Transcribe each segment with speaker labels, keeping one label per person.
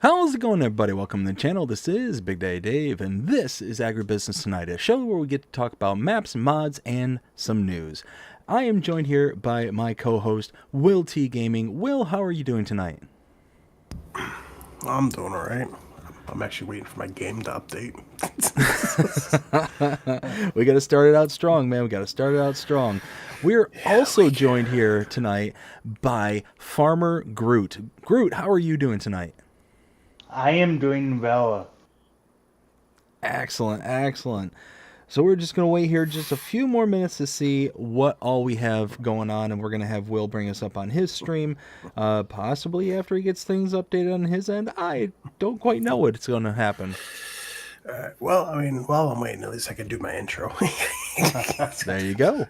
Speaker 1: How's it going, everybody? Welcome to the channel. This is Big Daddy Dave, and this is AgriBusiness Tonight, a show where we get to talk about maps, mods, and some news. I am joined here by my co-host, WillTGaming. Will, how are you doing tonight?
Speaker 2: I'm doing all right. I'm actually waiting for my game to update.
Speaker 1: We got to start it out strong, man. We got to start it out strong. We're also joined here tonight by Farmer Groot. Groot, how are you doing tonight?
Speaker 3: I am doing well.
Speaker 1: Excellent, excellent. So we're just going to wait here just a few more minutes to see what all we have going on, and we're going to have Will bring us up on his stream, possibly after he gets things updated on his end. I don't quite know what's going to happen.
Speaker 2: Well, I mean, while I'm waiting, at least I can do my intro.
Speaker 1: There you go.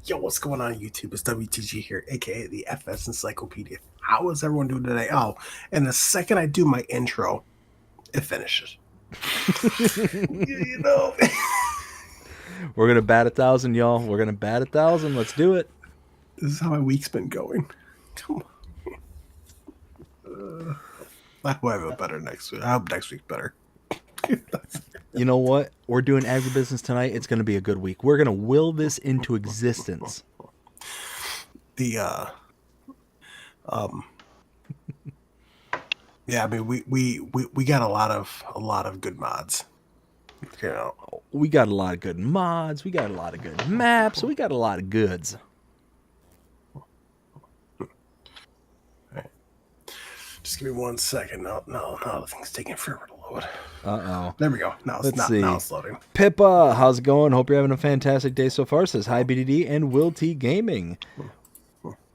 Speaker 2: Yo, what's going on YouTube? It's WTG here, aka the FS Encyclopedia. How is everyone doing today? Oh, and the second I do my intro, it finishes. you know.
Speaker 1: We're going to bat 1,000, y'all. We're going to bat 1,000. Let's do it.
Speaker 2: This is how my week's been going. Come on. I hope I have a better next week. I hope next week's better.
Speaker 1: You know what? We're doing agribusiness tonight. It's going to be a good week. We're going to will this into existence.
Speaker 2: Yeah, I mean, we got a lot of good mods. You know,
Speaker 1: we got a lot of good mods. We got a lot of good maps. We got a lot of goods.
Speaker 2: Just give me 1 second. No, the thing's taking forever to load.
Speaker 1: Uh-oh.
Speaker 2: There we go. Now it's loading.
Speaker 1: Pippa, how's it going? Hope you're having a fantastic day so far. Says hi, BDD and WillTGaming.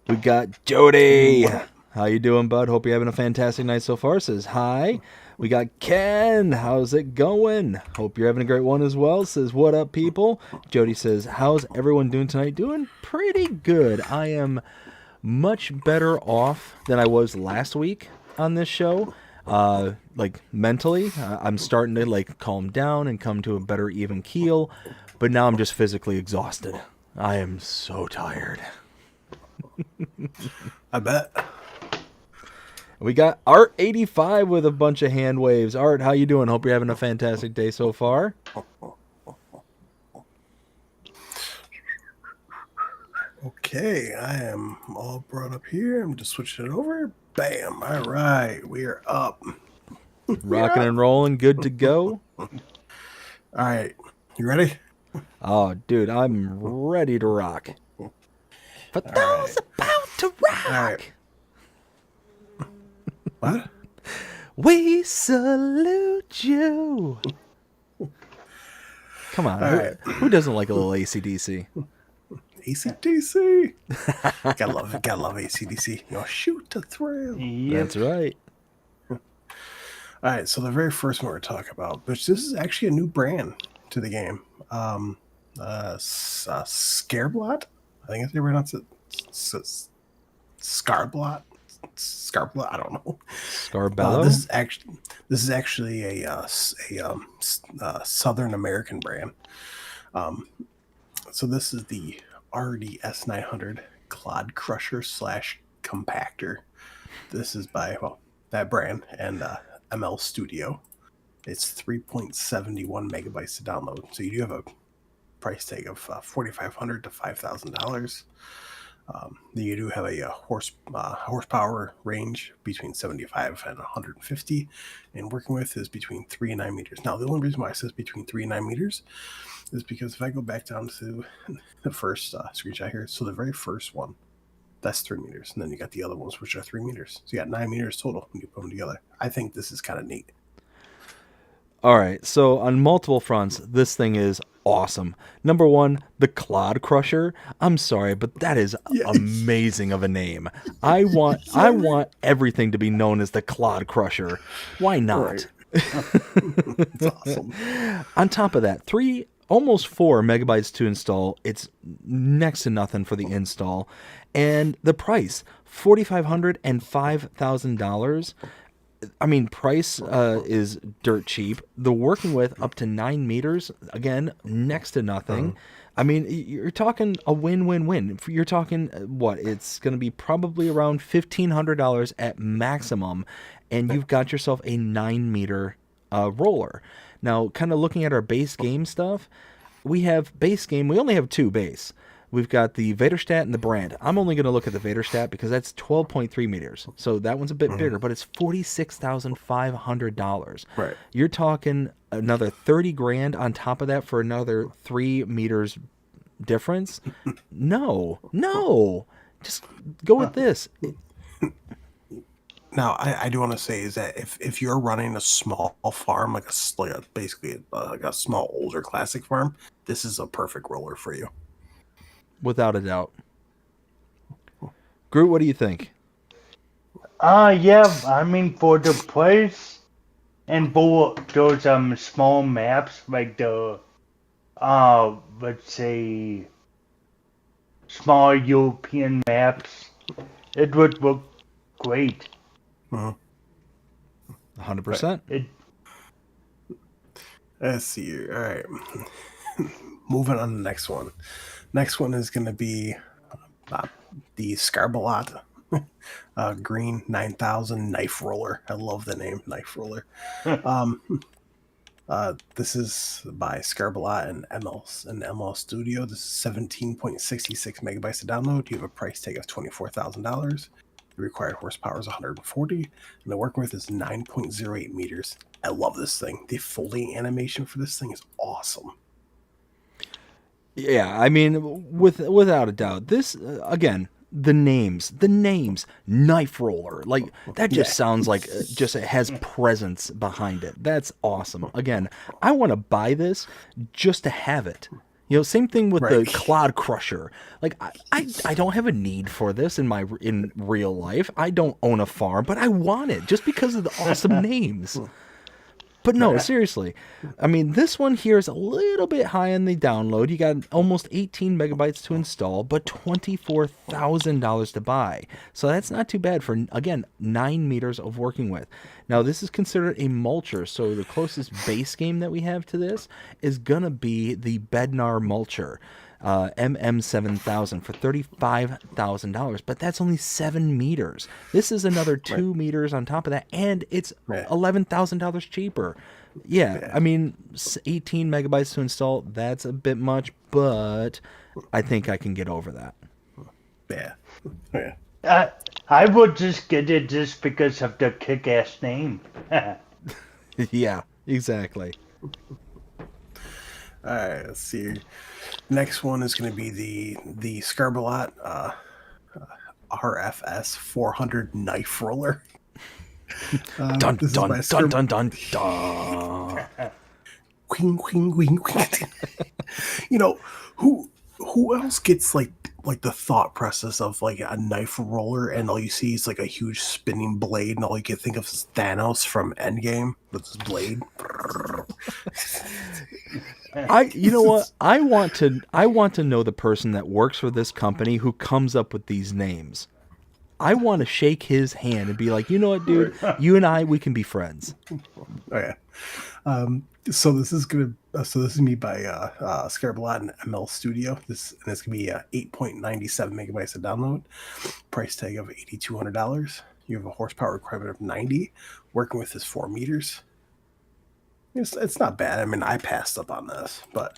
Speaker 1: We got Jody. How you doing, bud? Hope you're having a fantastic night so far. Says hi. We got Ken. How's it going? Hope you're having a great one as well. Says, what up, people? Jody says, how's everyone doing tonight? Doing pretty good. I am much better off than I was last week on this show. Like mentally, I'm starting to like calm down and come to a better even keel, but now I'm just physically exhausted. I am so tired.
Speaker 2: I bet.
Speaker 1: We got Art85 with a bunch of hand waves. Art, how you doing? Hope you're having a fantastic day so far.
Speaker 2: Okay, I am all brought up here. I'm just switching it over. Bam. All right, we are up.
Speaker 1: Rocking and rolling, good to go.
Speaker 2: All right, you ready?
Speaker 1: Oh, dude, I'm ready to rock. For those about to rock.
Speaker 2: All right. What?
Speaker 1: We salute you. Come on, who doesn't like a little AC/DC?
Speaker 2: AC/DC. gotta love AC/DC. You know, shoot to thrill.
Speaker 3: Yep.
Speaker 1: That's right.
Speaker 2: All right, so the very first one we're talking about, which this is actually a new brand to the game. Scurbalot. I think that's how you pronounce it. Scurbalot. I don't know.
Speaker 1: Scurbalot.
Speaker 2: This is actually a Southern American brand. So this is the RDS900 Clod Crusher / Compactor. This is by that brand and ML Studio. It's 3.71 megabytes to download. So you do have a price tag of $4,500 to $5,000. You do have a horsepower range between 75 and 150, and working with is between 3 and 9 meters. Now, the only reason why it says between 3 and 9 meters is because if I go back down to the first screenshot here, so the very first one, that's 3 meters, and then you got the other ones which are 3 meters. So you got 9 meters total when you put them together. I think this is kind of neat.
Speaker 1: All right, so on multiple fronts, this thing is awesome. Number one, the Clod Crusher. I'm sorry, but that is amazing of a name. I want everything to be known as the Clod Crusher. Why not?
Speaker 2: Right. It's awesome.
Speaker 1: On top of that, almost 4 megabytes to install. It's next to nothing for the install. And the price, $4,500 and $5,000. I mean, price is dirt cheap. The working with up to 9 meters, again, next to nothing. I mean, you're talking a win-win-win. You're talking what? It's going to be probably around $1,500 at maximum, and you've got yourself a 9-meter roller. Now, kind of looking at our base game stuff, we have base game. We only have 2 base. We've got the Vaderstat and the Brand. I'm only going to look at the Vaderstat because that's 12.3 meters. So that one's a bit bigger, but it's $46,500.
Speaker 2: Right.
Speaker 1: You're talking another 30 grand on top of that for another 3 meters difference? No. Just go with this.
Speaker 2: Now, I do want to say is that if you're running a small farm, basically like a small older classic farm, this is a perfect roller for you.
Speaker 1: Without a doubt. Groot, what do you think?
Speaker 3: Yeah, I mean, for the price and for those small maps, like the, let's say, small European maps, it would look great.
Speaker 1: 100%.
Speaker 2: Let's see here. All right. Moving on to the next one. Next one is going to be the Scurbalot Green 9000 Knife Roller. I love the name Knife Roller. This is by Scurbalot and ML Studio. This is 17.66 megabytes to download. You have a price tag of $24,000. The required horsepower is 140, and the working with is 9.08 meters. I love this thing. The folding animation for this thing is awesome.
Speaker 1: Yeah, I mean, without a doubt, this again, the names, Knife Roller, like that just sounds like just it has presence behind it. That's awesome. Again, I want to buy this just to have it. You know, same thing with the Claude Crusher. Like I don't have a need for this in real life. I don't own a farm, but I want it just because of the awesome names. But no, seriously. I mean, this one here is a little bit high on the download. You got almost 18 megabytes to install, but $24,000 to buy. So that's not too bad for, again, 9 meters of working with. Now, this is considered a mulcher, so the closest base game that we have to this is going to be the Bednar Mulcher. MM7000 for $35,000, but that's only 7 meters. This is another 2 meters on top of that, and it's $11,000 cheaper. Yeah, I mean, 18 megabytes to install, that's a bit much, but I think I can get over that.
Speaker 2: Yeah.
Speaker 3: I would just get it just because of the kick-ass name.
Speaker 1: Yeah, exactly.
Speaker 2: All right, let's see. Next one is going to be the Scurbalot RFS400 Knife Roller.
Speaker 1: Dun dun dun dun dun dun.
Speaker 2: Queen, queen, queen, queen. You know, who else gets like the thought process of like a knife roller and all you see is like a huge spinning blade and all you can think of is Thanos from Endgame with his blade.
Speaker 1: You know what? I want to know the person that works for this company who comes up with these names. I want to shake his hand and be like, you know what, dude? You and I, we can be friends.
Speaker 2: Oh yeah. So this is gonna be by Scarlot and ML Studio. It's gonna be 8.97 megabytes to download. Price tag of $8,200. You have a horsepower requirement of 90. Working with is 4 meters. It's not bad. I mean, I passed up on this, but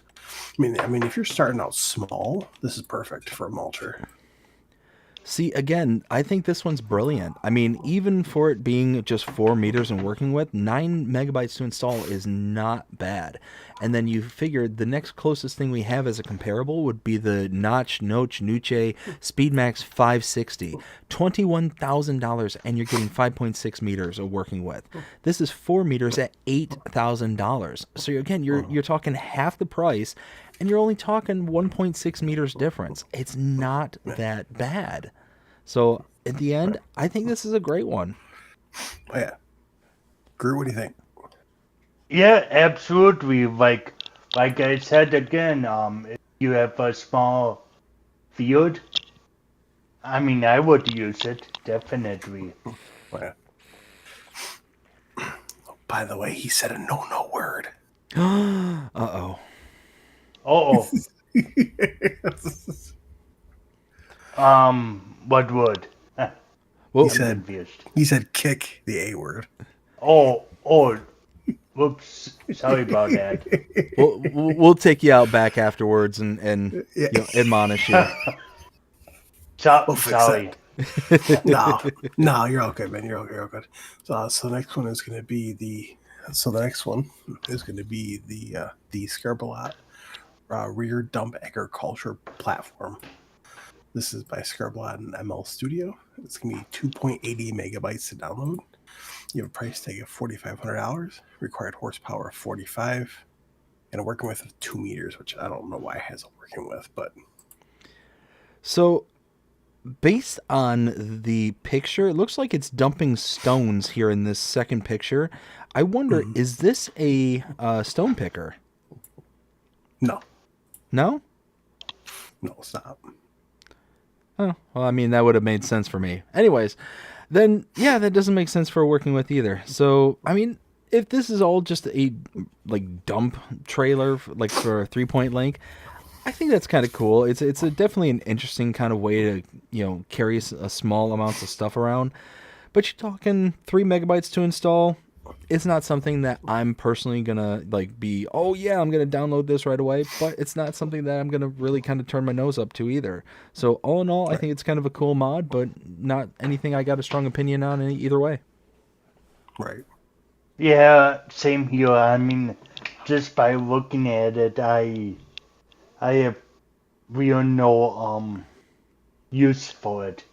Speaker 2: I mean, if you're starting out small, this is perfect for a mulcher.
Speaker 1: See, again, I think this one's brilliant. I mean, even for it being just 4 meters and working with, 9 megabytes to install is not bad. And then you figure the next closest thing we have as a comparable would be the Notch Nuche Speedmax 560. $21,000, and you're getting 5.6 meters of working with. This is 4 meters at $8,000. So again, you're talking half the price, and you're only talking 1.6 meters difference. It's not that bad. So at the end, I think this is a great one.
Speaker 2: Oh, yeah. Drew, what do you think?
Speaker 3: Yeah, absolutely. Like I said again, if you have a small field, I mean, I would use it definitely.
Speaker 2: Oh, yeah. By the way, he said a no word.
Speaker 1: Uh-oh.
Speaker 3: Oh, what would?
Speaker 1: Well,
Speaker 2: He said
Speaker 3: Confused.
Speaker 2: he said kick the A word.
Speaker 3: Oh, whoops. Sorry about that.
Speaker 1: we'll take you out back afterwards and
Speaker 2: Yeah.
Speaker 1: admonish you.
Speaker 2: We'll fix
Speaker 3: Sorry.
Speaker 2: that. No, you're all good, man. You're all good. So the next one is going to be the Scurbalot rear dump agriculture platform. This is by Scurbalot and ML Studio. It's going to be 2.80 megabytes to download. You have a price tag of $4,500, required horsepower of 45, and a working width of 2 meters, which I don't know why it has a working width, but.
Speaker 1: So, based on the picture, it looks like it's dumping stones here in this second picture. I wonder, is this a stone picker?
Speaker 2: No.
Speaker 1: No?
Speaker 2: No, stop.
Speaker 1: Oh, well, I mean, that would have made sense for me. Anyways, then, yeah, that doesn't make sense for working with either. So, I mean, if this is all just a, like, dump trailer, like, for a 3-point link, I think that's kind of cool. It's definitely an interesting kind of way to, carry a small amounts of stuff around. But you're talking 3 megabytes to install. It's not something that I'm personally going to, like, be, oh, yeah, I'm going to download this right away. But it's not something that I'm going to really kind of turn my nose up to either. So, all in all, I think it's kind of a cool mod, but not anything I got a strong opinion on either way.
Speaker 2: Right.
Speaker 3: Yeah, same here. I mean, just by looking at it, I have real no use for it.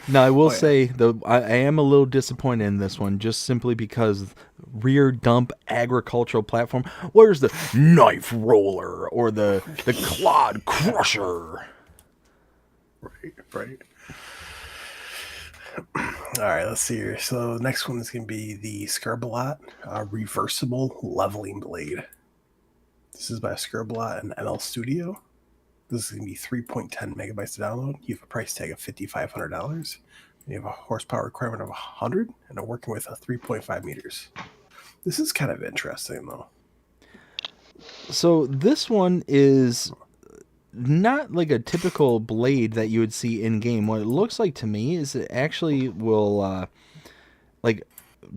Speaker 1: Now, I will say, though, I am a little disappointed in this one, just simply because rear dump agricultural platform. Where's the knife roller or the Claude crusher?
Speaker 2: Right. All right, let's see here. So the next one is going to be the Scurbalot reversible leveling blade. This is by Scurbalot and ML Studio. This is going to be 3.10 megabytes to download. You have a price tag of $5,500. You have a horsepower requirement of 100 and a working width of 3.5 meters. This is kind of interesting, though.
Speaker 1: So this one is not like a typical blade that you would see in game. What it looks like to me is it actually will like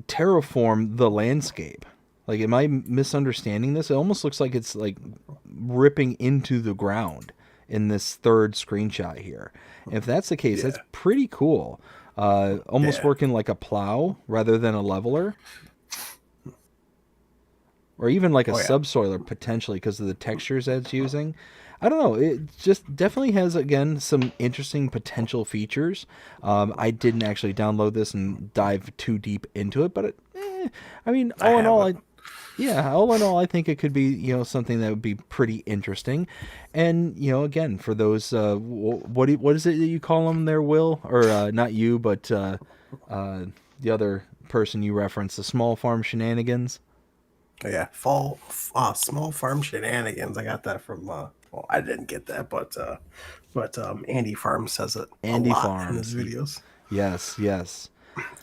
Speaker 1: terraform the landscape. Like, am I misunderstanding this? It almost looks like it's like ripping into the ground in this third screenshot here. If that's the case, that's pretty cool. Almost working like a plow rather than a leveler. Or even like a subsoiler, potentially, because of the textures that it's using. I don't know. It just definitely has, again, some interesting potential features. I didn't actually download this and dive too deep into it, but I mean, all in all, I think it could be, something that would be pretty interesting. And, again, for those, what is it that you call them there, Will? Or not you, but the other person you referenced, the small farm shenanigans?
Speaker 2: Yeah, small farm shenanigans. I got that from, I didn't get that, but Andy Farm says it
Speaker 1: Andy
Speaker 2: a lot
Speaker 1: Farms.
Speaker 2: in his videos.
Speaker 1: Yes.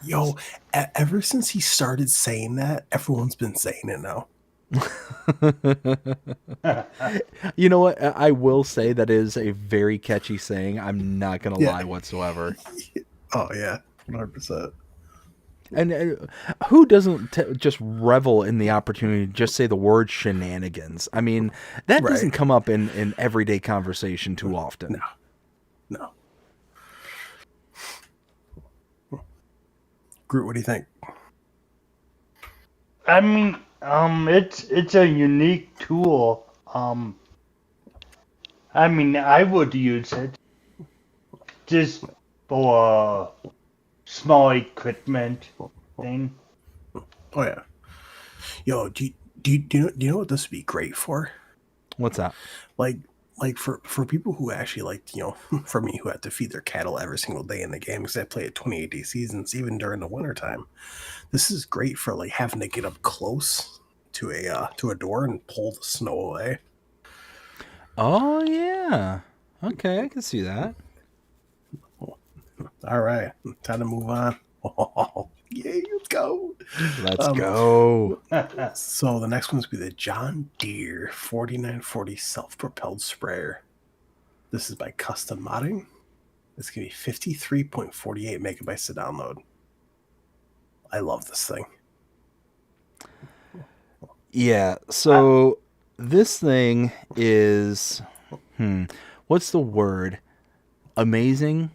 Speaker 2: Yo, ever since he started saying that, everyone's been saying it now.
Speaker 1: You know what? I will say that is a very catchy saying. I'm not going to lie whatsoever.
Speaker 2: Oh, yeah. 100%.
Speaker 1: And who doesn't just revel in the opportunity to just say the word shenanigans? I mean, that doesn't come up in everyday conversation too often.
Speaker 2: No. Groot, what do you think?
Speaker 3: I mean, it's a unique tool. I mean, I would use it just for small equipment thing.
Speaker 2: Oh yeah. Yo, do you know what this would be great for?
Speaker 1: What's that?
Speaker 2: Like for people who actually like, for me who have to feed their cattle every single day in the game because I play at 28-day seasons even during the wintertime. This is great for like having to get up close to a door and pull the snow away.
Speaker 1: Oh yeah. Okay, I can see that.
Speaker 2: All right, time to move on. Yay, let's go.
Speaker 1: Let's go.
Speaker 2: So the next one's going to be the John Deere 4940 self-propelled sprayer. This is by Custom Modding. It's going to be 53.48 megabytes to download. I love this thing.
Speaker 1: Yeah, so this thing is, what's the word? Amazing,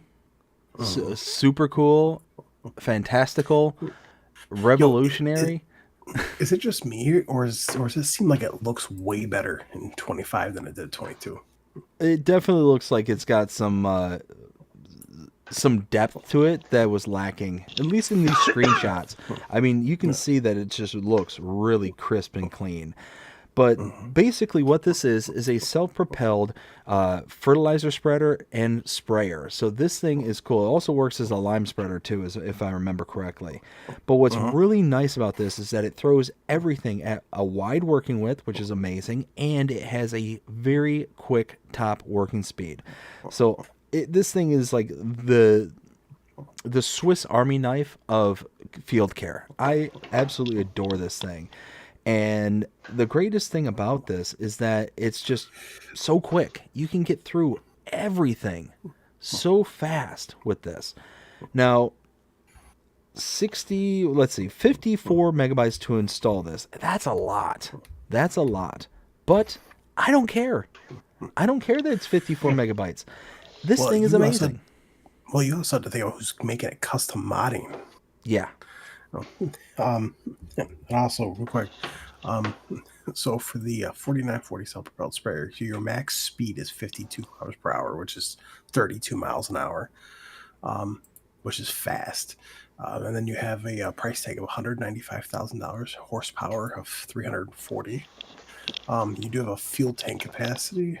Speaker 1: super cool, fantastical, revolutionary.
Speaker 2: Is it just me, or does it seem like it looks way better in 25 than it did 22?
Speaker 1: It definitely looks like it's got some depth to it that was lacking, at least in these screenshots. I mean, you can see that it just looks really crisp and clean. But basically what this is a self-propelled fertilizer spreader and sprayer. So this thing is cool. It also works as a lime spreader too, if I remember correctly. But what's really nice about this is that it throws everything at a wide working width, which is amazing, and it has a very quick top working speed. So this thing is like the Swiss Army knife of field care. I absolutely adore this thing. And the greatest thing about this is that it's just so quick. You can get through everything so fast with this. Now, 54 megabytes to install this. That's a lot. That's a lot. But I don't care. I don't care that it's 54 megasbytes. This thing is amazing.
Speaker 2: You also have to think of who's making it custom modding.
Speaker 1: Yeah.
Speaker 2: And also, real quick, so for the 4940 self-propelled sprayer, your max speed is 52 kilometers per hour, which is 32 miles an hour, which is fast. And then you have a price tag of $195,000, horsepower of 340. You do have a fuel tank capacity.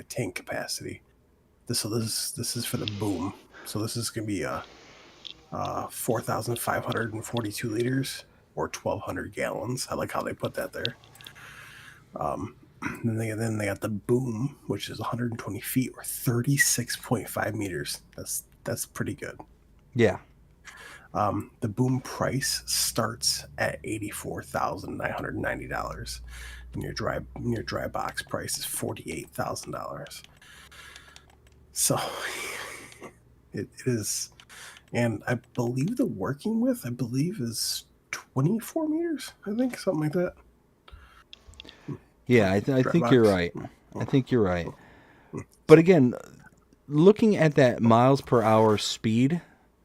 Speaker 2: Tank capacity. This is for the boom. So this is going to be 4,542 liters or 1,200 gallons. I like how they put that there. Then they got the boom, which is 120 feet or 36.5 meters. That's pretty good.
Speaker 1: Yeah.
Speaker 2: The boom price starts at $84,990, and your dry box price is $48,000. So it is. And I believe the working width, is 24 meters. I think something like that.
Speaker 1: Yeah, I think you're right. I think you're right. But again, looking at that miles per hour speed,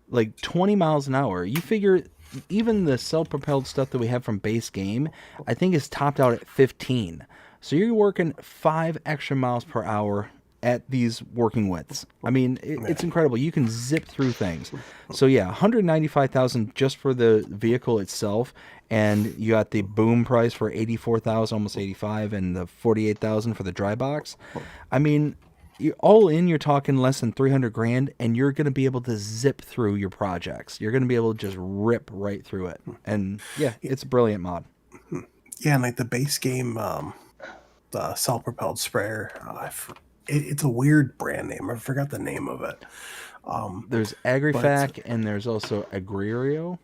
Speaker 1: like 20 miles an hour, you figure even the self-propelled stuff that we have from base game, I think is topped out at 15. So you're working 5 extra miles per hour at these working widths. I mean, it's incredible. You can zip through things. So yeah, 195,000 just for the vehicle itself, and you got the boom price for 84,000, almost 85, and the 48,000 for the dry box. I mean, all in, you're talking less than 300 grand, and you're going to be able to zip through your projects. You're going to be able to just rip right through it. And yeah, it's a brilliant mod.
Speaker 2: Yeah, and like the base game, the self-propelled sprayer, it's a weird brand name. I forgot the name of it.
Speaker 1: There's AgriFac, and there's also Agrio.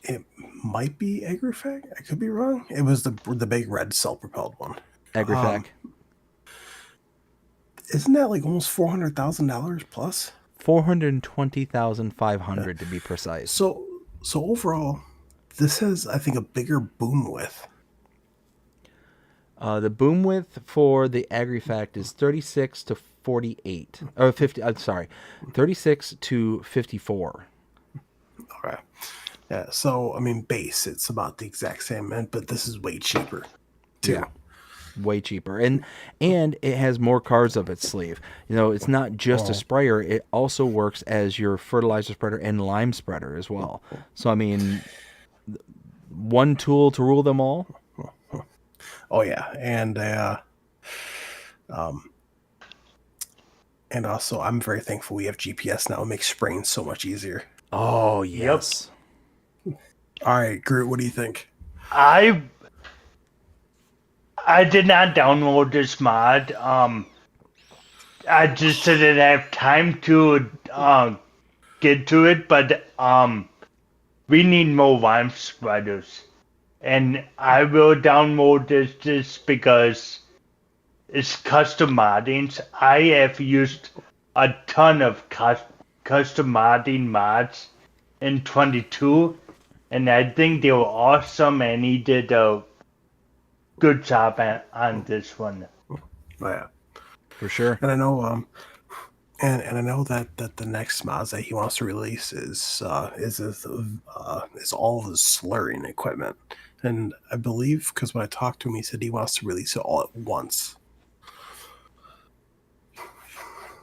Speaker 2: It might be AgriFac. I could be wrong. It was the big red self-propelled one.
Speaker 1: AgriFac.
Speaker 2: Isn't that like almost $400,000 plus?
Speaker 1: 420,500 to be precise.
Speaker 2: So overall, this has, I think, a bigger boom width.
Speaker 1: The boom width for the AgriFac is 36 to 48. Or 50, I'm sorry, 36 to 54.
Speaker 2: Okay. Yeah, so, I mean, base, it's about the exact same, but this is way cheaper, too.
Speaker 1: Yeah, way cheaper. And it has more cards up its sleeve. You know, it's not just a sprayer. It also works as your fertilizer spreader and lime spreader as well. So, I mean, one tool to rule them all.
Speaker 2: Oh yeah, and also I'm very thankful we have GPS now. It makes spraying so much easier.
Speaker 1: Oh yes.
Speaker 2: Yep. All right, Groot, what do you think?
Speaker 3: I did not download this mod. I just didn't have time to get to it, but we need more rhyme spreaders. And I will download this just because it's custom modding. I have used a ton of custom modding mods in 22, and I think they were awesome, and he did a good job on this one.
Speaker 2: Oh, yeah,
Speaker 1: For sure.
Speaker 2: and I know and I know that the next mods that he wants to release is all his slurring equipment, and I believe because when I talked to him, he said he wants to release it all at once.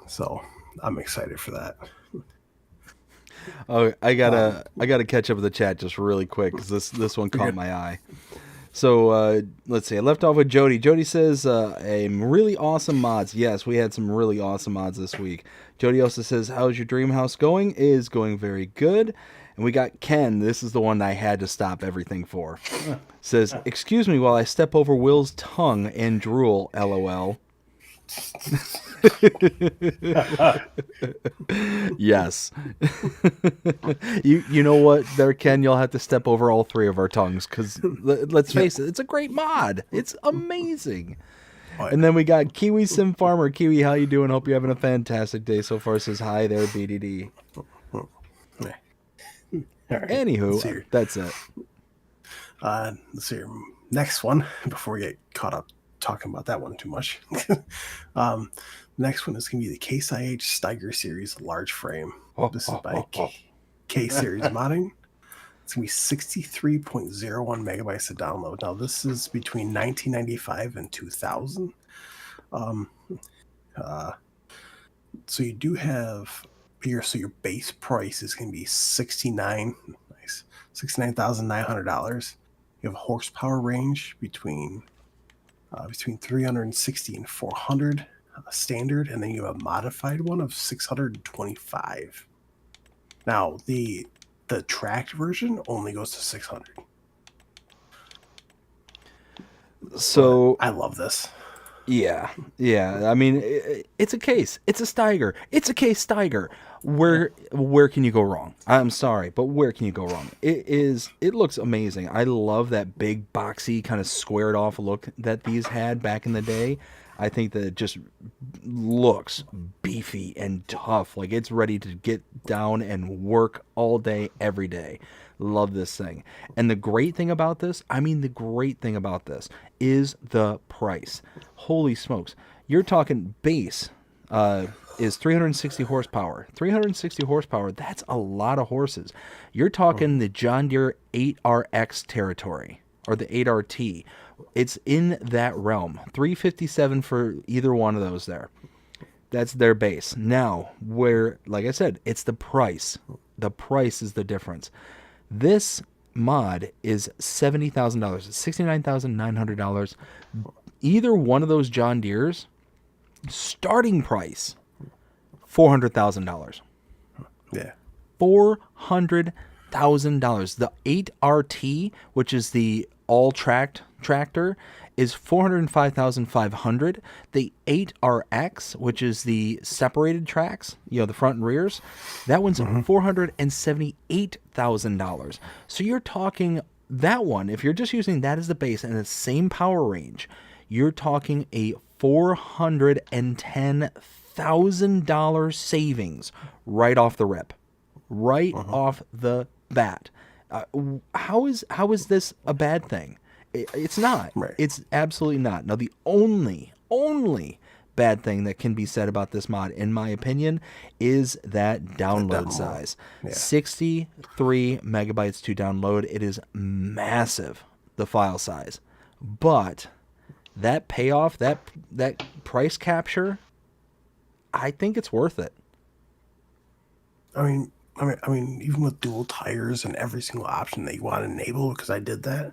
Speaker 2: So I'm excited for that.
Speaker 1: Oh, I gotta catch up with the chat just really quick because this one caught my eye. So let's see. I left off with Jody. Jody says, "A really awesome mods." Yes, we had some really awesome mods this week. Jody also says, "How's your dream house going?" Is going very good. And we got Ken. This is the one I had to stop everything for. Says, "Excuse me while I step over Will's tongue and drool." LOL. Yes. You know what there, Ken, you'll have to step over all three of our tongues because let's face it, it's a great mod. It's amazing. And then we got Kiwi Sim Farmer. Kiwi, how you doing? Hope you're having a fantastic day so far. Says hi there, BDD.
Speaker 2: Right,
Speaker 1: Anywho, that's it.
Speaker 2: Let's see here. Next one, before we get caught up talking about that one too much. Next one is going to be the KIH Stiger series large frame. This is by K Series Modding. It's going to be 63.01 megabytes to download. Now, this is between 1995 and 2000. So you do have your base price is going to be $69,900. You have a horsepower range between 360 and 400 standard, and then you have a modified one of 625. Now the tracked version only goes to 600.
Speaker 1: So
Speaker 2: I love this.
Speaker 1: Yeah. I mean, it's a case. It's a Stiger. It's a case Stiger. Where can you go wrong? I'm sorry, but where can you go wrong? It looks amazing. I love that big boxy kind of squared off look that these had back in the day. I think that it just looks beefy and tough. Like it's ready to get down and work all day, every day. Love this thing. And the great thing about this is the price. Holy smokes. You're talking base is 360 horsepower. 360 horsepower, that's a lot of horses. You're talking the John Deere 8RX territory, or the 8RT. It's in that realm. 357 for either one of those there. That's their base. Now, where, like I said, it's the price. The price is the difference. This mod is $70,000. It's $69,900. Either one of those John Deere's starting price, $400,000.
Speaker 2: Yeah.
Speaker 1: $400,000. The 8RT, which is the all-tracked tractor, is $405,500. The 8RX, which is the separated tracks, the front and rears, that one's $478,000. So you're talking that one, if you're just using that as the base and the same power range, you're talking a $410,000 savings right off the rip, off the bat. How is this a bad thing? It's not.
Speaker 2: Right.
Speaker 1: It's absolutely not. Now, the only bad thing that can be said about this mod, in my opinion, is that download size. Yeah. 63 megabytes to download. It is massive, the file size. But that payoff, that price capture, I think it's worth it.
Speaker 2: I mean, even with dual tires and every single option that you want to enable, because I did that,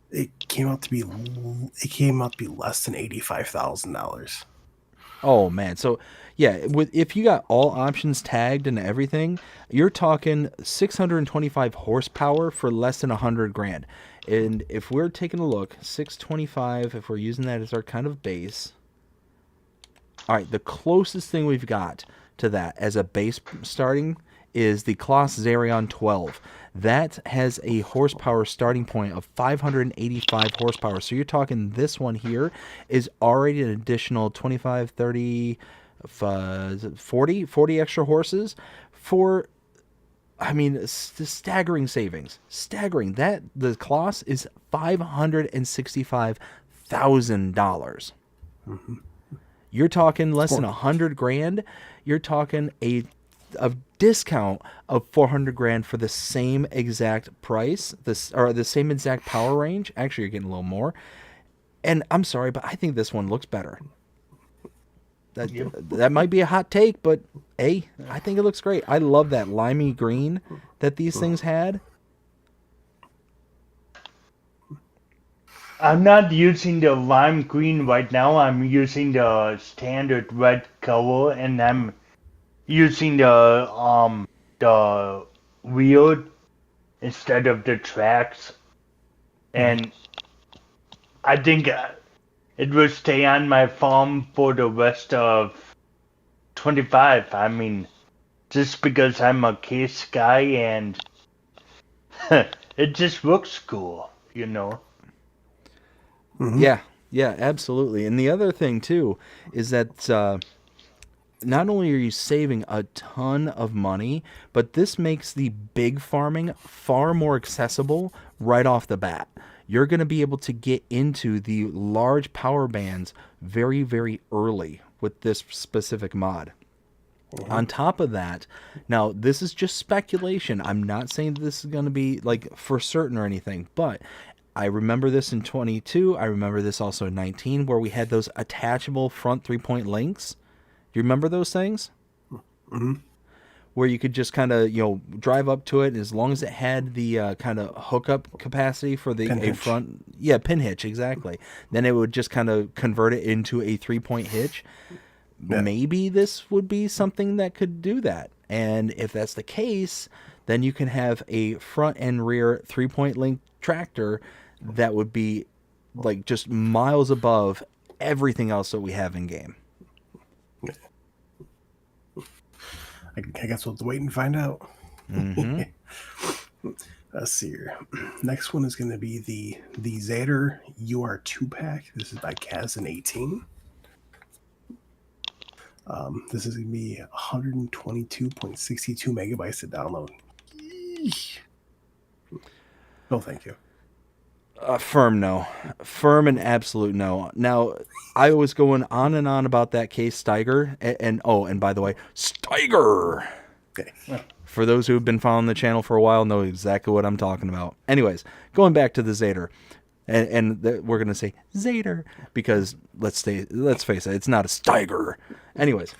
Speaker 2: it came out to be less than $85,000.
Speaker 1: Oh man, so yeah, if you got all options tagged and everything, you're talking 625 horsepower for less than $100,000. And if we're taking a look, 625, if we're using that as our kind of base, all right, the closest thing we've got to that as a base starting is the Kloss Xerion 12. That has a horsepower starting point of 585 horsepower. So you're talking this one here is already an additional 25, 30, 40 extra horses for, I mean, staggering savings. Staggering. That the Kloss is $565,000.
Speaker 2: Mm-hmm.
Speaker 1: You're talking less than $100,000. You're talking a discount of $400,000 for the same exact price, the same exact power range. Actually, you're getting a little more. And I'm sorry, but I think this one looks better. That might be a hot take, but I think it looks great. I love that limey green that these things had.
Speaker 3: I'm not using the lime green right now. I'm using the standard red color, and I'm using the wheel instead of the tracks. And I think it will stay on my farm for the rest of 25. I mean, just because I'm a case guy and it just looks cool, you know.
Speaker 1: Mm-hmm. Yeah, absolutely. And the other thing too is that not only are you saving a ton of money, but this makes the big farming far more accessible right off the bat. You're going to be able to get into the large power bands very, very early with this specific mod. Mm-hmm. On top of that, now this is just speculation. I'm not saying this is going to be like for certain or anything, but I remember this in 22. I remember this also in 19, where we had those attachable front 3-point links. Do you remember those things?
Speaker 2: Mm-hmm.
Speaker 1: Where you could just kind of, drive up to it, and as long as it had the kind of hookup capacity for the front, pin hitch, exactly. Then it would just kind of convert it into a 3-point hitch. Yeah. Maybe this would be something that could do that. And if that's the case, then you can have a front and rear 3-point link tractor that would be like just miles above everything else that we have in game.
Speaker 2: I guess we'll have to wait and find out.
Speaker 1: Mm-hmm.
Speaker 2: Let's see here. Next one is going to be the Zader UR2 pack. This is by Kazan18. This is going to be 122.62 megabytes to download. No, thank you.
Speaker 1: Firm no. Firm and absolute no. Now, I was going on and on about that case Stiger. And by the way, Stiger!
Speaker 2: Okay.
Speaker 1: For those who have been following the channel for a while, know exactly what I'm talking about. Anyways, going back to the Zader. And we're going to say Zader because let's face it, it's not a Stiger. Anyways.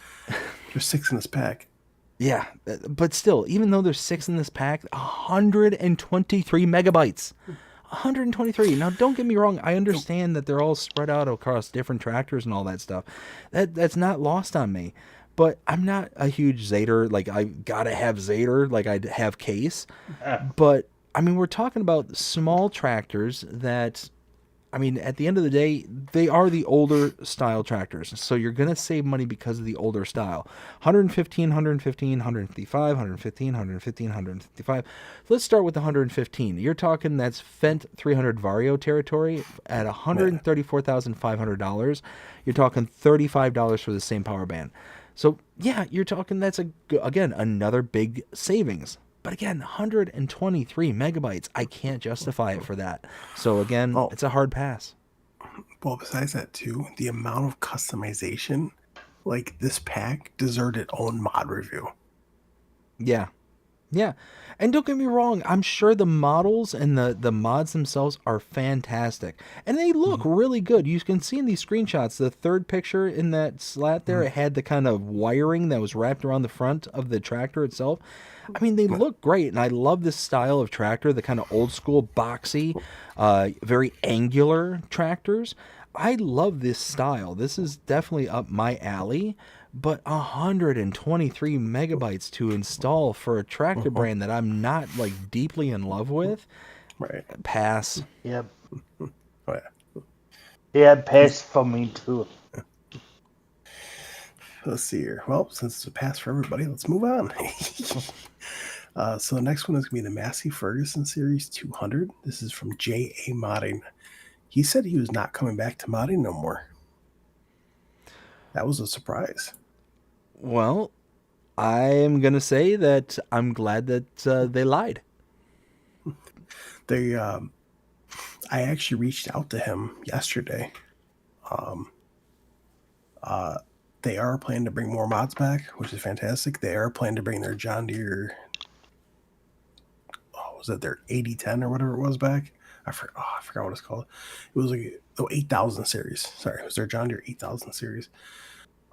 Speaker 2: There's 6 in this pack.
Speaker 1: Yeah, but still, even though there's 6 in this pack, 123 megabytes. 123. Now, don't get me wrong. I understand that they're all spread out across different tractors and all that stuff. That's not lost on me. But I'm not a huge Zader. Like, I gotta have Zader. Like, I'd have Case. But, I mean, we're talking about small tractors that, I mean, at the end of the day, they are the older style tractors. So you're going to save money because of the older style. 115, 115, 155, 115, 115, 155. Let's start with the 115. You're talking that's Fendt 300 Vario territory at $134,500. You're talking $35 for the same power band. So, yeah, you're talking that's, again, another big savings. But again, 123 megabytes. I can't justify it for that. So again, it's a hard pass.
Speaker 2: Well, besides that too, the amount of customization, like this pack deserved its own mod review.
Speaker 1: Yeah. Yeah. And don't get me wrong, I'm sure the models and the mods themselves are fantastic. And they look really good. You can see in these screenshots, the third picture in that slat there, it had the kind of wiring that was wrapped around the front of the tractor itself. I mean, they look great, and I love this style of tractor, the kind of old school, boxy, very angular tractors. I love this style. This is definitely up my alley, but 123 megabytes to install for a tractor brand that I'm not, like, deeply in love with?
Speaker 2: Right.
Speaker 1: Pass.
Speaker 3: Yep.
Speaker 2: Oh, yeah.
Speaker 3: Yeah, pass for me, too.
Speaker 2: Let's see here. Well, since it's a pass for everybody, let's move on. So the next one is going to be the Massey Ferguson Series 200. This is from J.A. Modding. He said he was not coming back to modding no more. That was a surprise.
Speaker 1: Well, I am going to say that I'm glad that they lied.
Speaker 2: They, I actually reached out to him yesterday. They are planning to bring more mods back, which is fantastic. They are planning to bring their John Deere, was it their 8010 or whatever it was back? I forgot what it's called. It was like the 8000 series. Sorry, it was their John Deere 8000 series.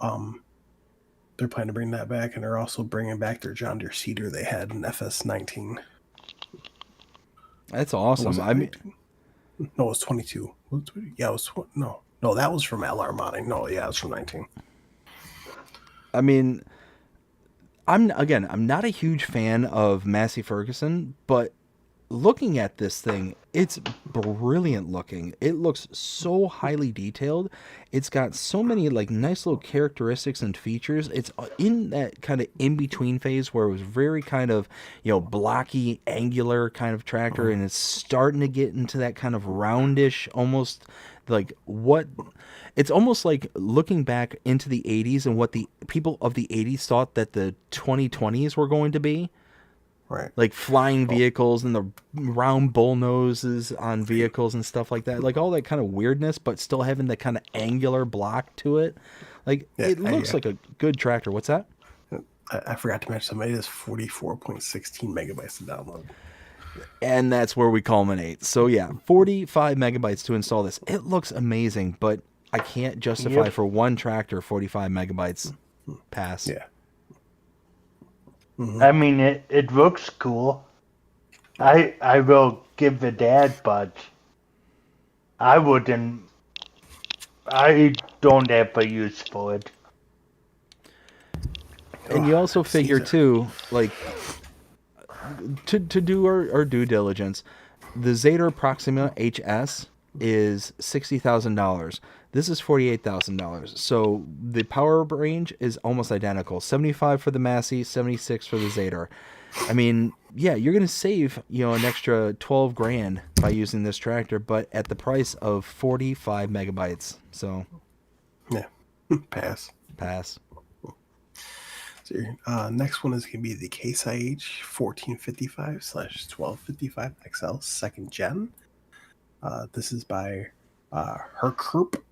Speaker 2: They're planning to bring that back, and they're also bringing back their John Deere Cedar they had in FS19.
Speaker 1: That's awesome. I mean,
Speaker 2: no, it was 22. Yeah, it was no, that was from LR modding. No, yeah, it was from 19.
Speaker 1: I mean, I'm not a huge fan of Massey Ferguson, but looking at this thing, it's brilliant looking. It looks so highly detailed. It's got so many like nice little characteristics and features. It's in that kind of in-between phase where it was very kind of, blocky, angular kind of tractor, and it's starting to get into that kind of roundish, almost like it's almost like looking back into the 80s and what the people of the 80s thought that the 2020s were going to be.
Speaker 2: Right.
Speaker 1: Like flying vehicles and the round bull noses on vehicles and stuff like that. Like all that kind of weirdness, but still having that kind of angular block to it. Like it looks like a good tractor. What's that?
Speaker 2: I forgot to mention something. It is 44.16 megabytes to download.
Speaker 1: And that's where we culminate. So yeah, 45 megabytes to install this. It looks amazing, but I can't justify for one tractor 45 megabytes. Pass.
Speaker 2: Yeah.
Speaker 3: Mm-hmm. I mean, it looks cool. I will give it that, but I don't have a use for it.
Speaker 1: And you also figure too, like, to do our due diligence, the Zader Proxima HS is $60,000. This is $48,000. So the power range is almost identical. 75 for the Massey, 76 for the Zader. I mean, yeah, you're going to save, an extra 12 grand by using this tractor, but at the price of 45 megabytes. So
Speaker 2: yeah, pass. So next one is going to be the KIH 1455/1255 XL 2nd Gen. This is by Herkerp.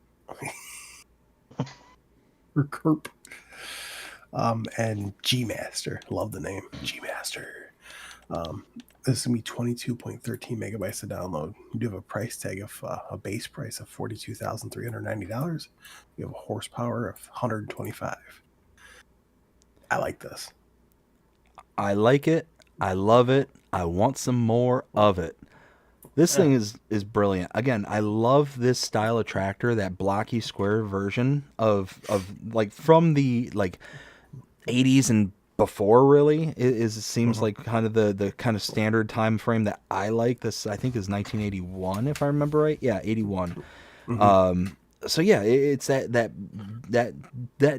Speaker 2: Herkerp. And G-Master. Love the name. G-Master. This is going to be 22.13 megabytes to download. You do have a price tag of a base price of $42,390. You have a horsepower of 125. I like this.
Speaker 1: I like it. I love it. I want some more of it. This thing is brilliant. Again, I love this style of tractor, that blocky square version of like from the like 80s and before, really. It seems like kind of the kind of standard time frame that I like. This I think is 1981 if I remember right. Yeah, 81. So yeah, it's that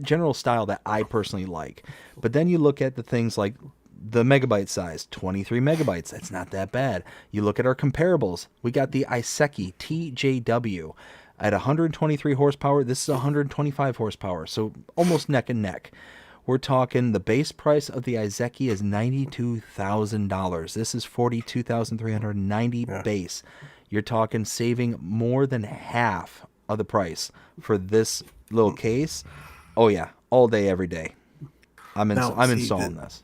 Speaker 1: general style that I personally like. But then you look at the things like the megabyte size, 23 megabytes. That's not that bad. You look at our comparables. We got the Iseki TJW at 123 horsepower. This is 125 horsepower, so almost neck and neck. We're talking the base price of the Iseki is $92,000. This is $42,390 base. You're talking saving more than half of the price for this little case. Oh yeah, all day, every day. I'm installing this.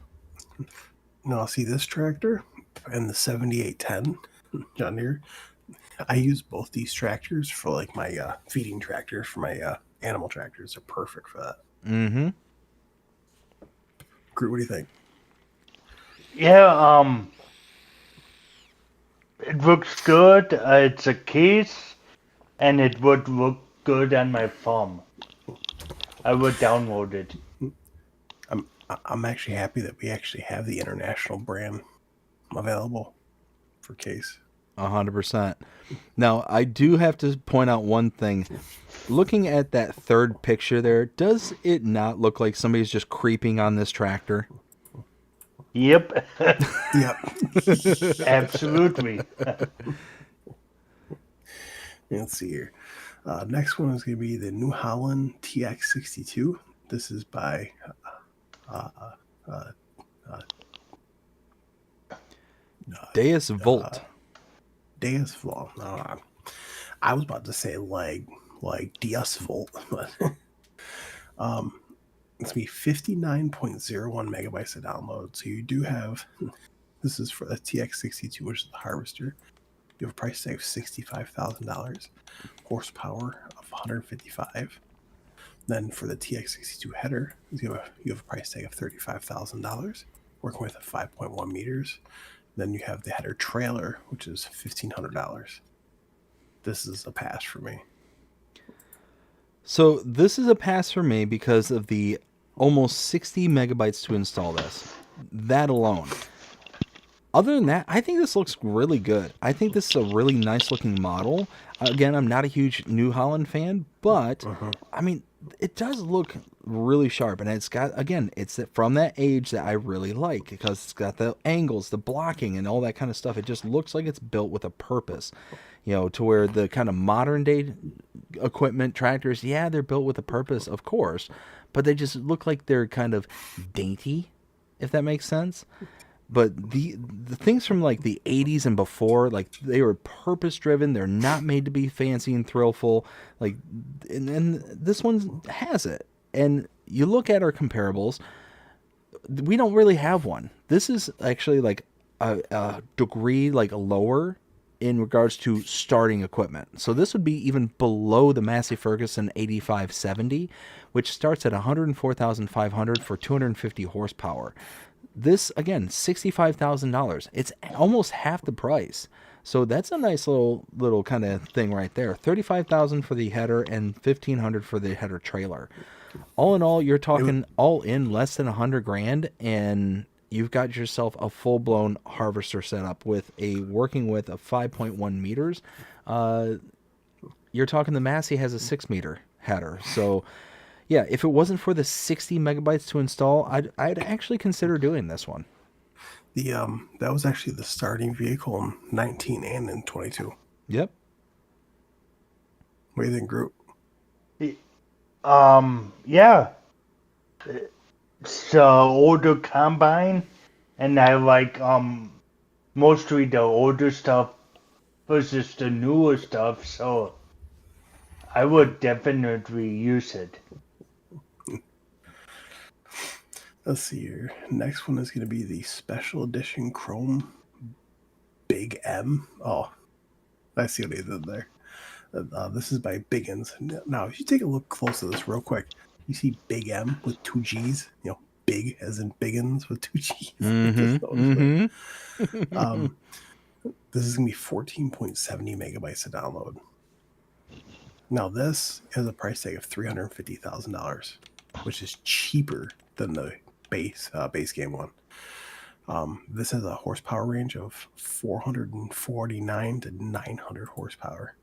Speaker 2: Now, see this tractor and the 7810 John Deere. I use both these tractors for like my feeding tractors for my animal tractors. They're perfect for that.
Speaker 1: Mm-hmm.
Speaker 2: Groot, what do you think?
Speaker 3: Yeah, it looks good. It's a case, and it would look good on my farm. I would download it.
Speaker 2: I'm actually happy that we actually have the international brand available for case.
Speaker 1: 100%. Now, I do have to point out one thing. Looking at that third picture there, does it not look like somebody's just creeping on this tractor?
Speaker 3: Yep.
Speaker 2: Yep.
Speaker 3: Absolutely.
Speaker 2: Let's see here. Next one is going to be the New Holland TX62. This is by
Speaker 1: Deus Volt.
Speaker 2: Deus Volt. I was about to say like Deus Volt, but it's going to be 59.01 megabytes of download. So you do have, this is for the TX62, which is the harvester. You have a price tag of $65,000, horsepower of 155. Then for the TX62 header, you have a price tag of $35,000, working with a 5.1 meters. Then you have the header trailer, which is $1,500. This is a pass for me.
Speaker 1: So this is a pass for me because of the almost 60 megabytes to install this. That alone. Other than that, I think this looks really good. I think this is a really nice looking model. Again, I'm not a huge New Holland fan, but I mean, it does look really sharp. And it's got, again, it's from that age that I really like because it's got the angles, the blocking, and all that kind of stuff. It just looks like it's built with a purpose, you know, to where the kind of modern day equipment, tractors, yeah, they're built with a purpose, of course, but they just look like they're kind of dainty, if that makes sense. But the things from like the 80s and before, like they were purpose driven. They're not made to be fancy and thrillful. Like, and this one has it. And you look at our comparables, we don't really have one. This is actually like a degree like lower in regards to starting equipment. So this would be even below the Massey Ferguson 8570, which starts at $104,500 for 250 horsepower. This, again, $65,000. It's almost half the price. So that's a nice little kind of thing right there. $35,000 for the header and $1,500 for the header trailer. All in all, you're talking all in less than $100,000, and you've got yourself a full-blown harvester setup with a working width of 5.1 meters. You're talking the Massey has a 6-meter header. So yeah, if it wasn't for the 60 megabytes to install, I'd actually consider doing this one.
Speaker 2: That was actually the starting vehicle in 19 and in 22.
Speaker 1: Yep.
Speaker 2: What do you think, Groot?
Speaker 3: Yeah. It's the older combine, and I like mostly the older stuff versus the newer stuff, so I would definitely use it.
Speaker 2: Let's see here. Next one is going to be the special edition Chrome Big M. Oh, I see what he did there. This is by Biggins. Now, if you take a look close at this real quick, you see Big M with 2 G's. You know, big as in Biggins with 2 G's. This is going to be 14.70 megabytes to download. Now, this has a price tag of $350,000, which is cheaper than the base game one. This has a horsepower range of 449 to 900 horsepower.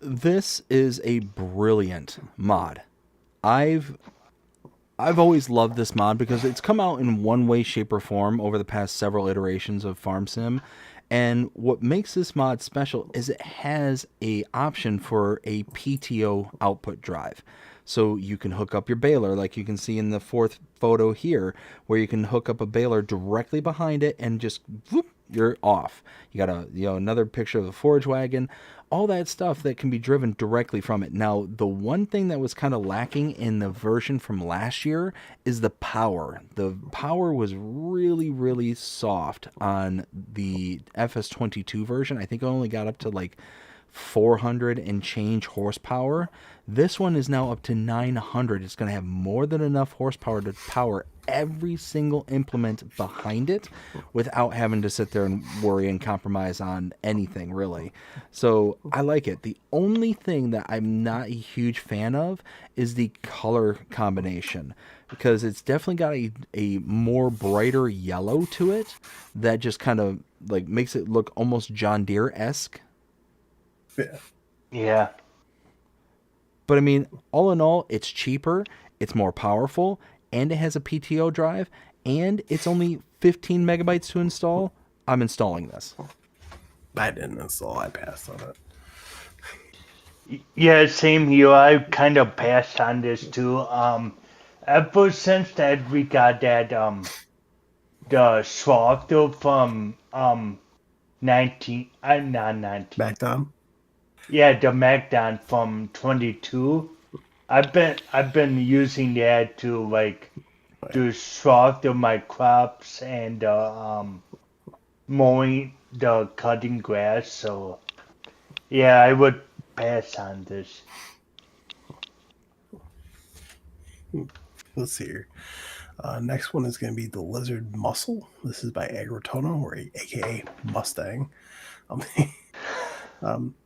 Speaker 1: This is a brilliant mod. I've always loved this mod because it's come out in one way, shape, or form over the past several iterations of Farm Sim. And what makes this mod special is it has a option for a PTO output drive. So you can hook up your baler, like you can see in the fourth photo here, where you can hook up a baler directly behind it and just whoop, you're off. You got another picture of the forage wagon, all that stuff that can be driven directly from it. Now, the one thing that was kind of lacking in the version from last year is the power. The power was really, really soft on the FS22 version. I think it only got up to like 400 and change horsepower. This one is now up to 900. It's going to have more than enough horsepower to power every single implement behind it without having to sit there and worry and compromise on anything, really. So I like it. The only thing that I'm not a huge fan of is the color combination, because it's definitely got a more brighter yellow to it that just kind of like makes it look almost John Deere-esque.
Speaker 3: Yeah.
Speaker 1: But I mean, all in all, it's cheaper, it's more powerful, and it has a PTO drive, and it's only 15 megabytes to install, I'm installing this.
Speaker 2: I didn't install. I passed on it.
Speaker 3: Yeah, same here. I kind of passed on this too. Ever since that we got that the software from 19 not 19.
Speaker 2: Back down.
Speaker 3: Yeah, the Macdon from 22. I've been using that to like to soften my crops and mowing the cutting grass. So yeah, I would pass on this.
Speaker 2: Let's see here. Next one is going to be the Lizard Muscle. This is by Agrono, or aka Mustang.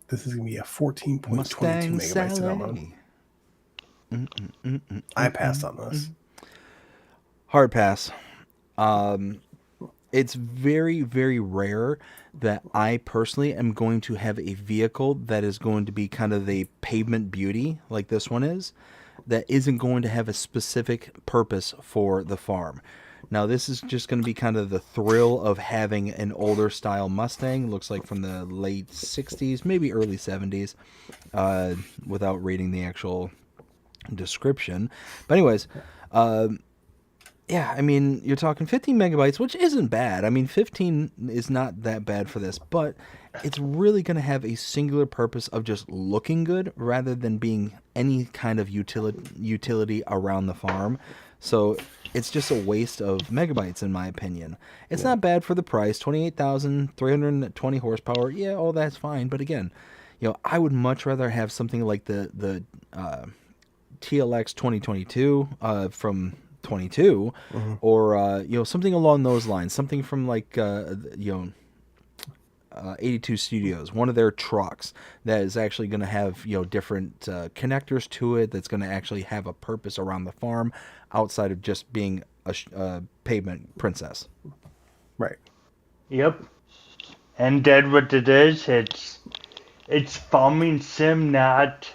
Speaker 2: This is going to be a 14.22
Speaker 1: Mustang
Speaker 2: megabytes to download. I passed on this.
Speaker 1: Hard pass. It's very, very rare that I personally am going to have a vehicle that is going to be kind of the pavement beauty like this one is, that isn't going to have a specific purpose for the farm. Now, this is just going to be kind of the thrill of having an older style Mustang. Looks like from the late 60s, maybe early 70s, without reading the actual description. But anyways, yeah, I mean, you're talking 15 megabytes, which isn't bad. I mean, 15 is not that bad for this, but it's really going to have a singular purpose of just looking good rather than being any kind of utility around the farm. So it's just a waste of megabytes, in my opinion. It's not bad for the price, 28,320 horsepower. Yeah, all that's fine. But again, I would much rather have something like the TLX 2022 from 22, or something along those lines, something from like 82 Studios, one of their trucks that is actually going to have different connectors to it, that's going to actually have a purpose around the farm outside of just being a pavement princess.
Speaker 2: Right.
Speaker 3: Yep. And that's what it is. It's farming sim, not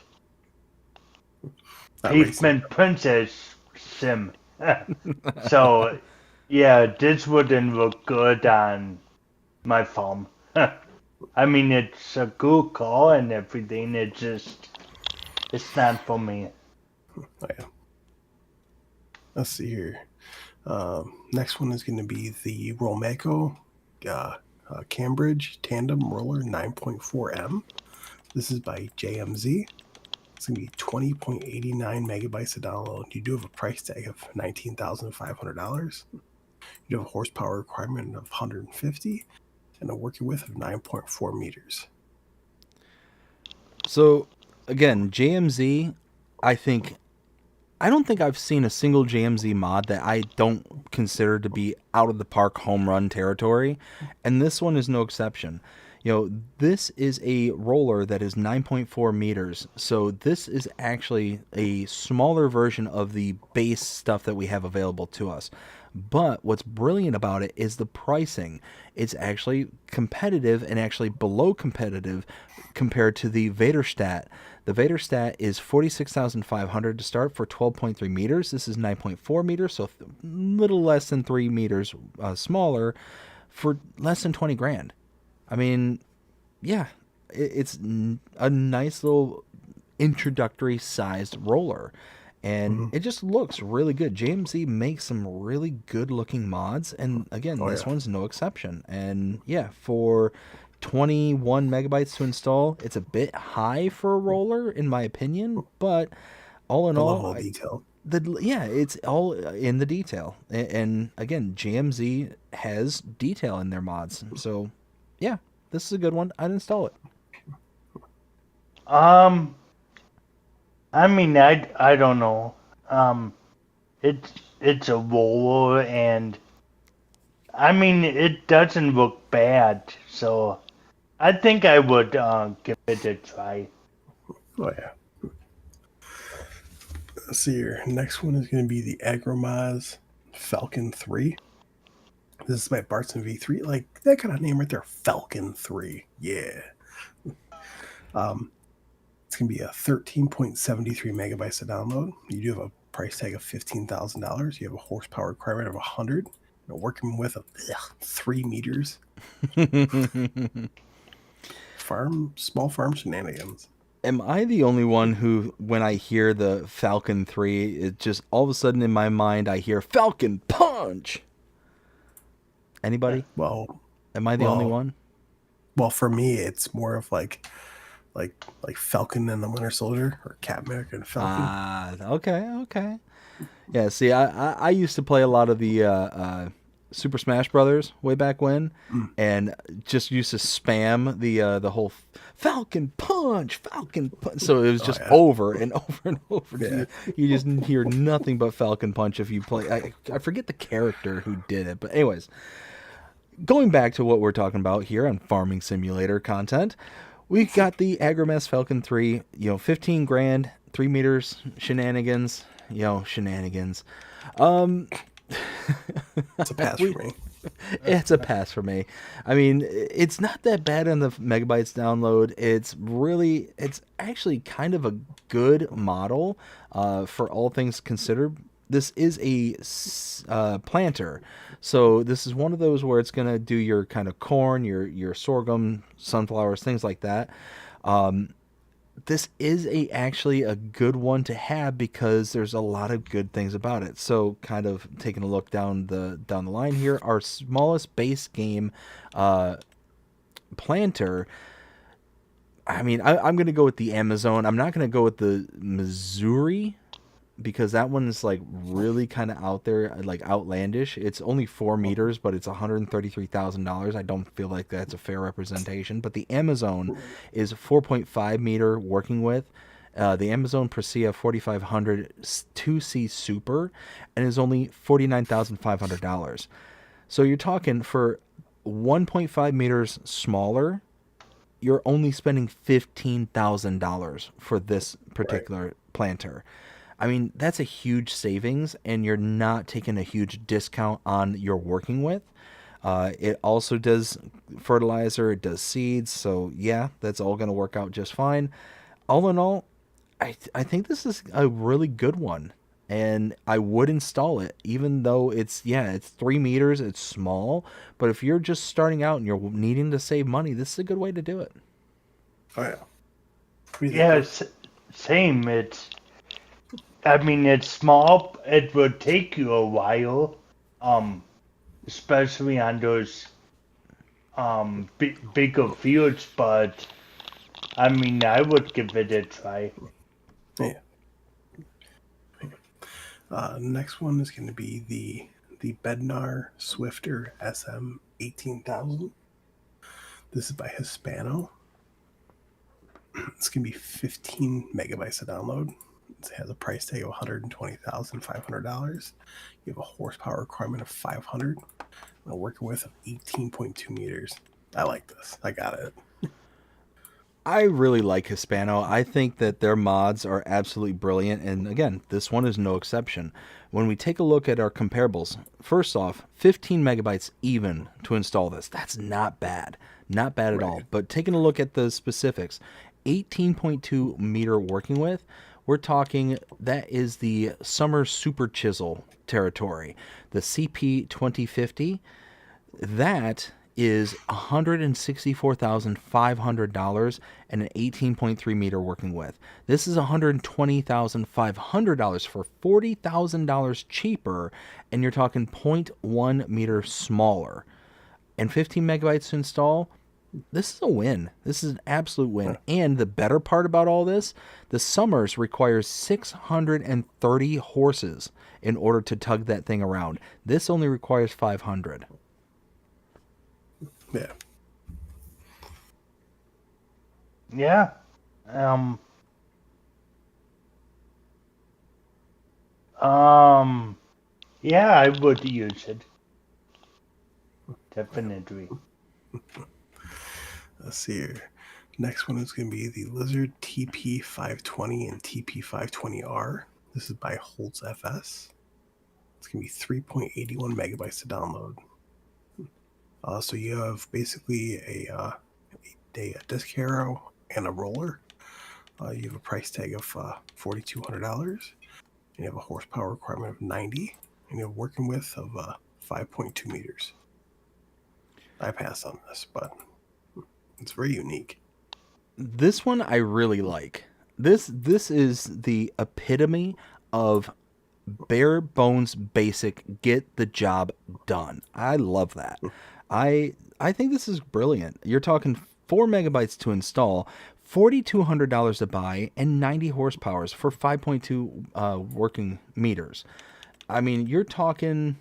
Speaker 3: pavement princess sim. So, yeah, this wouldn't look good on my farm. I mean, it's a good call and everything. It's not for me.
Speaker 2: Oh, yeah. Let's see here. Next one is going to be the Romeco Cambridge Tandem Roller 9.4M. This is by JMZ. It's going to be 20.89 megabytes to download. You do have a price tag of $19,500. You do have a horsepower requirement of 150 and a working width of 9.4 meters.
Speaker 1: So, again, JMZ, I don't think I've seen a single JMZ mod that I don't consider to be out of the park home run territory, and this one is no exception. This is a roller that is 9.4 meters, so this is actually a smaller version of the base stuff that we have available to us. But what's brilliant about it is the pricing. It's actually competitive and actually below competitive compared to the Vaderstat. The Vaderstat is $46,500 to start for 12.3 meters. This is 9.4 meters, so a little less than 3 meters smaller for less than 20 grand. I mean, yeah, it's a nice little introductory sized roller, and it just looks really good. JMZ makes some really good looking mods, and again, this one's no exception. And yeah, for 21 megabytes to install, it's a bit high for a roller in my opinion, but all in all,
Speaker 2: detail.
Speaker 1: It's all in the detail. And again, JMZ has detail in their mods, so yeah, this is a good one. I'd install it.
Speaker 3: I mean, I don't know. It's a roller, and I mean, it doesn't look bad, so I think I would give it a try.
Speaker 2: Oh yeah. Let's see here. Next one is going to be the Agrono Falcon 3. This is by Bartson V3. Like that kind of name right there, Falcon 3. Yeah. It's going to be a 13.73 megabytes to download. You do have a price tag of $15,000. You have a horsepower requirement of 100. You're working with 3 meters. Small farm shenanigans.
Speaker 1: Am I the only one who, when I hear the Falcon 3, it just all of a sudden in my mind I hear Falcon Punch? Anybody?
Speaker 2: Well,
Speaker 1: Am I the only one?
Speaker 2: Well, for me, it's more of like Falcon and the Winter Soldier, or Captain America and Falcon.
Speaker 1: Okay. Yeah, see, I used to play a lot of the Super Smash Brothers way back when, and just used to spam the whole Falcon Punch. So it was just over and over and over.
Speaker 2: Yeah.
Speaker 1: You just hear nothing but Falcon Punch if you play. I forget the character who did it, but anyways, going back to what we're talking about here on Farming Simulator content, we got the AgriBusiness Falcon 3, 15 grand, 3 meters, shenanigans. Shenanigans.
Speaker 2: It's a pass for me.
Speaker 1: It's a pass for me. I mean, it's not that bad on the megabytes download. It's actually kind of a good model for all things considered. This is a planter. So this is one of those where it's going to do your kind of corn, your sorghum, sunflowers, things like that. This is actually a good one to have because there's a lot of good things about it. So kind of taking a look down the line here, our smallest base game planter. I mean, I'm going to go with the Amazon. I'm not going to go with the Missouri because that one is like really kind of out there, like outlandish. It's only 4 meters, but it's $133,000. I don't feel like that's a fair representation. But the Amazon is 4.5 meter working with. The Amazon Presea 4500 2C Super and is only $49,500. So you're talking for 1.5 meters smaller, you're only spending $15,000 for this particular planter. I mean, that's a huge savings, and you're not taking a huge discount on your working with. It also does fertilizer, it does seeds, so yeah, that's all going to work out just fine. All in all, I think this is a really good one, and I would install it, even though it's 3 meters, it's small, but if you're just starting out and you're needing to save money, this is a good way to do it.
Speaker 2: Oh, yeah.
Speaker 3: Yeah, same. It's small. It would take you a while, especially on those bigger fields. But I would give it a try.
Speaker 2: Yeah. Next one is going to be the Bednar Swifter SM 18,000. This is by Hispano. It's going to be 15 megabytes to download. It has a price tag of $120,500. You have a horsepower requirement of 500. I'm working with 18.2 meters. I like this. I got it.
Speaker 1: I really like Hispano. I think that their mods are absolutely brilliant, and again, this one is no exception. When we take a look at our comparables, first off, 15 megabytes even to install this. That's not bad. Not bad at all. But taking a look at the specifics, 18.2 meter working with, we're talking that is the Summer Super Chisel territory. The CP 2050, that is $164,500 and an 18.3 meter working with. This is $120,500 for $40,000 cheaper, and you're talking 0.1 meter smaller. And 15 megabytes to install. This is a win. This is an absolute win. And the better part about all this, the Summers requires 630 horses in order to tug that thing around. This only requires 500.
Speaker 2: Yeah.
Speaker 3: Yeah. Yeah, I would use it. Definitely.
Speaker 2: Let's see here. Next one is going to be the Lizard TP520 and TP520R. This is by Holtz FS. It's going to be 3.81 megabytes to download. So you have basically a disc harrow and a roller. You have a price tag of $4,200. You have a horsepower requirement of 90, and you have a working width of 5.2 meters. I pass on this, but it's very unique.
Speaker 1: This one I really like. This is the epitome of bare bones basic, get the job done. I love that. I think this is brilliant. You're talking 4 megabytes to install, $4,200 to buy, and 90 horsepower for 5.2 working meters. I mean, you're talking,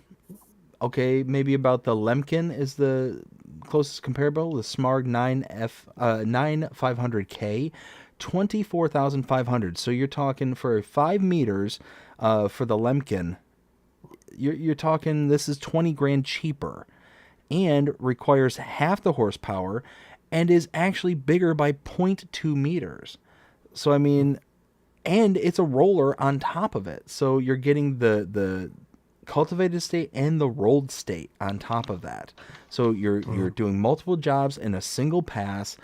Speaker 1: okay, maybe about the Lemkin is the closest comparable, the Smarg 9500K, 24,500. So you're talking for 5 meters for the Lemkin, you're talking, this is 20 grand cheaper and requires half the horsepower and is actually bigger by 0.2 meters. So, I mean, and it's a roller on top of it. So you're getting the cultivated state and the rolled state on top of that. So you're doing multiple jobs in a single pass.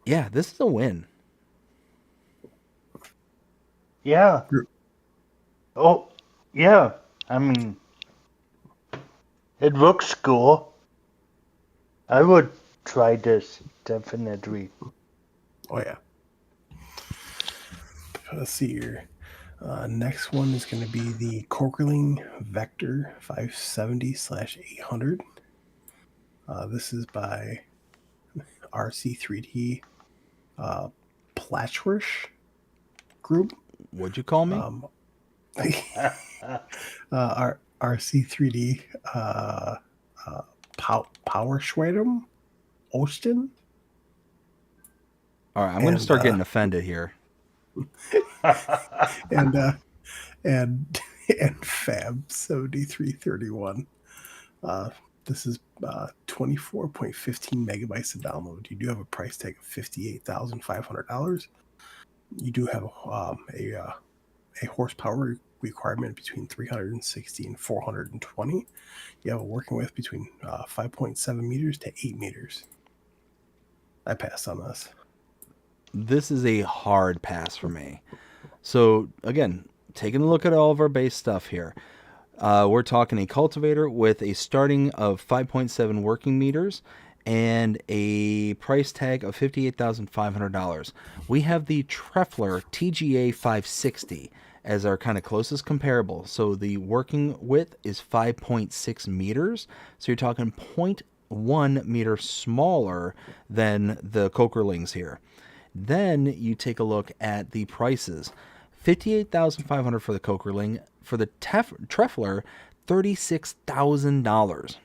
Speaker 1: Yeah, this is a win.
Speaker 3: Yeah. Oh, yeah. I mean, it looks cool. I would try this, definitely.
Speaker 2: Oh, yeah. Let's see here. Next one is going to be the Corkerling Vector 570/800. This is by RC3D Platchworth Group.
Speaker 1: What'd you call me?
Speaker 2: RC3D Power Schwedem Austin.
Speaker 1: All right, I'm going to start getting offended here.
Speaker 2: and Fab 7331. This is 24.15 megabytes to download. You do have a price tag of $58,500. You do have a horsepower requirement between 360 and 420. You have a working width between 5.7 meters to 8 meters. I passed on this.
Speaker 1: This is a hard pass for me. So, again, taking a look at all of our base stuff here. We're talking a cultivator with a starting of 5.7 working meters and a price tag of $58,500. We have the Treffler TGA 560 as our kind of closest comparable. So the working width is 5.6 meters. So you're talking 0.1 meter smaller than the Cokerlings here. Then you take a look at the prices. $58,500 for the Cokerling. For the Treffler, $36,000.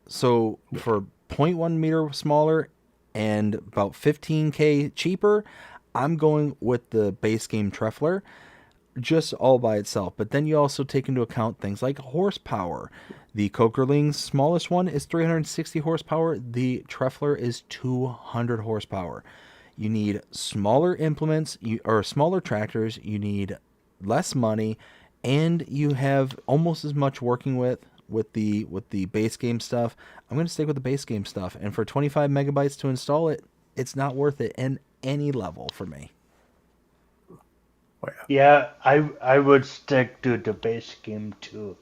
Speaker 1: So for 0.1 meter smaller and about $15K cheaper, I'm going with the base game Treffler just all by itself. But then you also take into account things like horsepower. The Cokerling's smallest one is 360 horsepower. The Treffler is 200 horsepower. You need smaller implements or smaller tractors. You need less money, and you have almost as much working with the base game stuff. I'm going to stick with the base game stuff, and for 25 megabytes to install it, it's not worth it in any level for me.
Speaker 3: Yeah, I would stick to the base game too.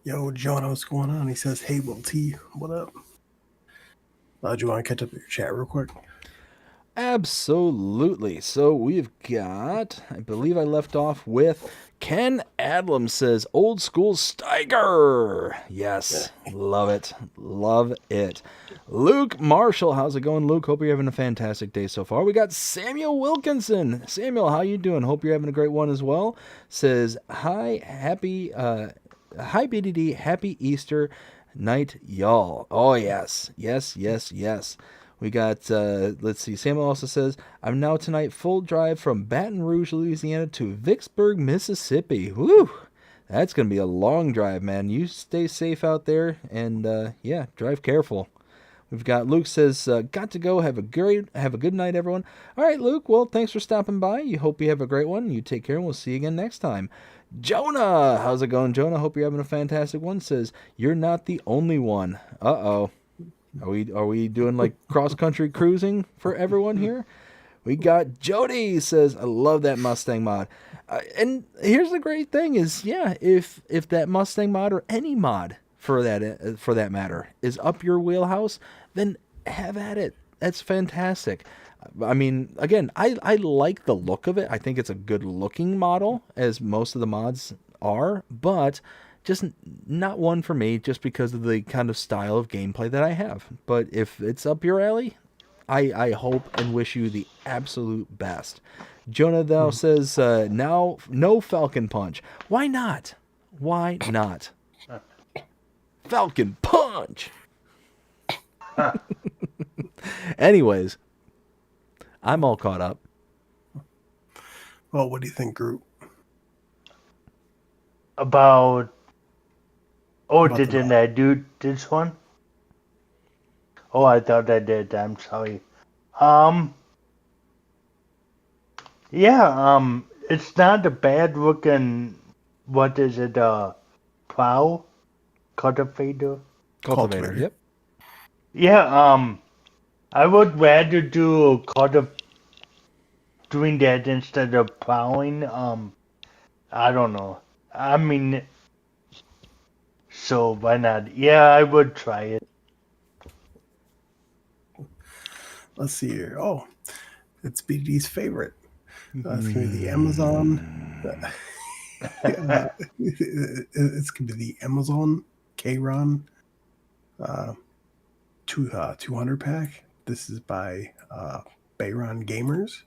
Speaker 2: Yo, John, what's going on? He says, hey, WillT, what up? Do you want to catch up with your chat real quick?
Speaker 1: Absolutely. So we've got, I believe I left off with Ken Adlam says, old school Stiger. Yes, love it. Love it. Luke Marshall, how's it going, Luke? Hope you're having a fantastic day so far. We got Samuel Wilkinson. Samuel, how you doing? Hope you're having a great one as well. Says, hi BDD, happy Easter night, y'all. Oh, yes. We got, let's see, Samuel also says, I'm now tonight full drive from Baton Rouge, Louisiana to Vicksburg, Mississippi. Woo! That's going to be a long drive, man. You stay safe out there and, yeah, drive careful. We've got Luke says, got to go. Have a good night, everyone. All right, Luke. Well, thanks for stopping by. You hope you have a great one. You take care, and we'll see you again next time. Jonah, how's it going, Jonah? Hope you're having a fantastic one. Says, you're not the only one. Uh-oh. Are we doing like cross-country cruising for everyone here? We got Jody says, I love that Mustang mod. And here's the great thing is, yeah, if that Mustang mod or any mod for that matter is up your wheelhouse, then have at it. That's fantastic. I mean, again, I like the look of it. I think it's a good looking model, as most of the mods are, but just not one for me just because of the kind of style of gameplay that I have. But if it's up your alley, I hope and wish you the absolute best. Jonah thou says, now no Falcon Punch. Why not? Why not? Falcon Punch! Anyways, I'm all caught up.
Speaker 2: Well, what do you think, Groot?
Speaker 3: About
Speaker 2: About the
Speaker 3: didn't
Speaker 2: mod.
Speaker 3: I do this one? Oh, I thought I did. I'm sorry. Yeah, it's not a bad looking, what is it, plow? Cultivator?
Speaker 1: Cultivator, yep.
Speaker 3: Yeah, I would rather do doing that instead of plowing. I don't know. I mean, so why not? Yeah, I would try it.
Speaker 2: Let's see here. Oh, it's BDD's favorite. It's going to be the Amazon. It's going to be the Amazon Kron 200 pack. This is by Bayron Gamers.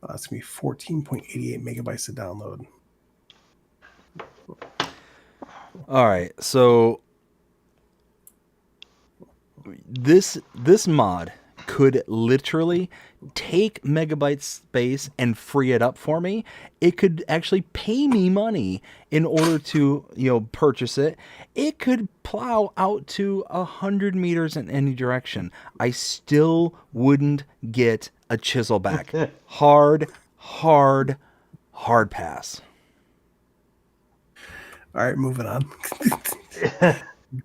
Speaker 2: It's going to be 14.88 megabytes to download.
Speaker 1: All right, so this mod could literally take megabyte space and free it up for me. It could actually pay me money in order to, purchase it. It could plow out to 100 meters in any direction. I still wouldn't get a chisel back. Hard pass.
Speaker 2: All right, moving on.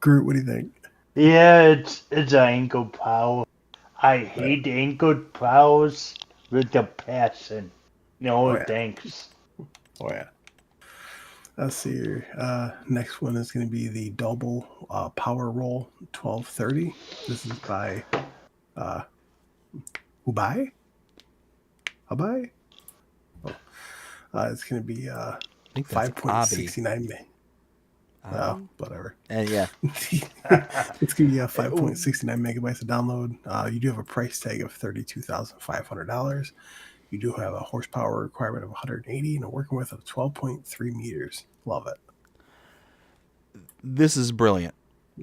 Speaker 2: Groot, what do you think?
Speaker 3: Yeah, it's an ankle plow. I hate ankled plows with a passion. No,
Speaker 2: Oh, yeah.
Speaker 3: thanks.
Speaker 2: Oh, yeah. Let's see here. Next one is going to be the double power roll 1230. This is by Ubai? Abai? Oh. It's going to be
Speaker 1: I think that's
Speaker 2: 5.69 whatever.
Speaker 1: And yeah,
Speaker 2: It's going to be 5.69 megabytes to download. You do have a price tag of $32,500. You do have a horsepower requirement of 180 and a working width of 12.3 meters. Love it.
Speaker 1: this is brilliant.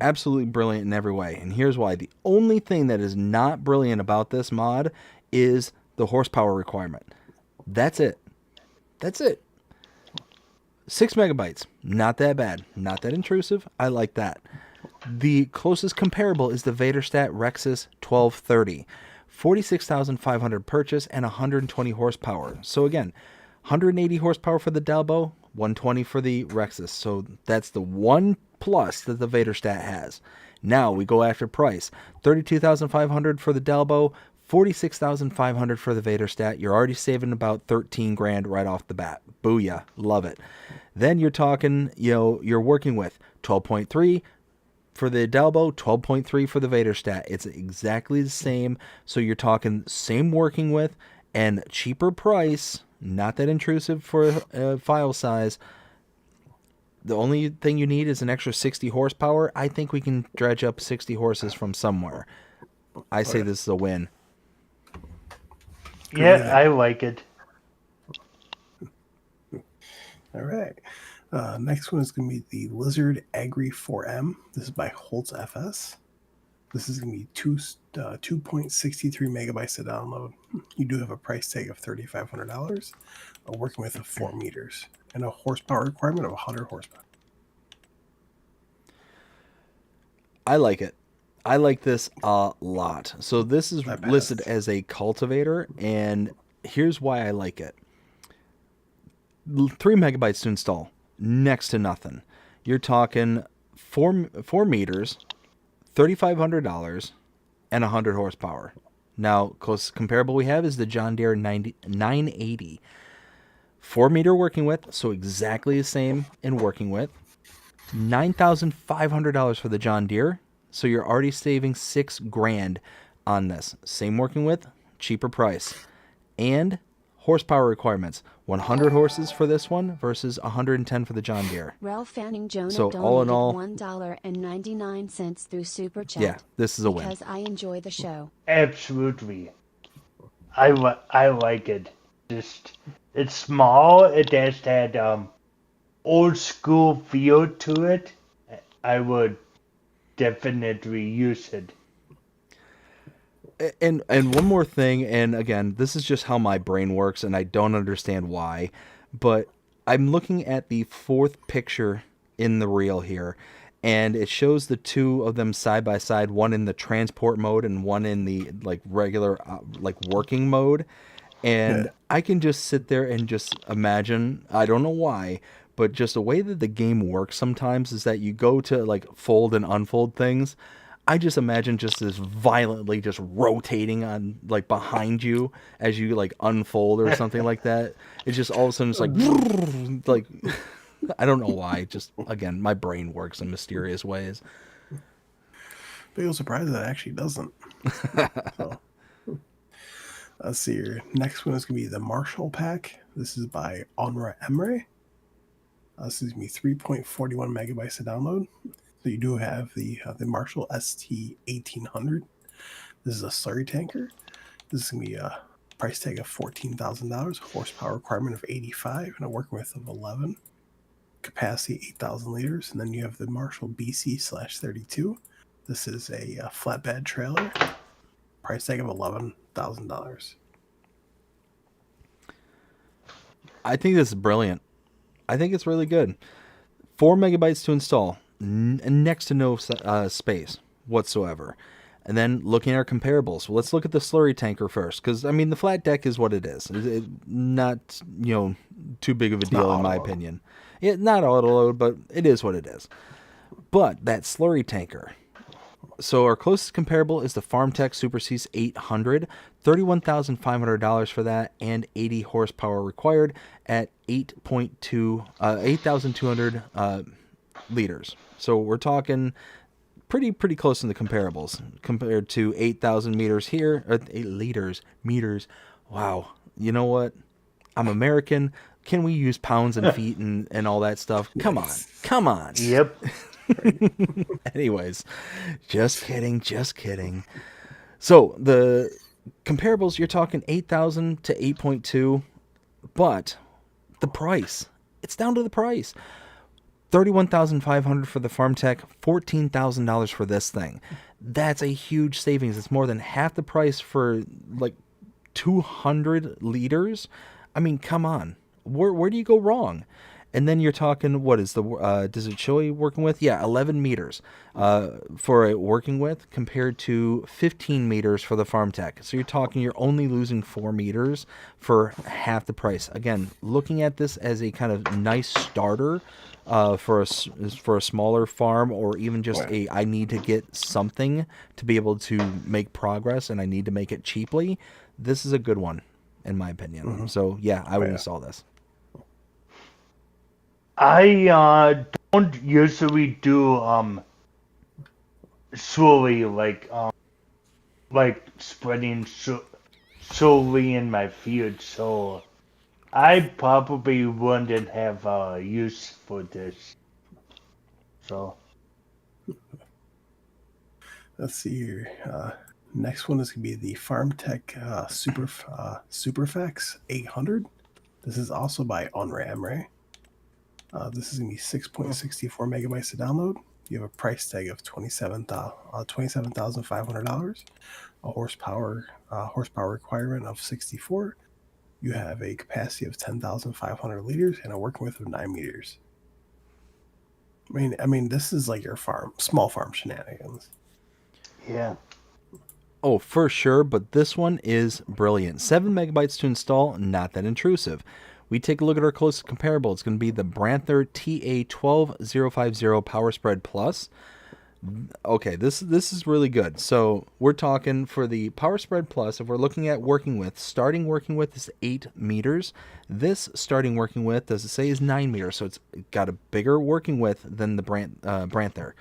Speaker 1: Absolutely brilliant in every way. And here's why. The only thing that is not brilliant about this mod is the horsepower requirement. That's it. 6 megabytes. Not that bad. Not that intrusive. I like that. The closest comparable is the Vaderstat Rexus 1230. 46,500 purchase and 120 horsepower. So again, 180 horsepower for the Dalbo, 120 for the Rexus. So that's the one plus that the Vaderstat has. Now we go after price. 32,500 for the Dalbo, 46,500 for the Vaderstat. You're already saving about 13 grand right off the bat. Booyah. Love it. Then you're talking, you're working with 12.3 for the Dalbo, 12.3 for the Vaderstat. It's exactly the same. So you're talking same working with and cheaper price, not that intrusive for file size. The only thing you need is an extra 60 horsepower. I think we can dredge up 60 horses from somewhere. I say this is a win.
Speaker 3: Yeah, I like it.
Speaker 2: All right. Next one is going to be the Lizard Agri 4M. This is by Holtz FS. This is going to be 2.63 megabytes to download. You do have a price tag of $3,500, a working width of 4 meters, and a horsepower requirement of 100 horsepower.
Speaker 1: I like it. I like this a lot. So this is listed as a cultivator, and here's why I like it. 3 megabytes to install. Next to nothing. You're talking 4 meters, $3,500, and 100 horsepower. Now, closest comparable we have is the John Deere 980. 4-meter working width, so exactly the same in working width. $9,500 for the John Deere, so you're already saving $6,000 on this. Same working width, cheaper price. And horsepower requirements. 100 horses for this one versus 110 for the John Deere.
Speaker 4: Ralph Fanning Jonah
Speaker 1: So,
Speaker 4: donated
Speaker 1: all in all,
Speaker 4: $1.99 through Super Chat.
Speaker 1: yeah, this is a win.
Speaker 4: Because I enjoy the show.
Speaker 3: Absolutely. I like it. Just, it's small. It has that old school feel to it. I would definitely use it.
Speaker 1: And one more thing, and again, this is just how my brain works, and I don't understand why, but I'm looking at the fourth picture in the reel here, and it shows the two of them side by side, one in the transport mode and one in the like regular like working mode, and I can just sit there and just imagine, I don't know why, but just the way that the game works sometimes is that you go to like fold and unfold things. I just imagine just this violently just rotating on like behind you as you like unfold or something like that. It's just all of a sudden it's like I don't know why. Just again, my brain works in mysterious ways.
Speaker 2: Big surprise that it actually doesn't. So, let's see here. Next one is going to be the Marshall Pack. This is by Onra Emre. This is going to be 3.41 megabytes to download. So you do have the Marshall ST1800. This is a slurry tanker. This is going to be a price tag of $14,000, horsepower requirement of 85, and a working width of 11. Capacity 8,000 liters. And then you have the Marshall BC/32. This is a flatbed trailer. Price tag of $11,000.
Speaker 1: I think this is brilliant. I think it's really good. 4 megabytes to install. Next to no space whatsoever. And then looking at our comparables. Well, let's look at the slurry tanker first, because I mean the flat deck is what it is. It's not too big of a deal in my opinion. Not auto load, but it is what it is. But that slurry tanker. So our closest comparable is the FarmTech Super Seas 800, $31,500 for that, and 80 horsepower required at 8,200 liters. So we're talking pretty close in the comparables compared to 8,000 meters here, or 8 meters. Wow. You know what? I'm American. Can we use pounds and feet and all that stuff? Come on.
Speaker 3: Yep.
Speaker 1: Anyways, just kidding. So the comparables, you're talking 8,000 to 8.2, but the price, it's down to the price. $31,500 for the FarmTech, $14,000 for this thing. That's a huge savings. It's more than half the price for like 200 liters. I mean, come on. Where do you go wrong? And then you're talking, what is the, does it show you working with? Yeah, 11 meters for a working with compared to 15 meters for the FarmTech. So you're talking, you're only losing 4 meters for half the price. Again, looking at this as a kind of nice starter for a smaller farm, or even just I need to get something to be able to make progress and I need to make it cheaply. This is a good one, in my opinion. Mm-hmm. So yeah, I would install this.
Speaker 3: I don't usually do solely like spreading solely in my field, so I probably wouldn't have use for this. So
Speaker 2: let's see here. Next one is gonna be the FarmTech Superfax 800. This is also by Onra Emre. This is going to be 6.64 megabytes to download. You have a price tag of $27,500, a horsepower requirement of 64. You have a capacity of 10,500 liters and a working width of 9 meters. I mean, this is like your small farm shenanigans.
Speaker 3: Yeah.
Speaker 1: Oh, for sure, but this one is brilliant. 7 megabytes to install, not that intrusive. We take a look at our closest comparable. It's going to be the Branther TA12050 Power Spread Plus. Okay, this is really good. So we're talking for the Power Spread Plus. If we're looking at working with, starting working with is 8 meters. This starting working with, does it say, is 9 meters. So it's got a bigger working width than the Branther.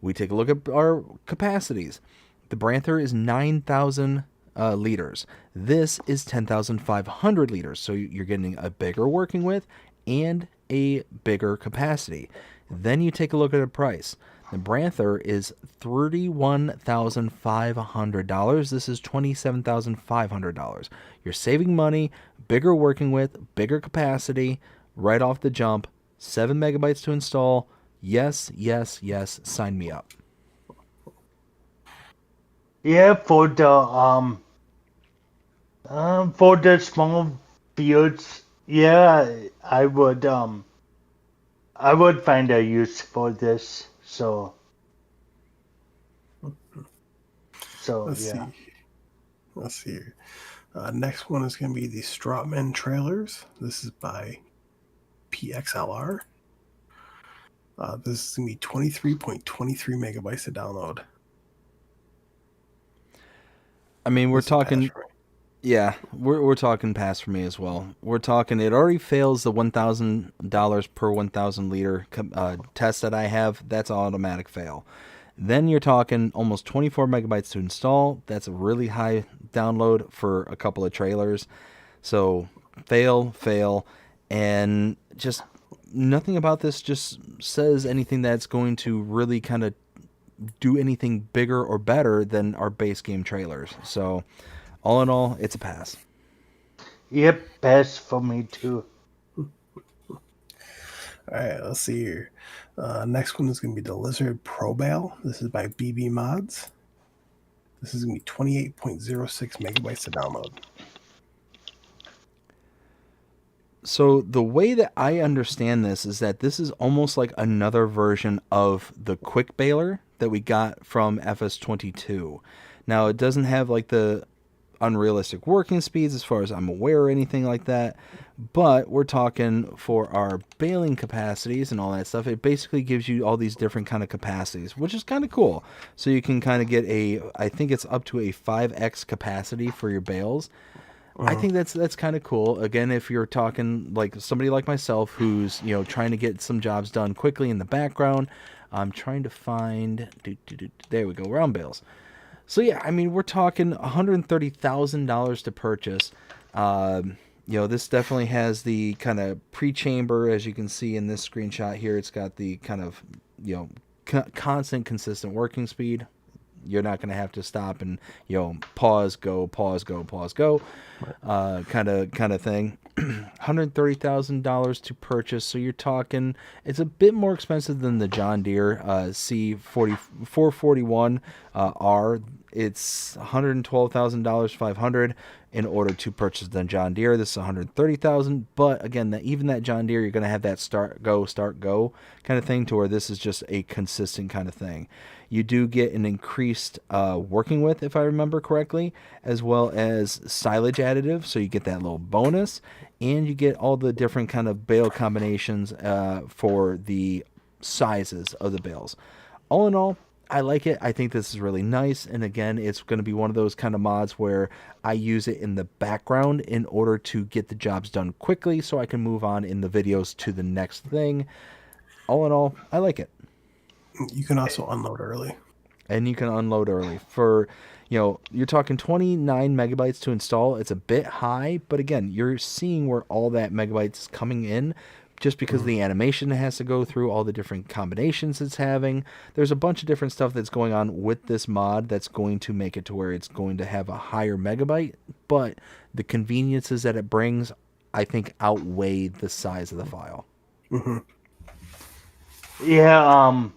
Speaker 1: We take a look at our capacities. The Branther is 9,000 liters. This is 10,500 liters. So you're getting a bigger working width and a bigger capacity. Then you take a look at the price. The Branther is $31,500. This is $27,500. You're saving money, bigger working width, bigger capacity, right off the jump. 7 megabytes to install. Yes, yes, yes. Sign me up.
Speaker 3: Yeah, for the small fields, yeah, I would find a use for this. So
Speaker 2: Let's
Speaker 3: yeah.
Speaker 2: see. Let's see here. Next one is going to be the Strawman trailers. This is by PXLR. This is going to be 23.23 megabytes to download.
Speaker 1: I mean, we're
Speaker 2: This is a pass
Speaker 1: talking.
Speaker 2: for me.
Speaker 1: Yeah, we're talking pass for me as well. We're talking. It already fails the $1,000 per 1,000 liter test that I have. That's an automatic fail. Then you're talking almost 24 megabytes to install. That's a really high download for a couple of trailers. So fail, and just nothing about this just says anything that's going to really kind of do anything bigger or better than our base game trailers. So all in all, it's a pass.
Speaker 3: Yep, pass for me too.
Speaker 2: All right, let's see here. Next one is going to be the Lizard Pro Bale. This is by BB Mods. This is going to be 28.06 megabytes to download.
Speaker 1: So the way that I understand this is that this is almost like another version of the quick baler that we got from FS22. Now it doesn't have like the unrealistic working speeds as far as I'm aware or anything like that, but we're talking for our baling capacities and all that stuff. It basically gives you all these different kind of capacities, which is kind of cool. So you can kind of get I think it's up to a 5x capacity for your bales. I think that's kind of cool. Again, if you're talking like somebody like myself who's, trying to get some jobs done quickly in the background, I'm trying to find, there we go, round bales. So yeah, I mean, we're talking $130,000 to purchase. This definitely has the kind of pre-chamber, as you can see in this screenshot here. It's got the kind of, constant, consistent working speed. You're not going to have to stop and, pause, go, kind of thing. $130,000 to purchase. So you're talking, it's a bit more expensive than the John Deere C441 R. It's $112,000, $500 in order to purchase the John Deere. This is $130,000. But again, even that John Deere, you're going to have that start go kind of thing, to where this is just a consistent kind of thing. You do get an increased working width, if I remember correctly, as well as silage additive. So you get that little bonus, and you get all the different kind of bale combinations for the sizes of the bales. All in all, I like it. I think this is really nice. And again, it's going to be one of those kind of mods where I use it in the background in order to get the jobs done quickly so I can move on in the videos to the next thing. All in all, I like it.
Speaker 2: You can also unload early.
Speaker 1: And you can unload early. For, you're talking 29 megabytes to install. It's a bit high, but again, you're seeing where all that megabytes is coming in just because of the animation it has to go through, all the different combinations it's having. There's a bunch of different stuff that's going on with this mod that's going to make it to where it's going to have a higher megabyte, but the conveniences that it brings, I think, outweigh the size of the file.
Speaker 2: Mm-hmm.
Speaker 3: Yeah,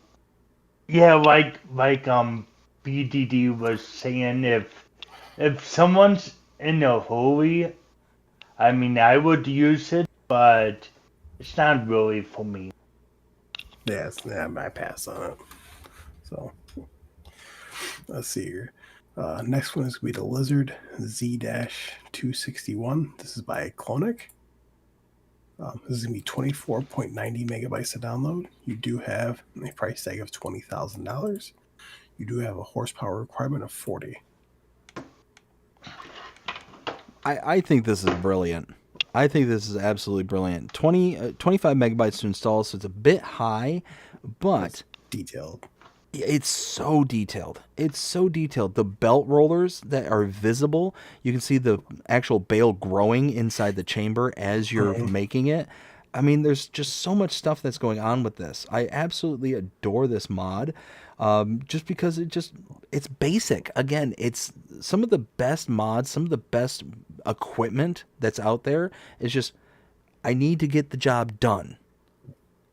Speaker 3: yeah, like BDD was saying, if someone's in a hurry, I mean, I would use it, but it's not really for me.
Speaker 2: Yeah, I pass on it. So let's see here. Next one is going to be the Lizard Z-261. This is by Clonic. This is going to be 24.90 megabytes to download. You do have a price tag of $20,000. You do have a horsepower requirement of 40.
Speaker 1: I think this is brilliant. I think this is absolutely brilliant. 25 megabytes to install, so it's a bit high, but
Speaker 2: It's detailed.
Speaker 1: it's so detailed. It's so detailed. The belt rollers that are visible, you can see the actual bale growing inside the chamber as you're making it. I mean, there's just so much stuff that's going on with this. I absolutely adore this mod, just because it's basic. Again, it's some of the best mods, some of the best equipment that's out there. Is just, I need to get the job done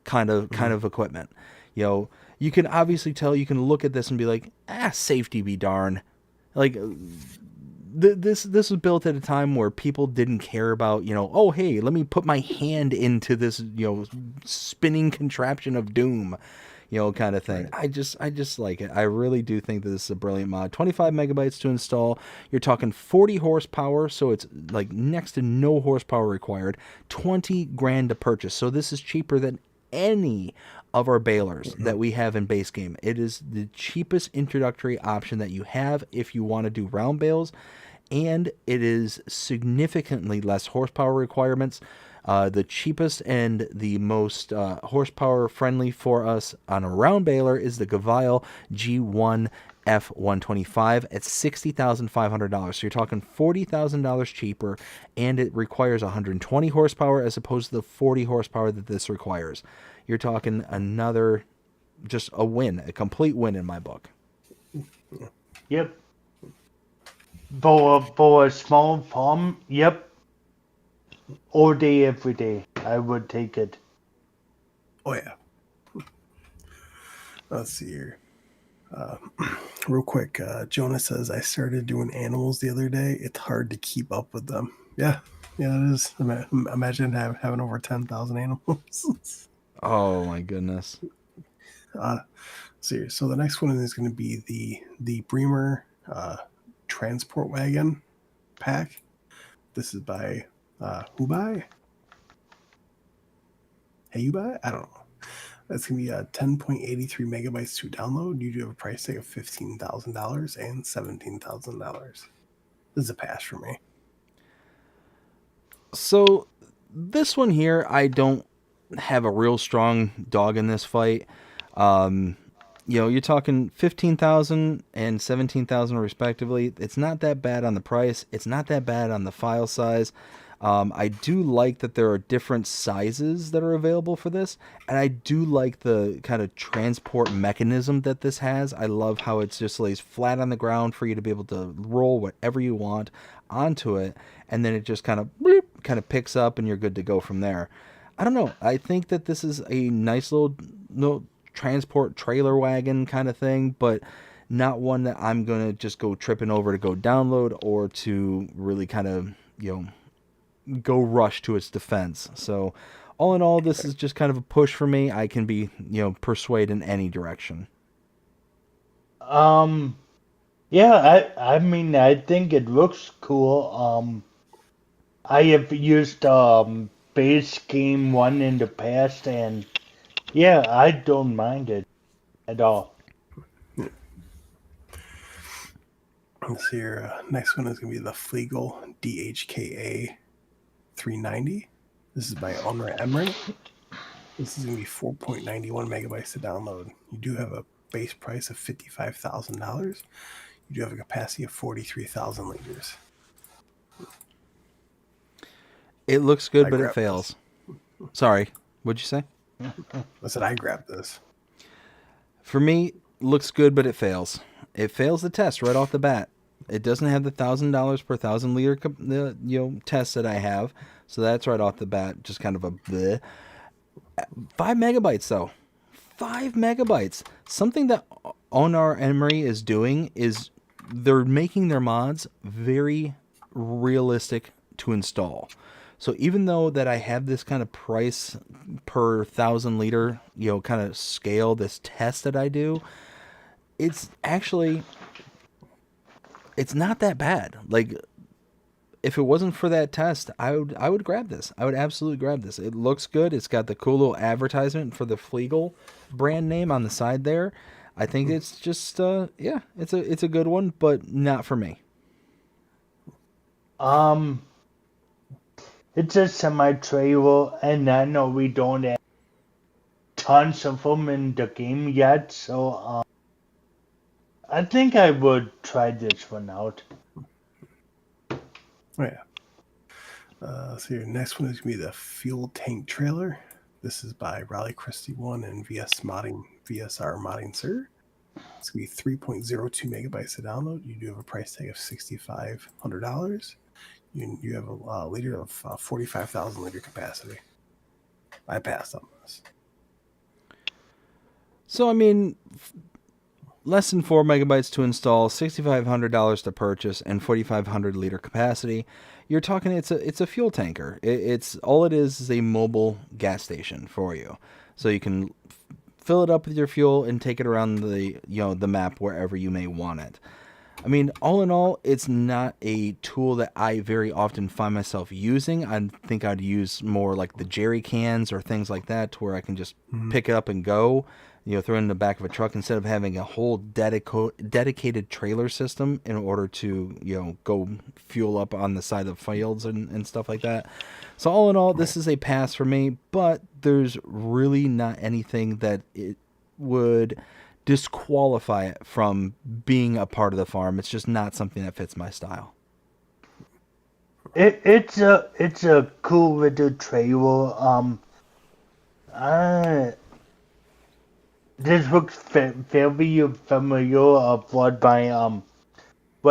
Speaker 1: kind of equipment. You know, you can obviously tell, you can look at this and be like, safety be darn. Like, this was built at a time where people didn't care about, oh, hey, let me put my hand into this, spinning contraption of doom, kind of thing. Right. I just like it. I really do think that this is a brilliant mod. 25 megabytes to install. You're talking 40 horsepower, so it's like next to no horsepower required. 20 grand to purchase. So this is cheaper than any of our balers that we have in base game. It is the cheapest introductory option that you have if you want to do round bales, and it is significantly less horsepower requirements. The cheapest and the most horsepower friendly for us on a round baler is the Gavile G1 F125 at $60,500. So you're talking $40,000 cheaper, and it requires 120 horsepower as opposed to the 40 horsepower that this requires. You're talking just a win, a complete win in my book.
Speaker 3: Yep. For a small farm, yep. All day, every day, I would take it.
Speaker 2: Oh yeah. Let's see here. Real quick, Jonah says, I started doing animals the other day. It's hard to keep up with them. Yeah, it is. Imagine having over 10,000 animals.
Speaker 1: Oh my goodness.
Speaker 2: So the next one is going to be the Bremer transport wagon pack. This is by Ubai. Hey Ubai? I don't know. That's going to be 10.83 megabytes to download. You do have a price tag of $15,000 and $17,000. This is a pass for me.
Speaker 1: So this one here, I don't have a real strong dog in this fight. You're talking 15,000 and 17,000 respectively. It's not that bad on the price. It's not that bad on the file size. I do like that there are different sizes that are available for this, and I do like the kind of transport mechanism that this has. I love how it just lays flat on the ground for you to be able to roll whatever you want onto it, and then it just kind of picks up and you're good to go from there. I don't know. I think that this is a nice little transport trailer wagon kind of thing, but not one that I'm going to just go tripping over to go download or to really kind of, go rush to its defense. So all in all, this is just kind of a push for me. I can be, persuaded in any direction.
Speaker 3: Yeah, I mean, I think it looks cool. I have used base game 1 in the past, and yeah, I don't mind it at all.
Speaker 2: Let's see here. Next one is going to be the Flegel DHKA 390. This is by Honor Emery. This is going to be 4.91 megabytes to download. You do have a base price of $55,000. You do have a capacity of 43,000 liters.
Speaker 1: It looks good, but it fails. Sorry, what'd you say?
Speaker 2: I said I grabbed this.
Speaker 1: For me, looks good, but it fails. It fails the test right off the bat. It doesn't have the $1,000 per 1,000 liter test that I have, so that's right off the bat just kind of a bleh. 5 megabytes though. 5 megabytes. Something that Honor Emery is doing is they're making their mods very realistic to install. So even though that I have this kind of price per 1,000 liter, kind of scale, this test that I do, it's actually, it's not that bad. Like, if it wasn't for that test, I would grab this. I would absolutely grab this. It looks good. It's got the cool little advertisement for the Flegel brand name on the side there. I think it's just it's a good one, but not for me.
Speaker 3: It's a semi-trailer, and I know we don't have tons of them in the game yet, so I think I would try this one out.
Speaker 2: Oh yeah. So your next one is gonna be the fuel tank trailer. This is by Raleigh Christie One and VSR Modding Sir. It's gonna be 3.02 megabytes to download. You do have a price tag of $6,500. You have a liter of 45,000 liter capacity. I passed on this.
Speaker 1: So I mean, less than 4 megabytes to install, $6,500 to purchase, and 4,500 liter capacity. You're talking it's a fuel tanker. It's all it is a mobile gas station for you, so you can fill it up with your fuel and take it around the map wherever you may want it. I mean, all in all, it's not a tool that I very often find myself using. I think I'd use more like the jerry cans or things like that, to where I can just pick it up and go, throw it in the back of a truck instead of having a whole dedicated trailer system in order to, go fuel up on the side of fields and stuff like that. So all in all, this is a pass for me, but there's really not anything that it would disqualify it from being a part of the farm. It's just not something that fits my style.
Speaker 3: It's a cool little trailer. This looks very familiar of what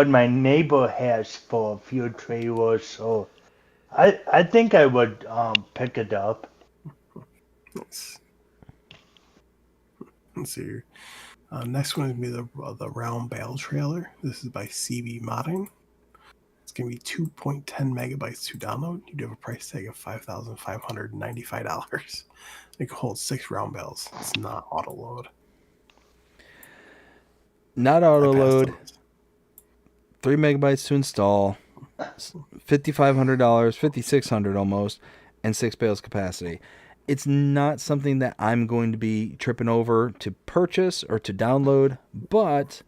Speaker 3: my neighbor has for a few trailers, so I think I would pick it up.
Speaker 2: Let's see here. Next one is going to be the round bale trailer. This is by CB Modding. It's going to be 2.10 megabytes to download. You do have a price tag of $5,595. It can hold 6 round bales. It's not auto load.
Speaker 1: Not auto load. 3 megabytes to install. $5,500, $5,600 almost, and 6 bales capacity. It's not something that I'm going to be tripping over to purchase or to download, but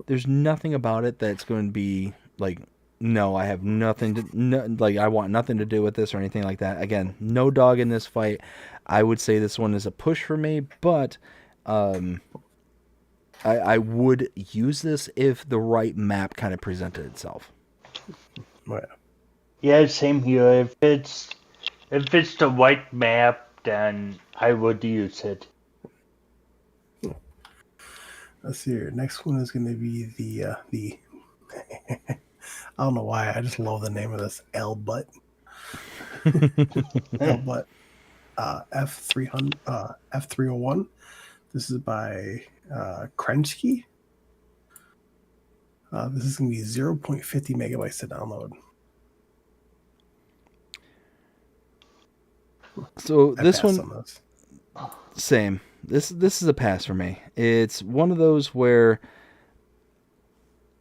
Speaker 1: there's nothing about it that's going to be like, no, I have nothing to, I want nothing to do with this or anything like that. Again, no dog in this fight. I would say this one is a push for me, but I would use this if the right map kind of presented itself.
Speaker 3: Yeah, same here. If it's the right map, then I would use it.
Speaker 2: Let's see here. Next one is going to be the I don't know why, I just love the name of this L-Butt. L-Butt F301. This is by Krensky. This is going to be 0.50 megabytes to download.
Speaker 1: So this one, same. This is a pass for me. It's one of those where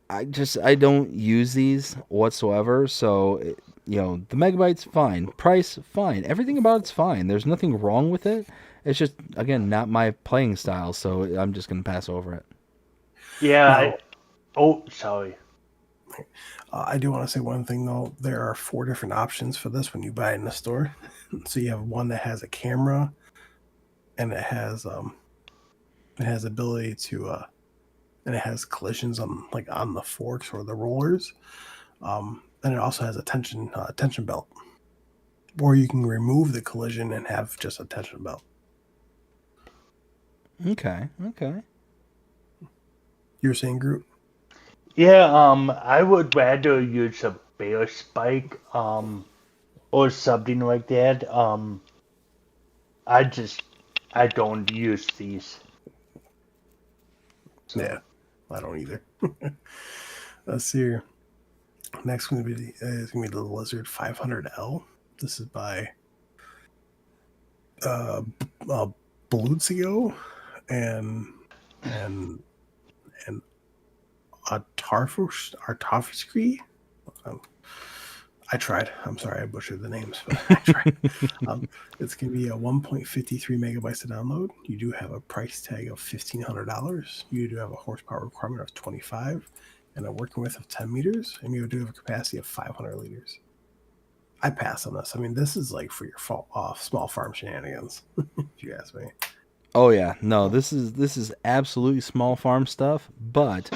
Speaker 1: I don't use these whatsoever. So the megabytes fine, price fine, everything about it's fine. There's nothing wrong with it. It's just, again, not my playing style. So I'm just gonna pass over it.
Speaker 3: Yeah. Sorry.
Speaker 2: I do want to say one thing though. There are 4 different options for this when you buy it in the store. So you have one that has a camera, and it has ability to and it has collisions on the forks or the rollers. And it also has a tension belt, or you can remove the collision and have just a tension belt.
Speaker 1: Okay.
Speaker 2: You were saying, Groot?
Speaker 3: Yeah, I would rather use a bear spike, or something like that. I don't use these.
Speaker 2: So. Yeah, I don't either. Let's see here. Next one is going to be the Lizard 500L. This is by Beluzio and Artafsky. I tried. I'm sorry, I butchered the names, but I tried. It's going to be a 1.53 megabytes to download. You do have a price tag of $1,500. You do have a horsepower requirement of 25 and a working width of 10 meters, and you do have a capacity of 500 liters. I pass on this. I mean, this is like for your small farm shenanigans, if you ask me.
Speaker 1: Oh yeah, no, this is absolutely small farm stuff, but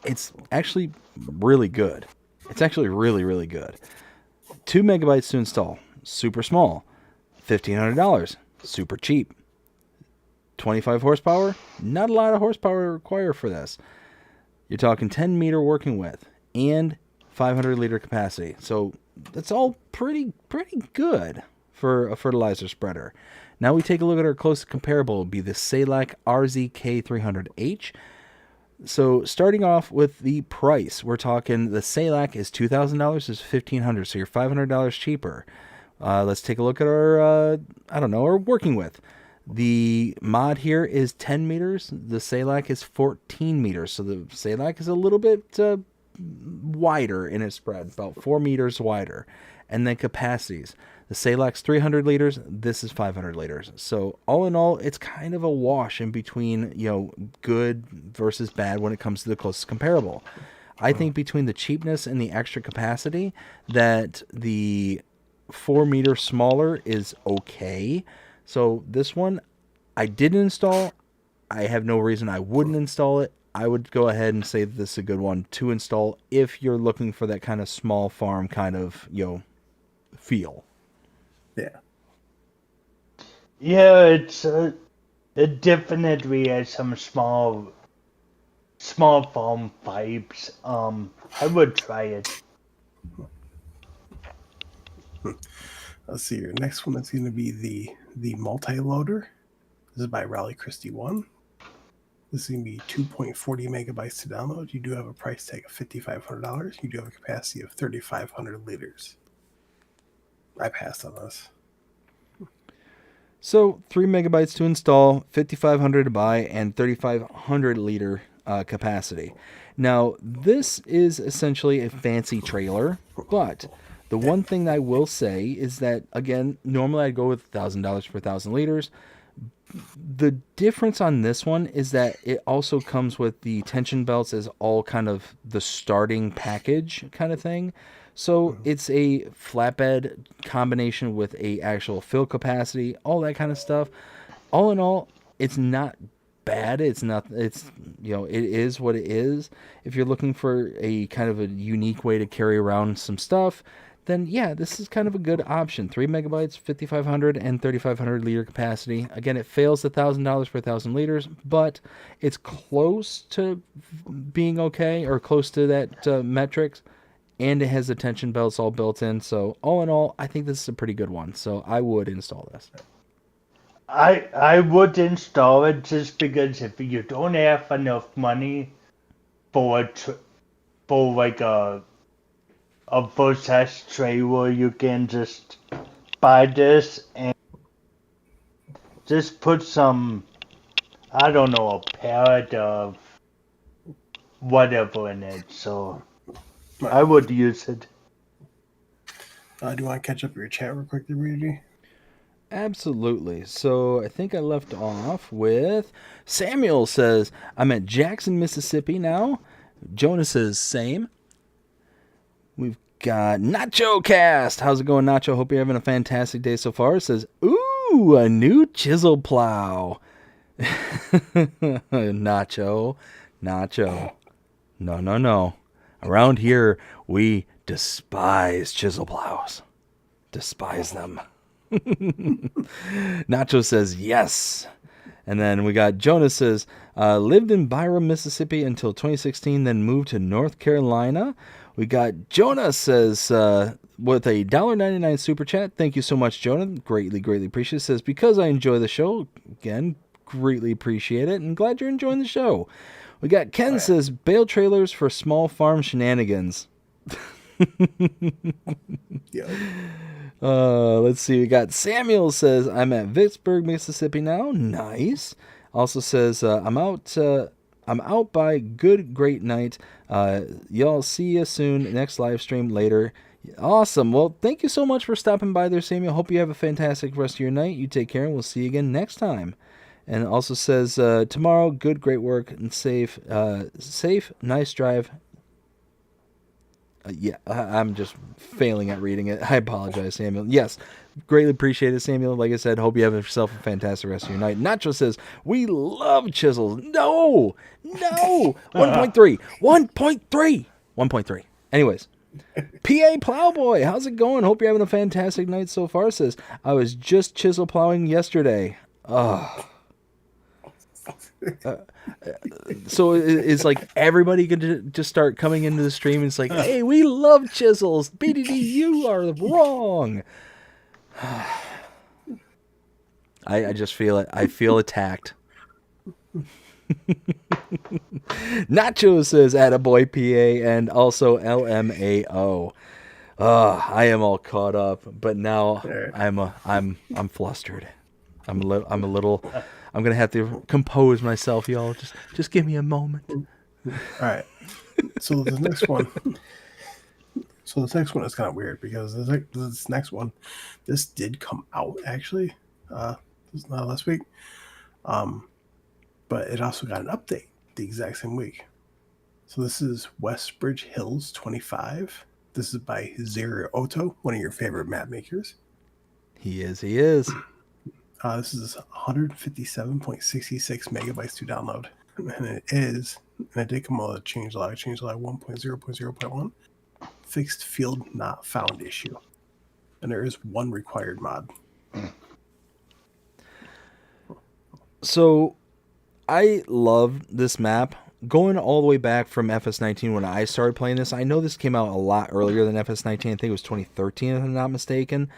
Speaker 1: it's actually really good. It's actually really, really good. 2 megabytes to install, super small. $1,500, super cheap. 25 horsepower, not a lot of horsepower required for this. You're talking 10 meter working width and 500 liter capacity. So that's all pretty good for a fertilizer spreader. Now we take a look at our closest comparable. It would be the Scarlot RFS400H. So starting off with the price, we're talking the Scarlot is $2,000, is $1,500, so you're $500 cheaper. Let's take a look at our, our working width. The mod here is 10 meters. The Scarlot is 14 meters. So the Scarlot is a little bit wider in its spread, about 4 meters wider. And then capacities. The Scarlot's 300 liters. This is 500 liters. So all in all, it's kind of a wash in between, good versus bad when it comes to the closest comparable. I think between the cheapness and the extra capacity, that the 4 meter smaller is okay. So this one, I didn't install. I have no reason I wouldn't install it. I would go ahead and say that this is a good one to install if you're looking for that kind of small farm kind of, feel.
Speaker 2: Yeah.
Speaker 3: Yeah, it definitely has some small farm vibes. I would try it.
Speaker 2: Let's see here. Next one is going to be the multi-loader. This is by Raleigh Christie 1. This is going to be 2.40 megabytes to download. You do have a price tag of $5,500. You do have a capacity of 3,500 liters. I passed on this.
Speaker 1: So 3 megabytes to install, 5,500 to buy, and 3,500 liter capacity. Now, this is essentially a fancy trailer, but the one thing that I will say is that, again, normally I'd go with $1,000 for 1,000 liters. The difference on this one is that it also comes with the tension belts as all kind of the starting package kind of thing. So it's a flatbed combination with a actual fill capacity, all that kind of stuff. All in all, it's not bad. It is what it is. If you're looking for a kind of a unique way to carry around some stuff, then yeah, this is kind of a good option. 3 megabytes, 5,500 and 3,500 liter capacity. Again, it fails $1,000 for 1,000 liters, but it's close to being okay, or close to that metrics. And it has the tension belts all built in. So all in all, I think this is a pretty good one. So I would install this.
Speaker 3: I would install it just because if you don't have enough money for like a full-size trailer, you can just buy this and just put some, I don't know, a pallet of whatever in it. So I would use it.
Speaker 2: Do you want to catch up your chat real quick, BDD?
Speaker 1: Absolutely. So I think I left off with Samuel says, I'm at Jackson, Mississippi now. Jonas says, same. We've got Nacho Cast. How's it going, Nacho? Hope you're having a fantastic day so far. It says, ooh, a new chisel plow. Nacho. No. Around here, we despise chisel plows. Despise them. Nacho says, yes. And then we got Jonas says, lived in Byram, Mississippi until 2016, then moved to North Carolina. We got Jonas says, with a $1.99 super chat. Thank you so much, Jonah. Greatly appreciate it. Says, because I enjoy the show. Again, greatly appreciate it. And glad you're enjoying the show. We got Ken says, bale trailers for small farm shenanigans.
Speaker 2: Yeah.
Speaker 1: Let's see. We got Samuel says, I'm at Vicksburg, Mississippi now. Nice. Also says, I'm out by good, great night. Y'all see you soon. Next live stream later. Awesome. Well, thank you so much for stopping by there, Samuel. Hope you have a fantastic rest of your night. You take care, and we'll see you again next time. And it also says, tomorrow, good, great work, and safe, nice drive. I'm just failing at reading it. I apologize, Samuel. Yes, greatly appreciate it, Samuel. Like I said, hope you have yourself a fantastic rest of your night. Nacho says, we love chisels. No. 1.3. 1.3. Anyways. PA Plowboy, how's it going? Hope you're having a fantastic night so far. Says, I was just chisel plowing yesterday. So it's like everybody can just start coming into the stream. And it's like, hey, we love chisels. BDD, you are wrong. I just feel it. I feel attacked. Nacho says, attaboy PA, and also LMAO. I am all caught up, but now I'm flustered. I'm gonna have to compose myself, y'all. Just give me a moment.
Speaker 2: All right. So the next one. So this next one is kind of weird because this next one, this did come out actually, last week, but it also got an update the exact same week. So this is Westbridge Hills 25. This is by Zero Oto, one of your favorite map makers.
Speaker 1: He is.
Speaker 2: This is 157.66 megabytes to download, and it did come out with a changelog 1.0.0.1, fixed field not found issue, and there is one required mod.
Speaker 1: So, I love this map. Going all the way back from FS19 when I started playing this, I know this came out a lot earlier than FS19. I think it was 2013, if I'm not mistaken.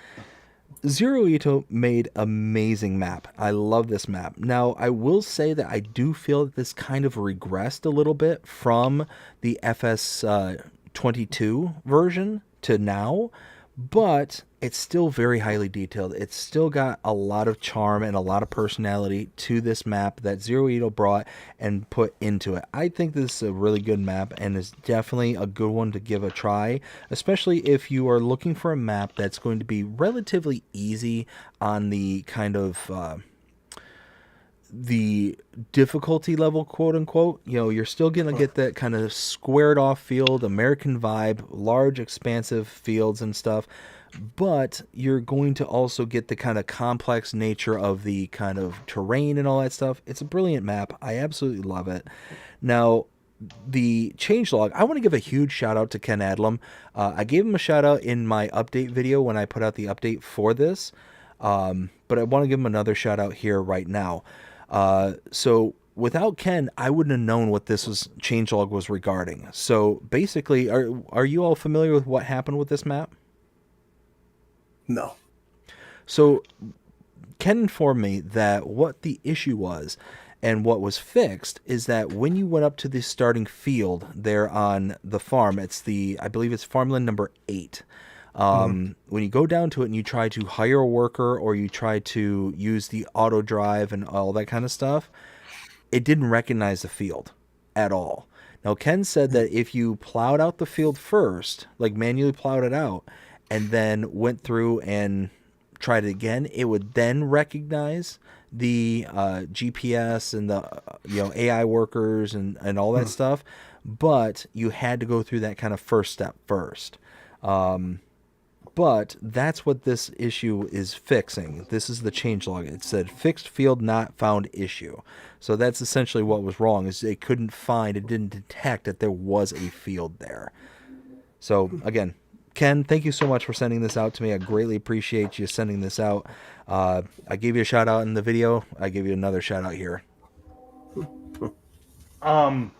Speaker 1: Zero Ito made amazing map. I love this map. Now, I will say that I do feel that this kind of regressed a little bit from the FS22 version to now, but it's still very highly detailed. It's still got a lot of charm and a lot of personality to this map that Zero Ito brought and put into it. I think this is a really good map and is definitely a good one to give a try, especially if you are looking for a map that's going to be relatively easy on the kind of the difficulty level, quote unquote. You know, you're still going to get that kind of squared off field, American vibe, large expansive fields and stuff, but you're going to also get the kind of complex nature of the kind of terrain and all that stuff. It's a brilliant map. I absolutely love it. Now, the changelog, I want to give a huge shout out to Ken Adlam. I gave him a shout out in my update video when I put out the update for this, but I want to give him another shout out here right now. So without Ken, I wouldn't have known what this changelog was regarding. So basically, are you all familiar with what happened with this map?
Speaker 2: No.
Speaker 1: So Ken informed me that what the issue was and what was fixed is that when you went up to the starting field there on the farm, I believe it's farmland number 8. When you go down to it and you try to hire a worker or you try to use the auto drive and all that kind of stuff, it didn't recognize the field at all. Now, Ken said that if you plowed out the field first, like manually plowed it out, and then went through and tried it again, it would then recognize the GPS and the AI workers and all that stuff. But you had to go through that kind of first step first. But that's what this issue is fixing. This is the changelog. It said fixed field not found issue. So that's essentially what was wrong, is it didn't detect that there was a field there. So again, Ken, thank you so much for sending this out to me. I greatly appreciate you sending this out. I gave you a shout out in the video. I gave you another shout out here.
Speaker 3: I'm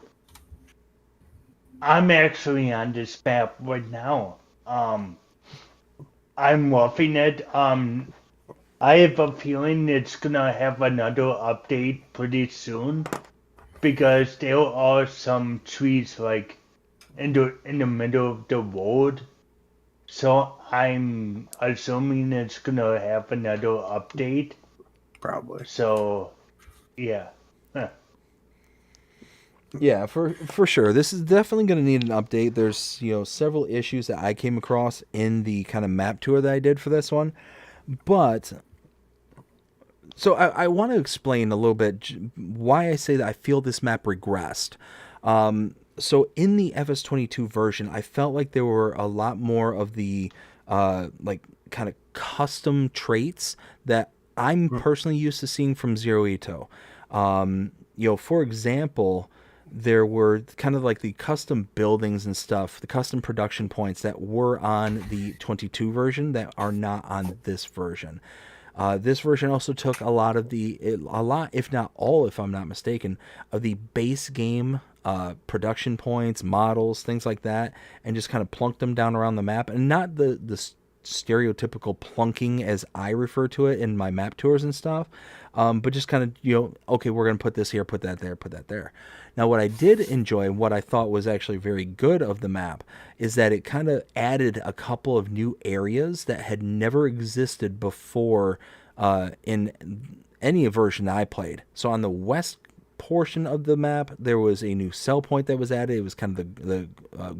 Speaker 3: actually on this map right now. I'm roughing it. I have a feeling it's gonna have another update pretty soon, because there are some trees like in the middle of the road. So I'm assuming it's gonna have another update.
Speaker 2: Probably.
Speaker 3: So, yeah. Huh.
Speaker 1: Yeah, for sure. This is definitely going to need an update. There's, several issues that I came across in the kind of map tour that I did for this one. But so I want to explain a little bit why I say that I feel this map regressed. So in the FS22 version, I felt like there were a lot more of the like kind of custom traits that I'm personally used to seeing from Zero Ito. For example, there were kind of like the custom buildings and stuff, the custom production points that were on the 22 version that are not on this version. This version also took a lot, if not all, if I'm not mistaken, of the base game production points, models, things like that, and just kind of plunked them down around the map. And not the stereotypical plunking as I refer to it in my map tours and stuff, but just kind of, okay, we're going to put this here, put that there, put that there. Now, what I did enjoy, what I thought was actually very good of the map, is that it kind of added a couple of new areas that had never existed before in any version that I played. So on the west portion of the map, there was a new sell point that was added. It was kind of the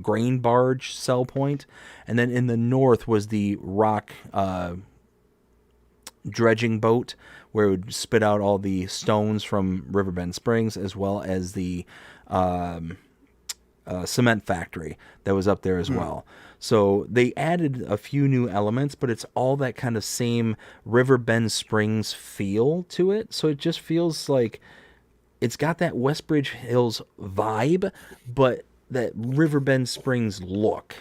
Speaker 1: grain barge sell point. And then in the north was the rock dredging boat, where it would spit out all the stones from Riverbend Springs, as well as the cement factory that was up there as well. So they added a few new elements, but it's all that kind of same Riverbend Springs feel to it. So it just feels like it's got that Westbridge Hills vibe, but that Riverbend Springs look.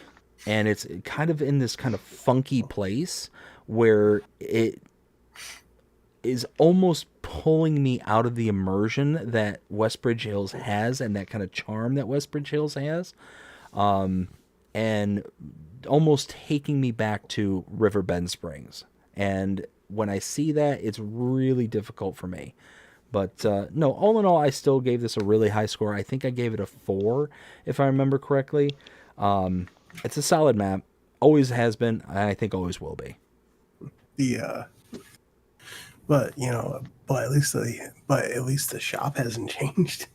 Speaker 1: And it's kind of in this kind of funky place where it is almost pulling me out of the immersion that Westbridge Hills has, and that kind of charm that Westbridge Hills has, and almost taking me back to Riverbend Springs. And when I see that, it's really difficult for me. But no, all in all, I still gave this a really high score. I think I gave it a 4, if I remember correctly. It's a solid map. Always has been, and I think always will be.
Speaker 2: But at least the shop hasn't changed.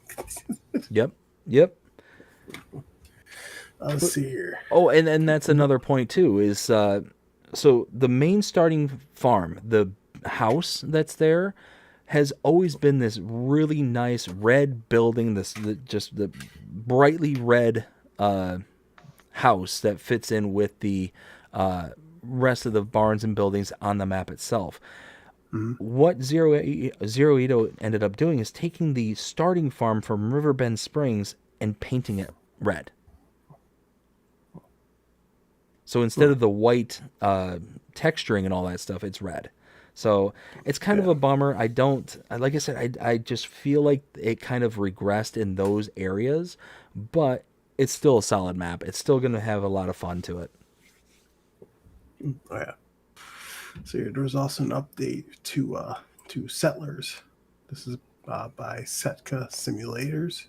Speaker 1: Yep.
Speaker 2: Let's see here.
Speaker 1: Oh, and that's another point too, is so the main starting farm, the house that's there, has always been this really nice red building, just the brightly red house that fits in with the rest of the barns and buildings on the map itself. What Zero Ito ended up doing is taking the starting farm from Riverbend Springs and painting it red. So instead of the white texturing and all that stuff, it's red. So it's kind of a bummer. Like I said, I just feel like it kind of regressed in those areas, but it's still a solid map. It's still going to have a lot of fun to it.
Speaker 2: Oh, yeah. So there was also an update to Settlers. This is by Setka Simulators.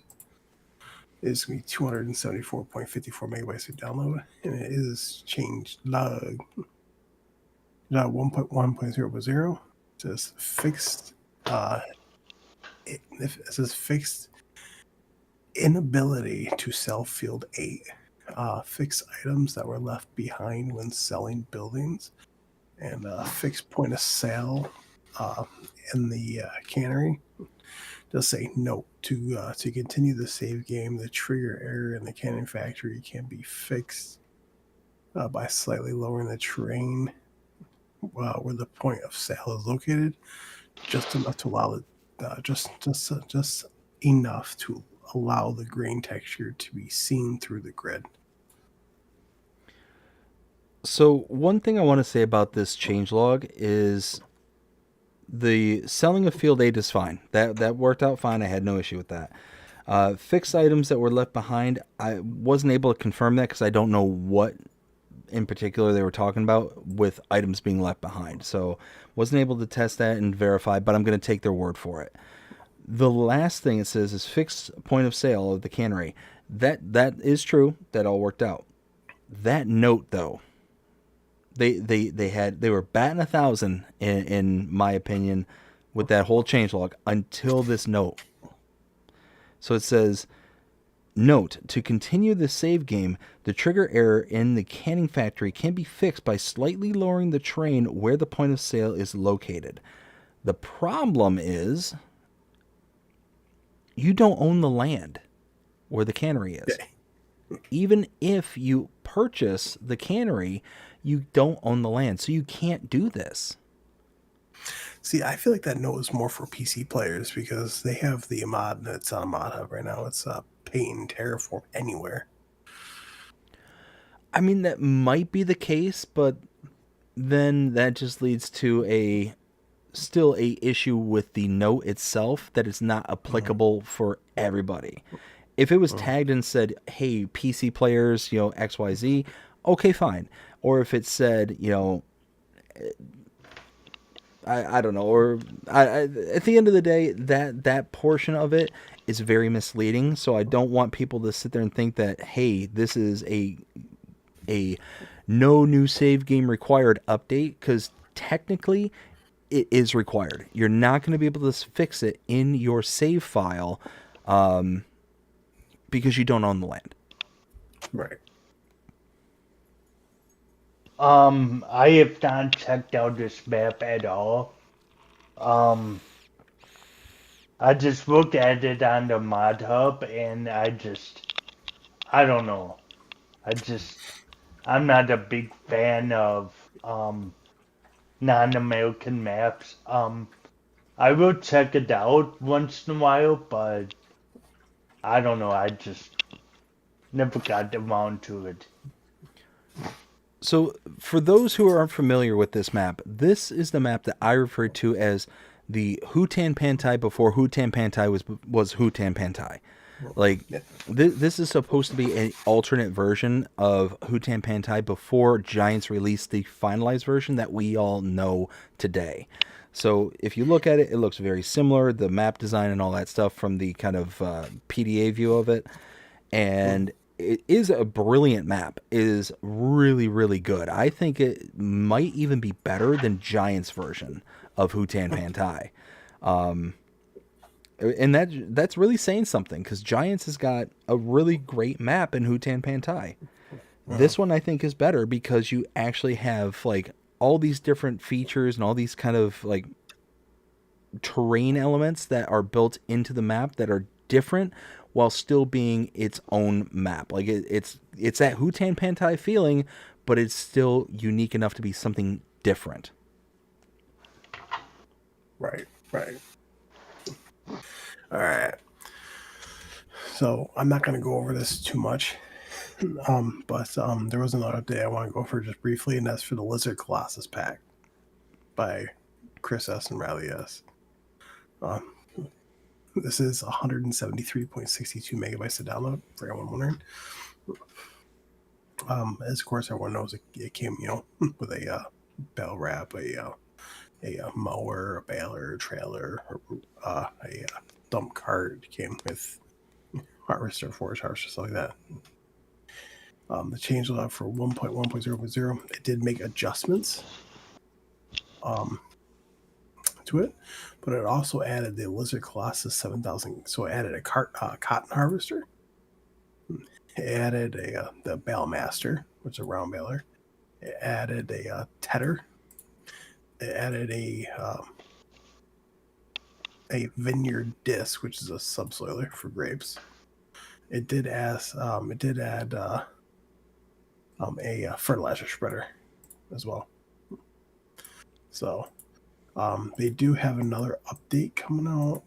Speaker 2: It's going to be 274.54 megabytes to download, and it is changed log 1.1.0.0. It says fixed. It says fixed inability to sell Field 8. Fixed items that were left behind when selling buildings, and fixed point of sale in the cannery. Does say note to continue the save game, the trigger error in the canning factory can be fixed by slightly lowering the terrain where the point of sale is located, just enough to allow it, just enough to allow the grain texture to be seen through the grid.
Speaker 1: So one thing I want to say about this changelog is the selling of Field 8 is fine. That worked out fine. I had no issue with that. Fixed items that were left behind, I wasn't able to confirm that because I don't know what in particular they were talking about with items being left behind. So wasn't able to test that and verify, but I'm going to take their word for it. The last thing it says is fixed point of sale of the cannery. That is true. That all worked out. That note though, they were batting 1,000 in my opinion with that whole changelog until this note. So it says Note, to continue the save game, the trigger error in the canning factory can be fixed by slightly lowering the train where the point of sale is located. The problem is you don't own the land where the cannery is. Even if you purchase the cannery, you don't own the land, so you can't do this.
Speaker 2: See, I feel like that note is more for PC players because they have the mod that's on Mod Hub right now. It's Paint Terraform Anywhere.
Speaker 1: I mean, that might be the case, but then that just leads to still a issue with the note itself that it's not applicable for everybody. If it was tagged and said, hey, PC players, XYZ, okay, fine. Or if it said, I don't know, or at the end of the day, that portion of it is very misleading. So I don't want people to sit there and think that, hey, this is a no new save game required update, because technically it is required. You're not going to be able to fix it in your save file because you don't own the land.
Speaker 2: Right.
Speaker 3: I have not checked out this map at all. I just looked at it on the Mod Hub, and I don't know. I'm not a big fan of non-American maps. I will check it out once in a while, but I don't know. I just never got around to it.
Speaker 1: So, for those who aren't familiar with this map, this is the map that I refer to as the Hutan Pantai before Hutan Pantai was Hutan Pantai. Like, this is supposed to be an alternate version of Hutan Pantai before Giants released the finalized version that we all know today. So, if you look at it, it looks very similar, the map design and all that stuff from the kind of PDA view of it. And it is a brilliant map. It is really, really good. I think it might even be better than Giants' version of Hutan Pantai. And that's really saying something, because Giants has got a really great map in Hutan Pantai. This one I think is better because you actually have like all these different features and all these kind of like terrain elements that are built into the map that are different while still being its own map. Like it's that Hutan Pantai feeling, but it's still unique enough to be something different.
Speaker 2: Right. All right. So I'm not going to go over this too much, but there was another update I want to go over just briefly, and that's for the Lizard Colossus pack by Chris S. and Riley S. This is 173.62 megabytes to download, for anyone wondering. As of course everyone knows, it came, with a bell wrap, a mower, a baler, trailer, a dump cart. It came with harvester, forage harvester, stuff like that. The change log for 1.1.0.0, it did make adjustments to it, but it also added the Lizard Colossus 7000. So it added a cotton harvester. It added the Bale Master, which is a round baler. It added a tedder. It added a vineyard disc, which is a subsoiler for grapes. It did add a fertilizer spreader as well. So they do have another update coming out.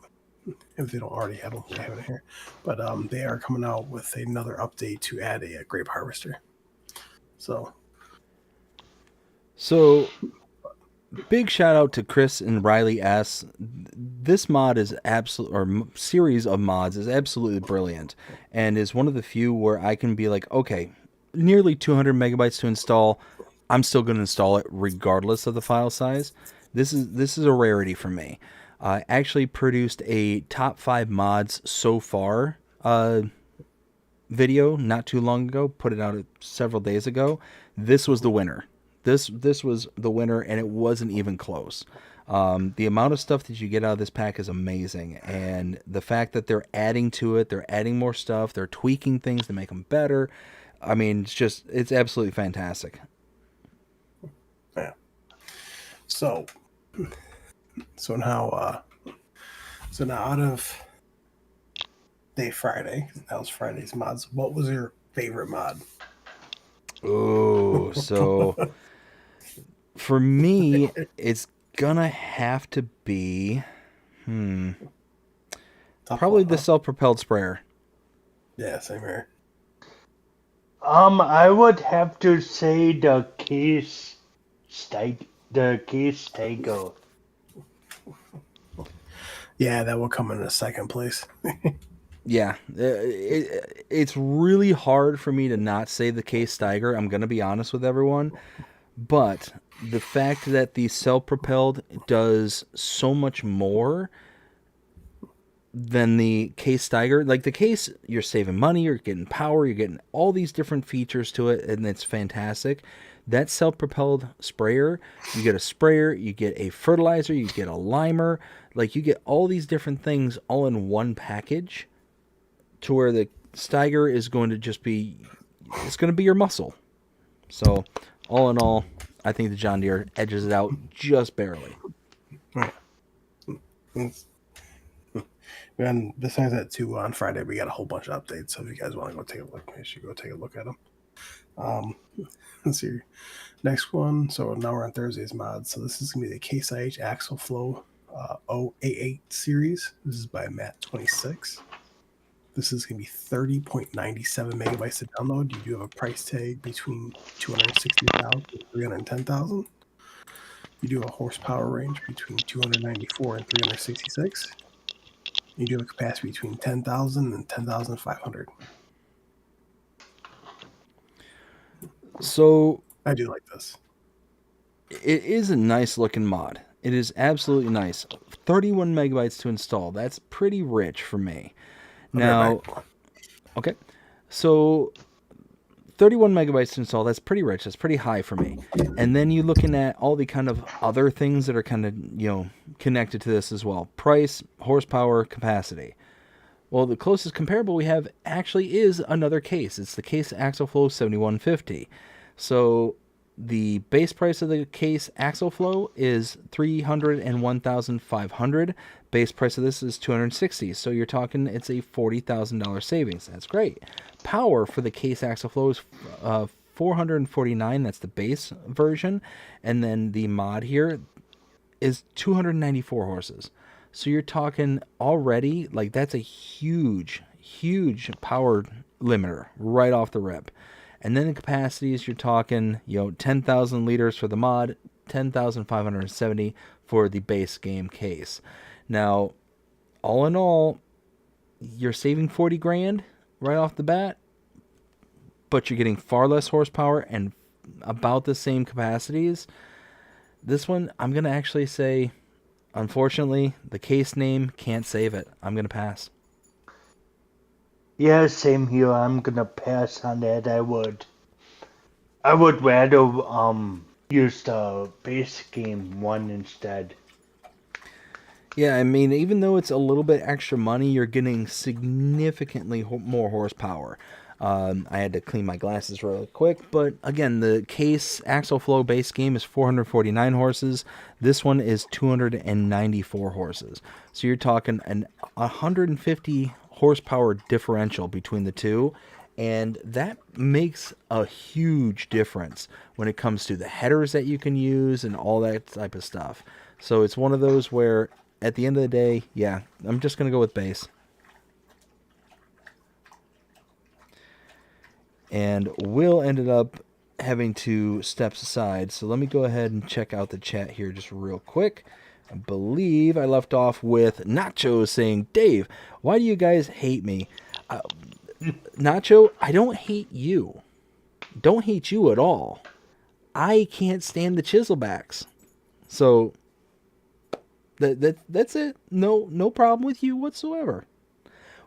Speaker 2: If they don't already have them, they have it here. But they are coming out with another update to add a grape harvester. So
Speaker 1: big shout out to Chris and Riley S. This mod is series of mods is absolutely brilliant, and is one of the few where I can be like, okay, nearly 200 megabytes to install. I'm still going to install it regardless of the file size. This is a rarity for me. I actually produced a top 5 mods so far video not too long ago. Put it out several days ago. This was the winner. This was the winner, and it wasn't even close. The amount of stuff that you get out of this pack is amazing, and the fact that they're adding to it, they're adding more stuff, they're tweaking things to make them better. I mean, it's absolutely fantastic.
Speaker 2: Yeah. So now out of Friday, that was Friday's mods. What was your favorite mod?
Speaker 1: Oh, so for me, it's gonna have to be probably the self-propelled sprayer.
Speaker 2: Yeah, same here.
Speaker 3: I would have to say the KIH Stiger.
Speaker 2: Yeah, that will come in a second place.
Speaker 1: Yeah, it's really hard for me to not say the KIH Stiger. I'm going to be honest with everyone. But the fact that the self-propelled does so much more than the KIH Stiger. Like the KIH, you're saving money, you're getting power, you're getting all these different features to it, and it's fantastic. That self-propelled sprayer, you get a sprayer, you get a fertilizer, you get a limer. Like you get all these different things all in one package, to where the Stiger is going to just be, it's going to be your muscle. So, all in all, I think the John Deere edges it out just barely.
Speaker 2: And besides that, too, on Friday we got a whole bunch of updates. So if you guys want to go take a look, you should go take a look at them. Let's see. Next one. So now we're on Thursday's mods. So this is going to be the KIH Axle Flow 088 series. This is by Matt26. This is going to be 30.97 megabytes to download. You do have a price tag between 260,000 and 310,000. You do have a horsepower range between 294 and 366. You do have a capacity between 10,000 and 10,500.
Speaker 1: So
Speaker 2: I do like this.
Speaker 1: It is a nice looking mod. It is absolutely nice. 31 megabytes to install. That's pretty rich for me. Now, okay, so 31 megabytes to install, that's pretty rich. That's pretty high for me. And then you're looking at all the kind of other things that are kind of, connected to this as well. Price, horsepower, capacity. Well, the closest comparable we have actually is another case. It's the KIH Axle Flow 7150. So the base price of the KIH Axle Flow is $301,500. Base price of this is $260. So you're talking it's a $40,000 savings. That's great. Power for the KIH Axle Flow is 449. That's the base version. And then the mod here is 294 horses. So you're talking already, like that's a huge, huge power limiter right off the rip. And then the capacities, you're talking, 10,000 liters for the mod, 10,570 for the base game case. Now, all in all, you're saving 40 grand right off the bat, but you're getting far less horsepower and about the same capacities. This one, I'm going to actually say, unfortunately, the case name can't save it. I'm going to pass.
Speaker 3: Yeah, same here. I'm going to pass on that. I would rather use the base game one instead.
Speaker 1: Yeah, I mean, even though it's a little bit extra money, you're getting significantly more horsepower. I had to clean my glasses really quick, but again, the KIH Axle Flow base game is 449 horses. This one is 294 horses. So you're talking an 150 horsepower differential between the two, and that makes a huge difference when it comes to the headers that you can use and all that type of stuff. So it's one of those where at the end of the day, yeah, I'm just going to go with base. And Will ended up having to step aside. So let me go ahead and check out the chat here just real quick. I believe I left off with Nacho saying, Dave, why do you guys hate me? Nacho, I don't hate you. Don't hate you at all. I can't stand the chiselbacks. So that's it. No problem with you whatsoever.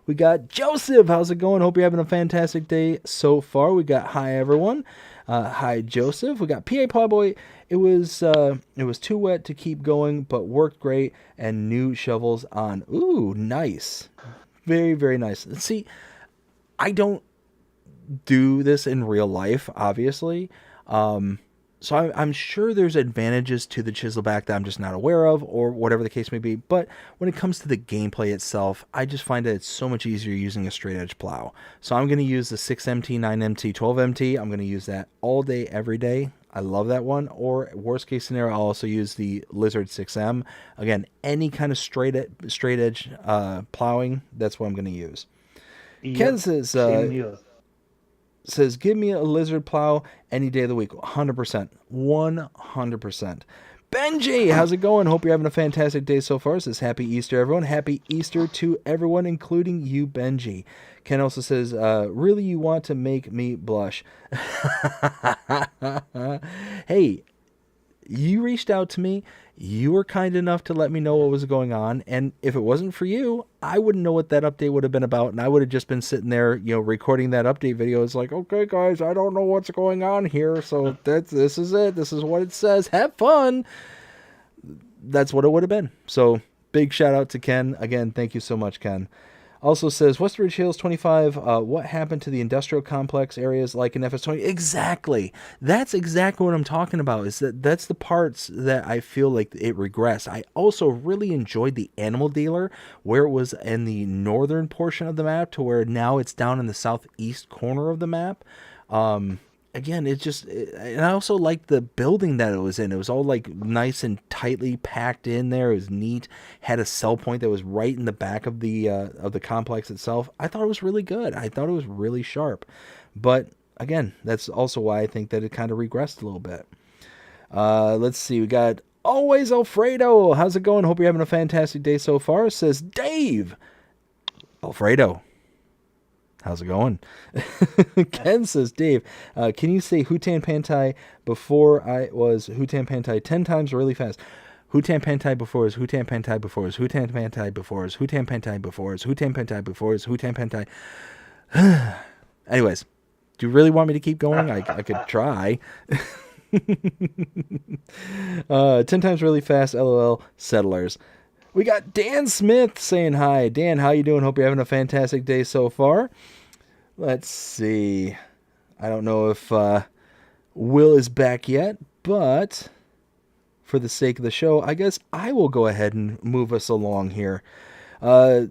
Speaker 1: We got Joseph. How's it going? Hope you're having a fantastic day so far. We got hi everyone. Hi, Joseph. We got PA Plowboy. It was too wet to keep going, but worked great, and new shovels on. Ooh, nice. Very, very nice. See, I don't do this in real life, obviously. So I'm sure there's advantages to the Chiselback that I'm just not aware of, or whatever the case may be. But when it comes to the gameplay itself, I just find that it's so much easier using a straight edge plow. So I'm going to use the 6MT, 9MT, 12MT. I'm going to use that all day, every day. I love that one. Or worst case scenario, I'll also use the Lizard 6M. Again, any kind of straight edge plowing, that's what I'm going to use.
Speaker 3: Yep,
Speaker 1: Ken says, give me a Lizard plow any day of the week. 100%. 100%. Benji, how's it going? Hope you're having a fantastic day so far. Says happy Easter, everyone. Happy Easter to everyone, including you, Benji. Ken also says, really, you want to make me blush. Hey, you reached out to me. You were kind enough to let me know what was going on. And if it wasn't for you, I wouldn't know what that update would have been about. And I would have just been sitting there, recording that update video. It's like, okay, guys, I don't know what's going on here. So this is it. This is what it says. Have fun. That's what it would have been. So big shout out to Ken. Again, thank you so much, Ken. Also says, Western Ridge Hills 25, what happened to the industrial complex areas like in FS20? Exactly. That's exactly what I'm talking about. That's the parts that I feel like it regressed. I also really enjoyed the animal dealer, where it was in the northern portion of the map to where now it's down in the southeast corner of the map. Again, and I also liked the building that it was in. It was all like nice and tightly packed in there. It was neat. Had a sell point that was right in the back of the complex itself. I thought it was really good. I thought it was really sharp. But again, that's also why I think that it kind of regressed a little bit. Let's see. We got Always Alfredo. How's it going? Hope you're having a fantastic day so far. Says Dave. Alfredo. How's it going? Ken says, Dave, can you say Hutan Pantai before I was Hutan Pantai 10 times really fast? Hutan Pantai before is Hutan Pantai before is Hutan Pantai before is Hutan Pantai before is Hutan Pantai before is Hutan Pantai. Anyways, do you really want me to keep going? I could try. 10 times really fast, LOL, settlers. We got Dan Smith saying hi. Dan, how you doing? Hope you're having a fantastic day so far. Let's see. I don't know if Will is back yet, but for the sake of the show, I guess I will go ahead and move us along here. Let's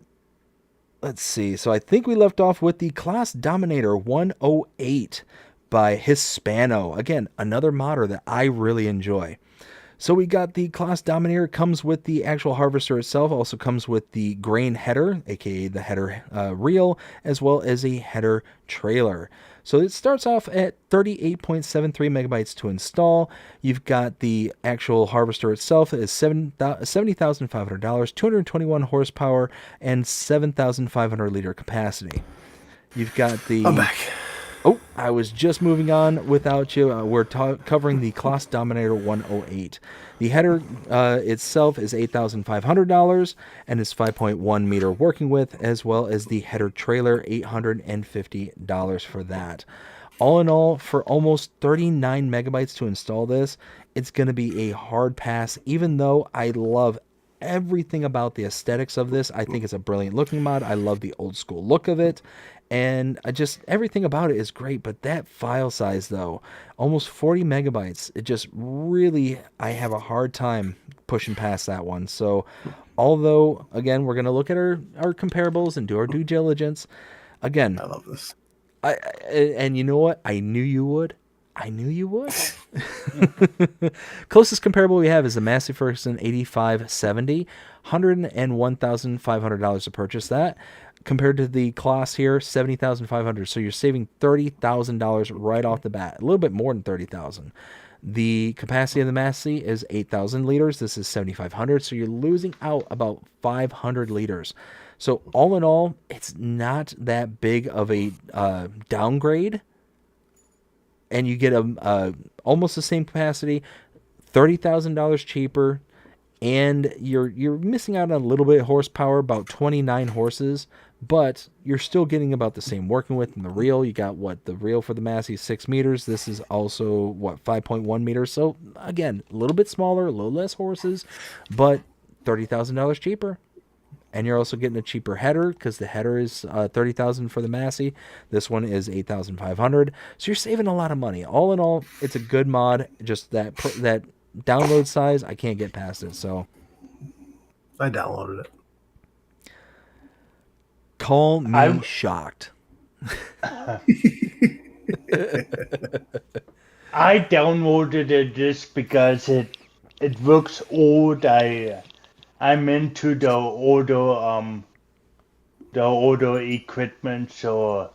Speaker 1: see. So I think we left off with the Class Dominator 108 by Hispano. Again, another modder that I really enjoy. So we got the Class Dominator, comes with the actual harvester itself, also comes with the grain header, aka the header reel, as well as a header trailer. So it starts off at 38.73 megabytes to install. You've got the actual harvester itself is $70,500, 221 horsepower, and 7,500 liter capacity. You've got the...
Speaker 2: I'm back.
Speaker 1: Oh, I was just moving on without you. We're covering the Class Dominator 108. The header itself is $8,500 and is 5.1 meter working width, as well as the header trailer, $850 for that. All in all, for almost 39 megabytes to install this, it's going to be a hard pass, even though I love everything about the aesthetics of this. I think it's a brilliant looking mod. I love the old school look of it. And everything about it is great, but that file size though, almost 40 megabytes, it just really, I have a hard time pushing past that one. So although, again, we're going to look at our comparables and do our due diligence. Again,
Speaker 2: I love this.
Speaker 1: And you know what? I knew you would. Closest comparable we have is the Massey Ferguson 8570, $101,500 to purchase that. Compared to the Claas here, $70,500. So you're saving $30,000 right off the bat. A little bit more than $30,000. The capacity of the Massey is 8,000 liters. This is 7,500. So you're losing out about 500 liters. So all in all, it's not that big of a downgrade. And you get almost the same capacity, $30,000 cheaper. And you're missing out on a little bit of horsepower, about 29 horses. but you're still getting about the same working width in the reel. You got the reel for the Massey 6 meters. This is also 5.1 meters. So again, a little bit smaller, a little less horses, but $30,000 cheaper. And you're also getting a cheaper header because the header is $30,000 for the Massey. This one is $8,500. So you're saving a lot of money. All in all, it's a good mod. Just that download size, I can't get past it. So
Speaker 2: I downloaded it.
Speaker 1: Call me shocked.
Speaker 3: I downloaded it just because it looks old. I'm into the older equipment, so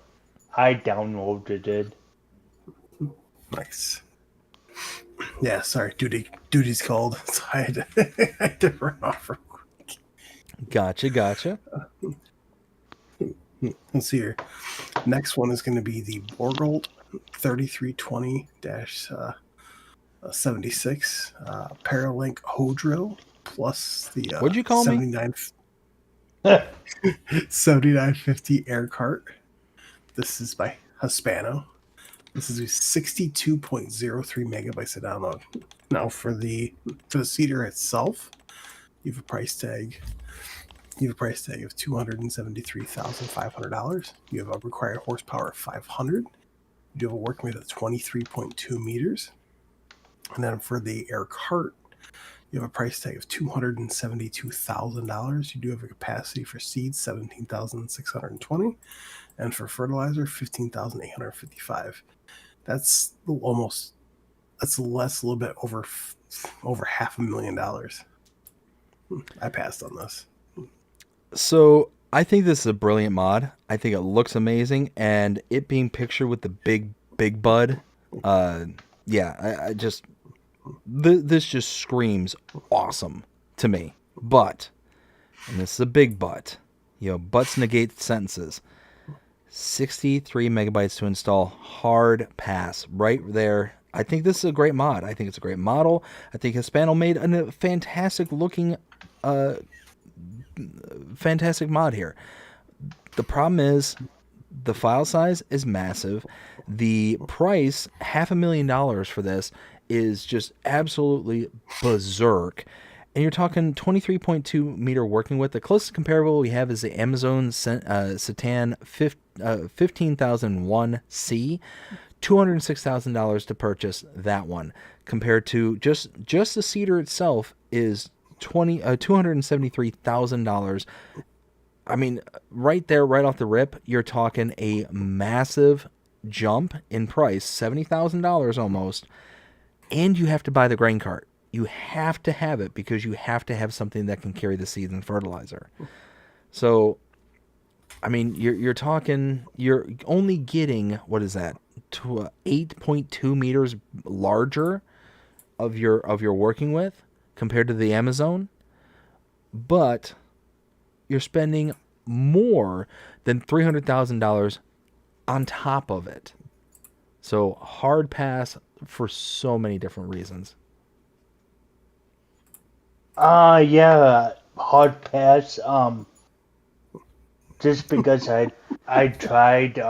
Speaker 3: I downloaded it.
Speaker 2: Nice. Yeah, sorry, duty's called, so I had to run off real quick.
Speaker 1: Gotcha.
Speaker 2: Let's see here. Next one is going to be the Borgold 3320-76 Paralink hoe drill plus the
Speaker 1: What'd you call me?
Speaker 2: 7950 air cart. This is by Hispano. This is 62.03 megabytes to download. Now for the seeder itself, you have a price tag. You have a price tag of $273,500. You have a required horsepower of 500. You have a working width of 23.2 meters. And then for the air cart, you have a price tag of $272,000. You do have a capacity for seeds, 17,620. And for fertilizer, 15,855. That's a little bit over $500,000. I passed on this.
Speaker 1: So I think this is a brilliant mod. I think it looks amazing, and it being pictured with the big bud, I just this just screams awesome to me. But, and this is a big but, buts negate sentences. 63 megabytes to install, hard pass right there. I think this is a great mod. I think it's a great model. I think Hispano made a fantastic looking fantastic mod here. The problem is the file size is massive. The price, $500,000 for this, is just absolutely berserk. And you're talking 23.2 meter working width. The closest comparable we have is the Amazon Satan 15001C. $206,000 to purchase that one, compared to just the seeder itself is $273,000. I mean, right there, right off the rip, you're talking a massive jump in price, $70,000 almost, and you have to buy the grain cart. You have to have it because you have to have something that can carry the seeds and fertilizer. So, I mean, you're only getting, what is that, 8.2 meters larger of your working with compared to the Amazon, but you're spending more than $300,000 on top of it. So hard pass for so many different reasons.
Speaker 3: Yeah, hard pass. Just because I tried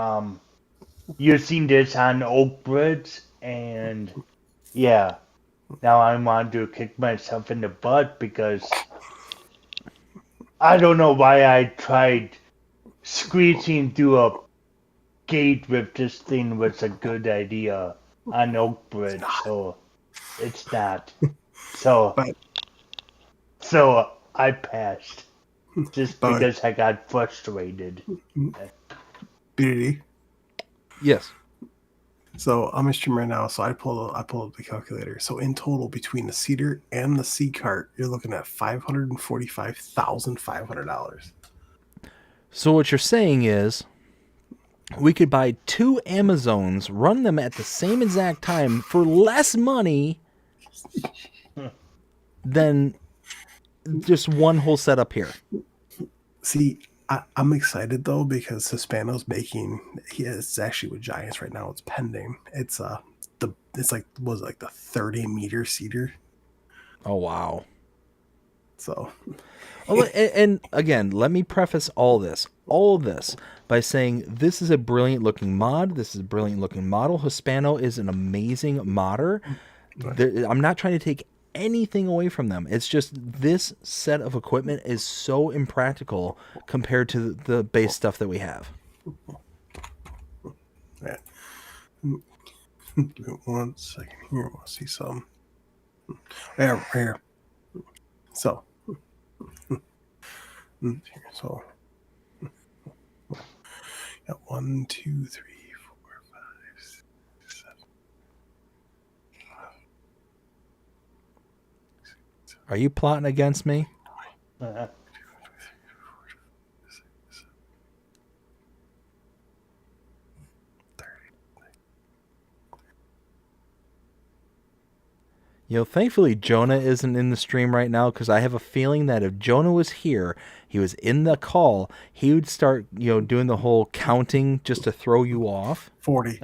Speaker 3: using this on oak breads, and yeah, now I want to kick myself in the butt because I don't know why I tried squeezing through a gate with this thing was a good idea on oak bread, so it's not. So I passed just because I got frustrated.
Speaker 2: BDD.
Speaker 1: Yes.
Speaker 2: So I'm a stream right now, so I pull up the calculator. So in total, between the seeder and the seed cart, you're looking at $545,500.
Speaker 1: So what you're saying is, we could buy 2 Amazons, run them at the same exact time for less money than just one whole setup here.
Speaker 2: See, I'm excited though because Hispano's it's actually with Giants right now. It's pending. It's the 30 meter seeder.
Speaker 1: Oh wow.
Speaker 2: So,
Speaker 1: and again, let me preface all this. all of this by saying this is a brilliant looking mod. This is a brilliant looking model. Hispano is an amazing modder. I'm not trying to take anything away from them. It's just this set of equipment is so impractical compared to the base stuff that we have.
Speaker 2: Yeah. 1 second here. We'll see some. Yeah, right here. So. So. Yeah, 1, 2, 3, 4, 5, 6, 7.
Speaker 1: Are you plotting against me? Thankfully Jonah isn't in the stream right now, because I have a feeling that if Jonah was here, he was in the call, he would start, doing the whole counting just to throw you off.
Speaker 2: 40.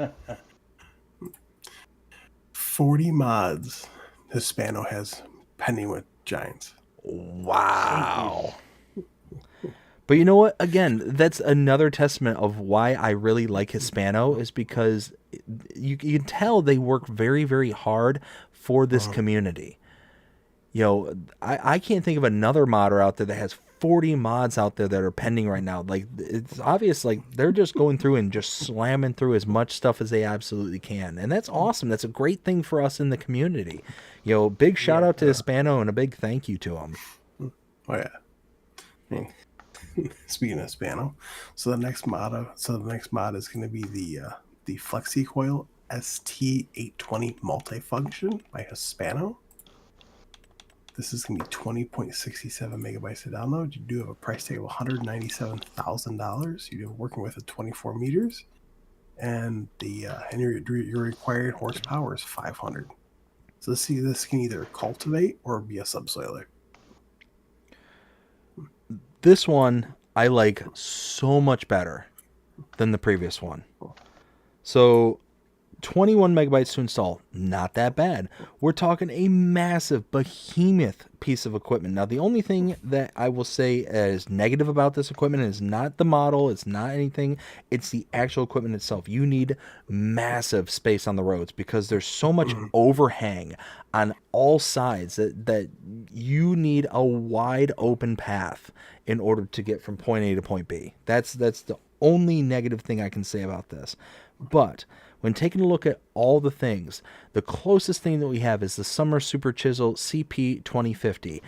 Speaker 2: 40 mods Hispano has pending with Giants.
Speaker 1: Wow. But you know what? Again, that's another testament of why I really like Hispano, is because you can tell they work very, very hard for this community. I can't think of another modder out there that has 40 mods out there that are pending right now. Like, it's obvious, like, they're just going through and just slamming through as much stuff as they absolutely can. And that's awesome. That's a great thing for us in the community. Big shout out to Hispano and a big thank you to them.
Speaker 2: Oh, yeah. Speaking of Hispano, so the next mod is going to be the Flexi Coil ST820 multifunction by Hispano. This is going to be 20.67 megabytes to download. You do have a price tag of $197,000. You're working with 24 meters, and your required horsepower is 500. So this can either cultivate or be a subsoiler.
Speaker 1: This one I like so much better than the previous one. So 21 megabytes to install, not that bad. We're talking a massive behemoth piece of equipment. Now, the only thing that I will say is negative about this equipment is not the model, it's not anything, it's the actual equipment itself. You need massive space on the roads because there's so much overhang on all sides that you need a wide open path in order to get from point A to point B. That's the only negative thing I can say about this. But when taking a look at all the things, the closest thing that we have is the Summer Super Chisel CP2050.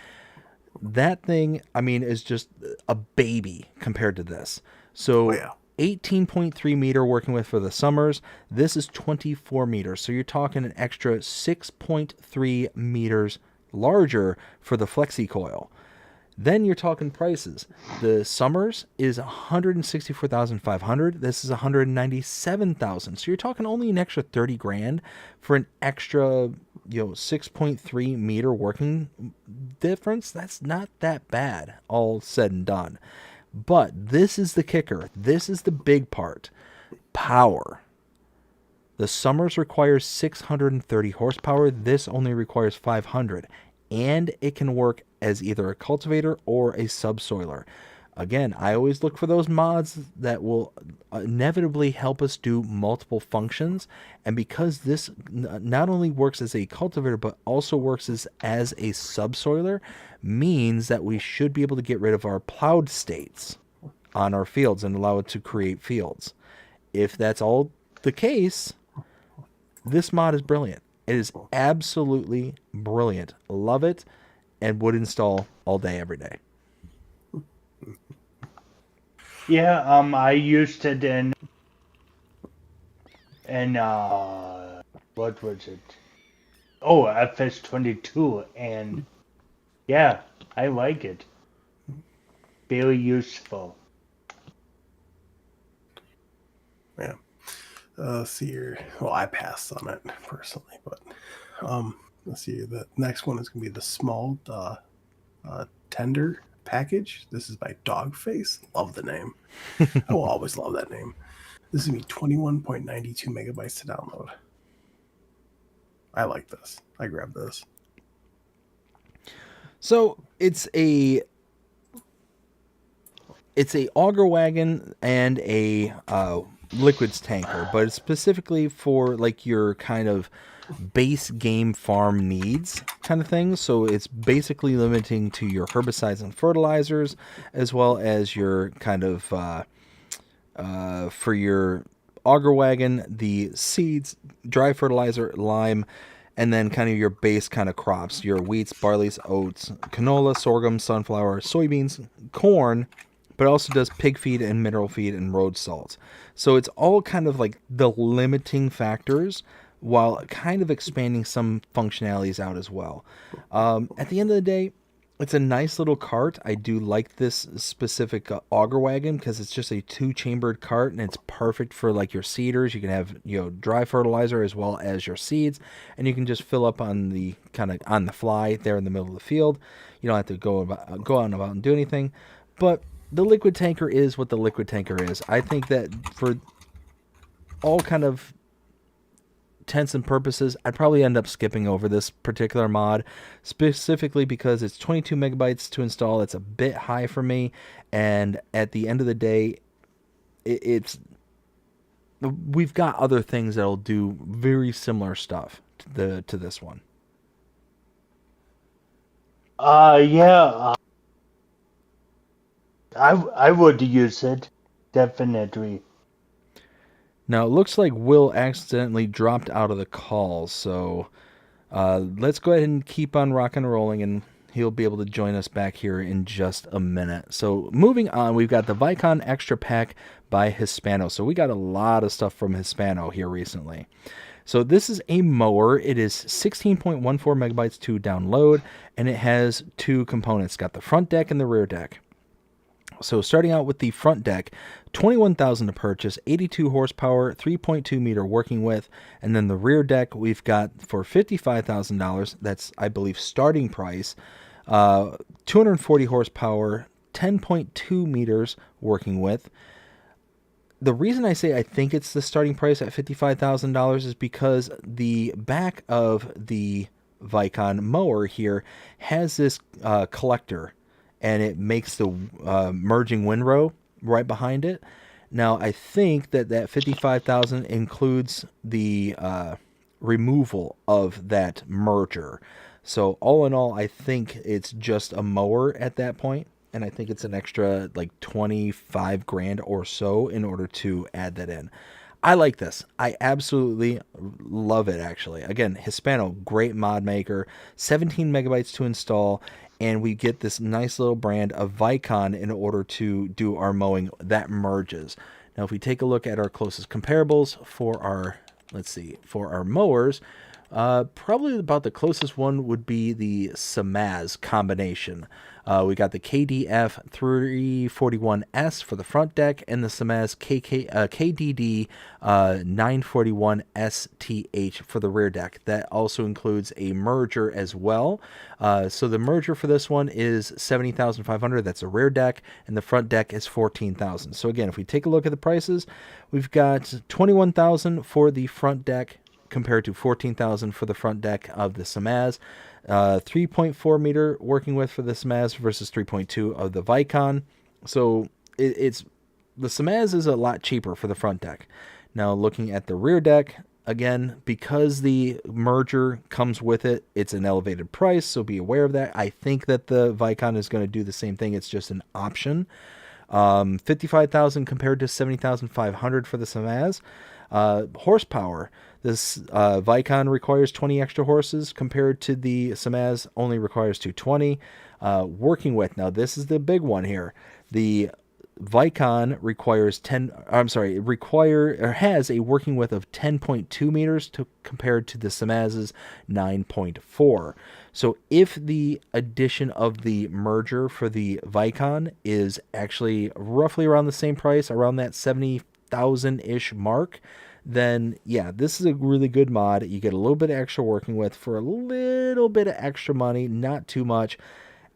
Speaker 1: That thing, is just a baby compared to this. So 18.3 meter working with for the Summers. This is 24 meters. So you're talking an extra 6.3 meters larger for the Flexi Coil. Then you're talking prices. The Summers is $164,500. This is $197,000. So you're talking only an extra $30,000 for an extra, 6.3 meter working difference. That's not that bad, all said and done. But this is the kicker. This is the big part. Power. The Summers requires 630 horsepower. This only requires 500. And it can work as either a cultivator or a subsoiler. Again, I always look for those mods that will inevitably help us do multiple functions. And because this not only works as a cultivator, but also works as a subsoiler, means that we should be able to get rid of our plowed states on our fields and allow it to create fields. If that's all the case, this mod is brilliant. It is absolutely brilliant. Love it, and would install all day, every day.
Speaker 3: Yeah, I used it in what was it? Oh, FS22, and yeah, I like it. Very useful.
Speaker 2: Yeah. Let's see here. Well, I passed on it personally, but let's see. The next one is going to be the small tender package. This is by Dogface. Love the name. I will always love that name. This is going to be 21.92 megabytes to download. I like this. I grabbed this.
Speaker 1: So it's a it's a auger wagon and a liquids tanker, but it's specifically for like your kind of base game farm needs kind of thing. So it's basically limiting to your herbicides and fertilizers, as well as your kind of for your auger wagon, the seeds, dry fertilizer, lime, and then kind of your base kind of crops, your wheats, barleys, oats, canola, sorghum, sunflower, soybeans, corn, but also does pig feed and mineral feed and road salt. So it's all kind of like the limiting factors while kind of expanding some functionalities out as well. At the end of the day, it's a nice little cart. I do like this specific auger wagon because it's just a 2-chambered cart, and it's perfect for like your seeders. You can have, you know, dry fertilizer as well as your seeds, and you can just fill up on the kind of on the fly there in the middle of the field. You don't have to go out and about and do anything. But the liquid tanker is what the liquid tanker is. I think that for all kind of intents and purposes, I'd probably end up skipping over this particular mod, specifically because it's 22 megabytes to install. It's a bit high for me, and at the end of the day, we've got other things that'll do very similar stuff to this one.
Speaker 3: Yeah. I would use it, definitely.
Speaker 1: Now, it looks like Will accidentally dropped out of the call, so let's go ahead and keep on rocking and rolling, and he'll be able to join us back here in just a minute. So moving on, we've got the Vicon Extra Pack by Hispano. So we got a lot of stuff from Hispano here recently. So this is a mower. It is 16.14 megabytes to download, and it has 2 components. It's got the front deck and the rear deck. So starting out with the front deck, $21,000 to purchase, 82 horsepower, 3.2 meter working width, and then the rear deck we've got for $55,000. That's, I believe, starting price. 240 horsepower, 10.2 meters working width. The reason I say I think it's the starting price at $55,000 is because the back of the Vicon mower here has this collector, and it makes the merging windrow right behind it. Now, I think that $55,000 includes the removal of that merger. So all in all, I think it's just a mower at that point, and I think it's an extra like 25 grand or so in order to add that in. I like this. I absolutely love it, actually. Again, Hispano, great mod maker, 17 megabytes to install, and we get this nice little brand of Vicon in order to do our mowing that merges. Now, if we take a look at our closest comparables for our, for our mowers, probably about the closest one would be the Samaz combination. We got the KDF 341S for the front deck, and the Samaz KDD 941STH for the rear deck. That also includes a merger as well. So the merger for this one is $70,500. That's a rear deck, and the front deck is $14,000. So again, if we take a look at the prices, we've got $21,000 for the front deck compared to $14,000 for the front deck of the Samaz. 3.4 meter working width for the Samaz versus 3.2 of the Vicon. So it's the Samaz is a lot cheaper for the front deck. Now looking at the rear deck, again, because the merger comes with it, it's an elevated price, so be aware of that. I think that the Vicon is going to do the same thing. It's just an option. $55,000 compared to $70,500 for the Samaz. Horsepower. This Vicon requires 20 extra horses compared to the Samaz only requires 220. Working width. Now this is the big one here. The Vicon requires has a working width of 10.2 meters compared to the Samaz's 9.4. So if the addition of the merger for the Vicon is actually roughly around the same price, around that 70,000-ish mark, then yeah, this is a really good mod. You get a little bit of extra working with for a little bit of extra money, not too much.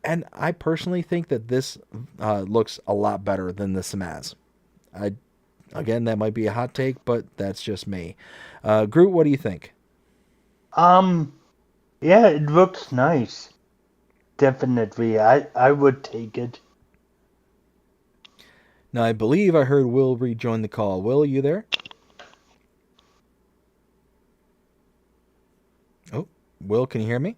Speaker 1: And I personally think that this looks a lot better than the Samaz. Again, that might be a hot take, but that's just me. Groot, what do you think?
Speaker 3: Yeah, it looks nice. Definitely, I would take it.
Speaker 1: Now, I believe I heard Will rejoin the call. Will, you there? Oh, Will, can you hear me?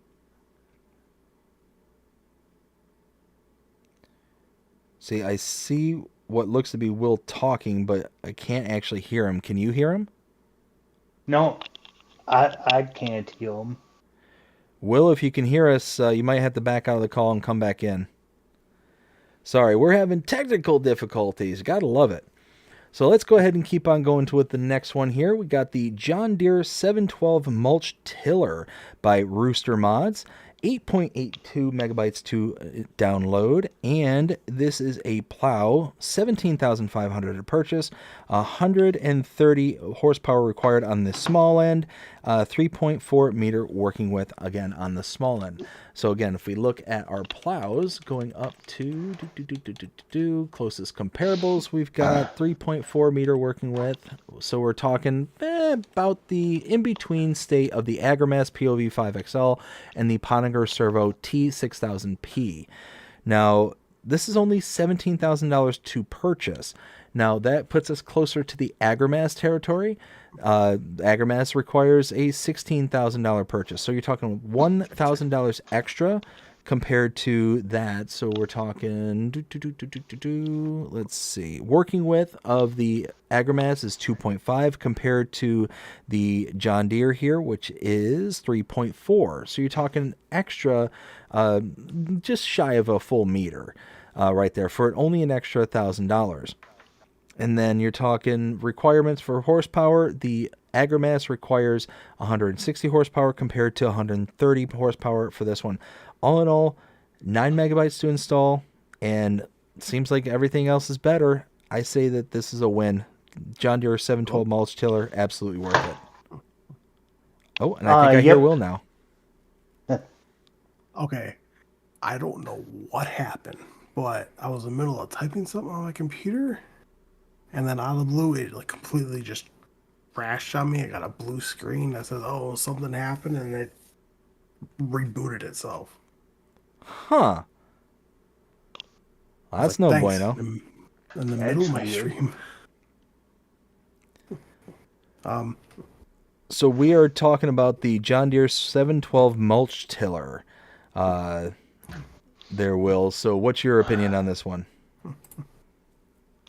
Speaker 1: See, I see what looks to be Will talking, but I can't actually hear him. Can you hear him?
Speaker 3: No, I can't hear him.
Speaker 1: Will, if you can hear us, you might have to back out of the call and come back in. Sorry, we're having technical difficulties. Gotta love it. So let's go ahead and keep on going with the next one here. We got the John Deere 712 Mulch Tiller by Rooster Mods. 8.82 megabytes to download, and this is a plow, 17,500 to purchase, 130 horsepower required on the small end, 3.4 meter working width again on the small end. So again, if we look at our plows going up to closest comparables, we've got 3.4 meter working width. So we're talking about the in-between state of the AgriMass POV5XL and the Pottinger Servo T6000P. Now, this is only $17,000 to purchase. Now, that puts us closer to the AgriMass territory. AgriMass requires a $16,000 purchase. So you're talking $1,000 extra compared to that. So we're talking, let's see, working width of the AgriMass is 2.5 compared to the John Deere here, which is 3.4. So you're talking extra, just shy of a full meter right there for only an extra $1,000. And then you're talking requirements for horsepower. The AgriMass requires 160 horsepower compared to 130 horsepower for this one. All in all, 9 megabytes to install, and it seems like everything else is better. I say that this is a win. John Deere 712 Mulch Tiller, absolutely worth it. Oh, and I think I hear Will now.
Speaker 2: Okay. I don't know what happened, but I was in the middle of typing something on my computer, and then out of the blue, it like completely just crashed on me. I got a blue screen that says, "Oh, something happened," and it rebooted itself.
Speaker 1: Huh. Well, that's no bueno.
Speaker 2: In the middle of my stream.
Speaker 1: So we are talking about the John Deere 712 Mulch Tiller. There, Will. So what's your opinion on this one?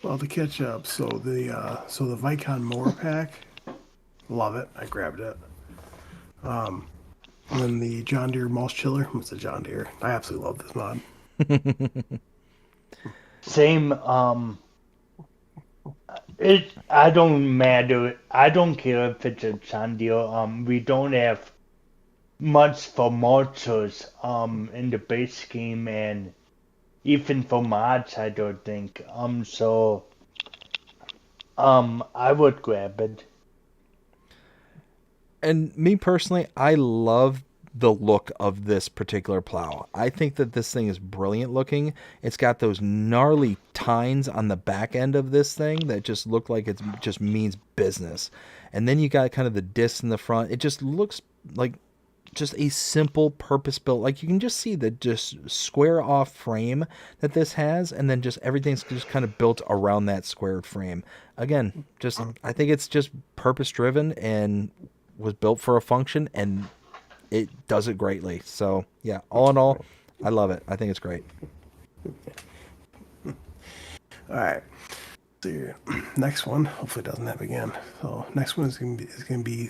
Speaker 2: Well, to catch up, so the Vicon mower pack, love it. I grabbed it. And then the John Deere mulch chiller, it's a John Deere. I absolutely love this mod.
Speaker 3: Same. I don't matter. I don't care if it's a John Deere. We don't have much for mulchers in the base game, and even for mods, I don't think. So I would grab it.
Speaker 1: And me personally, I love the look of this particular plow. I think that this thing is brilliant looking. It's got those gnarly tines on the back end of this thing that just look like it just means business. And then you got kind of the disc in the front. It just looks like just a simple purpose-built, like you can just see the just square off frame that this has, and then just everything's just kind of built around that squared frame. Again, just I think it's just purpose-driven and was built for a function, and it does it greatly. So yeah, all in all, I love it. I think it's great.
Speaker 2: All right. So next one, hopefully it doesn't happen again. So next one is going to be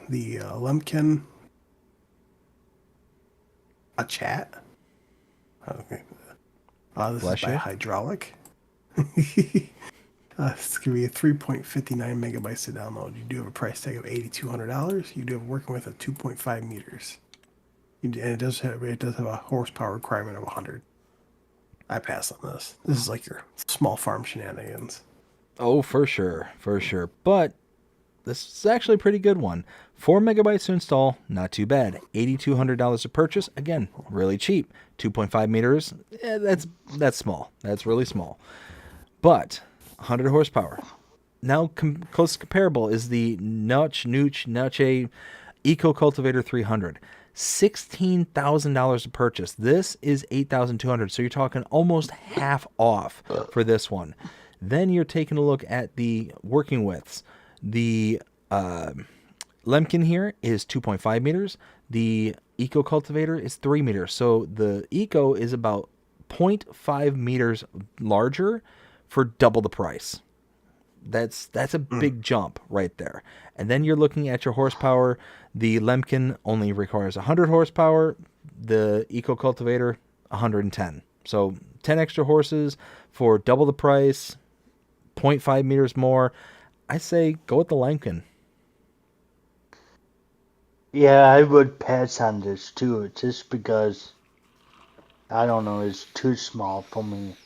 Speaker 2: the Lemken a chat. Okay. This
Speaker 1: Bless
Speaker 2: is by
Speaker 1: you.
Speaker 2: Hydraulic. It's going to be a 3.59 megabytes to download. You do have a price tag of $8,200. You do have working with a 2.5 meters. And it does have a horsepower requirement of 100. I pass on this. This is like your small farm shenanigans.
Speaker 1: Oh, for sure. For sure. But this is actually a pretty good one. 4 megabytes to install, not too bad. $8,200 to purchase, again, really cheap. 2.5 meters, that's small. That's really small. But 100 horsepower. Now, close comparable is the Nuche Eco Cultivator 300. $16,000 to purchase. This is $8,200. So you're talking almost half off for this one. Then you're taking a look at the working widths. The Lemken here is 2.5 meters. The Eco Cultivator is 3 meters. So the Eco is about 0.5 meters larger for double the price. That's a big jump right there. And then you're looking at your horsepower. The Lemken only requires 100 horsepower. The Eco Cultivator, 110. So 10 extra horses for double the price, 0.5 meters more. I say go with the Lemken.
Speaker 3: Yeah, I would pass on this too, just because, I don't know, it's too small for me.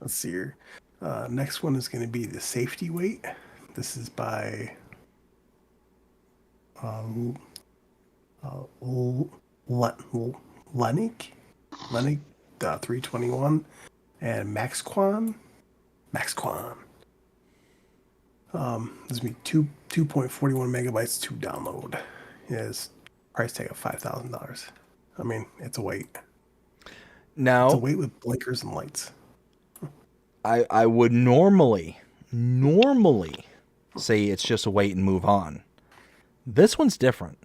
Speaker 2: Let's see here. Next one is going to be the safety weight. This is by Lennick 321 and Max Quan. This is be 2.41 megabytes to download. It has price tag of $5,000. I mean, it's a weight.
Speaker 1: Now,
Speaker 2: It's a weight with blinkers and lights.
Speaker 1: I would normally say it's just a wait and move on. This one's different.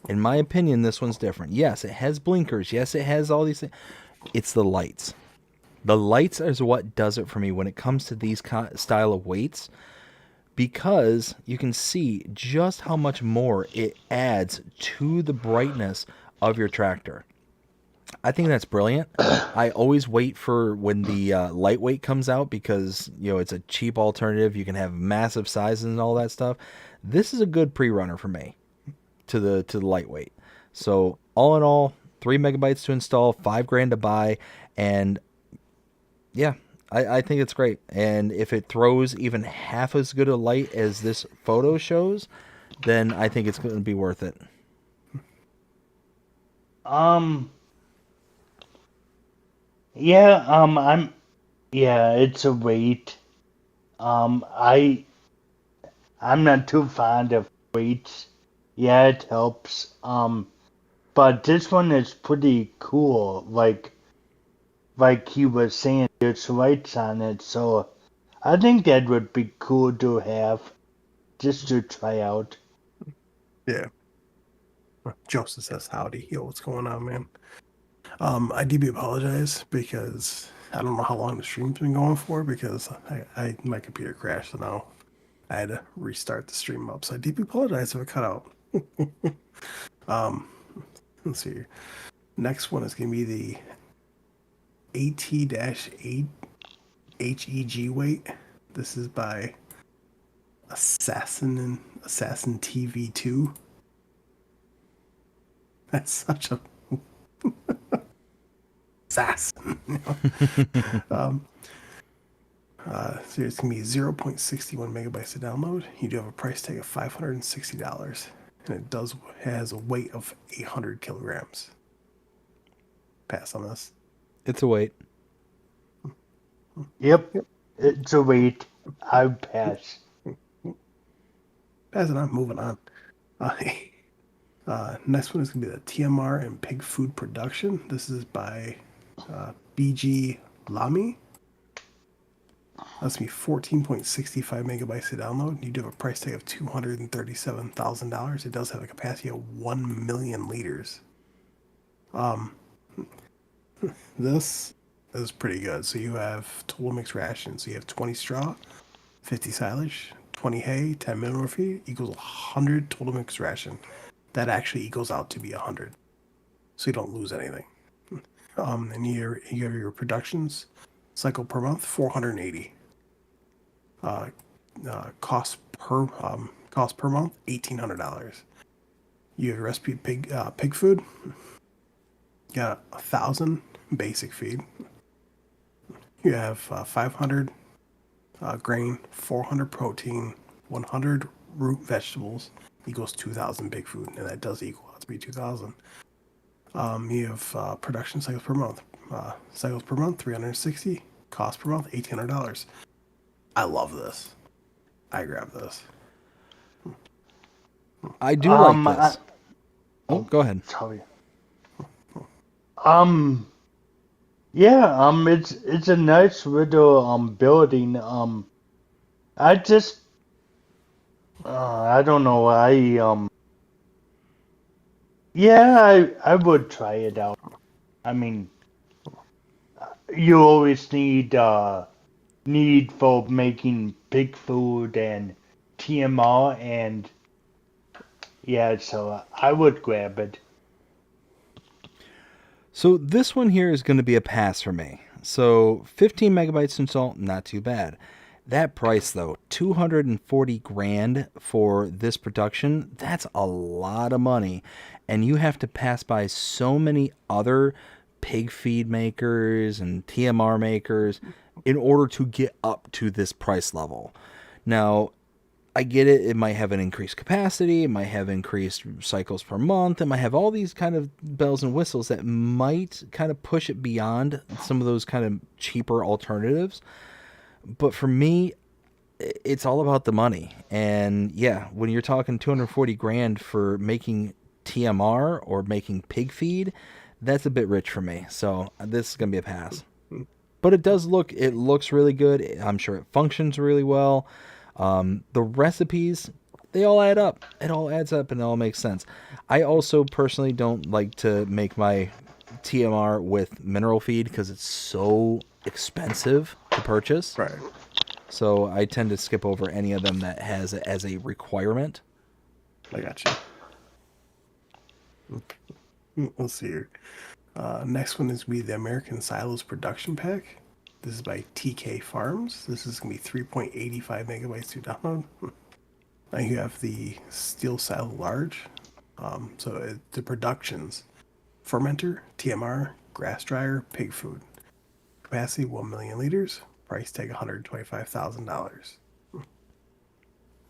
Speaker 1: In my opinion, this one's different. Yes, it has blinkers. Yes, it has all these things. It's the lights. The lights is what does it for me when it comes to these style of weights, because you can see just how much more it adds to the brightness of your tractor. I think that's brilliant. I always wait for when the lightweight comes out because, you know, it's a cheap alternative. You can have massive sizes and all that stuff. This is a good pre-runner for me to the lightweight. So all in all, 3 megabytes to install, $5,000 to buy, and yeah, I think it's great. And if it throws even half as good a light as this photo shows, then I think it's going to be worth it.
Speaker 3: Yeah, it's a weight. I'm not too fond of weights. Yeah, it helps. But this one is pretty cool. Like he was saying, there's lights on it, so I think that would be cool to have, just to try out.
Speaker 2: Yeah. Joseph says howdy. Yo, what's going on, man? I do apologize because I don't know how long the stream's been going for because my computer crashed, so now I had to restart the stream up. So I deeply apologize if it cut out. Let's see. Next one is gonna be the AT-8 HEG weight. This is by Assassin TV2. That's such a assassin. So it's gonna be 0.61 megabytes to download. You do have a price tag of $560, and it has a weight of 800 kilograms. Pass on this.
Speaker 1: It's a wait.
Speaker 3: Yep, it's a weight. I would pass.
Speaker 2: Pass it on. Moving on. Next one is gonna be the TMR and Pig Food Production. This is by BG Lamy. That's gonna be 14.65 megabytes to download. You do have a price tag of $237,000. It does have a capacity of 1 million liters. This is pretty good. So you have total mixed rations. So you have 20 straw, 50 silage, 20 hay, 10 manure feed equals 100 total mixed ration. That actually equals out to be 100. So you don't lose anything. And you have your productions cycle per month, 480. Cost per month, $1,800. You have recipe pig food. You got 1,000 basic feed. You have 500 grain, 400 protein, 100 root vegetables equals 2,000 big food, and that does equal out to be 2,000. You have production cycles per month. Cycles per month, 360. Cost per month, $1,800. I love this. I grab this.
Speaker 1: I do like this. Go ahead.
Speaker 3: Sorry. Yeah, it's a nice little building. I just I don't know. I would try it out. I mean, you always need for making pig food and TMR and yeah, so I would grab it.
Speaker 1: So this one here is going to be a pass for me. So 15 megabytes to install, not too bad. That price though, 240 grand for this production, that's a lot of money. And you have to pass by so many other pig feed makers and TMR makers in order to get up to this price level. Now, I get it. It might have an increased capacity. It might have increased cycles per month. It might have all these kind of bells and whistles that might kind of push it beyond some of those kind of cheaper alternatives. But for me, it's all about the money. And yeah, when you're talking 240 grand for making TMR or making pig feed, that's a bit rich for me. So this is going to be a pass. But it looks really good. I'm sure it functions really well. The recipes, they all add up. It all adds up and it all makes sense. I also personally don't like to make my TMR with mineral feed because it's so expensive to purchase.
Speaker 2: Right.
Speaker 1: So I tend to skip over any of them that has it as a requirement.
Speaker 2: I got you. Let's see here. Next one is the American Silos Production Pack. This is by TK Farms. This is going to be 3.85 megabytes to download. Now you have the Steel Silo Large. The productions: fermenter, TMR, grass dryer, pig food. Capacity 1 million liters. Price tag $125,000.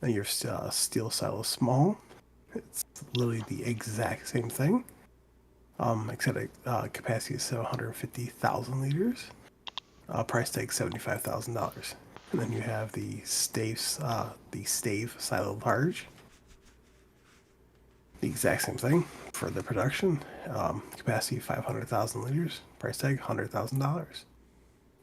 Speaker 2: Then your Steel Silo Small. It's literally the exact same thing, except capacity is 750,000 liters. Price tag $75,000. And then you have the Stave Silo Large. The exact same thing for the production. Capacity 500,000 liters. Price tag $100,000.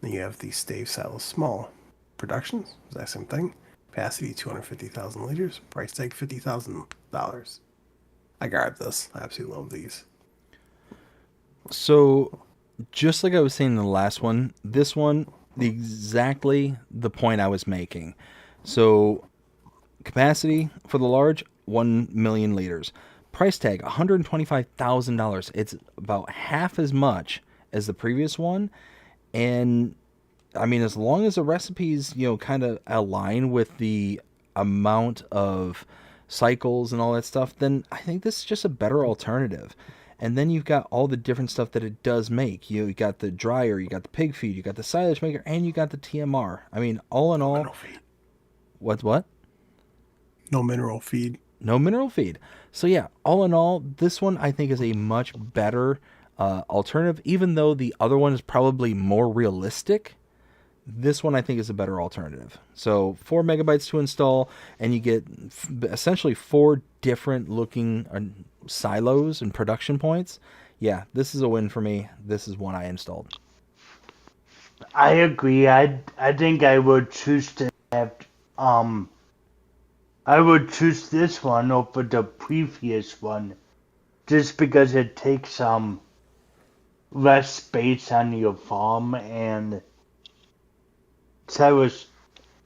Speaker 2: Then you have the Stave Silo Small. Productions, exact same thing. Capacity 250,000 liters. Price tag $50,000. I grabbed this. I absolutely love these.
Speaker 1: So, just like I was saying in the last one, this one, exactly the point I was making. So, capacity for the large, 1 million liters. Price tag, $125,000. It's about half as much as the previous one. And, I mean, as long as the recipes, kind of align with the amount of cycles and all that stuff, then I think this is just a better alternative. And then you've got all the different stuff that it does make. You got the dryer, you got the pig feed, you got the silage maker, and you got the TMR. I mean, all in all, what?
Speaker 2: No mineral feed.
Speaker 1: No mineral feed. So yeah, all in all, this one I think is a much better alternative. Even though the other one is probably more realistic, this one I think is a better alternative. So 4 megabytes to install, and you get essentially 4 different looking silos and production points. Yeah, this is a win for me. This is one I installed.
Speaker 3: I agree. I think I would choose to have I would choose this one over the previous one, just because it takes less space on your farm, and silos,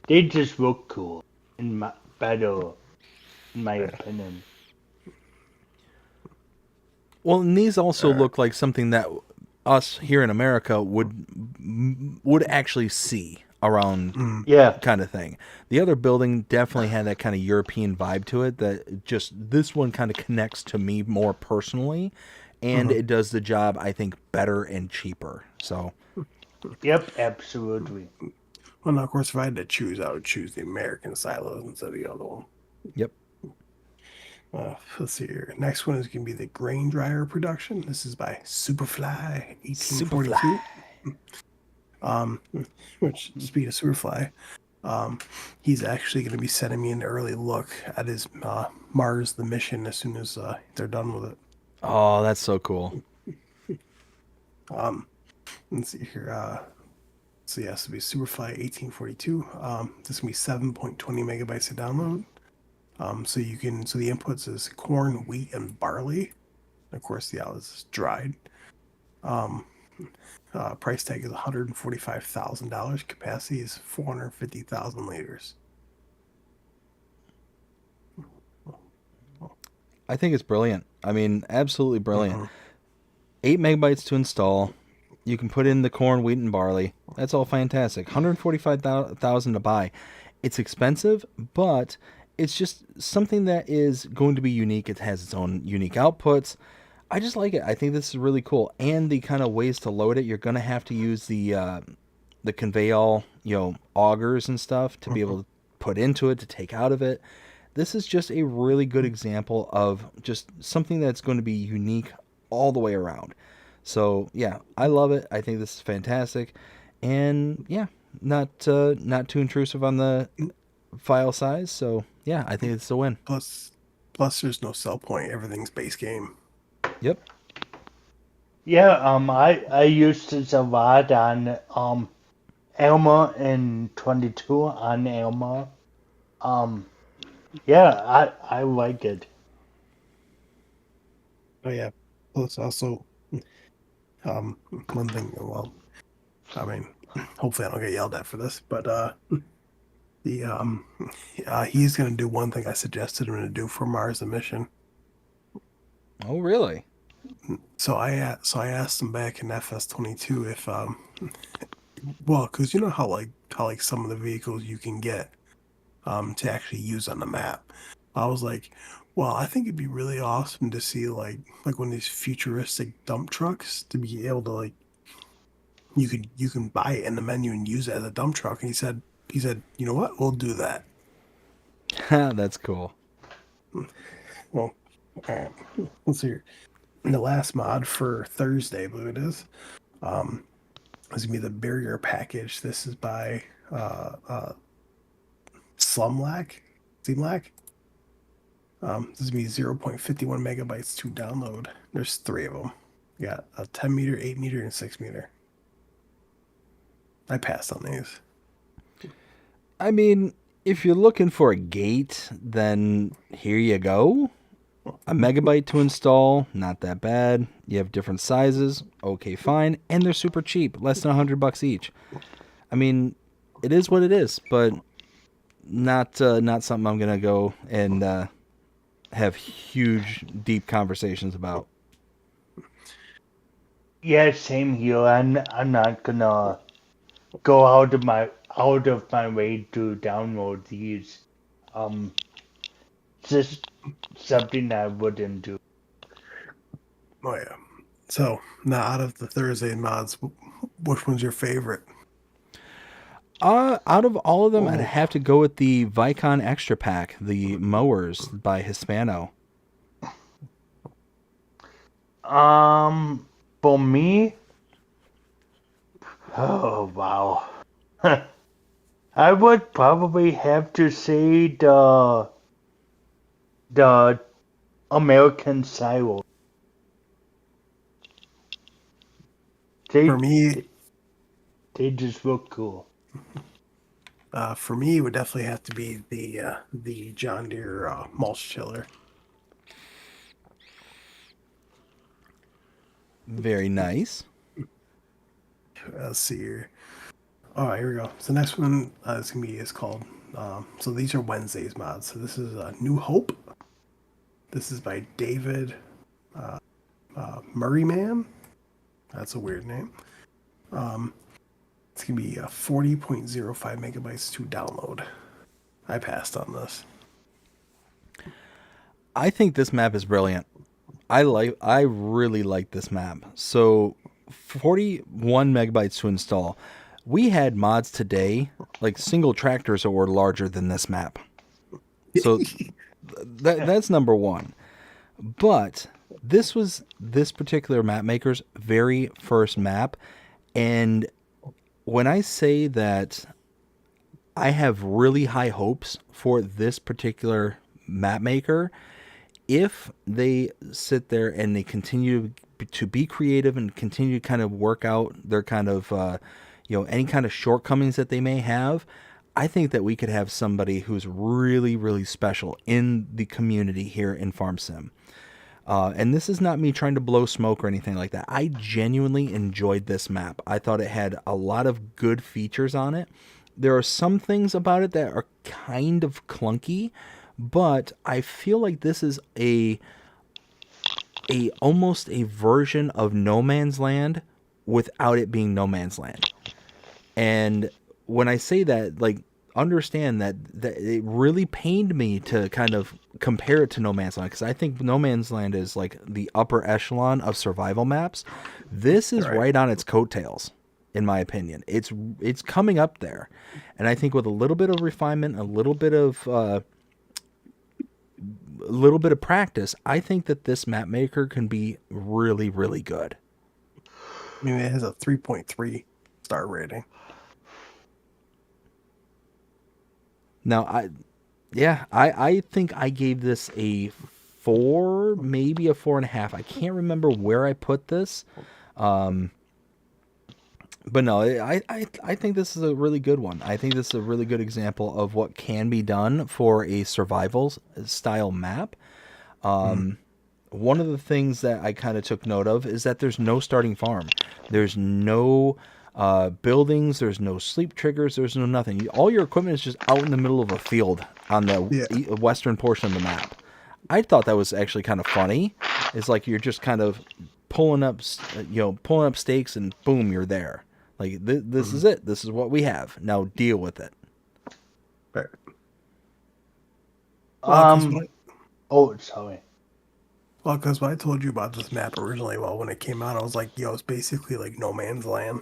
Speaker 3: they just look cool better in my opinion.
Speaker 1: Well, and these also look like something that us here in America would actually see around kind of thing. The other building definitely had that kind of European vibe to it that just this one kind of connects to me more personally, and it does the job I think better and cheaper. So
Speaker 3: Yep, absolutely.
Speaker 2: Well, now, of course, if I had to choose, I would choose the American silos instead of the other one.
Speaker 1: Yep.
Speaker 2: Let's see here. Next one is going to be the grain dryer production. This is by Superfly 1842. Which, speaking of Superfly, he's actually going to be sending me an early look at his Mars the mission as soon as they're done with it.
Speaker 1: Oh, that's so cool.
Speaker 2: let's see here. So yeah, this will be Superfly 1842. This can be 7.20 megabytes to download. So the inputs is corn, wheat, and barley. Of course, the this is dried. Price tag is $145,000. Capacity is 450,000 liters.
Speaker 1: I think it's brilliant. I mean, absolutely brilliant. 8 megabytes to install. You can put in the corn, wheat, and barley. That's all fantastic. $145,000 to buy. It's expensive, but it's just something that is going to be unique. It has its own unique outputs. I just like it. I think this is really cool. And the kind of ways to load it, you're going to have to use the conveyor, augers and stuff to be able to put into it, to take out of it. This is just a really good example of just something that's going to be unique all the way around. So yeah, I love it. I think this is fantastic, and yeah, not too intrusive on the file size. So yeah, I think it's a win.
Speaker 2: Plus, there's no sell point. Everything's base game.
Speaker 1: Yep.
Speaker 3: Yeah, I used this a lot on Elma and 22 on Elma. Yeah, I like it.
Speaker 2: Oh yeah. Plus also, one thing. Well, I mean, hopefully I don't get yelled at for this, but he's gonna do one thing I suggested him to do for Mars mission.
Speaker 1: Oh really?
Speaker 2: So I asked him back in FS22 if well, because you know how some of the vehicles you can get to actually use on the map. I was like, well, I think it'd be really awesome to see like one of these futuristic dump trucks to be able to like you can buy it in the menu and use it as a dump truck. And he said, you know what, we'll do that.
Speaker 1: That's cool.
Speaker 2: Well, all right. Let's see here. The last mod for Thursday, I believe it is. This is gonna be the barrier package. This is by Seamlack. This is gonna be 0.51 megabytes to download. There's 3 of them. You got a 10 meter, 8 meter, and 6 meter. I passed on these.
Speaker 1: I mean, if you're looking for a gate, then here you go. A megabyte to install, not that bad. You have different sizes, okay, fine, and they're super cheap, less than $100 each. I mean, it is what it is, but not something I'm gonna go and have huge, deep conversations about.
Speaker 3: Yeah, same here. I'm not gonna go out of my way to download these. Just something I wouldn't do.
Speaker 2: Oh yeah. So now, out of the Thursday mods, which one's your favorite?
Speaker 1: Out of all of them, I'd have to go with the Vicon Extra Pack, the mowers by Hispano.
Speaker 3: For me, oh wow, I would probably have to say the American Silo.
Speaker 2: For me,
Speaker 3: they just look cool.
Speaker 2: For me, it would definitely have to be the John Deere mulch chiller.
Speaker 1: Very nice.
Speaker 2: Let's see here. All right, here we go. So the next one is called. So these are Wednesday's mods. So this is New Hope. This is by David Murrayman. That's a weird name. It's gonna be 40.05 megabytes to download. I passed on this.
Speaker 1: I think this map is brilliant. I really like this map. So 41 megabytes to install. We had mods today, like single tractors that were larger than this map. So that's number one. But this was this particular map maker's very first map. And when I say that I have really high hopes for this particular map maker, if they sit there and they continue to to be creative and continue to kind of work out their kind of any kind of shortcomings that they may have, I think that we could have somebody who's really, really special in the community here in Farm Sim. And this is not me trying to blow smoke or anything like that. I genuinely enjoyed this map. I thought it had a lot of good features on it. There are some things about it that are kind of clunky, but I feel like this is almost a version of No Man's Land without it being No Man's Land. And when I say that, like, understand that it really pained me to kind of compare it to No Man's Land, because I think No Man's Land is like the upper echelon of survival maps. This is right on its coattails, in my opinion. It's coming up there, and I think with a little bit of refinement, a little bit of practice, I think that this map maker can be really, really good.
Speaker 2: I mean, it has a 3.3 star rating.
Speaker 1: Now, I think I gave this a 4, maybe a 4.5. I can't remember where I put this. But no, I think this is a really good one. I think this is a really good example of what can be done for a survival style map. One of the things that I kind of took note of is that there's no starting farm. There's no buildings, there's no sleep triggers, there's no nothing. All your equipment is just out in the middle of a field on the western portion of the map. I thought that was actually kind of funny. It's like you're just kind of pulling up stakes and boom, you're there. Like this is it. This is what we have. Now deal with it.
Speaker 2: Right.
Speaker 3: Sorry.
Speaker 2: Well, because when I told you about this map originally, when it came out, I was like, yo, it's basically like No Man's Land.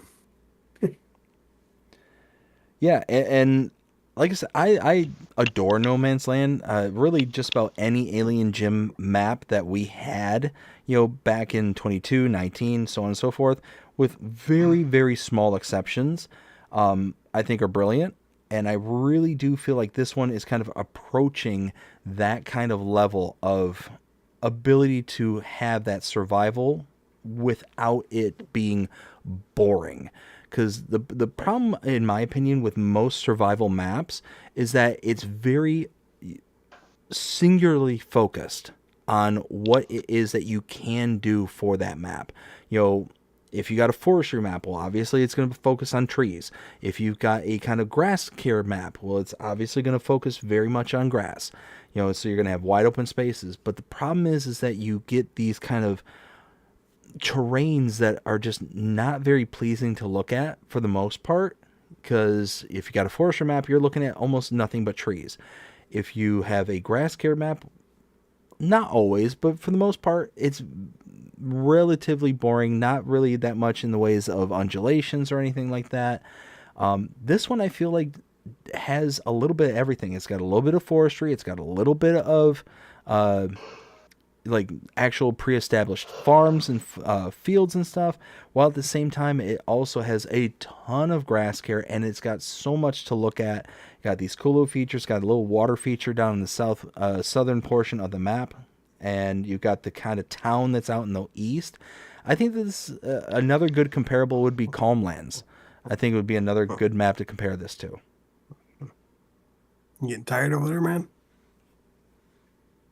Speaker 1: Yeah, and like I said, I adore No Man's Land. Really, just about any Alien Gym map that we had, back in 22, 19, so on and so forth, with very, very small exceptions, I think are brilliant. And I really do feel like this one is kind of approaching that kind of level of ability to have that survival without it being boring. Because the problem, in my opinion, with most survival maps is that it's very singularly focused on what it is that you can do for that map. If you got a forestry map, well, obviously it's going to focus on trees. If you've got a kind of grass care map, well, it's obviously going to focus very much on grass. So you're going to have wide open spaces. But the problem is that you get these kind of terrains that are just not very pleasing to look at for the most part, because if you got a forestry map, you're looking at almost nothing but trees. If you have a grass care map, not always, but for the most part, it's relatively boring, not really that much in the ways of undulations or anything like that. This one I feel like has a little bit of everything. It's got a little bit of forestry, it's got a little bit of like actual pre-established farms and fields and stuff, while at the same time it also has a ton of grass care, and it's got so much to look at. Got these cool little features, got a little water feature down in the southern portion of the map, and you've got the kind of town that's out in the east. I think this another good comparable would be Calmlands. I think it would be another good map to compare this to.
Speaker 2: You getting tired over there, man?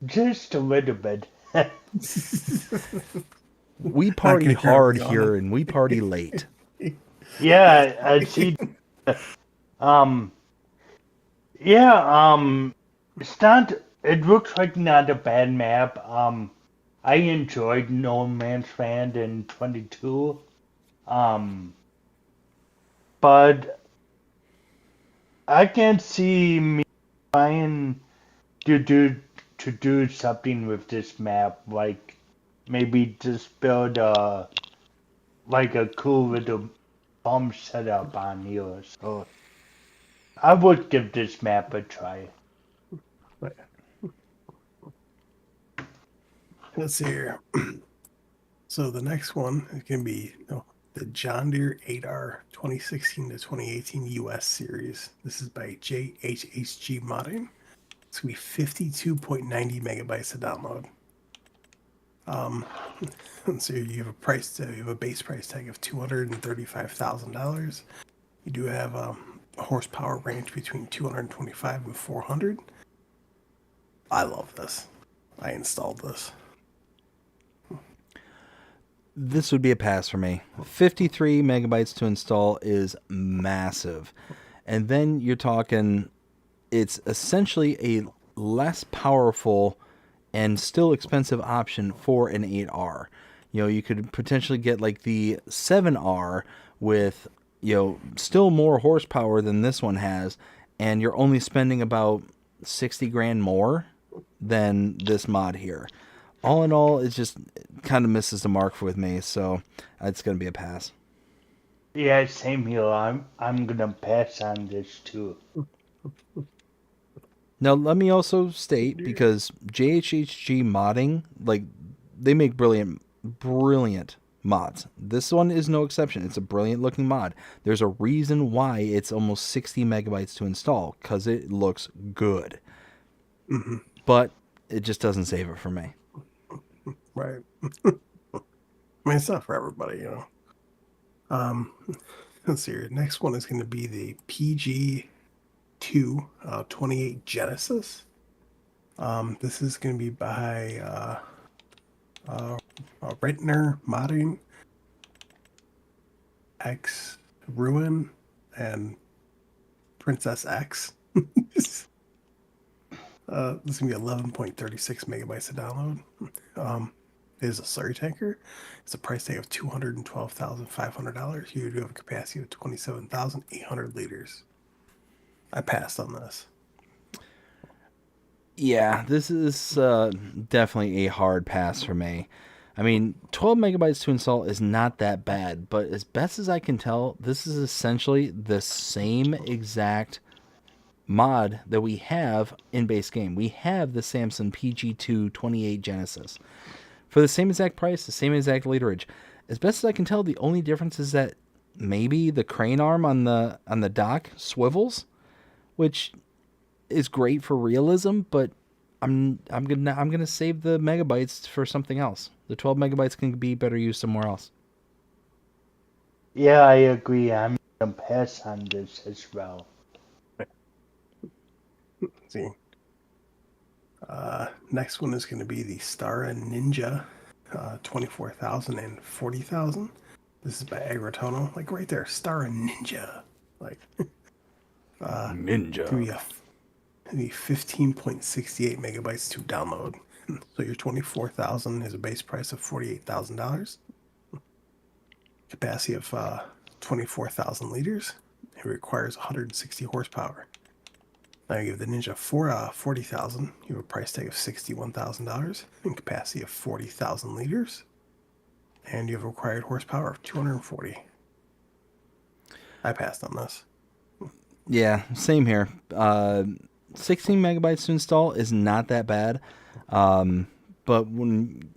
Speaker 3: Just a little bit.
Speaker 1: We party hard here and we party late.
Speaker 3: Yeah, I see. It's not. It looks like not a bad map. I enjoyed No Man's Land in 22. But I can see me trying to do something with this map, like maybe just build a cool little farm setup on here. So I would give this map a try.
Speaker 2: Let's see here. So the next one is going to be the John Deere 8R 2016 to 2018 US series. This is by JHHG Modding. It's going to be 52.90 megabytes to download. So you have a base price tag of $235,000. You do have a horsepower range between 225 and 400. I love this. I installed this.
Speaker 1: This would be a pass for me. 53 megabytes to install is massive. And then you're talking, it's essentially a less powerful and still expensive option for an 8R. You know, you could potentially get like the 7R with, you know, still more horsepower than this one has, and you're only spending about 60 grand more than this mod here. All in all, it just kind of misses the mark with me, so it's going to be a pass.
Speaker 3: Yeah, same here. I'm gonna pass on this too.
Speaker 1: Now, let me also state, because JHHG modding, like, they make brilliant mods. This one is no exception. It's a brilliant looking mod. There's a reason why it's almost 60 megabytes to install, because it looks good.
Speaker 2: Mm-hmm.
Speaker 1: But it just doesn't save it for me.
Speaker 2: Right. I mean, it's not for everybody, you know. Let's see here. Next one is going to be the PG2 28 Genesis. This is going to be by Rentner Modding, X Ruin, and Princess X. This is going to be 11.36 megabytes to download. It is a slurry tanker. It's a price tag of $212,500. You do have a capacity of 27,800 liters. I passed on this.
Speaker 1: Yeah, this is definitely a hard pass for me. I mean, 12 megabytes to install is not that bad, but as best as I can tell, this is essentially the same exact mod that we have in base game. We have the Samsung PG2 28 Genesis for the same exact price, the same exact literage. As best as I can tell, the only difference is that maybe the crane arm on the dock swivels, which is great for realism, but I'm gonna save the megabytes for something else. The 12 megabytes can be better used somewhere else.
Speaker 3: Yeah, I agree. I'm gonna pass on this as well.
Speaker 2: See. Next one is going to be the Stara Ninja 24,000 and 40,000. This is by Agrono. Like right there, Stara Ninja. Like
Speaker 1: Ninja.
Speaker 2: It'll be 15.68 megabytes to download. So your 24,000 is a base price of $48,000. Capacity of 24,000 liters. It requires 160 horsepower. Now you give the Ninja 40,000. You have a price tag of $61,000 and capacity of 40,000 liters. And you have a required horsepower of 240. I passed on this.
Speaker 1: Yeah, same here. 16 megabytes to install is not that bad. But when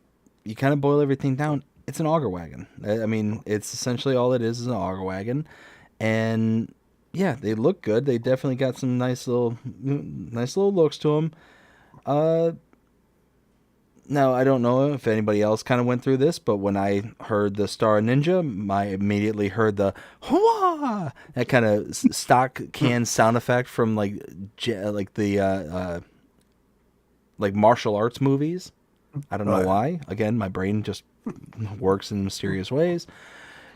Speaker 1: you kind of boil everything down, it's an auger wagon. I mean, it's essentially all it is an auger wagon. And yeah, they look good. They definitely got some nice little looks to them. Now, I don't know if anybody else kind of went through this, but when I heard the Star Ninja, I immediately heard the hoo-ah! That kind of stock can sound effect from like the martial arts movies. I don't know why. Again, my brain just works in mysterious ways.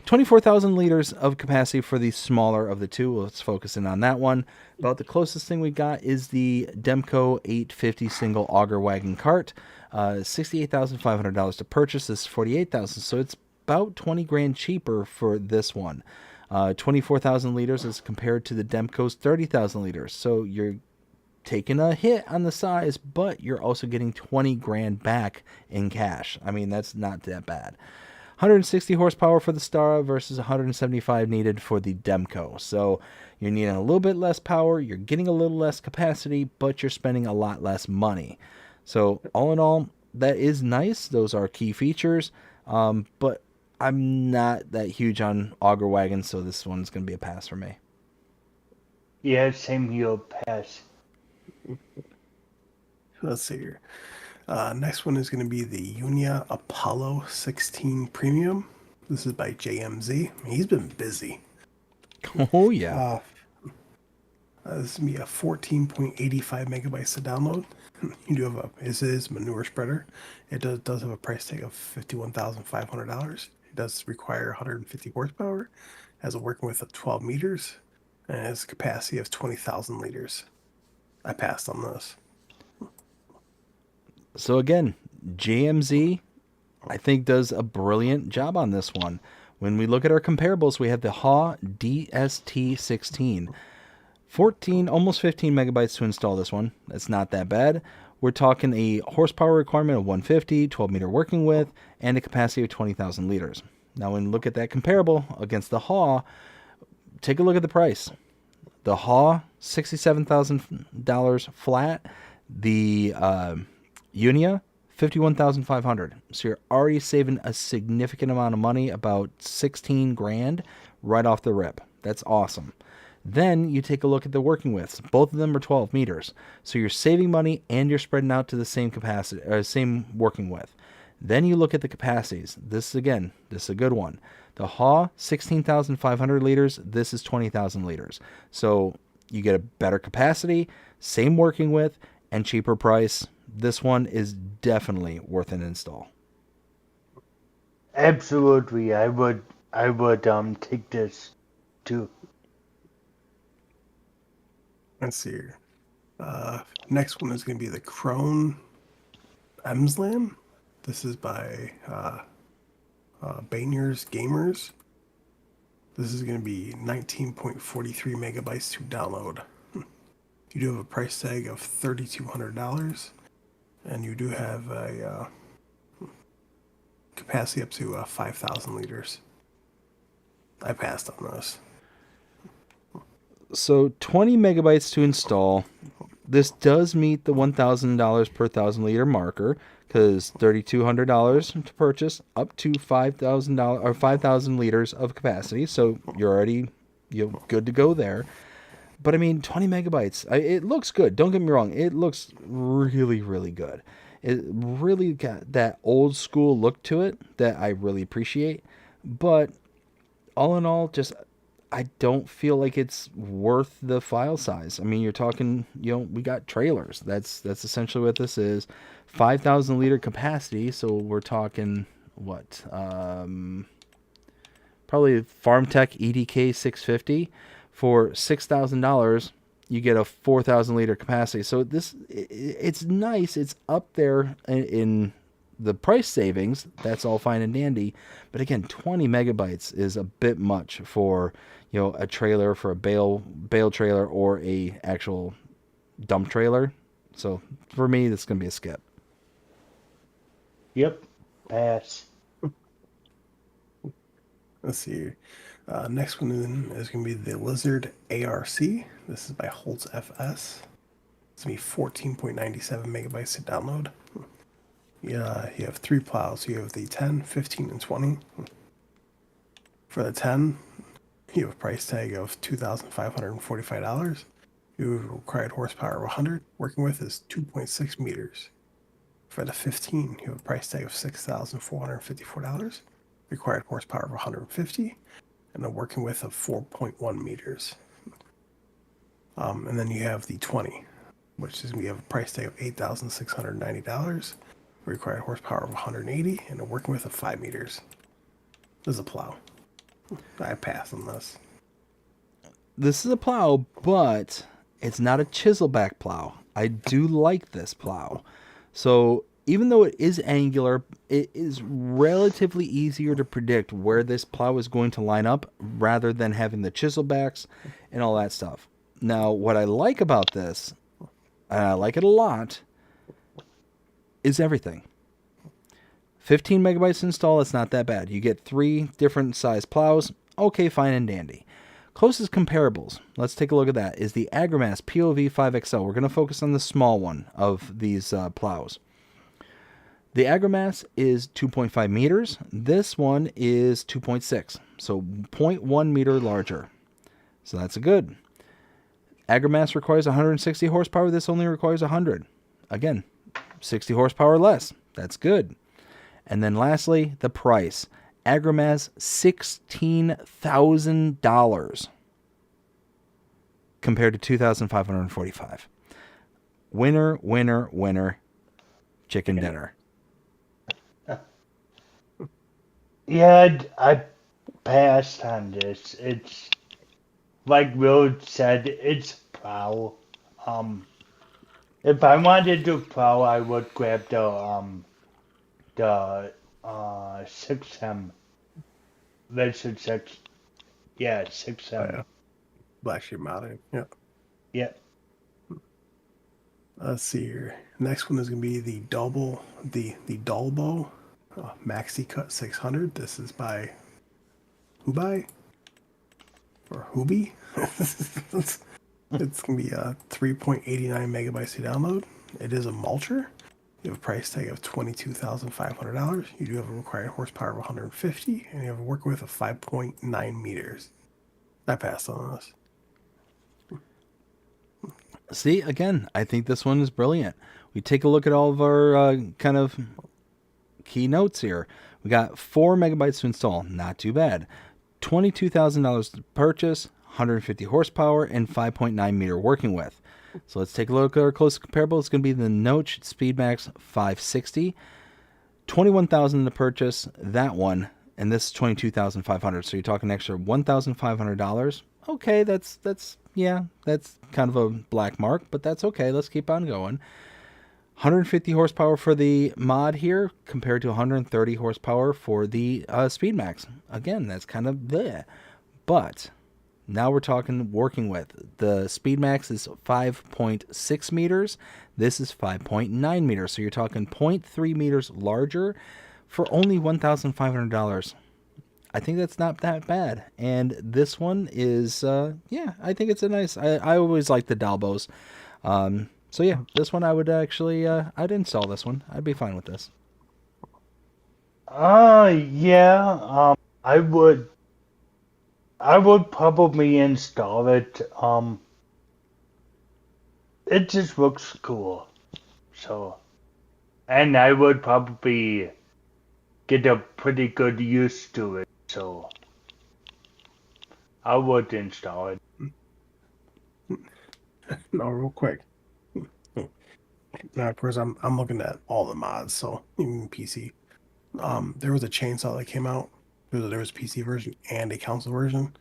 Speaker 1: 24,000 liters of capacity for the smaller of the two. Let's focus in on that one. About the closest thing we got is the Demco 850 single auger wagon cart. $68,500 to purchase. This is $48,000, so it's about 20 grand cheaper for this one. 24,000 liters as compared to the Demco's 30,000 liters. So you're taking a hit on the size, but you're also getting 20 grand back in cash. I mean, that's not that bad. 160 horsepower for the Stara versus 175 needed for the Demco. So you're needing a little bit less power, you're getting a little less capacity, but you're spending a lot less money. So all in all, that is nice. Those are key features. But I'm not that huge on auger wagons, so this one's going to be a pass for me.
Speaker 3: Yeah, same here, pass.
Speaker 2: Let's see here. Next one is going to be the Unia Apollo 16 Premium. This is by JMZ. He's been busy.
Speaker 1: Oh, yeah.
Speaker 2: This is going to be a 14.85 megabytes to download. You do have this is manure spreader. It does have a price tag of $51,500. It does require 150 horsepower. Has a working width of 12 meters. And it has a capacity of 20,000 liters. I passed on this.
Speaker 1: So again, JMZ, I think, does a brilliant job on this one. When we look at our comparables, we have the HAW DST16. 14, almost 15 megabytes to install this one. That's not that bad. We're talking a horsepower requirement of 150, 12 meter working width, and a capacity of 20,000 liters. Now, when we look at that comparable against the HAW, take a look at the price. The HAW, $67,000 flat. The Unia, $51,500. So you're already saving a significant amount of money, about 16 grand right off the rip. That's awesome. Then you take a look at the working widths. Both of them are 12 meters. So you're saving money and you're spreading out to the same capacity, or same working width. Then you look at the capacities. This is a good one. The HAW, 16,500 liters. This is 20,000 liters. So you get a better capacity, same working width, and cheaper price. This one is definitely worth an install.
Speaker 3: Absolutely, I would take this too.
Speaker 2: Let's see here. Next one is going to be the Kron Emsland. This is by Banier's Gamers. This is going to be 19.43 megabytes to download. You do have a price tag of $3,200, and you do have a capacity up to 5,000 liters. I passed on this.
Speaker 1: So 20 megabytes to install. This does meet the $1,000 per 1,000 liter marker, because $3,200 to purchase, up to $5,000 or 5,000 liters of capacity. So you're already good to go there. But I mean, 20 megabytes. It looks good. Don't get me wrong. It looks really, really good. It really got that old school look to it that I really appreciate. But all in all, I don't feel like it's worth the file size. I mean, you're talking, we got trailers. That's essentially what this is. 5,000 liter capacity. So we're talking what? Probably FarmTech EDK 650 for $6,000. You get a 4,000 liter capacity. So it's nice. It's up there in the price savings. That's all fine and dandy. But again, 20 megabytes is a bit much for a trailer, for a bale trailer, or a actual dump trailer. So for me, this is going to be a skip.
Speaker 3: Yep. Pass.
Speaker 2: Let's see. Next one is going to be the Lizard ARC. This is by Holtz FS. It's going to be 14.97 megabytes to download. Yeah, you have 3 plows. You have the 10, 15, and 20. For the 10, you have a price tag of $2,545. You have required horsepower of 100. Working width is 2.6 meters. For the 15, you have a price tag of $6,454. Required horsepower of 150. And a working width of 4.1 meters. And then you have the 20, which is going to have a price tag of $8,690. Required horsepower of 180 and a working width of 5 meters. This is a plow. I pass on this.
Speaker 1: This is a plow, but it's not a chiselback plow. I do like this plow. So even though it is angular, it is relatively easier to predict where this plow is going to line up rather than having the chiselbacks and all that stuff. Now, what I like about this, and I like it a lot, is everything. 15 megabytes to install, it's not that bad. You get 3 different size plows. Okay, fine and dandy. Closest comparables, let's take a look at that, is the AgriMass POV 5XL. We're going to focus on the small one of these plows. The AgriMass is 2.5 meters. This one is 2.6, so 0.1 meter larger. So that's a good. AgriMass requires 160 horsepower. This only requires 100. Again, 60 horsepower or less. That's good. And then lastly, the price. Agrimaz, $16,000 compared to $2,545. Winner, winner, winner. Chicken dinner.
Speaker 3: Yeah, I passed on this. It's like Will said, it's plow. If I wanted to plow, I would grab the 6M. That's a 6. Yeah, 6M.
Speaker 2: Yeah. Black Sheep mounted. Yeah.
Speaker 3: Yeah.
Speaker 2: Let's see here. Next one is going to be the Dolbo Maxi Cut 600. This is by Hubai or Hubi. It's going to be a 3.89 megabytes to download. It is a mulcher. You have a price tag of $22,500. You do have a required horsepower of 150, and you have a work width of 5.9 meters. I passed on this.
Speaker 1: See, again, I think this one is brilliant. We take a look at all of our kind of key notes here. We got 4 megabytes to install. Not too bad. $22,000 to purchase, 150 horsepower, and 5.9 meter working width. So let's take a look at our closest comparable. It's going to be the Notch Speedmax 560. $21,000 to purchase, that one, and this is $22,500. So you're talking extra $1,500. Okay, that's kind of a black mark, but that's okay. Let's keep on going. 150 horsepower for the mod here compared to 130 horsepower for the Speedmax. Again, that's kind of there. But now we're talking working with. The Speedmax is 5.6 meters. This is 5.9 meters. So you're talking 0.3 meters larger for only $1,500. I think that's not that bad. And this one is, I think it's a nice, I always like the Dalbos. So yeah, this one I would actually, I'd install this one. I'd be fine with this.
Speaker 3: Yeah, I would probably install it. It just looks cool. So, and I would probably get a pretty good use to it. So, I would install it.
Speaker 2: No, real quick. Now, of course, I'm looking at all the mods, so even PC. There was a chainsaw that came out. There was a PC version and a console version.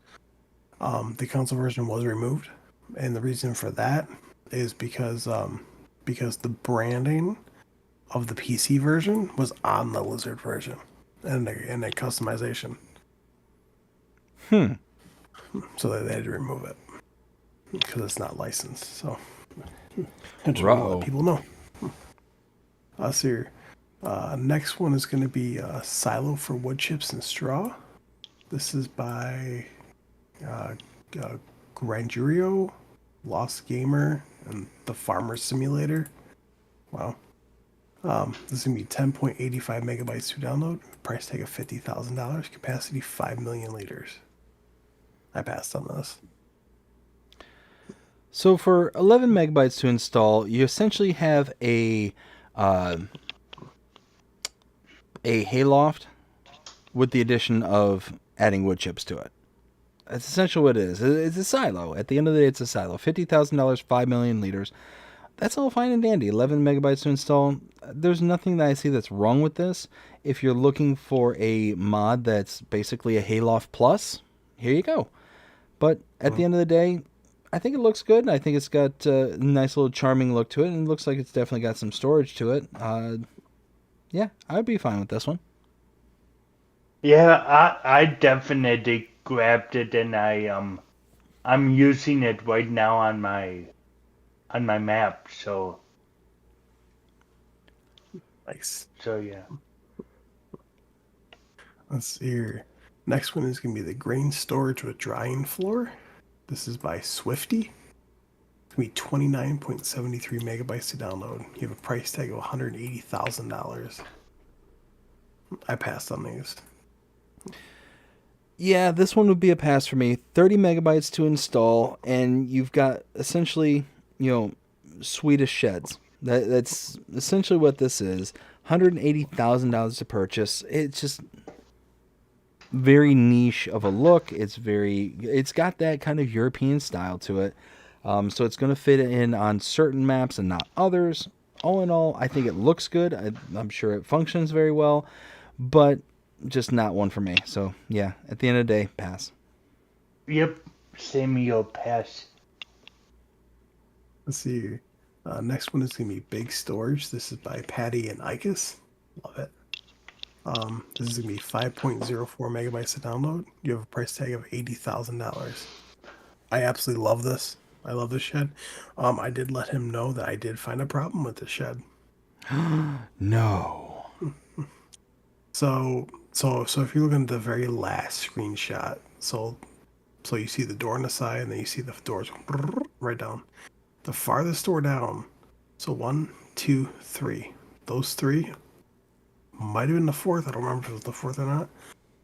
Speaker 2: The console version was removed, and the reason for that is because the branding of the PC version was on the Lizard version, and the customization. So they had to remove it because it's not licensed. So. Just want to let people know. Let's see here. Next one is going to be Silo for Wood Chips and Straw. This is by Grandurio, Lost Gamer, and The Farmer Simulator. Wow. This is going to be 10.85 megabytes to download. Price tag of $50,000. Capacity 5 million liters. I passed on this.
Speaker 1: So for 11 megabytes to install, you essentially have a hayloft with the addition of adding wood chips to it. That's essentially what it is. It's a silo. At the end of the day, it's a silo. $50,000, 5 million liters. That's all fine and dandy. 11 megabytes to install. There's nothing that I see that's wrong with this. If you're looking for a mod that's basically a hayloft plus, here you go. But at the end of the day, I think it looks good. I think it's got a nice little charming look to it, and it looks like it's definitely got some storage to it. Yeah, I'd be fine with this one.
Speaker 3: Yeah, I definitely grabbed it, and I'm using it right now on my map. So
Speaker 2: Nice.
Speaker 3: So yeah.
Speaker 2: Let's see here. Next one is going to be the grain storage with drying floor. This is by Swifty. It's going to be 29.73 megabytes to download. You have a price tag of $180,000. I passed on these.
Speaker 1: Yeah, this one would be a pass for me. 30 megabytes to install, and you've got essentially, Swedish sheds. That's essentially what this is. $180,000 to purchase. It's just very niche of a look. It's got that kind of European style to it. So it's going to fit in on certain maps and not others. All in all, I think it looks good. I'm sure it functions very well, but just not one for me. So yeah, at the end of the day, pass.
Speaker 3: Yep, same here, pass.
Speaker 2: Let's see here. Next one is going to be Big Storage. This is by Patty and Icus. Love it. This is going to be 5.04 megabytes to download. You have a price tag of $80,000. I absolutely love this. I love this shed. I did let him know that I did find a problem with the shed.
Speaker 1: No.
Speaker 2: So if you're looking at the very last screenshot, so you see the door on the side, and then you see the doors right down. The farthest door down, so 1, 2, 3. Those three might have been the fourth. I don't remember if it was the fourth or not,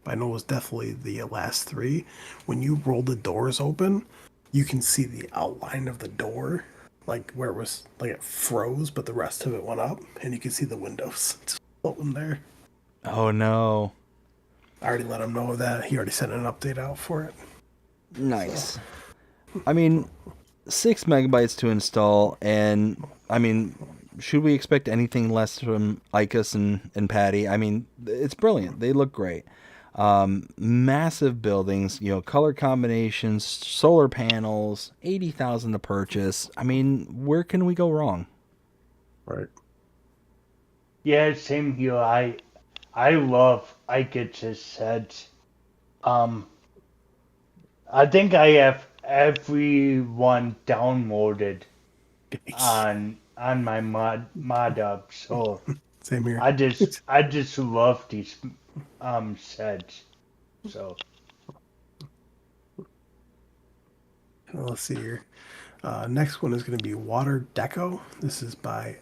Speaker 2: but I know it was definitely the last three. When you roll the doors open, you can see the outline of the door, like where it was, like it froze, but the rest of it went up, and you can see the windows just floating there.
Speaker 1: Oh no.
Speaker 2: I already let him know that. He already sent an update out for it.
Speaker 1: Nice.
Speaker 2: So.
Speaker 1: I mean, 6 megabytes to install, and I mean, should we expect anything less from Icus and Patty? I mean, it's brilliant. They look great. Massive buildings, color combinations, solar panels, 80,000 to purchase. I mean, where can we go wrong?
Speaker 2: Right.
Speaker 3: Yeah, same here. I love Icus's sets. I think I have everyone downloaded on my mod up. So
Speaker 2: Same here.
Speaker 3: I just love these sets. So
Speaker 2: let's see here. Next one is going to be Water Deco. This is by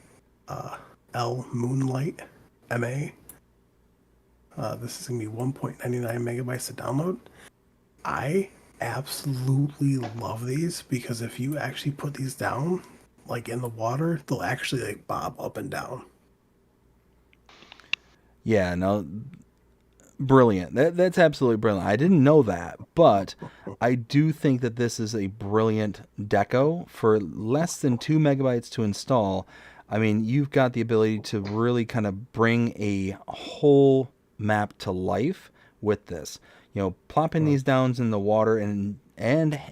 Speaker 2: L Moonlight MA. This is going to be 1.99 megabytes to download. I absolutely love these because if you actually put these down, like in the water, they'll actually like bob up and down.
Speaker 1: Yeah, no, brilliant. That's absolutely brilliant. I didn't know that, but I do think that this is a brilliant deco for less than 2 megabytes to install. I mean, you've got the ability to really kind of bring a whole map to life with this. Plopping these down in the water and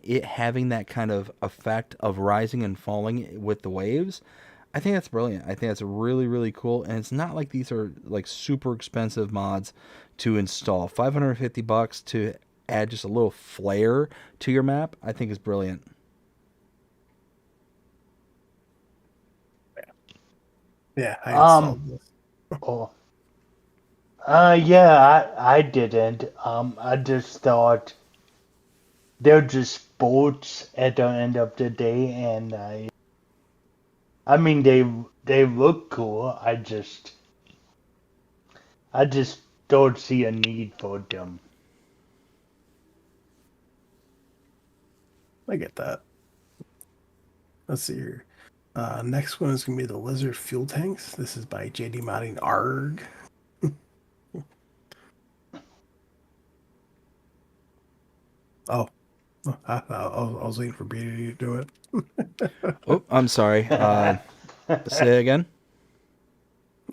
Speaker 1: it having that kind of effect of rising and falling with the waves. I think that's brilliant. I think that's really, really cool. And it's not like these are like super expensive mods to install. $550 to add just a little flair to your map, I think is brilliant.
Speaker 2: Yeah, I installed this.
Speaker 3: oh. Yeah, I didn't. I just thought they're just boats at the end of the day, and I mean they look cool. I just don't see a need for them.
Speaker 2: I get that. Let's see here. Next one is going to be the Lizard Fuel Tanks. This is by JD Modding ARG. Oh, I was waiting for BDD to do it.
Speaker 1: Oh, I'm sorry. Say it again.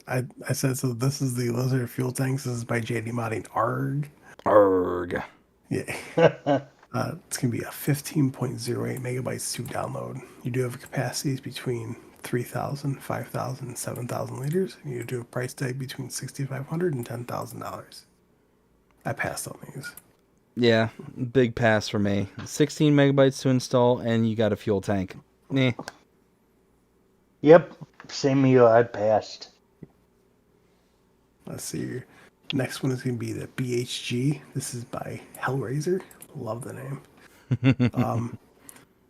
Speaker 2: I said, so this is the Lizard Fuel Tanks. This is by JD Modding ARG.
Speaker 1: Arg.
Speaker 2: Yeah. It's going to be a 15.08 megabytes to download. You do have capacities between 3,000, 5,000, and 7,000 liters. You do a price tag between $6,500 and $10,000. I passed on these.
Speaker 1: Yeah, big pass for me. 16 megabytes to install, and you got a fuel tank. Eh.
Speaker 3: Yep, same here. I passed.
Speaker 2: Let's see here. Next one is going to be the BHG. This is by Hellraiser. Love the name.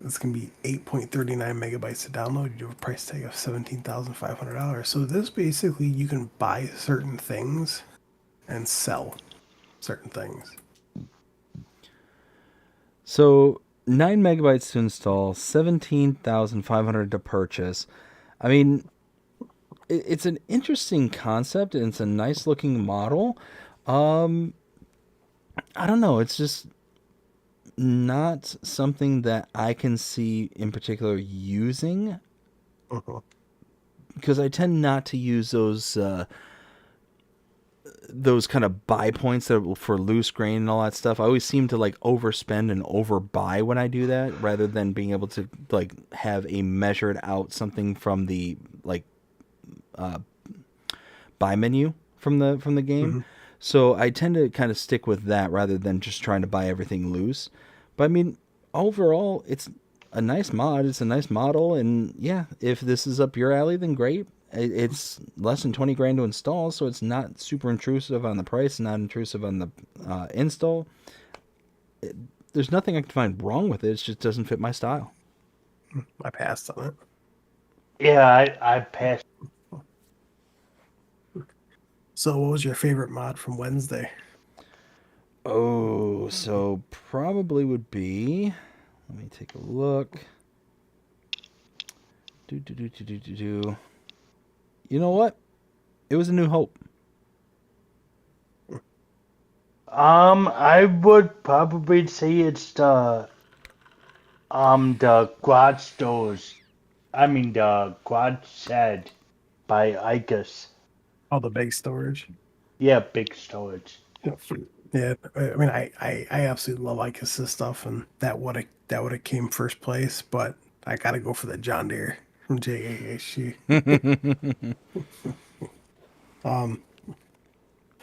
Speaker 2: It's going to be 8.39 megabytes to download. You do a price tag of $17,500. So this basically, you can buy certain things and sell certain things.
Speaker 1: So 9 megabytes to install, 17,500 to purchase. I mean, it's an interesting concept and it's a nice looking model. I don't know. It's just not something that I can see in particular using, because I tend not to use those kind of buy points that for loose grain and all that stuff. I always seem to like overspend and overbuy when I do that, rather than being able to like have a measured out something from the like buy menu from the game. So I tend to kind of stick with that rather than just trying to buy everything loose. But I mean, overall, it's a nice mod. It's a nice model, and yeah, if this is up your alley, then great. It's less than 20 grand to install, so it's not super intrusive on the price, not intrusive on the install. There's nothing I can find wrong with it. It just doesn't fit my style.
Speaker 2: I passed on it.
Speaker 3: Yeah, I passed.
Speaker 2: So, what was your favorite mod from Wednesday?
Speaker 1: Oh, so probably would be. Let me take a look. Do. You know what? It was A New Hope.
Speaker 3: I would probably say it's the quad stores. I mean the quad shed by Icus.
Speaker 2: Oh, the big storage.
Speaker 3: Yeah, big storage.
Speaker 2: Yeah, I mean, I absolutely love ICA's stuff, and that would have came first place, but I gotta go for the John Deere from JAHG.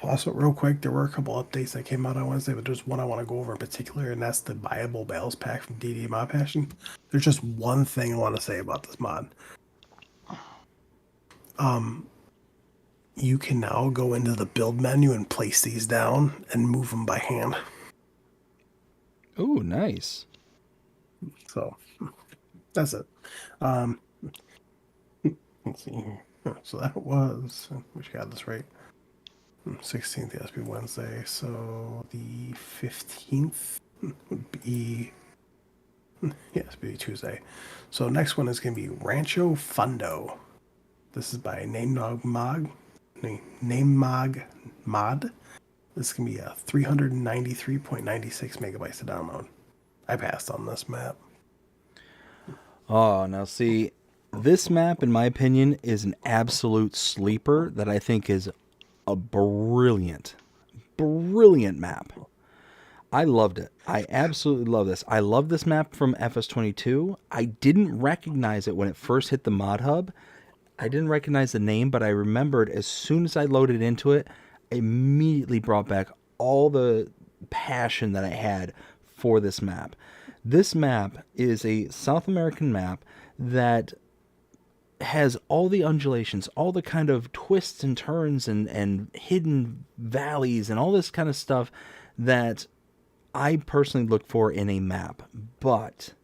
Speaker 2: Also, real quick, there were a couple updates that came out on Wednesday, but there's one I want to go over in particular, and that's the buyable bales pack from DD Mod Passion. There's just one thing I want to say about this mod. You can now go into the build menu and place these down and move them by hand.
Speaker 1: Oh, nice.
Speaker 2: So that's it. Let's see here. So that was, we got this right. 16th, it has to be Wednesday. So the 15th would be, yeah, it has to be Tuesday. So next one is going to be Rancho Fundo. This is by Name Mag Mod. This can be a 393.96 megabytes to download. I passed on this map.
Speaker 1: Oh, now see, this map, in my opinion, is an absolute sleeper that I think is a brilliant map. I loved it. I absolutely love this. I love this map from FS22. I didn't recognize it when it first hit the mod hub. I didn't recognize the name, but I remembered as soon as I loaded into it, I immediately brought back all the passion that I had for this map. This map is a South American map that has all the undulations, all the kind of twists and turns and hidden valleys and all this kind of stuff that I personally look for in a map. But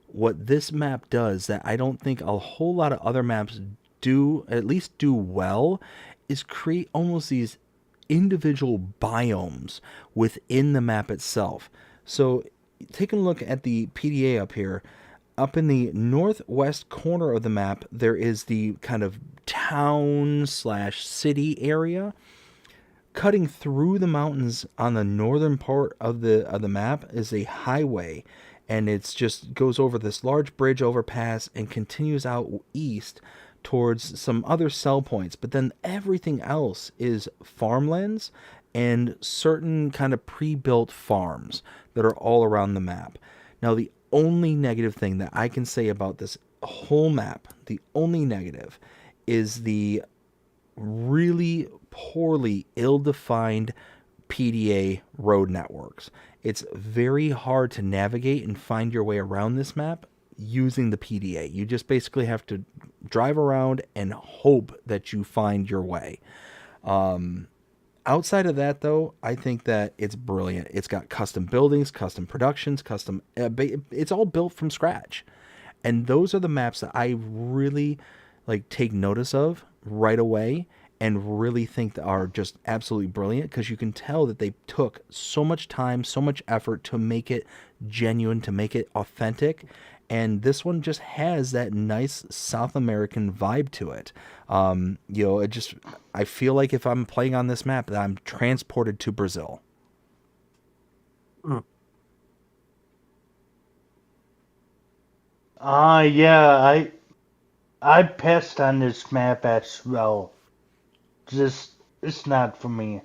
Speaker 1: what this map does that I don't think a whole lot of other maps do, at least do well, is create almost these individual biomes within the map itself. So taking a look at the PDA up here, up in the northwest corner of the map, there is the kind of town/city area. Cutting through the mountains on the northern part of the map is a highway, and it's just goes over this large bridge overpass and continues out east towards some other sell points. But then everything else is farmlands and certain kind of pre-built farms that are all around the map. Now, the only negative thing that I can say about this whole map, the only negative, is the really poorly ill-defined PDA road networks. It's very hard to navigate and find your way around this map using the PDA. You just basically have to drive around and hope that you find your way. Outside of that, though, I think that it's brilliant. It's got custom buildings, custom productions, it's all built from scratch. And those are the maps that I really like take notice of right away. and really think that are just absolutely brilliant, because you can tell that they took so much time, so much effort to make it genuine, to make it authentic. And this one just has that nice South American vibe to it. I feel like if I'm playing on this map, that I'm transported to Brazil.
Speaker 3: Yeah, I passed on this map as well. Just, it's not for me.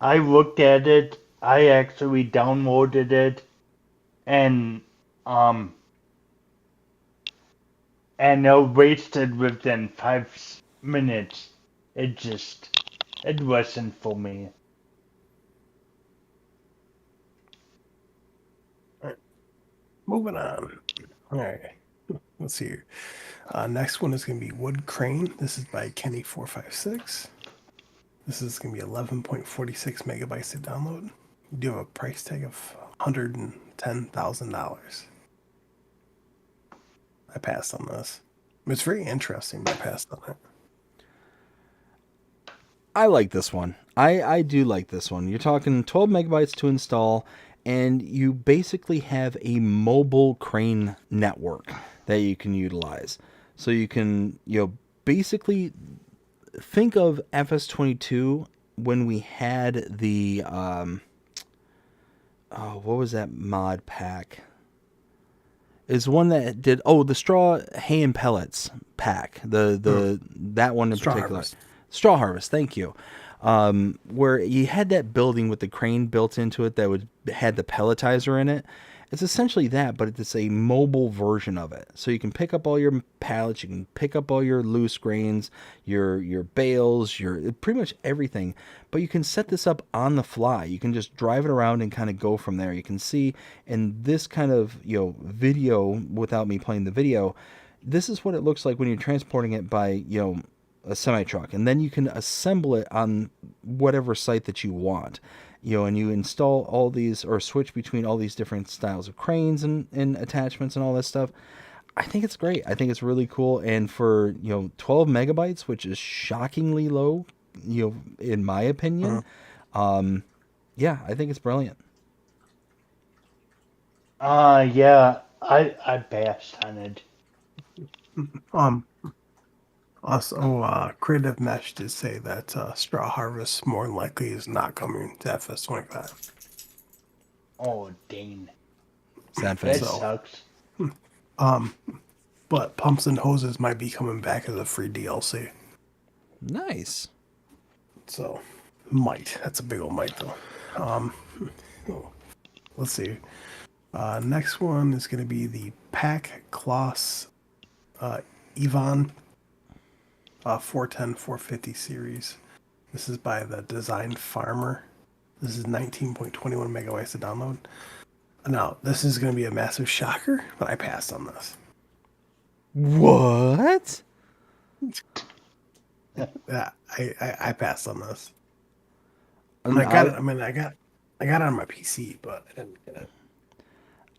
Speaker 3: I looked at it, I actually downloaded it, and I wasted within 5 minutes. It wasn't for me.
Speaker 2: Moving on. All right. Let's see here. Next one is going to be Wood Crane. This is by Kenny456. This is going to be 11.46 megabytes to download. You do have a price tag of $110,000. I passed on this. It's very interesting, but I passed on it.
Speaker 1: I like this one. I do like this one. You're talking 12 megabytes to install, and you basically have a mobile crane network that you can utilize. So you can, basically think of FS22 when we had the, what was that mod pack? Is one that did, the straw hay and pellets pack. That one in
Speaker 2: Straw
Speaker 1: particular.
Speaker 2: Harvest.
Speaker 1: Straw Harvest, thank you. Where you had that building with the crane built into it that had the pelletizer in it. It's essentially that, but it's a mobile version of it. So you can pick up all your pallets, you can pick up all your loose grains, your bales, your pretty much everything. But you can set this up on the fly. You can just drive it around and kind of go from there. You can see in this kind of video, without me playing the video, this is what it looks like when you're transporting it by a semi truck, and then you can assemble it on whatever site that you want. And you install all these, or switch between all these different styles of cranes and attachments and all that stuff. I think it's great. I think it's really cool. And for 12 megabytes, which is shockingly low, in my opinion, yeah, I think it's brilliant.
Speaker 3: Yeah, I passed on it.
Speaker 2: Also, Creative Mesh did say that Straw Harvest more than likely is not coming to FS25.
Speaker 3: Oh, dang.
Speaker 1: Sad
Speaker 3: That
Speaker 1: face.
Speaker 3: sucks.
Speaker 2: But Pumps and Hoses might be coming back as a free DLC.
Speaker 1: Nice.
Speaker 2: So, might. That's a big old might, though. Let's see. Next one is going to be the Pack Kloss Yvonne 410 450 series. This is by the Design Farmer. This is 19.21 megabytes to download. Now, this is going to be a massive shocker, but I passed on this.
Speaker 1: What?
Speaker 2: Yeah, I passed on this. I got it. I got it on my PC, but I didn't get it.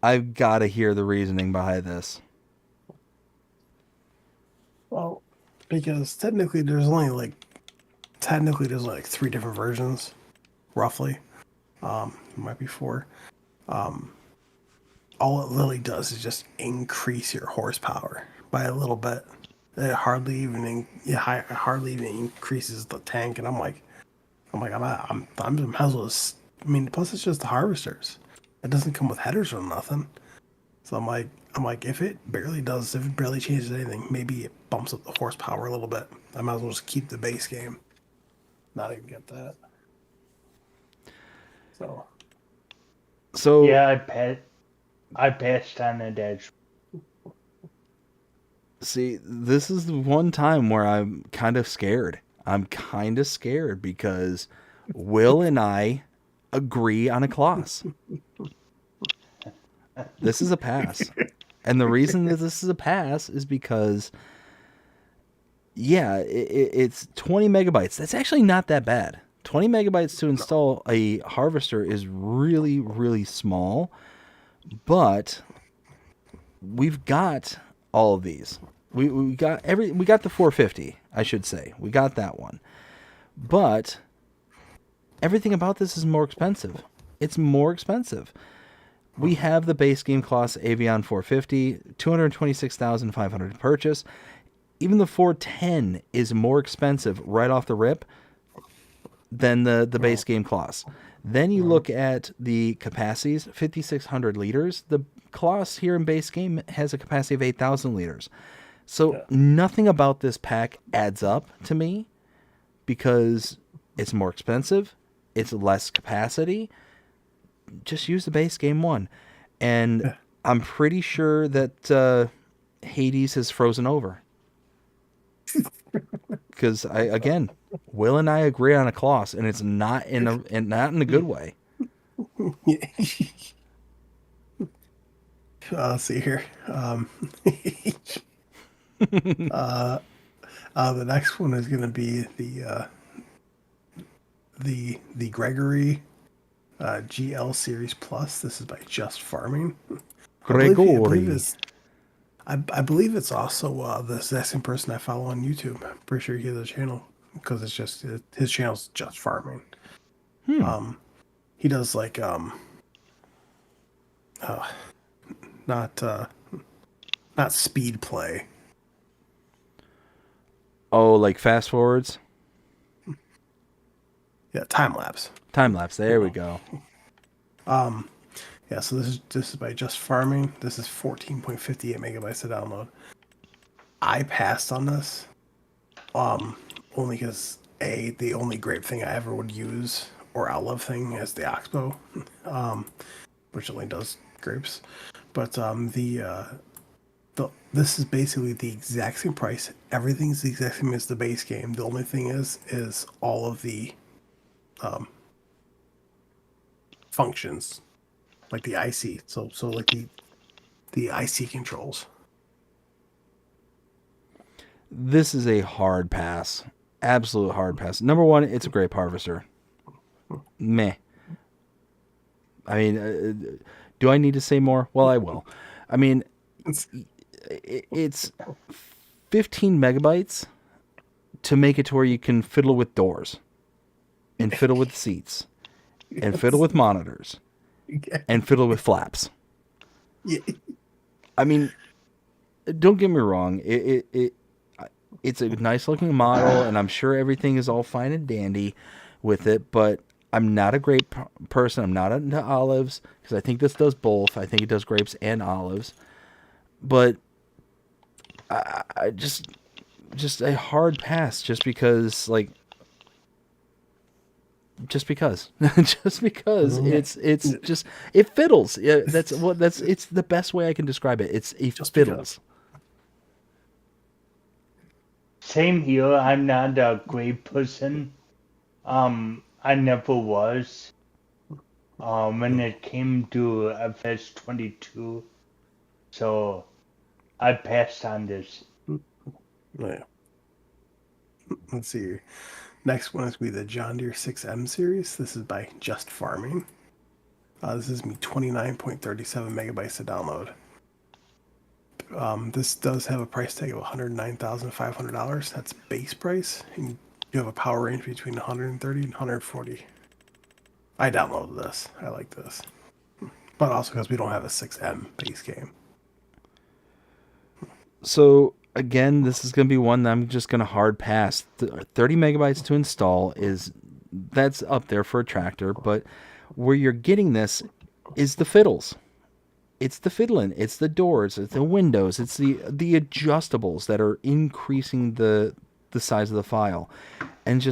Speaker 1: I've got to hear the reasoning behind this.
Speaker 2: Well, because technically there's only like 3 different versions, roughly. Might be 4. All it literally does is just increase your horsepower by a little bit. It hardly even increases the tank, and I'm like, I might as well just, plus it's just the harvesters. It doesn't come with headers or nothing. So I'm like, if it barely changes anything, maybe it bumps up the horsepower a little bit. I might as well just keep the base game. Not even get that.
Speaker 1: So
Speaker 3: yeah, I passed on it as.
Speaker 1: See, this is the one time where I'm kind of scared. I'm kind of scared because Will and I agree on a clause. This is a pass. And the reason that this is a pass is because, yeah, it's 20 megabytes. That's actually not that bad. 20 megabytes to install a harvester is really, really small. But we've got all of these. We got the 450, I should say. We got that one. But everything about this is more expensive. It's more expensive. We have the base game class Avion 450, $226,500 to purchase. Even the 410 is more expensive right off the rip than the base game class. Then you look at the capacities, 5,600 liters. The class here in base game has a capacity of 8,000 liters. So nothing about this pack adds up to me because it's more expensive. It's less capacity. Just use the base game one. And I'm pretty sure that Hades has frozen over. Because Will and I agree on a clause, and it's not in a good way.
Speaker 2: Let's see here. The next one is going to be the Gregory GL Series Plus. This is by Just Farming.
Speaker 1: Gregory.
Speaker 2: I believe it's also the same person I follow on YouTube. I'm pretty sure he has a channel because it's just his channel's Just Farming. He does like not speed play.
Speaker 1: Oh, like fast forwards?
Speaker 2: Yeah, time lapse.
Speaker 1: Time lapse. There we go.
Speaker 2: Yeah, so this is by Just Farming. This is 14.58 megabytes to download. I passed on this, only because the only grape thing I ever would use or outlove thing is the Oxbow, which only does grapes. But this is basically the exact same price. Everything's the exact same as the base game. The only thing is all of the functions. Like the IC, so like the IC controls.
Speaker 1: This is a hard pass, absolute hard pass. Number one, it's a grape harvester. Meh. I mean, do I need to say more? Well, I will. I mean, it's 15 megabytes to make it to where you can fiddle with doors, and fiddle with seats, and fiddle with monitors. And fiddle with flaps.
Speaker 2: Yeah.
Speaker 1: I mean, don't get me wrong. It's a nice looking model, and I'm sure everything is all fine and dandy with it. But I'm not a grape person. I'm not into olives because I think this does both. I think it does grapes and olives. But I just a hard pass, just because it's just, it fiddles. Yeah, it's the best way I can describe it. It fiddles.
Speaker 3: Same here. I'm not a grape person. I never was. When it came to FS22, so I passed on this.
Speaker 2: Yeah. Let's see here. Next one is going to be the John Deere 6M series. This is by Just Farming. This is me 29.37 megabytes to download. This does have a price tag of $109,500. That's base price. And you have a power range between 130 and 140. I downloaded this. I like this. But also because we don't have a 6M base game.
Speaker 1: So again, this is going to be one that I'm just going to hard pass. 30 megabytes to install that's up there for a tractor, but where you're getting this is the fiddles. It's the fiddling, it's the doors, it's the windows, it's the adjustables that are increasing the size of the file. And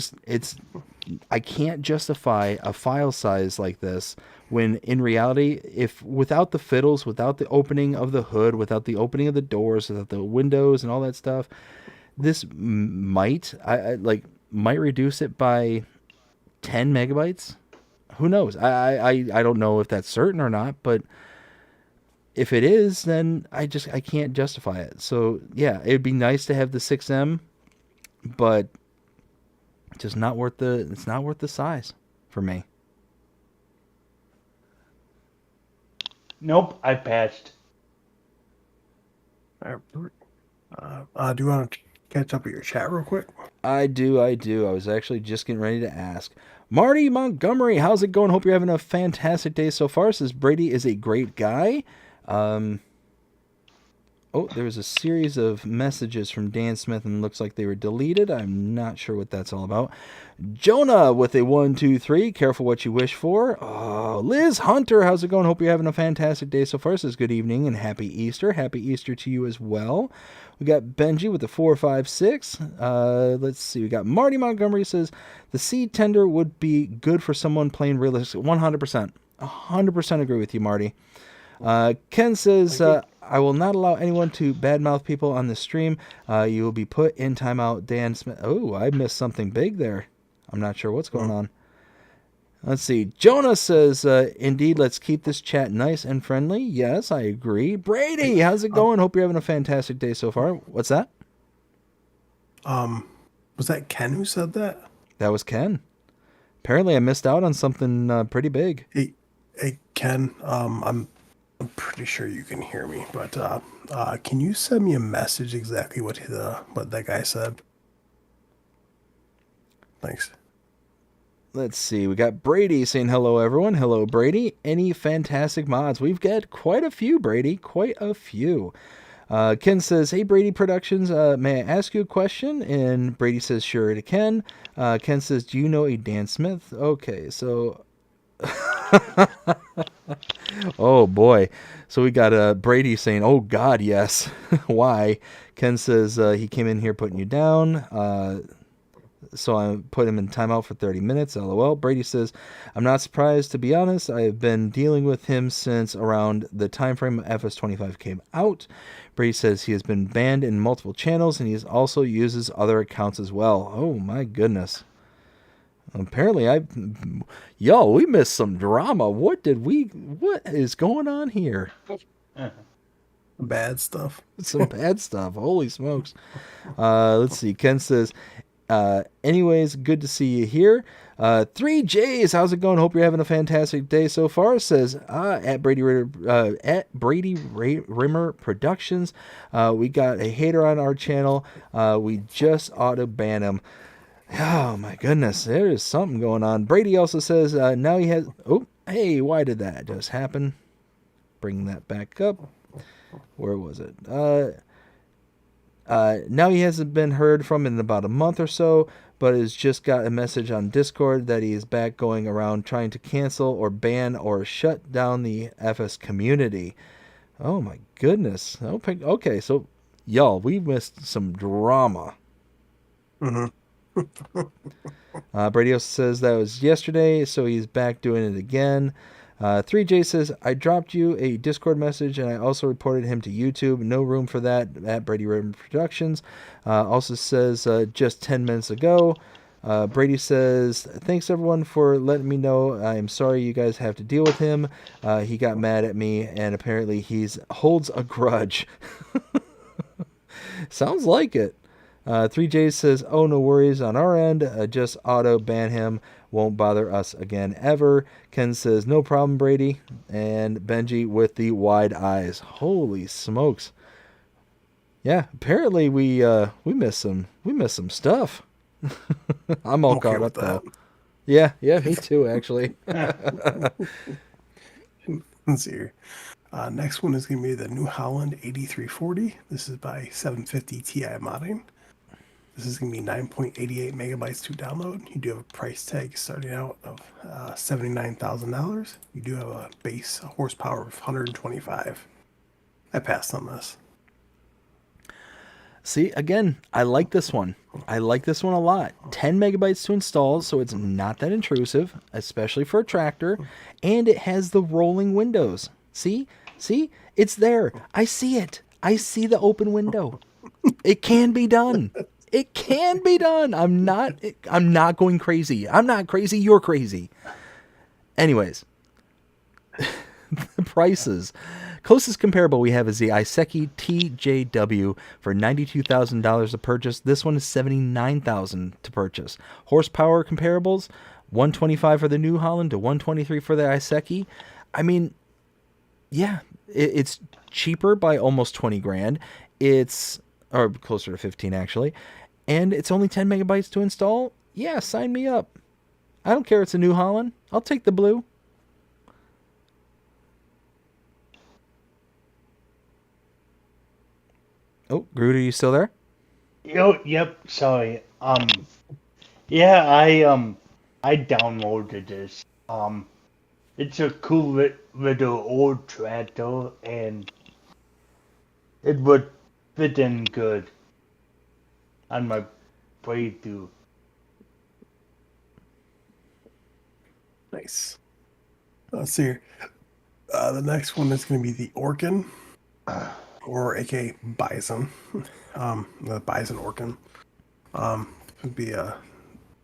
Speaker 1: I can't justify a file size like this when in reality, if without the fiddles, without the opening of the hood, without the opening of the doors, without the windows and all that stuff, this might reduce it by 10 megabytes. Who knows? I don't know if that's certain or not, but if it is, then I can't justify it. So yeah, it'd be nice to have the 6M, but just it's not worth the size for me.
Speaker 3: Nope, I passed.
Speaker 2: All Do you want to catch up with your chat real quick?
Speaker 1: I do. I was actually just getting ready to ask. Marty Montgomery, how's it going? Hope you're having a fantastic day so far. Says Brady is a great guy. Oh, there was a series of messages from Dan Smith and it looks like they were deleted. I'm not sure what that's all about. Jonah with a 1, 2, 3. Careful what you wish for. Oh, Liz Hunter, how's it going? Hope you're having a fantastic day so far. Says good evening and happy Easter. Happy Easter to you as well. We got Benji with the 4, 5, 6. Let's see. We got Marty Montgomery says the seed tender would be good for someone playing realistic. 100%. 100% agree with you, Marty. Ken says, I will not allow anyone to badmouth people on the stream. You will be put in timeout. Dan Smith. Oh, I missed something big there. I'm not sure what's going on. Let's see. Jonah says, indeed, let's keep this chat nice and friendly. Yes, I agree. Brady, how's it going? Hope you're having a fantastic day so far. What's that?
Speaker 2: Was that Ken who said that?
Speaker 1: That was Ken. Apparently I missed out on something pretty big.
Speaker 2: Hey Ken, I'm pretty sure you can hear me, but can you send me a message exactly what that guy said? Thanks.
Speaker 1: Let's see. We got Brady saying hello, everyone. Hello, Brady. Any fantastic mods? We've got quite a few, Brady. Quite a few. Ken says, hey, Brady Productions, may I ask you a question? And Brady says, sure, to Ken. Ken says, do you know a Dan Smith? Okay, so... Oh, boy. So we got Brady saying, oh, God, yes. Why? Ken says, he came in here putting you down. So I put him in timeout for 30 minutes, LOL. Brady says, I'm not surprised, to be honest. I have been dealing with him since around the time frame FS25 came out. Brady says he has been banned in multiple channels, and he also uses other accounts as well. Oh, my goodness. Apparently, we missed some drama. What is going on here?
Speaker 2: Bad stuff.
Speaker 1: Some bad stuff. Holy smokes. Let's see. Ken says, anyways, good to see you here. 3Js, how's it going? Hope you're having a fantastic day so far. Says at Brady Rimmer Productions. We got a hater on our channel. We just ought to ban him. Oh my goodness, there is something going on. Brady also says now he has. Oh, hey, why did that just happen? Bring that back up. Where was it? Now he hasn't been heard from in about a month or so, but has just got a message on Discord that he is back going around trying to cancel or ban or shut down the FS community. Oh my goodness. Okay, so y'all, we missed some drama.
Speaker 2: Mm-hmm.
Speaker 1: Brady also says that was yesterday, so he's back doing it again. 3J says, I dropped you a Discord message and I also reported him to YouTube. No room for that at Brady Rim Productions. Also says just 10 minutes ago. Brady says, thanks everyone for letting me know. I'm sorry you guys have to deal with him. He got mad at me and apparently holds a grudge. Sounds like it. 3J says, oh, no worries on our end. Just auto ban him. Won't bother us again ever. Ken says, no problem, Brady. And Benji with the wide eyes. Holy smokes. Yeah, apparently we missed some stuff. I'm all caught up though. Yeah, me too, actually.
Speaker 2: Let's see here. Next one is going to be the New Holland 8340. This is by 750 Ti modding. This is going to be 9.88 megabytes to download. You do have a price tag starting out of $79,000. You do have a base horsepower of 125. I passed on this.
Speaker 1: See, again, I like this one. I like this one a lot. 10 megabytes to install, so it's not that intrusive, especially for a tractor. And it has the rolling windows. See? It's there. I see it. I see the open window. It can be done. It can be done. I'm not going crazy. I'm not crazy. You're crazy. Anyways, the prices. Closest comparable we have is the Iseki TJW for $92,000 to purchase. This one is $79,000 to purchase. Horsepower comparables, 125 for the New Holland to 123 for the Iseki. I mean, yeah, it's cheaper by almost 20 grand. It's or closer to 15 actually, and it's only 10 megabytes to install. Yeah, sign me up. I don't care it's a New Holland. I'll take the blue. Oh, Groot, are you still there?
Speaker 3: Yep. Sorry. Yeah, I downloaded this. It's a cool little old tractor, and it would fit in good on my playthrough.
Speaker 2: Nice. Let's see here. The next one is going to be the Orkin, or aka Bison. The Bison Orkin. It would be a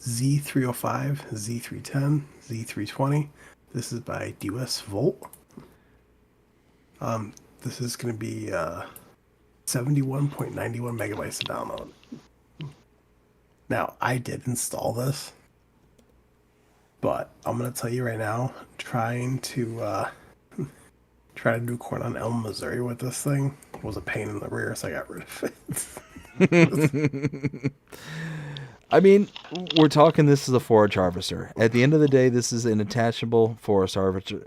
Speaker 2: Z305, Z310, Z320. This is by US Volt. This is going to be 71.91 megabytes to download. Now, I did install this, but I'm going to tell you right now, trying to do corn on Elm, Missouri with this thing was a pain in the rear, so I got rid of it.
Speaker 1: I mean, we're talking this is a forage harvester. At the end of the day, this is an attachable forest harvester.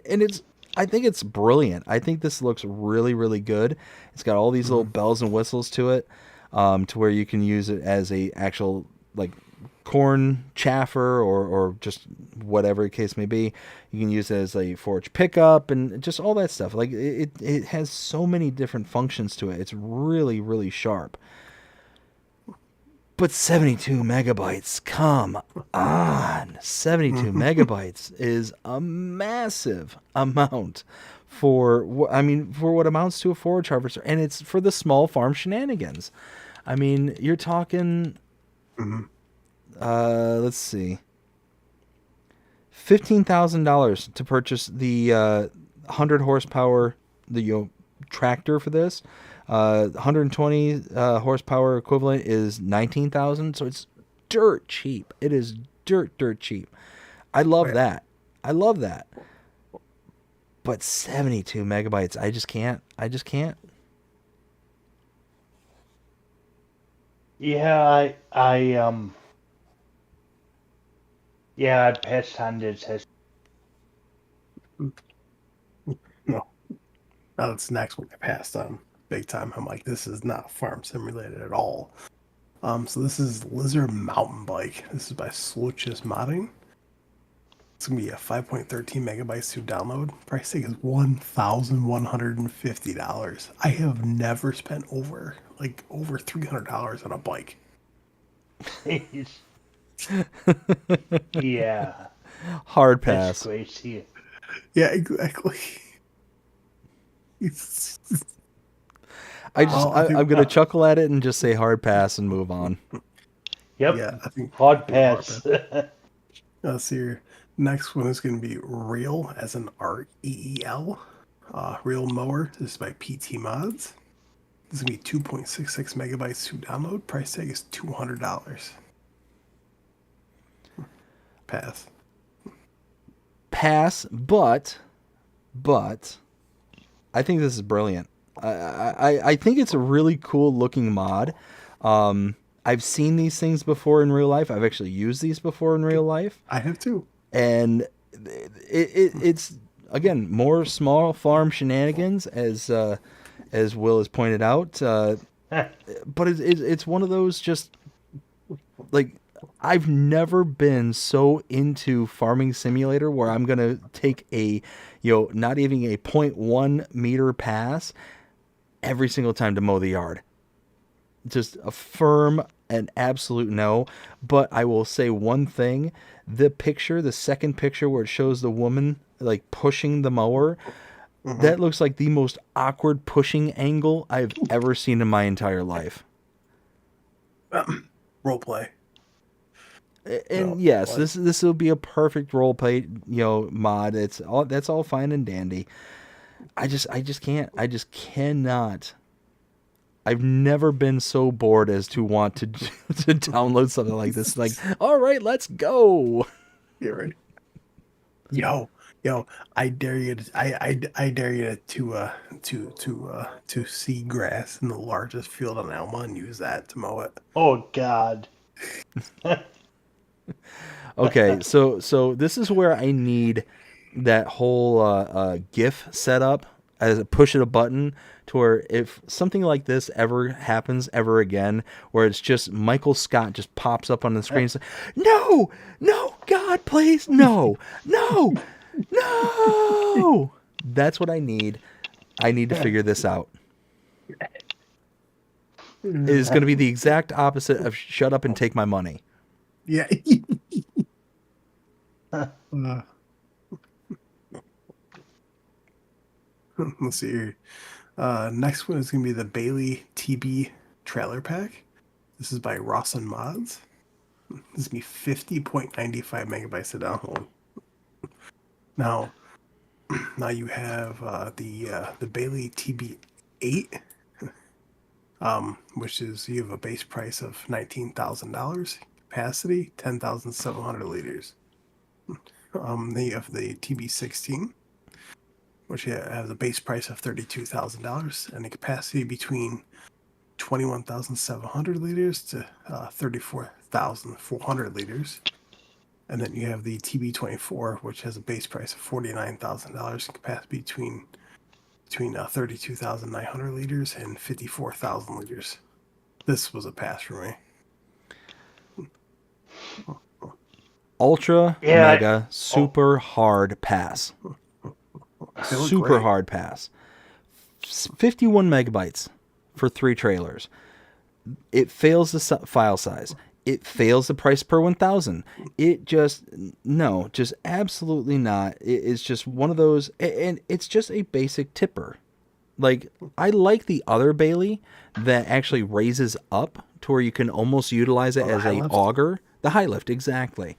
Speaker 1: And I think it's brilliant. I think this looks really, really good. It's got all these little bells and whistles to it, to where you can use it as a actual, like, corn chaffer or just whatever the case may be. You can use it as a forage pickup and just all that stuff. Like, it has so many different functions to it. It's really, really sharp. But 72 megabytes, come on. 72 megabytes is a massive amount for what amounts to a forage harvester. And it's for the small farm shenanigans. I mean, you're talking, let's see, $15,000 to purchase the 100 horsepower, tractor for this. 120 horsepower equivalent is $19,000, so it's dirt cheap. It is dirt cheap. I love that. I love that. But 72 megabytes, I just can't.
Speaker 3: Yeah, I passed on this.
Speaker 2: No. Now that's the next one I passed on big time. I'm like, this is not farm simulated at all. So this is Lizard Mountain Bike. This is by Sluchus Modding. It's gonna be a 5.13 megabytes to download. Price tag is $1,150. I have never spent over $300 on a bike.
Speaker 3: Yeah.
Speaker 1: Hard pass.
Speaker 3: That's crazy.
Speaker 2: Yeah, exactly.
Speaker 1: I'm gonna chuckle at it and just say hard pass and move on.
Speaker 3: Yep.
Speaker 2: Yeah, I think
Speaker 3: Hard pass.
Speaker 2: Let's see here. Next one is going to be Reel, as in REEL. Reel Mower. This is by PT Mods. This is going to be 2.66 megabytes to download. Price tag is $200. Pass.
Speaker 1: Pass, but I think this is brilliant. I think it's a really cool looking mod. I've seen these things before in real life. I've actually used these before in real life.
Speaker 2: I have too.
Speaker 1: And it's again more small farm shenanigans, as Will has pointed out. But it's one of those, just like, I've never been so into Farming Simulator where I'm gonna take a not even a 0.1 meter pass every single time to mow the yard. Just a firm and absolute no. But I will say one thing: the second picture where it shows the woman like pushing the mower, that looks like the most awkward pushing angle I've ever seen in my entire life.
Speaker 2: Role play.
Speaker 1: And yes, this will be a perfect role play, mod. That's all fine and dandy. I just cannot. I've never been so bored as to want to download something like this. Like, all right, let's go.
Speaker 2: Get ready. Yo, Yo, I dare you to I dare you to see grass in the largest field on Alma and use that to mow it.
Speaker 3: Oh God.
Speaker 1: Okay, so this is where I need that whole GIF set up as a push of a button to where if something like this ever happens ever again, where it's just Michael Scott just pops up on the screen, and says, no, God, please, no, no. That's what I need. I need to figure this out. It is going to be the exact opposite of shut up and take my money.
Speaker 2: Yeah. Let's see here. Next one is going to be the Bailey TB trailer pack. This is by Rawson Mods. This is going to be 50.95 megabytes to download. Now you have the Bailey TB8, which is you have a base price of $19,000, capacity 10,700 liters. Then you have the TB16, which has a base price of $32,000 and a capacity between 21,700 liters to 34,400 liters. And then you have the TB24, which has a base price of $49,000 and capacity between 32,900 liters and 54,000 liters. This was a pass for me.
Speaker 1: Ultra mega super hard pass. Super
Speaker 2: great.
Speaker 1: hard pass. 51 megabytes for 3 trailers. It fails the file size. It fails the price per 1,000. It just absolutely not. It's just one of those, and it's just a basic tipper. Like, I like the other Bailey that actually raises up to where you can almost utilize it as a auger. The high lift, exactly.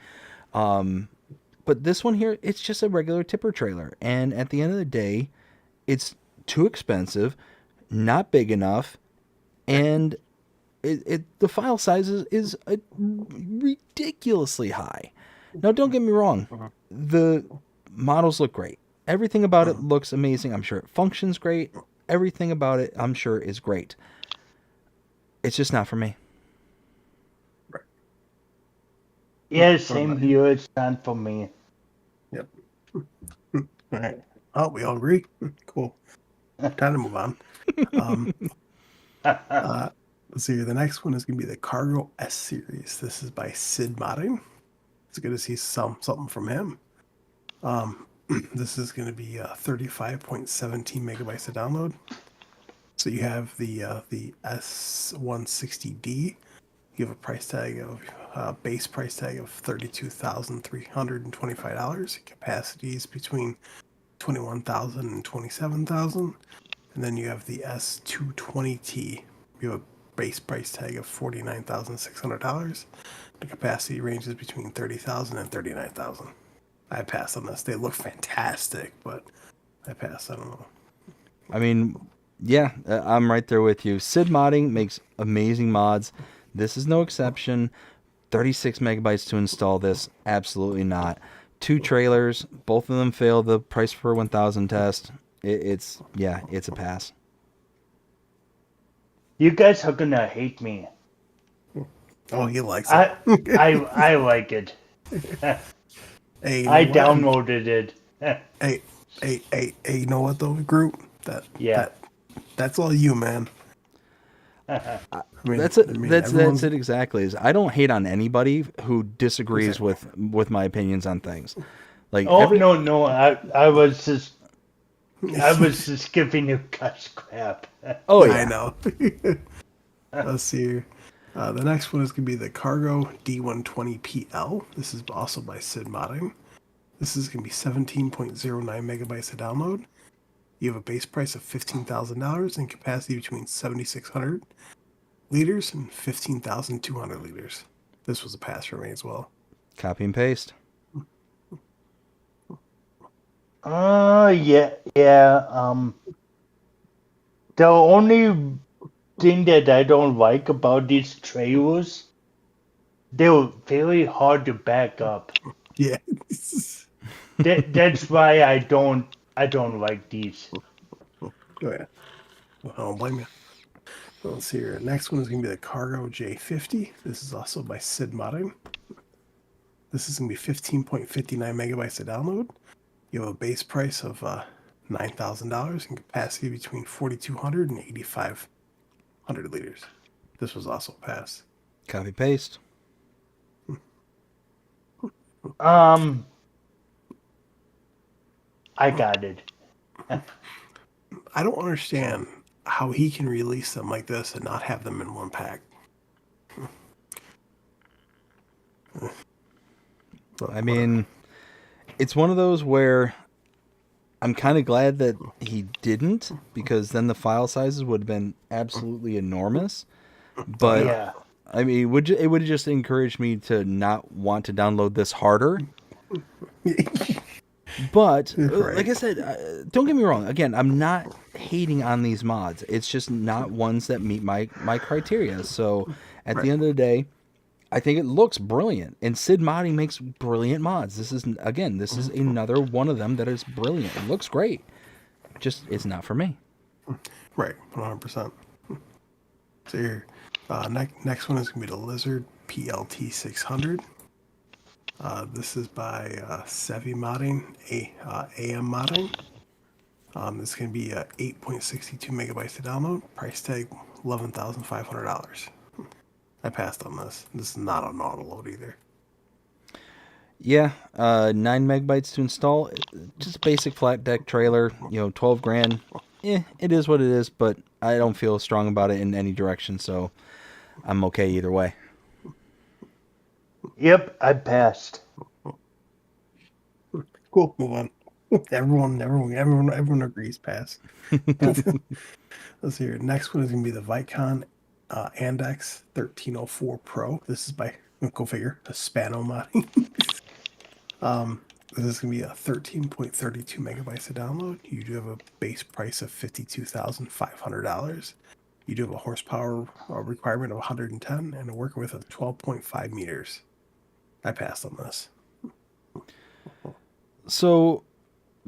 Speaker 1: But this one here, it's just a regular tipper trailer. And at the end of the day, it's too expensive, not big enough, and the file size is ridiculously high. Now, don't get me wrong. The models look great. Everything about it looks amazing. I'm sure it functions great. Everything about it, I'm sure, is great. It's just not for me.
Speaker 3: Yeah, same here. It's not for me.
Speaker 2: Yep. All right. Oh, we all agree? Cool. Time to move on. Let's see. The next one is going to be the Cargo S series. This is by Sid Modding. It's good to see something from him. This is going to be 35.17 megabytes to download. So you have the S160D. You have a price tag of base price tag of $32,325. Capacities between 21,000 and 27,000. And then you have the S220T. You have a base price tag of $49,600. The capacity ranges between 30,000 and 39,000. I passed on this. They look fantastic, but I passed. I don't know.
Speaker 1: I mean, yeah, I'm right there with you. Sid Modding makes amazing mods. This is no exception. 36 megabytes to install this. Absolutely not. 2 trailers. Both of them fail the price per 1,000 test. It's a pass.
Speaker 3: You guys are gonna hate me.
Speaker 2: Oh, he likes it.
Speaker 3: I like it.
Speaker 2: Hey,
Speaker 3: I downloaded it.
Speaker 2: Hey, you know what though, group? That's all you, man. I mean,
Speaker 1: That's it exactly. Is I don't hate on anybody who disagrees with my opinions on things. Like,
Speaker 3: no, I was just giving you guys crap.
Speaker 1: Oh yeah,
Speaker 2: I know. Let's see here. The next one is going to be the Cargo D120PL. This is also by Sid Modding. This is going to be 17.09 megabytes to download. You have a base price of $15,000 and capacity between 7,600 liters and 15,200 liters. This was a pass for me as well.
Speaker 1: copy and paste.
Speaker 3: Yeah. The only thing that I don't like about these trailers, they're very hard to back up.
Speaker 2: Yeah.
Speaker 3: That's why I don't like these.
Speaker 2: Oh yeah. Well, I don't blame you. Let's see here. Next one is going to be the Cargo J50. This is also by Sid Modding. This is going to be 15.59 megabytes to download. You have a base price of $9,000 and capacity between 4,200 and 8,500 liters. This was also a pass.
Speaker 1: Copy paste.
Speaker 3: I got it.
Speaker 2: I don't understand how he can release them like this and not have them in one pack.
Speaker 1: I mean, it's one of those where I'm kind of glad that he didn't, because then the file sizes would have been absolutely enormous. But
Speaker 3: Yeah.
Speaker 1: I mean, it would have just encouraged me to not want to download this harder. But
Speaker 2: Right.
Speaker 1: like I said, don't get me wrong. Again, I'm not hating on these mods. It's just not ones that meet my criteria. So at the end of the day, I think it looks brilliant. And Sid Modding makes brilliant mods. This is another one of them that is brilliant. It looks great. Just it's not for me.
Speaker 2: Right, 100%. So here, next one is going to be the Lizard PLT 600. This is by Sevi Modding, AM Modding. This is going to be 8.62 megabytes to download. Price tag $11,500. I passed on this. This is not an auto load either.
Speaker 1: Yeah, 9 megabytes to install. Just a basic flat deck trailer. 12 grand. It is what it is. But I don't feel strong about it in any direction, so I'm okay either way.
Speaker 3: Yep, I passed.
Speaker 2: Cool, move on. Everyone agrees pass. Let's see here. Next one is going to be the Vicon Andex 1304 Pro. This is by, go figure, Hispano modding. This is going to be a 13.32 megabytes to download. You do have a base price of $52,500. You do have a horsepower requirement of 110 and a working width of 12.5 meters. I passed on this.
Speaker 1: So,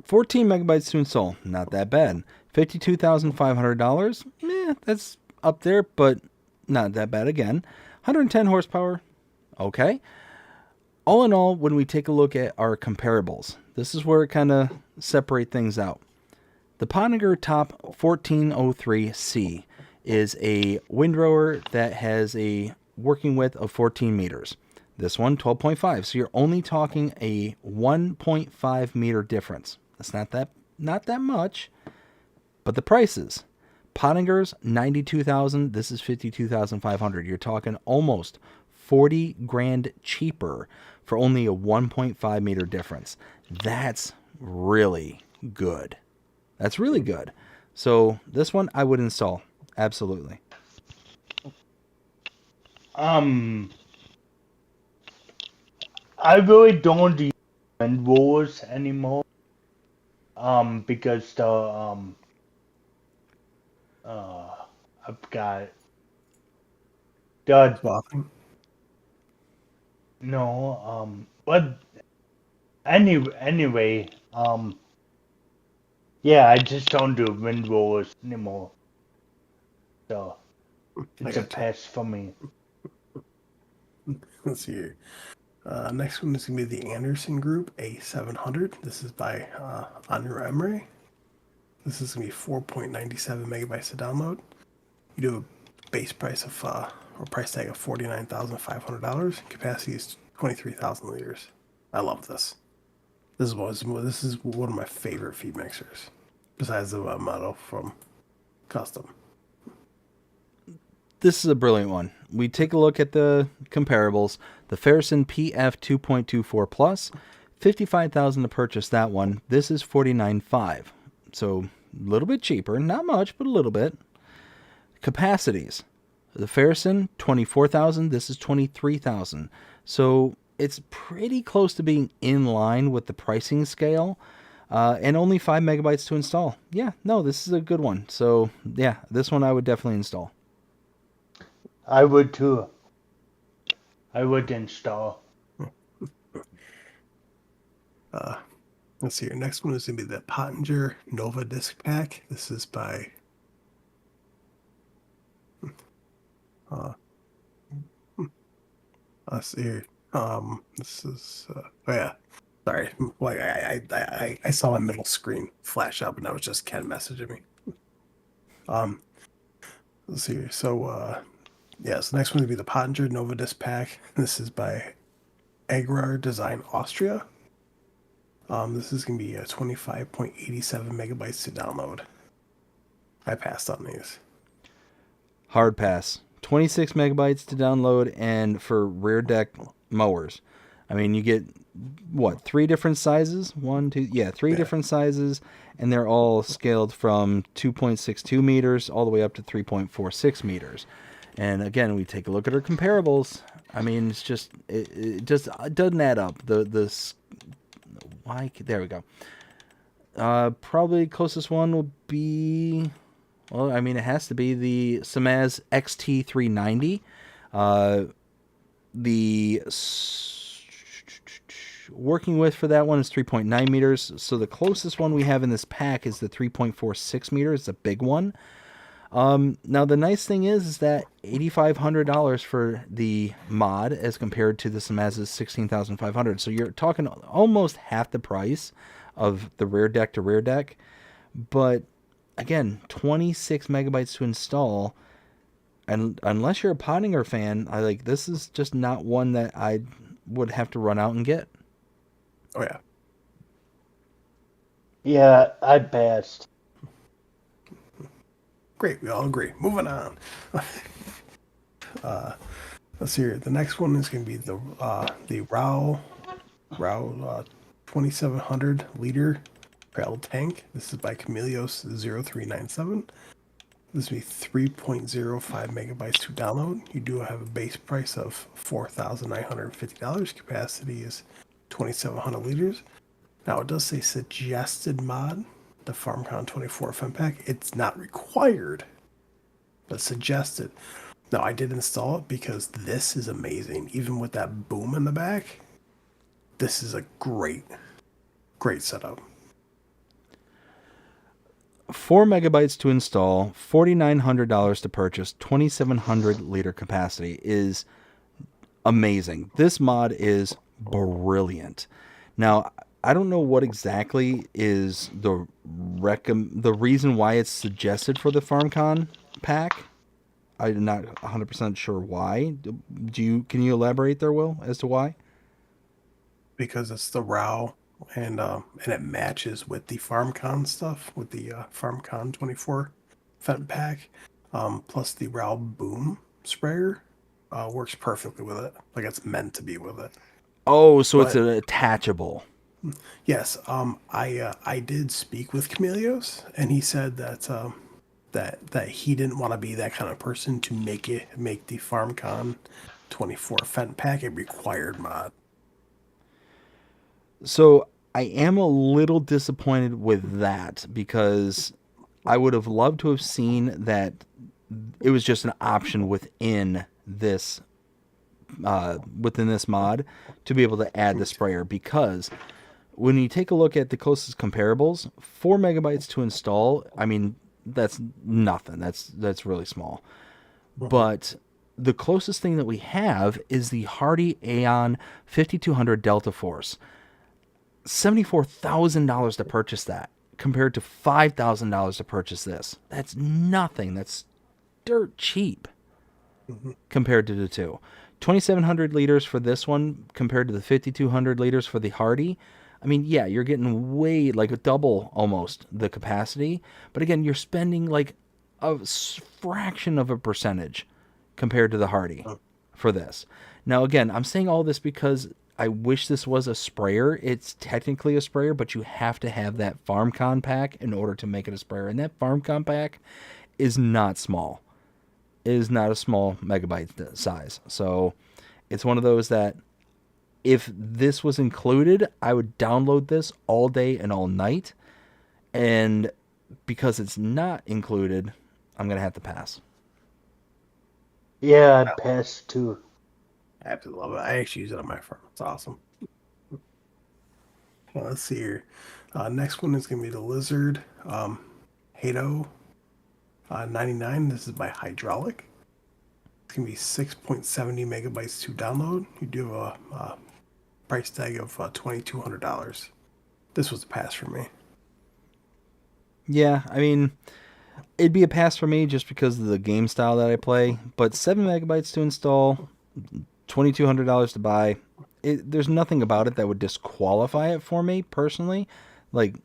Speaker 1: 14 megabytes to install. Not that bad. $52,500. That's up there, but not that bad again. 110 horsepower. Okay. All in all, when we take a look at our comparables, this is where it kind of separate things out. The Pottinger Top 1403C is a windrower that has a working width of 14 meters. This one, 12.5. So you're only talking a 1.5 meter difference. That's not that much. But the prices. Pottinger's $92,000. This is $52,500. You're talking almost 40 grand cheaper for only a 1.5 meter difference. That's really good. That's really good. So this one I would install. Absolutely.
Speaker 3: I really don't use windrows anymore. Because I've got the
Speaker 2: Swapping.
Speaker 3: no, but anyway, yeah, I just don't do windrows anymore. So it's a pass for me.
Speaker 2: Let's see here. Next one is going to be the Anderson Group A700. This is by Anur Emre. This is going to be 4.97 megabytes to download. You do a base price of, or price tag of $49,500. Capacity is 23,000 liters. I love this. This is one of my favorite feed mixers, besides the model from Custom.
Speaker 1: This is a brilliant one. We take a look at the comparables. The Ferguson PF 2.24 Plus, $55,000 to purchase that one. This is $49,500. So a little bit cheaper. Not much, but a little bit. Capacities. The Ferguson, $24,000. This is $23,000. So it's pretty close to being in line with the pricing scale. And only 5 megabytes to install. Yeah, no, this is a good one. So yeah, this one I would definitely install.
Speaker 3: I would too. I would install.
Speaker 2: Let's see. Your next one is going to be the Pottinger Nova Disc Pack. This is by let's see here. This is oh yeah. Sorry. Like I saw my middle screen flash up, and that was just Ken messaging me. Let's see here. So yes, the next one would be the Pottinger Nova Disc Pack. This is by Agrar Design Austria. This is going to be 25.87 megabytes to download. I passed on these.
Speaker 1: Hard pass. 26 megabytes to download, and for rear deck mowers. I mean, you get, what, 3 different sizes? 3 different sizes, and they're all scaled from 2.62 meters all the way up to 3.46 meters. And again, we take a look at our comparables. I mean, it's just, it just doesn't add up. There we go. Probably closest one will be, well, I mean, it has to be the Samaz XT390. The working width for that one is 3.9 meters. So the closest one we have in this pack is the 3.46 meters. It's a big one. Now the nice thing is that $8,500 for the mod as compared to the Samaz's $16,500. So you're talking almost half the price of the rear deck to rear deck. But again, 26 megabytes to install. And unless you're a Pottinger fan, this is just not one that I would have to run out and get.
Speaker 2: Oh yeah.
Speaker 3: Yeah, I passed.
Speaker 2: Great, we all agree. Moving on. Let's see here. The next one is going to be the Rao 2700 liter Trail tank. This is by Camelios 0397. This will be 3.05 megabytes to download. You do have a base price of $4,950. Capacity is 2,700 liters. Now it does say suggested mod, the FarmCon 24 Fem Pack. It's not required, but suggested. Now I did install it because this is amazing. Even with that boom in the back, this is a great setup.
Speaker 1: 4 megabytes to install, $4,900 to purchase, 2,700 liter capacity is amazing. This mod is brilliant. Now, I don't know what exactly is the reason why it's suggested for the FarmCon pack. I'm not 100% sure why. Can you elaborate there, Will, as to why?
Speaker 2: Because it's the RAW and it matches with the FarmCon stuff, with the FarmCon 24 Fem Pack. Plus the RAW Boom sprayer works perfectly with it. Like it's meant to be with it.
Speaker 1: Oh, so it's an attachable.
Speaker 2: Yes, I did speak with Camelios, and he said that that he didn't want to be that kind of person to make the FarmCon 24 Fent Pack a required mod.
Speaker 1: So I am a little disappointed with that because I would have loved to have seen that it was just an option within this mod to be able to add the sprayer, because when you take a look at the closest comparables, 4 megabytes to install, I mean, that's nothing. That's really small. But the closest thing that we have is the Hardy Aeon 5200 Delta Force. $74,000 to purchase that compared to $5,000 to purchase this. That's nothing. That's dirt cheap compared to the two. 2,700 liters for this one compared to the 5,200 liters for the Hardy. I mean, yeah, you're getting way, like a double almost the capacity. But again, you're spending like a fraction of a percentage compared to the Hardy for this. Now, again, I'm saying all this because I wish this was a sprayer. It's technically a sprayer, but you have to have that FarmCon pack in order to make it a sprayer. And that FarmCon pack is not small. It is not a small megabyte size. So it's one of those that if this was included, I would download this all day and all night. And because it's not included, I'm going to have to pass.
Speaker 3: Yeah, I passed too.
Speaker 2: I absolutely love it. I actually use it on my farm. It's awesome. Well, let's see here. Next one is going to be the Lizard Harrow 99. This is by Hydraulic. It's going to be 6.70 megabytes to download. You do have a price tag of $2,200. This was a pass for me.
Speaker 1: Yeah, I mean, it'd be a pass for me just because of the game style that I play. But 7 megabytes to install, $2,200 to buy. There's nothing about it that would disqualify it for me personally. Like,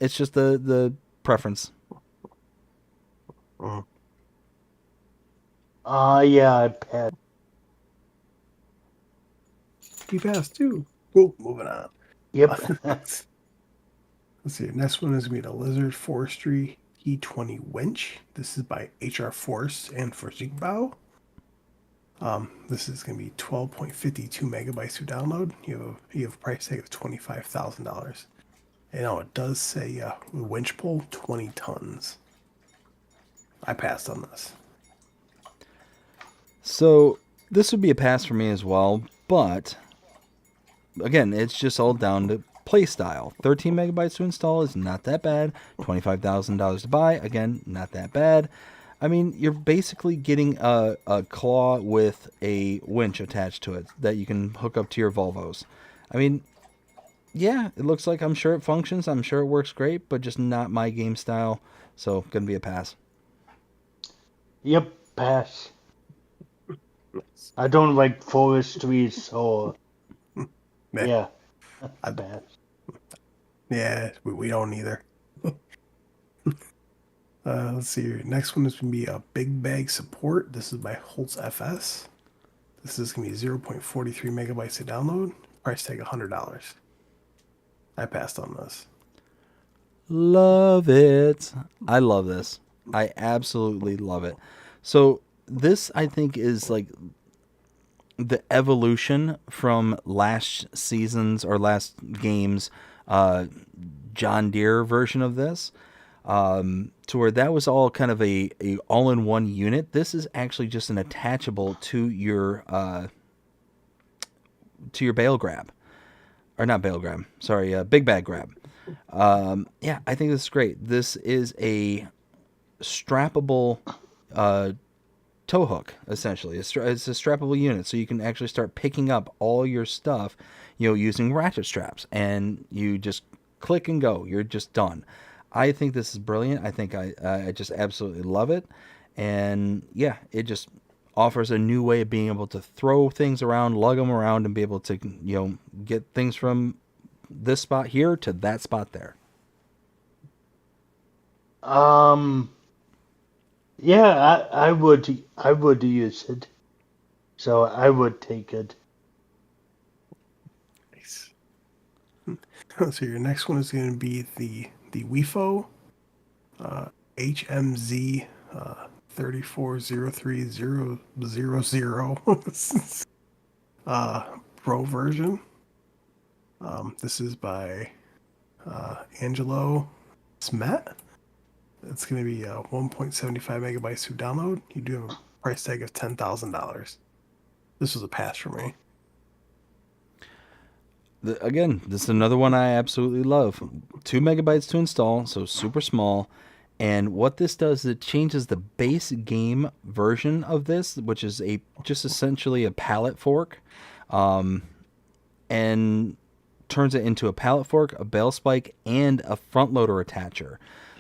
Speaker 1: it's just the preference.
Speaker 3: Yeah, I passed.
Speaker 2: You passed too. Cool. Moving on.
Speaker 3: Yep.
Speaker 2: Let's see. Next one is going to be the Lizard Forestry T20 Winch. This is by HR Force and Verzigbau. This is going to be 12.52 megabytes to download. You have a price tag of $25,000. And now it does say winch pull 20 tons. I passed on this.
Speaker 1: So this would be a pass for me as well, but again, it's just all down to play style. 13 megabytes to install is not that bad. $25,000 to buy, again, not that bad. I mean, you're basically getting a claw with a winch attached to it that you can hook up to your Volvos. I mean, yeah, it looks like, I'm sure it functions. I'm sure it works great, but just not my game style. So, gonna be a pass.
Speaker 3: Yep, pass. I don't like forestry, so yeah, I pass.
Speaker 2: Yeah, we don't either. Let's see here. Next one is going to be a big bag support. This is by Holtz FS. This is going to be 0.43 megabytes to download. Price tag $100. I passed on this.
Speaker 1: Love it. I love this. I absolutely love it. So this, I think, is like the evolution from last season's or last game's John Deere version of this. To where that was all kind of a all-in-one unit. This is actually just an attachable to your bale grab, or not bale grab. Sorry, big bag grab. Yeah, I think this is great. This is a strappable tow hook, essentially. It's a strappable unit, so you can actually start picking up all your stuff, using ratchet straps, and you just click and go. You're just done. I think this is brilliant. I think I just absolutely love it. And yeah, it just offers a new way of being able to throw things around, lug them around, and be able to, get things from this spot here to that spot there.
Speaker 3: Yeah, I would use it. So I would take it.
Speaker 2: Nice. So your next one is going to be the WIFO HMZ 3403000 Pro version. This is by Angelo Smet. It's going to be 1.75 megabytes to download. You do have a price tag of $10,000. This was a pass for me.
Speaker 1: Again, this is another one I absolutely love. 2 megabytes to install, so super small. And what this does is it changes the base game version of this, which is just essentially a pallet fork, and turns it into a pallet fork, a bale spike, and a front loader attacher.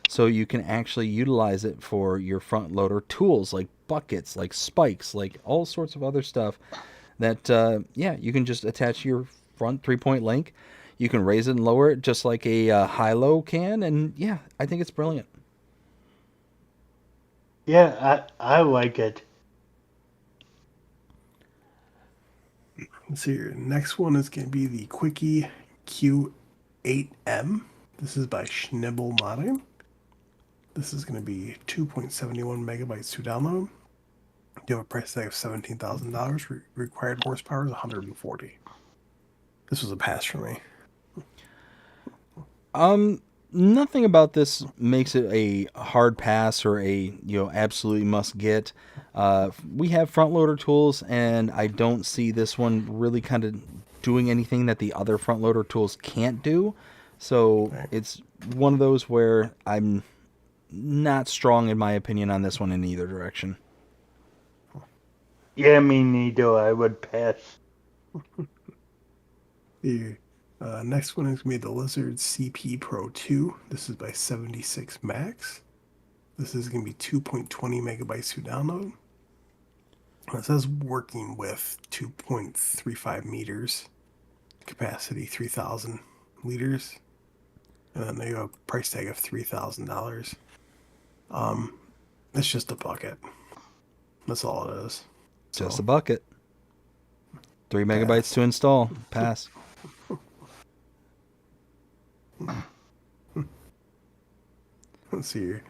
Speaker 1: So you can actually utilize it for your front loader tools, like buckets, like spikes, like all sorts of other stuff that, you can just attach your front 3-point link. You can raise it and lower it just like a high-low can, and yeah, I think it's brilliant.
Speaker 3: Yeah, I like it.
Speaker 2: Let's see here. Next one is going to be the Quickie Q8M. This is by Schnibble Modding. This is going to be 2.71 megabytes to download. You have a price tag of $17,000. Required horsepower is 140. This was a pass for me.
Speaker 1: Nothing about this makes it a hard pass or a absolutely must get. We have front loader tools, and I don't see this one really kind of doing anything that the other front loader tools can't do. So
Speaker 2: Right.
Speaker 1: it's one of those where I'm not strong in my opinion on this one in either direction.
Speaker 3: Yeah, me neither. I would pass.
Speaker 2: The next one is going to be the Lizard CP Pro 2. This is by 76 Max. This is going to be 2.20 megabytes to download. It says working with 2.35 meters, capacity 3,000 liters, and then they have a price tag of $3,000. It's just a bucket. That's all it is.
Speaker 1: Just a bucket. 3 megabytes to install. Pass.
Speaker 2: Let's see here.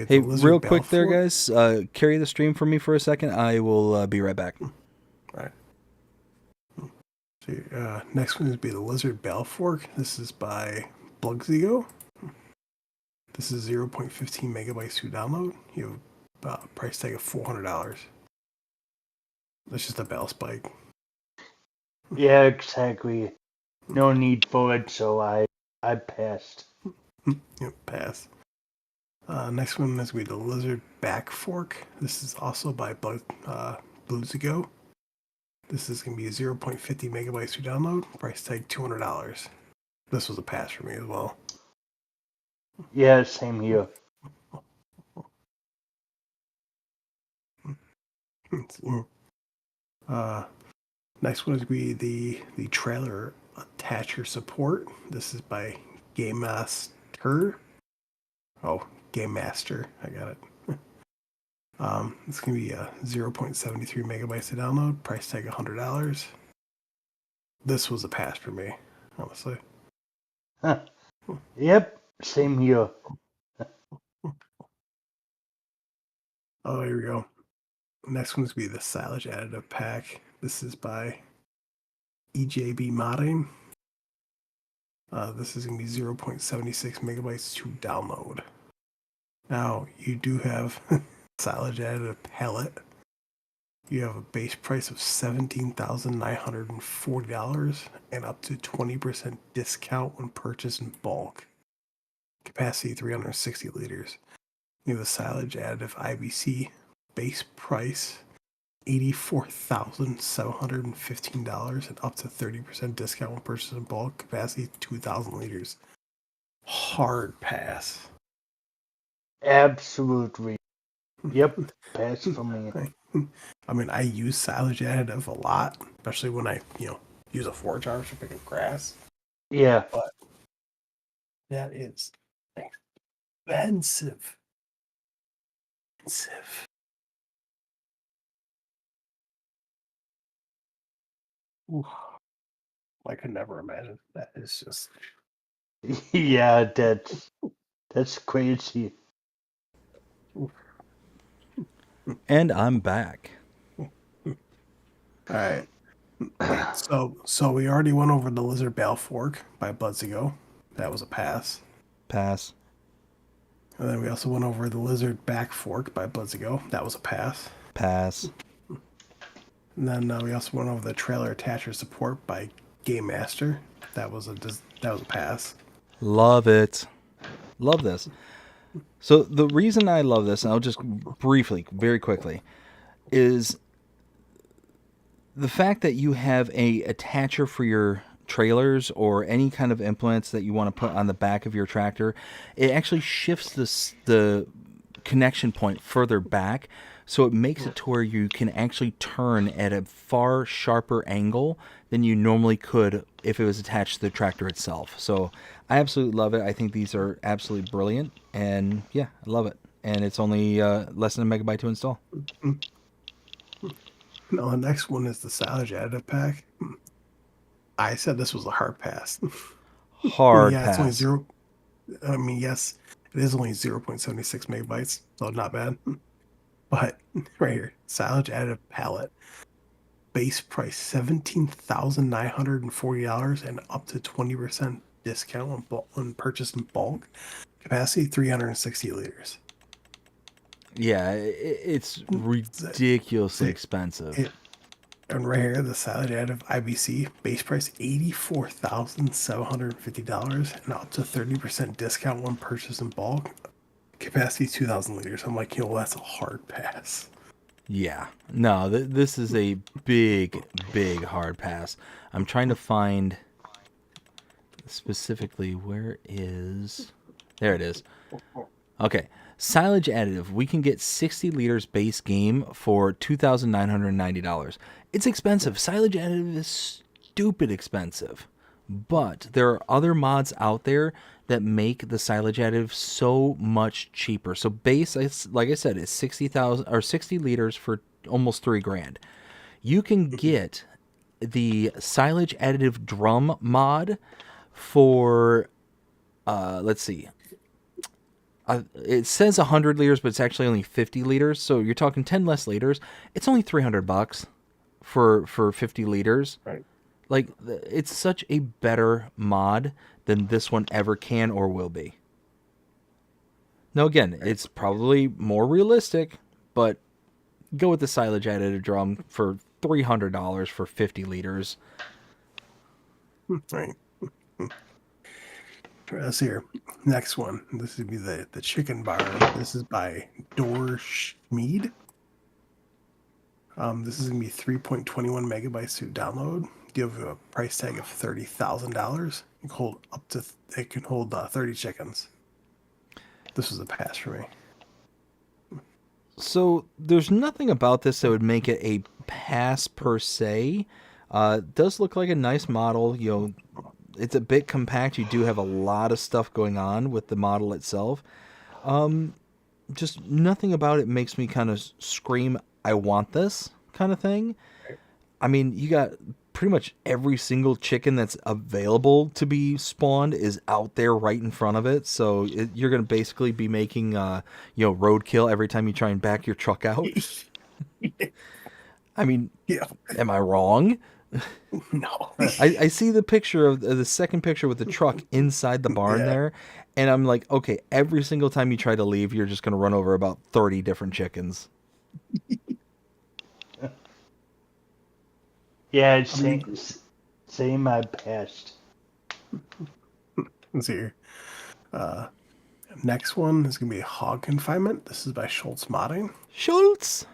Speaker 1: Hey, real quick there, guys. Carry the stream for me for a second. I will be right back.
Speaker 2: All right. Next one is be the Lizard Bell Fork. This is by Blugzigo. This is 0.15 megabytes to download. You have a price tag of $400. That's just a bell spike.
Speaker 3: Yeah, exactly. No need for it, so I passed.
Speaker 2: Yep, pass. Next one is going to be the Lizard Back Fork. This is also by Blugzigo. This is going to be 0.50 megabytes to download. Price tag $200. This was a pass for me as well.
Speaker 3: Yeah, same here.
Speaker 2: Next one is going to be the trailer attacher support. This is by Game Master. Oh, Game Master. I got it. It's going to be 0.73 megabytes to download. Price tag $100. This was a pass for me, honestly.
Speaker 3: Huh. Yep, same here.
Speaker 2: Oh, here we go. Next one's going to be the silage additive pack. This is by EJB Modding. This is going to be 0.76 megabytes to download. Now, you do have silage additive pallet. You have a base price of $17,940 and up to 20% discount when purchased in bulk. Capacity 360 liters. You have a silage additive IBC base price $84,715 and up to 30% discount when purchased in bulk. Capacity 2,000 liters. Hard pass.
Speaker 3: Absolutely. Yep, pass for me.
Speaker 2: I mean, I use silage additive a lot, especially when I, use a forage harvester to pick up grass.
Speaker 3: Yeah.
Speaker 2: But that is expensive. Ooh, I could never imagine. That is just.
Speaker 3: Yeah, that's crazy.
Speaker 1: And I'm back.
Speaker 2: All right. So we already went over the Lizard Bell Fork by Blugzigo. That was a pass.
Speaker 1: Pass.
Speaker 2: And then we also went over the Lizard Back Fork by Blugzigo. That was a pass.
Speaker 1: Pass.
Speaker 2: And then we also went over the trailer attacher support by Game Master. That was a pass.
Speaker 1: Love it. Love this. So the reason I love this, and I'll just briefly, very quickly, is the fact that you have a attacher for your trailers or any kind of implements that you want to put on the back of your tractor. It actually shifts the connection point further back, so it makes it to where you can actually turn at a far sharper angle than you normally could if it was attached to the tractor itself. So I absolutely love it. I think these are absolutely brilliant, and yeah, I love it. And it's only less than a megabyte to install.
Speaker 2: No, the next one is the silage additive pack. I said this was a hard pass.
Speaker 1: Hard
Speaker 2: yeah,
Speaker 1: pass.
Speaker 2: it's only zero. I mean, yes, it is only 0.76 megabytes, so not bad. But right here, silage additive pallet. Base price $17,940 and up to 20% discount when purchased in bulk. Capacity 360 liters.
Speaker 1: Yeah, it's ridiculously expensive.
Speaker 2: And right here, the silage additive IBC base price $84,750 and up to 30% discount when purchased in bulk. Capacity 2,000 liters. I'm like, that's a hard pass.
Speaker 1: Yeah. No, this is a big, big hard pass. I'm trying to find specifically where is... There it is. Okay. Silage additive. We can get 60 liters base game for $2,990. It's expensive. Silage additive is stupid expensive. But there are other mods out there that make the silage additive so much cheaper. So base, like I said, is 60,000 or 60 liters for almost $3,000. You can get the silage additive drum mod for let's see. It says 100 liters, but it's actually only 50 liters. So you're talking 10 less liters. It's only $300 for 50 liters.
Speaker 2: Right.
Speaker 1: Like, it's such a better mod than this one ever can or will be. Now, again, it's probably more realistic, but go with the silage additive drum for $300 for 50 liters.
Speaker 2: Right. Let's see here. Next one. This would be the chicken barn. This is by Door Schmied. This is going to be 3.21 megabytes to download. You have a price tag of $30,000. It can hold 30 chickens. This was a pass for me.
Speaker 1: So there's nothing about this that would make it a pass per se. It does look like a nice model. It's a bit compact. You do have a lot of stuff going on with the model itself. Just nothing about it makes me kind of scream, I want this kind of thing. I mean, you got pretty much every single chicken that's available to be spawned is out there right in front of it. So you're going to basically be making, roadkill every time you try and back your truck out. I mean,
Speaker 2: Yeah.
Speaker 1: am I wrong?
Speaker 2: No.
Speaker 1: I see the picture of the second picture with the truck inside the barn there, and I'm like, okay, every single time you try to leave, you're just going to run over about 30 different chickens.
Speaker 3: Yeah, same I passed.
Speaker 2: Let's see here. Next one is going to be hog confinement. This is by Schultz Modding.
Speaker 1: Schultz!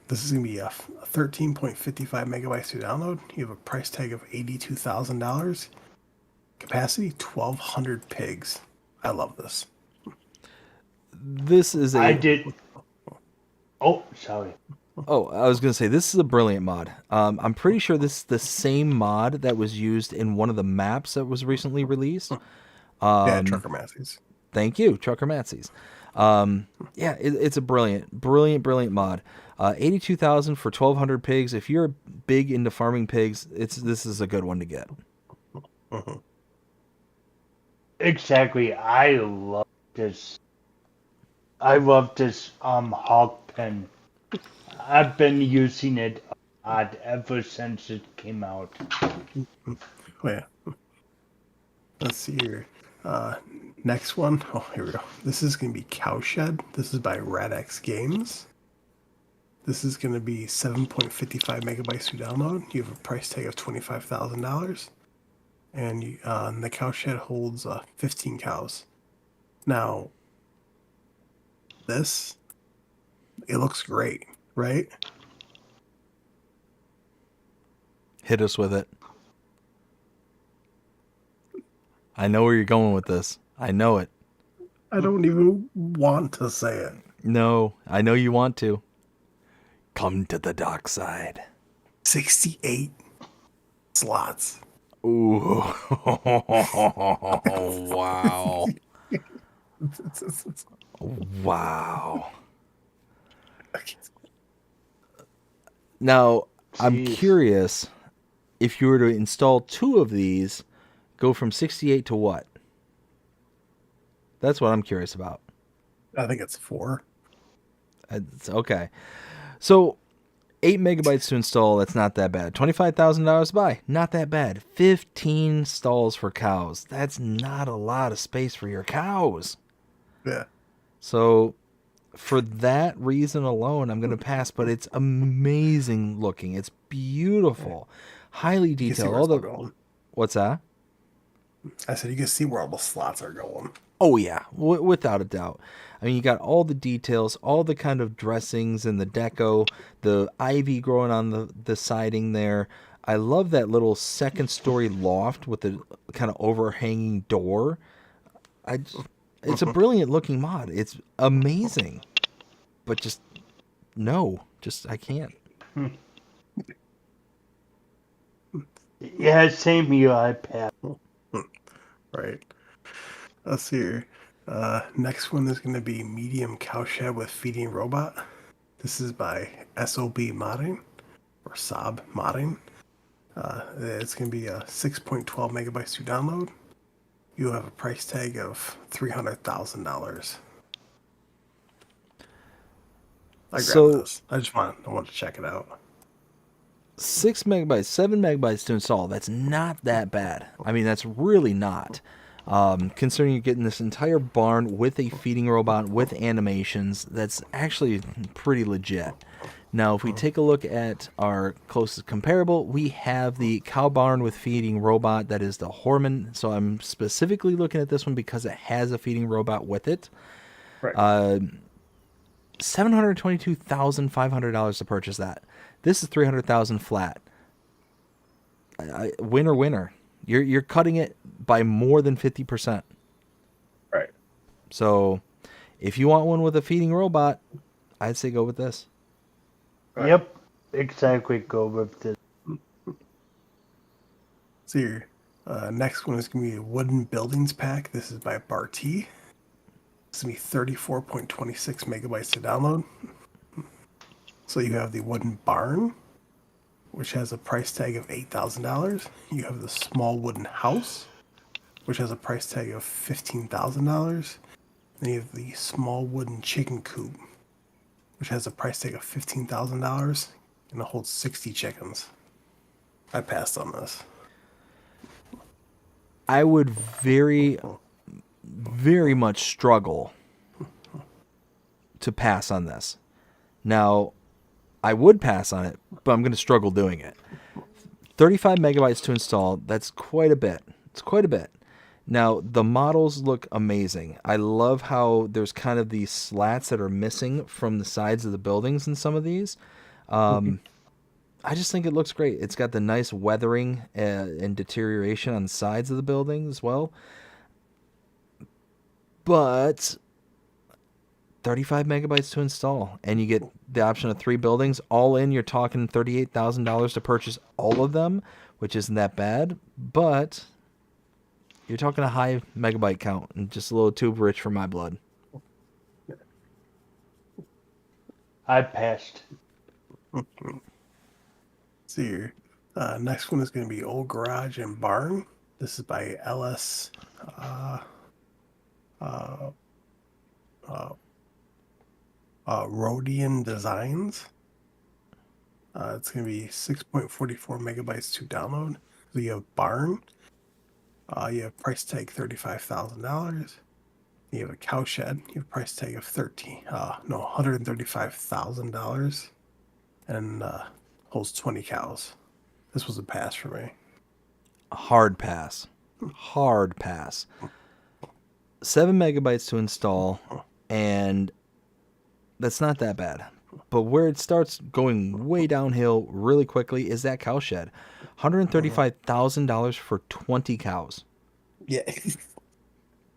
Speaker 2: This is going to be a 13.55 megabytes to download. You have a price tag of $82,000. Capacity 1,200 pigs. I love this.
Speaker 1: This is a...
Speaker 3: I did. Oh, sorry.
Speaker 1: Oh, I was going to say, this is a brilliant mod. I'm pretty sure this is the same mod that was used in one of the maps that was recently released.
Speaker 2: Yeah, Trucker Massey's.
Speaker 1: Thank you, Trucker Massey's. It's a brilliant mod. 82,000 for 1,200 pigs. If you're big into farming pigs, this is a good one to get.
Speaker 2: Uh-huh.
Speaker 3: Exactly. I love this hog pen. I've been using it a lot ever since it came out.
Speaker 2: Oh, yeah. Let's see here. Next one. Oh, here we go. This is going to be Cowshed. This is by Radx Games. This is going to be 7.55 megabytes to download. You have a price tag of $25,000. And the cowshed holds 15 cows. Now, it looks great, right?
Speaker 1: Hit us with it. I know where you're going with this. I know it.
Speaker 2: I don't even want to say it.
Speaker 1: No, I know you want to. Come to the dark side.
Speaker 2: 68 slots.
Speaker 1: Ooh. Wow. Wow. Now, I'm curious, if you were to install 2 of these, go from 68 to what? That's what I'm curious about.
Speaker 2: I think it's 4.
Speaker 1: It's okay. So, 8 megabytes to install, that's not that bad. $25,000 to buy, not that bad. 15 stalls for cows. That's not a lot of space for your cows.
Speaker 2: Yeah.
Speaker 1: So, for that reason alone, I'm going to pass, but it's amazing looking. It's beautiful. Highly
Speaker 2: You can see
Speaker 1: detailed.
Speaker 2: where
Speaker 1: All
Speaker 2: it's all
Speaker 1: the
Speaker 2: going.
Speaker 1: What's that?
Speaker 2: I said you can see where all the slots are going.
Speaker 1: Oh yeah, without a doubt. I mean, you got all the details, all the kind of dressings and the deco, the ivy growing on the siding there. I love that little second story loft with the kind of overhanging door. It's a brilliant looking mod. It's amazing. But just no, I can't.
Speaker 3: Yeah, same here. I passed.
Speaker 2: Right. Let's see here. Next one is going to be medium cowshed with feeding robot. This is by SOB Modding or Sob Modding. It's going to be a 6.12 megabytes to download. You have a price tag of $300,000. I grabbed this. I want to check it out.
Speaker 1: 6 megabytes, 7 megabytes to install. That's not that bad. I mean, that's really not. Considering you're getting this entire barn with a feeding robot with animations, that's actually pretty legit. Now, if we take a look at our closest comparable, we have the cow barn with feeding robot. That is the Horman. So I'm specifically looking at this one because it has a feeding robot with it.
Speaker 2: Right.
Speaker 1: $722,500 to purchase that. This is $300,000 flat. Winner. You're cutting it by more than 50%.
Speaker 2: Right.
Speaker 1: So, if you want one with a feeding robot, I'd say go with this.
Speaker 2: Right.
Speaker 3: Yep, exactly. Go with this.
Speaker 2: So here, next one is going to be a wooden buildings pack. This is by Barty. It's going to be 34.26 megabytes to download. So you have the wooden barn, which has a price tag of $8,000. You have the small wooden house, which has a price tag of $15,000. Then you have the small wooden chicken coop, which has a price tag of $15,000, and it holds 60 chickens. I passed on this.
Speaker 1: I would very, very much struggle to pass on this. Now, I would pass on it, but I'm going to struggle doing it. 35 megabytes to install, that's quite a bit. It's quite a bit. Now, the models look amazing. I love how there's kind of these slats that are missing from the sides of the buildings in some of these. I just think it looks great. It's got the nice weathering and deterioration on the sides of the building as well. But 35 megabytes to install, and you get the option of 3 buildings. All in, you're talking $38,000 to purchase all of them, which isn't that bad, but you're talking a high megabyte count and just a little too rich for my blood.
Speaker 3: I passed.
Speaker 2: See here. Next one is going to be Old Garage and Barn. This is by LS Rhodian Designs. It's going to be 6.44 megabytes to download. So you have Barn. You have price tag $35,000. You have a cow shed. You have price tag of $135,000, and holds 20 cows. This was a pass for me.
Speaker 1: Hard pass. 7 megabytes to install, and that's not that bad. But where it starts going way downhill really quickly is that cow shed. $135,000 for 20 cows.
Speaker 2: Yeah.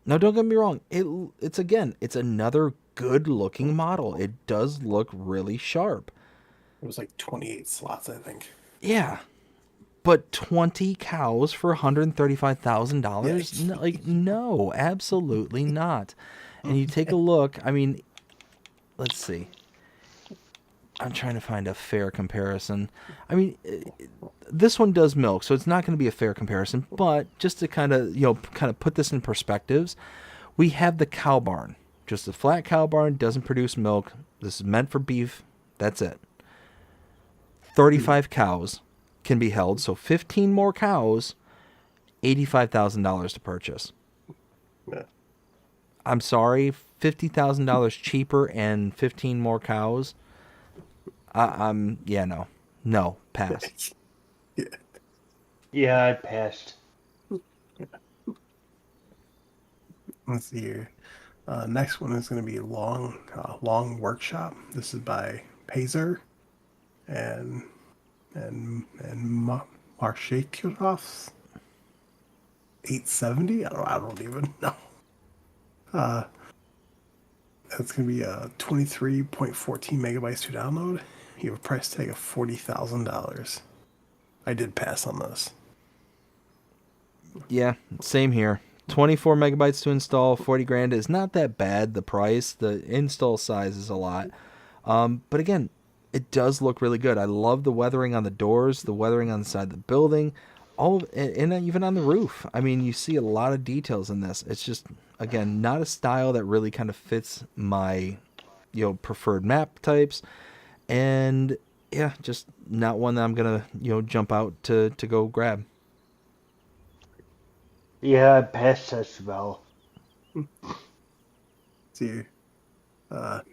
Speaker 1: Now, don't get me wrong. It's another good-looking model. It does look really sharp.
Speaker 2: It was like 28 slots, I think.
Speaker 1: Yeah. But 20 cows for $135,000?
Speaker 2: Yeah.
Speaker 1: No, absolutely not. And you take a look, I mean, let's see. I'm trying to find a fair comparison. I mean, this one does milk, so it's not going to be a fair comparison, but just to kind of put this in perspectives, we have the cow barn. Just a flat cow barn, doesn't produce milk. This is meant for beef. That's it. 35 cows can be held, so 15 more cows, $85,000 to purchase.
Speaker 2: Yeah.
Speaker 1: I'm sorry, $50,000 cheaper and 15 more cows, no, pass.
Speaker 2: Yeah.
Speaker 3: Yeah, I passed.
Speaker 2: Let's see here. Next one is going to be Long Workshop. This is by Pazer and Marshakovs 870. I don't even know. That's going to be 23.14 megabytes to download. You have a price tag of $40,000. I did pass on this.
Speaker 1: Yeah, same here. 24 megabytes to install, 40 grand is not that bad. The price, the install size is a lot. But again, it does look really good. I love the weathering on the doors, the weathering on the side of the building, and even on the roof. I mean, you see a lot of details in this. It's just, again, not a style that really kind of fits my, preferred map types. And yeah, just not one that I'm going to, jump out to go grab.
Speaker 3: Yeah, I passed as well.
Speaker 2: See,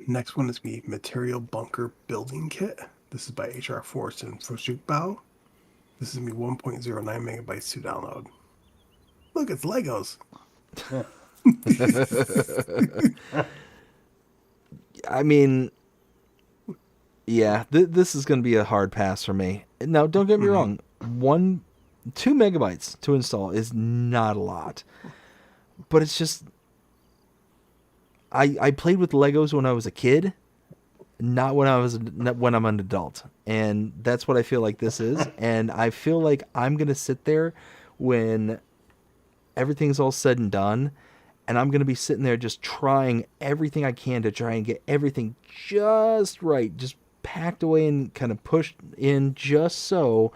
Speaker 2: next one is me Material Bunker Building Kit. This is by HR Force and Fushukbao. This is me 1.09 megabytes to download. Look, it's Legos.
Speaker 1: I mean, yeah, this is going to be a hard pass for me. Now, don't get me wrong. 2 megabytes to install is not a lot, but it's just, I played with Legos when I was a kid, not when I'm an adult, and that's what I feel like this is. And I feel like I'm gonna sit there when everything's all said and done, and I'm gonna be sitting there just trying everything I can to try and get everything just right, just packed away and kind of pushed in just so.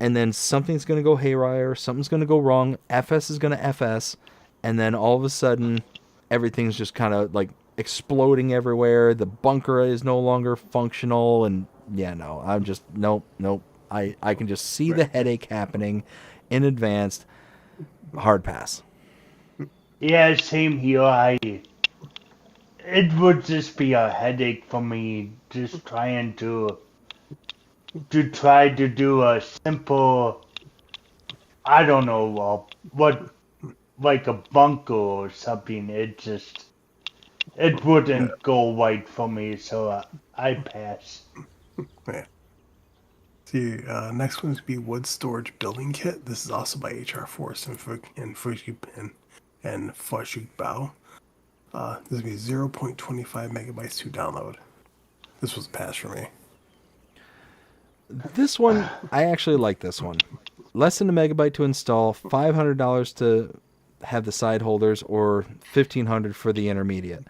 Speaker 1: And then something's going to go haywire, something's going to go wrong, FS is going to FS, and then all of a sudden, everything's just kind of like exploding everywhere. The bunker is no longer functional, and yeah, no, I'm just, nope. I can just see the headache happening in advance. Hard pass.
Speaker 3: Yeah, same here. It would just be a headache for me just trying to try to do a simple, I don't know, what, like a bunker or something. It wouldn't go right for me, so I pass.
Speaker 2: Yeah. See, next one's be Wood Storage Building Kit. This is also by HR Force and Fushukbao. This is be 0.25 megabytes to download. This was a pass for me.
Speaker 1: This one, I actually like this one. Less than a megabyte to install, $500 to have the side holders, or $1,500 for the intermediate.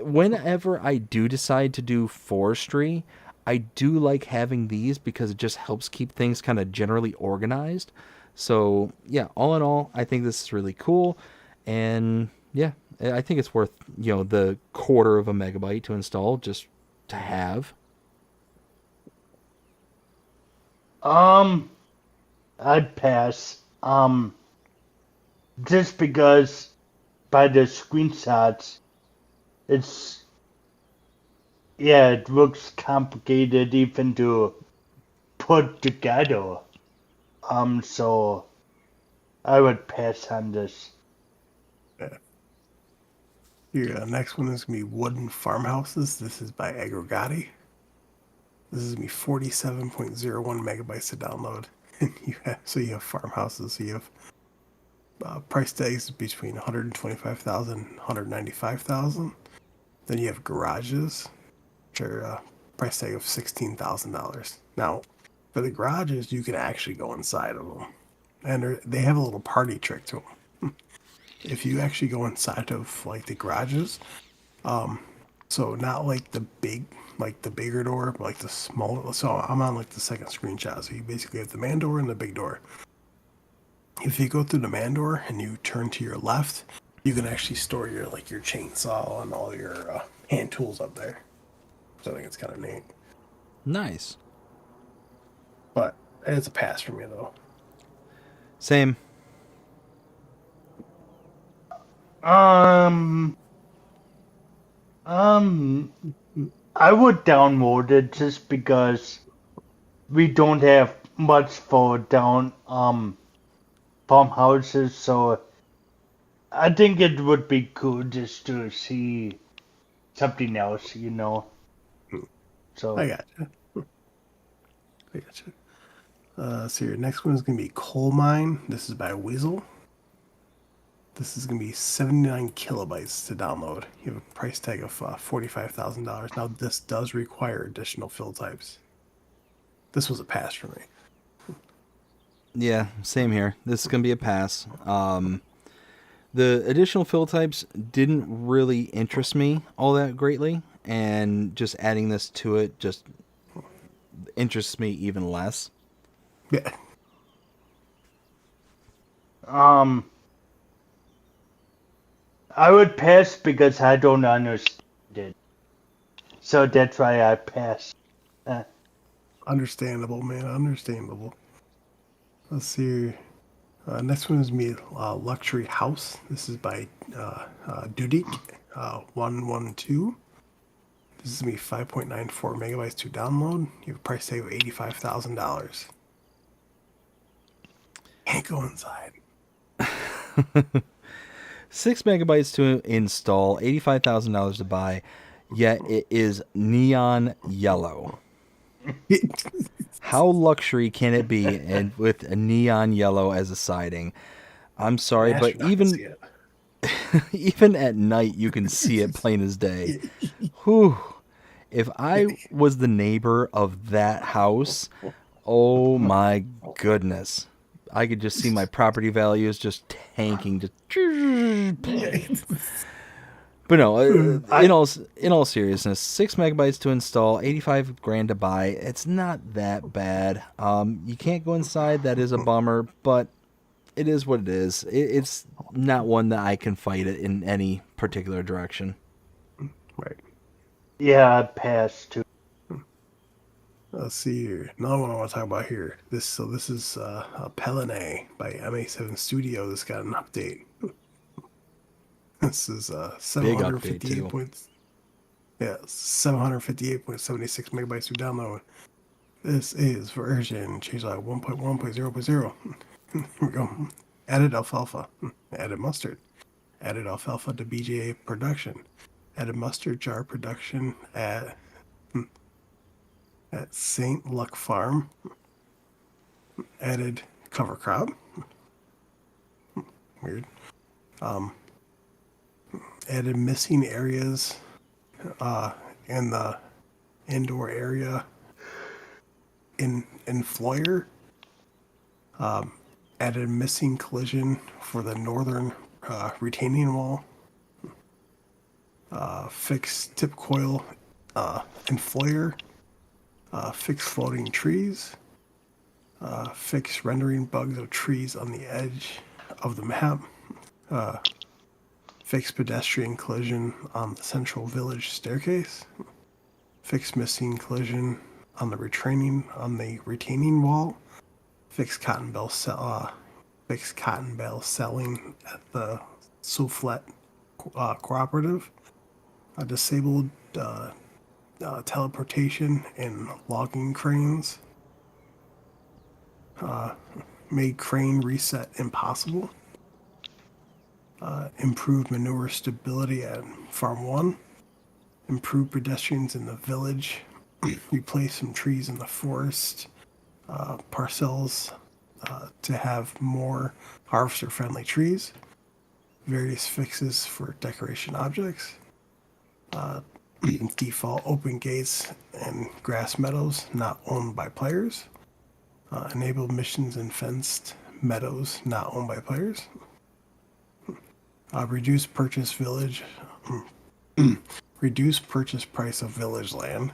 Speaker 1: Whenever I do decide to do forestry, I do like having these because it just helps keep things kind of generally organized. So yeah, all in all, I think this is really cool, and yeah, I think it's worth the quarter of a megabyte to install just to have.
Speaker 3: I'd pass. Just because by the screenshots, it looks complicated even to put together. So I would pass on this.
Speaker 2: Here, next one is going to be Wooden Farmhouses. This is by Agrogati. This is going to be 47.01 megabytes to download. And you have farmhouses. So you have price tags between 125,000 and 195,000. Then you have garages, which are price tag of $16,000. Now, for the garages, you can actually go inside of them, and they have a little party trick to them. If you actually go inside of like the garages, so not like the bigger door, but like the smaller. So I'm on like the second screenshot. So you basically have the man door and the big door. If you go through the man door and you turn to your left, you can actually store your chainsaw and all your hand tools up there. So I think it's kind of neat.
Speaker 1: Nice.
Speaker 2: But it's a pass for me though.
Speaker 1: Same.
Speaker 3: Um, I would download it just because we don't have much for down farmhouses, so I think it would be cool just to see something else, you know. So
Speaker 2: I gotcha. I gotcha. So your next one is going to be Coal Mine. This is by Weasel. This is going to be 79 kilobytes to download. You have a price tag of $45,000. Now, this does require additional fill types. This was a pass for me.
Speaker 1: Yeah, same here. This is going to be a pass. The additional fill types didn't really interest me all that greatly, and just adding this to it just interests me even less.
Speaker 2: Yeah.
Speaker 3: I would pass because I don't understand it. So that's why I pass.
Speaker 2: Understandable, man. Understandable. Let's see. Next one is me, Luxury House. This is by Dudik 112. This is going to be 5.94 megabytes to download. You have a price tag of $85,000. Can't go inside.
Speaker 1: 6 megabytes to install, $85,000 to buy, yet it is neon yellow. How luxury can it be, and with a neon yellow as a siding? I'm sorry, but even even at night you can see it plain as day. Whew. If I was the neighbor of that house, oh my goodness. I could just see my property values just tanking. But no, in all seriousness, 6 megabytes to install, 85 grand to buy. It's not that bad. You can't go inside. That is a bummer, but it is what it is. It's not one that I can fight it in any particular direction.
Speaker 2: Right.
Speaker 3: Yeah, I pass too.
Speaker 2: Let's see here. Another one I want to talk about here. This is Pelene by MA7 Studio. This got an update. This is 758 points. Yeah, 758.76 megabytes to download. This is version changelog 1.1.0.0. Here we go. Added alfalfa. Added mustard. Added alfalfa to BJA production. Added mustard jar production at St. Luck Farm. Added cover crop. Weird. Added missing areas in the indoor area in Floyer. Added missing collision for the northern retaining wall. Fixed tip coil in Floyer. Fixed floating trees. Fixed rendering bugs of trees on the edge of the map. Fixed pedestrian collision on the central village staircase. Fixed missing collision on the retaining wall. Fixed cotton bale selling at the Souflet cooperative. Disabled teleportation and logging cranes. Made crane reset impossible. Improved manure stability at Farm 1. Improved pedestrians in the village. Replace some trees in the forest. Parcels to have more harvester-friendly trees. Various fixes for decoration objects. Default open gates and grass meadows not owned by players. Enabled missions in fenced meadows not owned by players. Reduced purchase price of village land.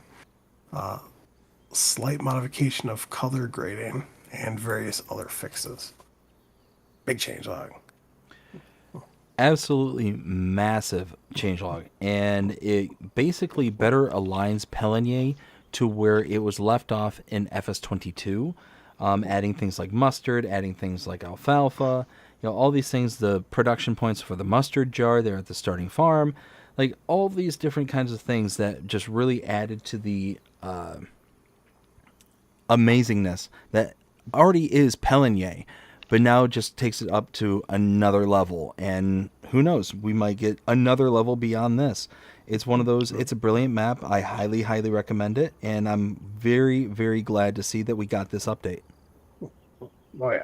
Speaker 2: Slight modification of color grading and various other fixes. Big changelog.
Speaker 1: Absolutely massive changelog, and it basically better aligns Pelenier to where it was left off in FS22, adding things like mustard, adding things like alfalfa, all these things, the production points for the mustard jar there at the starting farm, like all these different kinds of things that just really added to the amazingness that already is Pelinier, but now just takes it up to another level. And who knows, we might get another level beyond this. It's one of those, it's a brilliant map. I highly, highly recommend it. And I'm very, very glad to see that we got this update.
Speaker 2: Oh, yeah.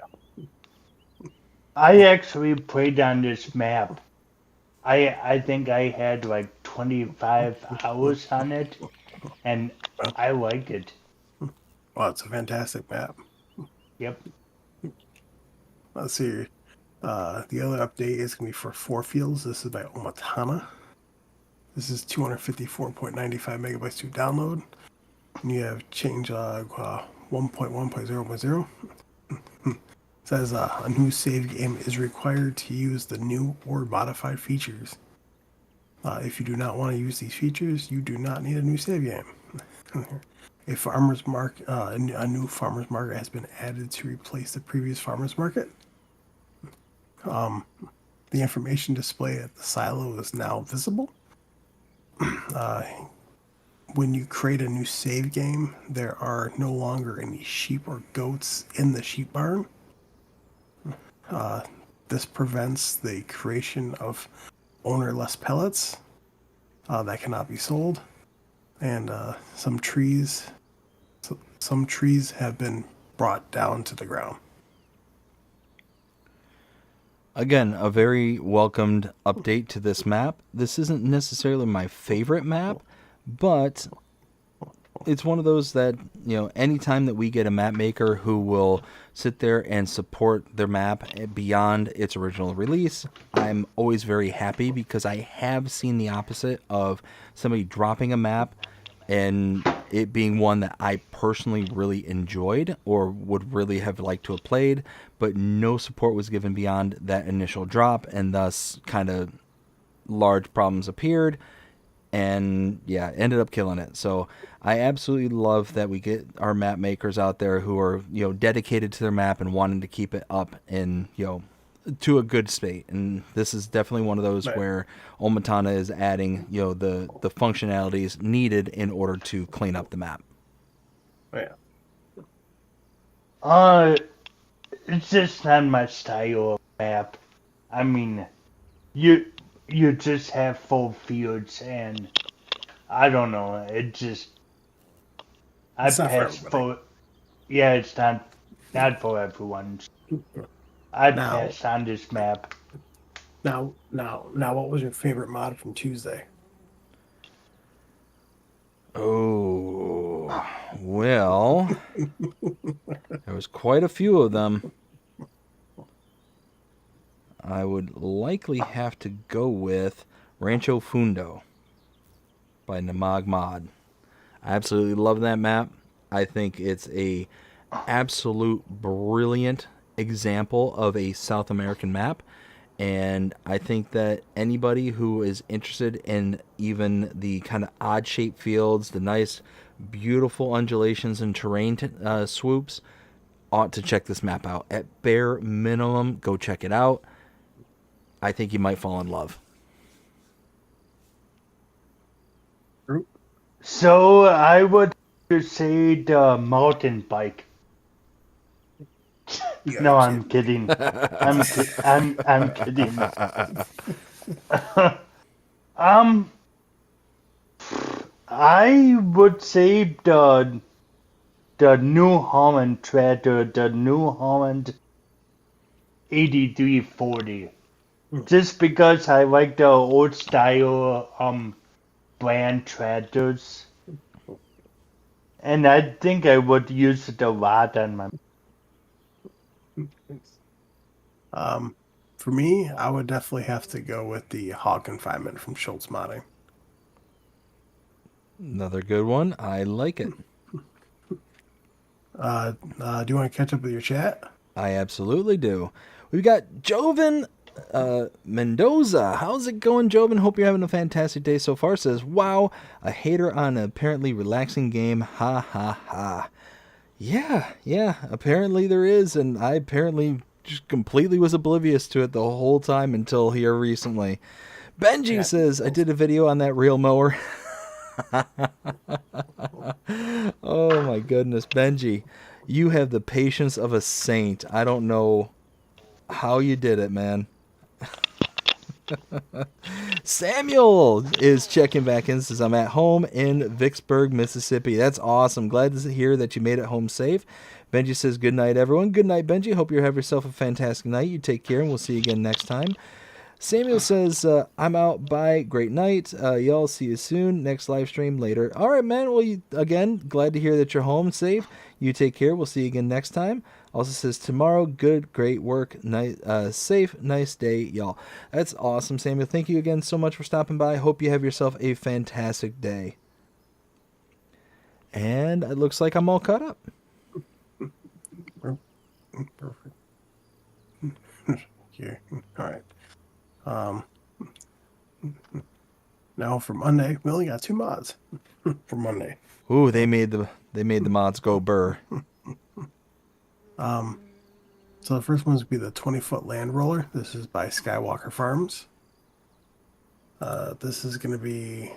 Speaker 3: I actually played on this map. I think I had like 25 hours on it, and I like it.
Speaker 2: Well, it's a fantastic map.
Speaker 3: Yep.
Speaker 2: Let's see. The other update is going to be for 4 fields. This is by Omatana. This is 254.95 megabytes to download. And you have changelog 1.1.0.0. Says a new save game is required to use the new or modified features. If you do not want to use these features, you do not need a new save game. A farmer's market, a new farmer's market has been added to replace the previous farmer's market. The information displayed at the silo is now visible. When you create a new save game, there are no longer any sheep or goats in the sheep barn. This prevents the creation of ownerless pellets that cannot be sold, and some trees have been brought down to the ground.
Speaker 1: Again, a very welcomed update to this map. This isn't necessarily my favorite map, but it's one of those that, anytime that we get a map maker who will sit there and support their map beyond its original release, I'm always very happy, because I have seen the opposite of somebody dropping a map and it being one that I personally really enjoyed or would really have liked to have played, but no support was given beyond that initial drop, and thus kind of large problems appeared. And yeah, ended up killing it. So I absolutely love that we get our map makers out there who are, dedicated to their map and wanting to keep it up in, to a good state. And this is definitely one of those where Omatana is adding, the functionalities needed in order to clean up the map.
Speaker 2: Yeah.
Speaker 3: It's just not my style of map. I mean, you just have full fields, and I don't know. It just
Speaker 2: It's not for everybody.
Speaker 3: Yeah, it's not for everyone. I
Speaker 2: Now-
Speaker 3: passed on this map.
Speaker 2: Now, what was your favorite mod from Tuesday?
Speaker 1: Oh, well, there was quite a few of them. I would likely have to go with Rancho Fundo by Namag Mod. I absolutely love that map. I think it's a absolute brilliant example of a South American map. And I think that anybody who is interested in even the kind of odd-shaped fields, the nice, beautiful undulations and terrain swoops, ought to check this map out. At bare minimum, go check it out. I think you might fall in love.
Speaker 3: So I would say the mountain bike. No, I'm kidding. I'm kidding. I would say the New Holland tractor, the New Holland 8340. Just because I like the old style brand tractors. And I think I would use it a lot on my.
Speaker 2: For me, I would definitely have to go with the hog confinement from Schultz Modding.
Speaker 1: Another good one. I like it.
Speaker 2: Do you want to catch up with your chat?
Speaker 1: I absolutely do. We've got Joven Mendoza. How's it going, Joven? Hope you're having a fantastic day so far. Says, wow, a hater on an apparently relaxing game. Ha, ha, ha. Yeah, apparently there is, and I apparently just completely was oblivious to it the whole time until here recently. Benji says, I did a video on that reel mower. Oh my goodness, Benji, you have the patience of a saint. I don't know how you did it, man. Samuel is checking back in, says, I'm at home in Vicksburg, Mississippi. That's awesome. Glad to hear that you made it home safe. Benji says, good night, everyone. Good night, Benji. Hope you have yourself a fantastic night. You take care, and we'll see you again next time. Samuel says, I'm out. Bye. Great night. Y'all see you soon. Next live stream later. All right, man. Well, again, glad to hear that you're home safe. You take care. We'll see you again next time. Also says, tomorrow, good, great work. Nice, safe, nice day, y'all. That's awesome, Samuel. Thank you again so much for stopping by. Hope you have yourself a fantastic day. And it looks like I'm all caught up.
Speaker 2: Perfect. Here. All right. Now for Monday, we only got 2 mods for Monday.
Speaker 1: Ooh, they made the mods go burr.
Speaker 2: So the first one's going to be the 20-foot land roller. This is by Skywalker Farms. This is going to be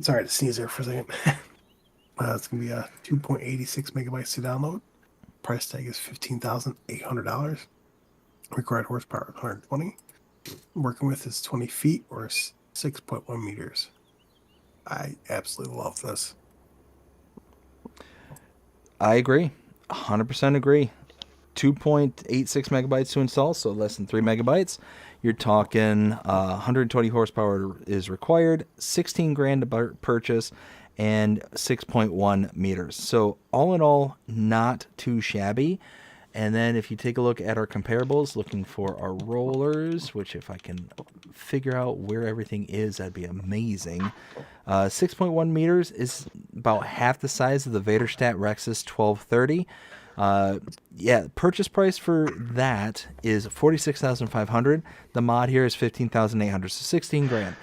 Speaker 2: Sorry to sneeze there for a second. It's going to be 2.86 megabytes to download. Price tag is $15,800. Required horsepower 120. Working with is 20 feet or 6.1 meters. I absolutely love this.
Speaker 1: I agree. 100% agree. 2.86 megabytes to install, so less than 3 megabytes. You're talking 120 horsepower is required, 16 grand to purchase, and 6.1 meters. So all in all, not too shabby. And then if you take a look at our comparables, looking for our rollers, which if I can figure out where everything is, that'd be amazing. 6.1 meters is about half the size of the Vaderstadt Rexus 1230. Yeah, purchase price for that is $46,500. The mod here is $15,800, so 16 grand.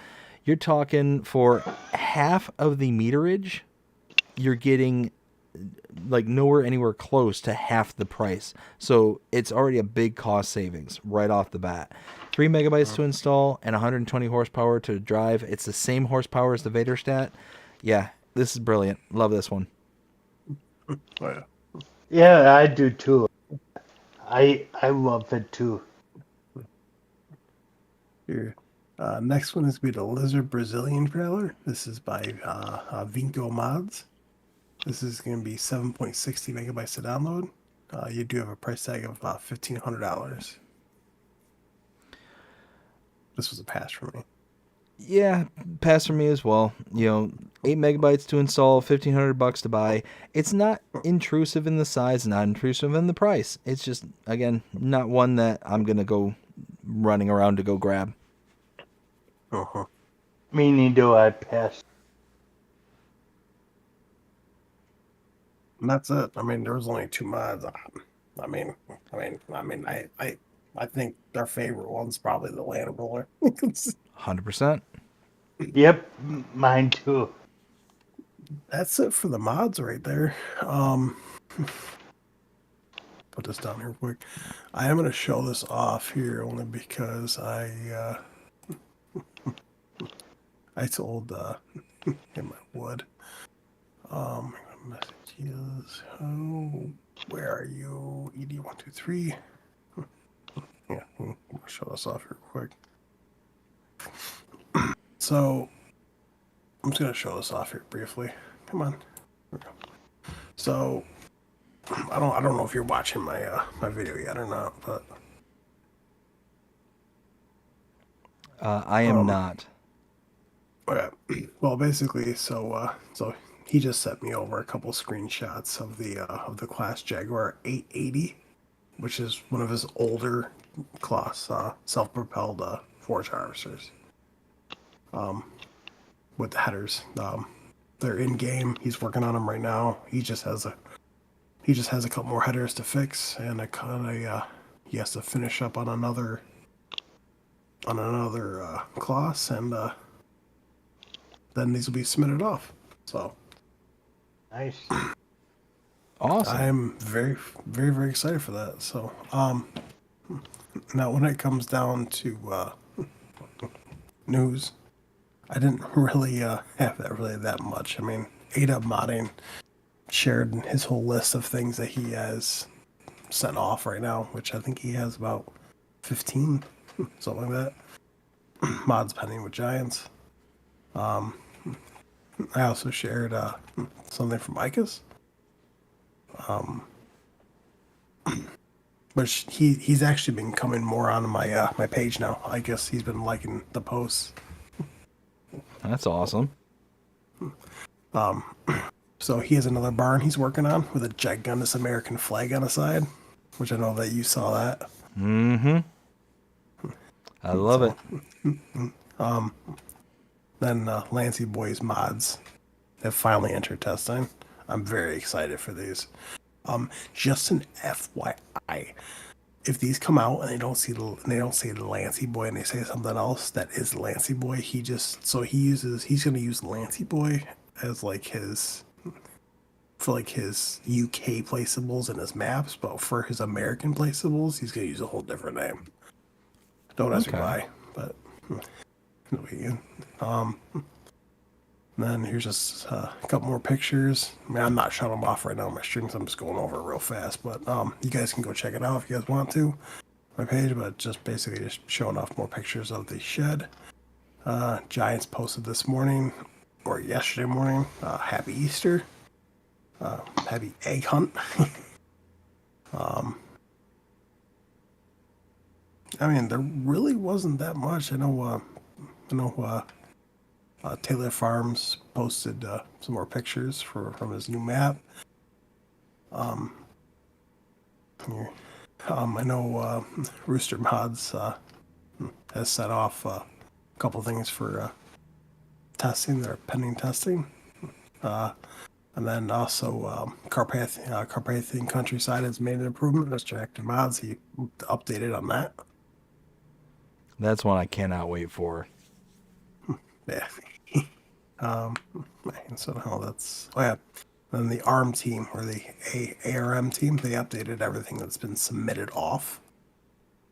Speaker 1: You're talking for half of the meterage, you're getting like nowhere anywhere close to half the price. So it's already a big cost savings right off the bat. 3 megabytes to install and 120 horsepower to drive. It's the same horsepower as the Vaderstadt. Yeah, this is brilliant. Love this one.
Speaker 2: Oh, yeah.
Speaker 3: Yeah, I do too. I love it too.
Speaker 2: Here. Next one is going to be the Lizard Brazilian trailer. This is by Vinco Mods. This is going to be 7.60 megabytes to download. You do have a price tag of about $1,500. This was a pass for me.
Speaker 1: Yeah, pass for me as well. 8 megabytes to install, $1,500 to buy. It's not intrusive in the size, not intrusive in the price. It's just, again, not one that I'm going to go running around to go grab.
Speaker 2: Uh-huh.
Speaker 3: Me neither, I pass.
Speaker 2: And that's it. I mean, there was only 2 mods. I think their favorite one's probably the Land Roller.
Speaker 1: 100%.
Speaker 3: Yep, mine too.
Speaker 2: That's it for the mods right there. Put this down here quick. I am going to show this off here only because I told in my wood. Messages. Oh, where are you? ED123. Yeah, I'll show this off here quick. So I'm just gonna show this off here briefly. Come on. So I don't know if you're watching my my video yet or not, but
Speaker 1: I am not.
Speaker 2: okay. Well, basically, so he just sent me over a couple screenshots of the Class Jaguar 880, which is one of his older class self-propelled forage harvesters. With the headers, they're in game. He's working on them right now. He just has a couple more headers to fix, and he has to finish up on another class, and then these will be submitted off. So
Speaker 3: Nice.
Speaker 1: Awesome.
Speaker 2: I'm very, very, very excited for that. So, now when it comes down to news, I didn't really have that much. I mean, A-Dub Modding shared his whole list of things that he has sent off right now, which I think he has about 15, something like that. Mods pending with Giants. I also shared something from Icus. Which he's actually been coming more on my my page now. I guess he's been liking the posts.
Speaker 1: That's awesome.
Speaker 2: So he has another barn he's working on with a gigantic American flag on the side, which I know that you saw that.
Speaker 1: Mm-hmm. I love it.
Speaker 2: Then Lancey Boys mods have finally entered testing. I'm very excited for these. Just an FYI, if these come out and they don't say the Lancey Boy and they say something else that is the Lancey Boy, he's gonna use Lancey Boy as like his UK placeables and his maps, but for his American placeables, he's gonna use a whole different name. Don't ask me why, but then here's just a couple more pictures. I mean, I'm not showing them off right now on my streams. I'm just going over it real fast, but you guys can go check it out if you guys want to. My page, but just basically just showing off more pictures of the shed. Giants posted this morning or yesterday morning. Happy Easter. Happy egg hunt. I mean, there really wasn't that much. I know Taylor Farms posted some more pictures from his new map. I know Rooster Mods has set off a couple things for testing. They're pending testing. And then also Carpathian Countryside has made an improvement. Mr. Active Mods, he updated on that.
Speaker 1: That's one I cannot wait for.
Speaker 2: Yeah. So now that's then the ARM team or the ARM team, they updated everything that's been submitted off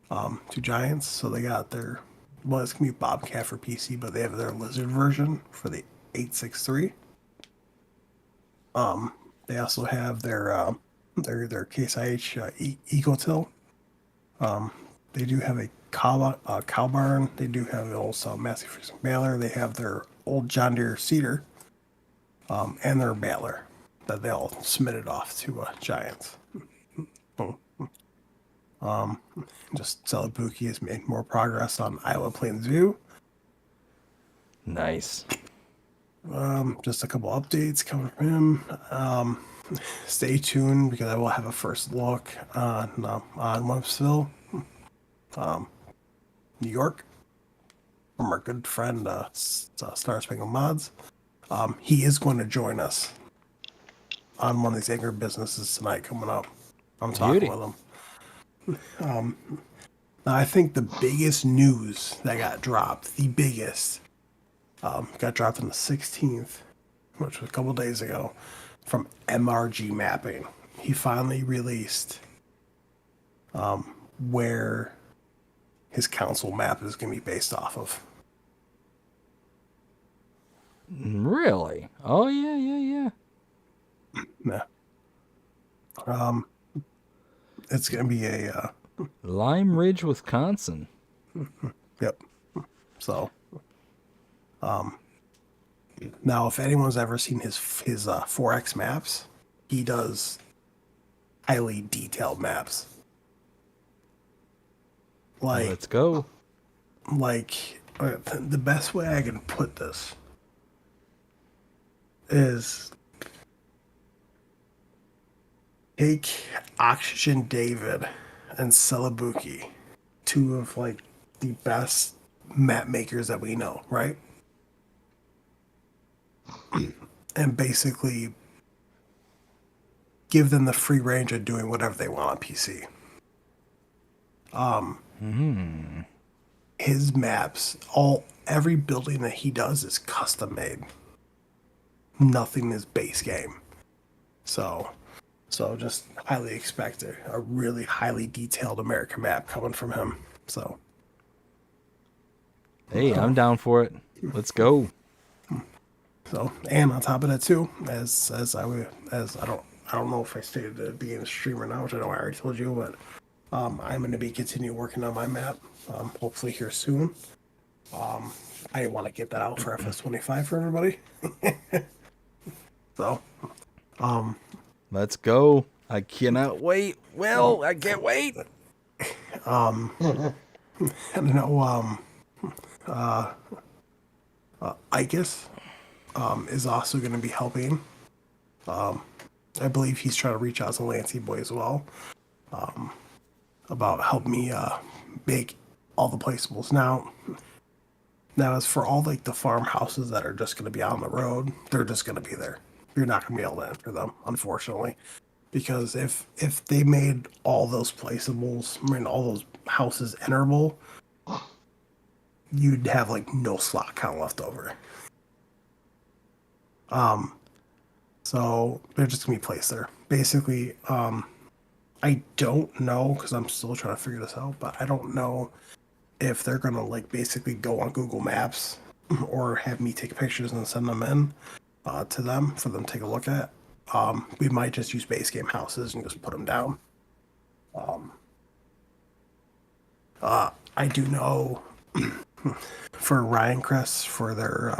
Speaker 2: to Giants. So they got their it's gonna be Bobcat for PC, but they have their Lizard version for the 863. They also have their KIH EcoTill. They do have a cow barn. They do have also Massey Ferguson baler. They have their old John Deere seeder, and their baler that they all submitted off to Giants. Just Celebuki has made more progress on Iowa Plains View.
Speaker 1: Nice.
Speaker 2: Just a couple updates coming from him. Stay tuned because I will have a first look on Websville, New York, from our good friend Star Spangled Mods. He is going to join us on one of these AgriBusinesses tonight coming up. I'm talking with him. Now I think the biggest news that got dropped, got dropped on the 16th, which was a couple days ago, from MRG Mapping. He finally released where his council map is going to be based off of.
Speaker 1: Really? Oh, yeah.
Speaker 2: Yeah. It's going to be a...
Speaker 1: Lime Ridge, Wisconsin.
Speaker 2: Yep. So... now, if anyone's ever seen his 4X maps, he does highly detailed maps.
Speaker 1: Let's go.
Speaker 2: The best way I can put this is take Oxygen David and Celebuki, two of the best map makers that we know, right? And basically give them the free range of doing whatever they want on PC. His maps, every building that he does is custom made. Nothing is base game. So So just highly expect a really highly detailed American map coming from him. So
Speaker 1: Hey, I'm down for it. Let's go.
Speaker 2: and on top of that too, as I don't know if I stated it being a streamer now, which I know I already told you, but I'm going to be continue working on my map. Hopefully here soon. I want to get that out for FS25 for everybody. So,
Speaker 1: Let's go. I cannot wait. Will, I can't wait.
Speaker 2: I don't know. I guess is also going to be helping. I believe he's trying to reach out to Lancey Boy as well about helping me make all the placeables. Now, as for all like the farmhouses that are just going to be on the road, they're just going to be there. You're not going to be able to enter them, unfortunately, because if they made all those placeables, I mean all those houses enterable, you'd have like no slot count left over. So they're just gonna be placed there. Basically, I don't know because I'm still trying to figure this out, but I don't know if they're gonna like basically go on Google Maps or have me take pictures and send them in to them for them to take a look at. We might just use base game houses and just put them down. I do know for Ryan Crest for their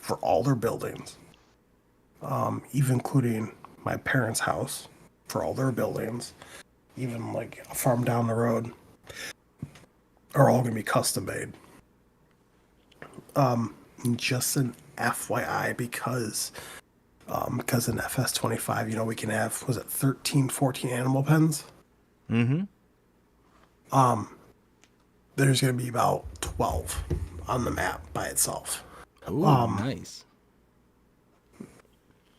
Speaker 2: for all their buildings, even including my parents' house for all their buildings, even like a farm down the road, are all going to be custom made. Just an FYI, because in FS25, you know, we can have, was it 13, 14 animal pens?
Speaker 1: Mm-hmm.
Speaker 2: There's going to be about 12 on the map by itself.
Speaker 1: Ooh, nice.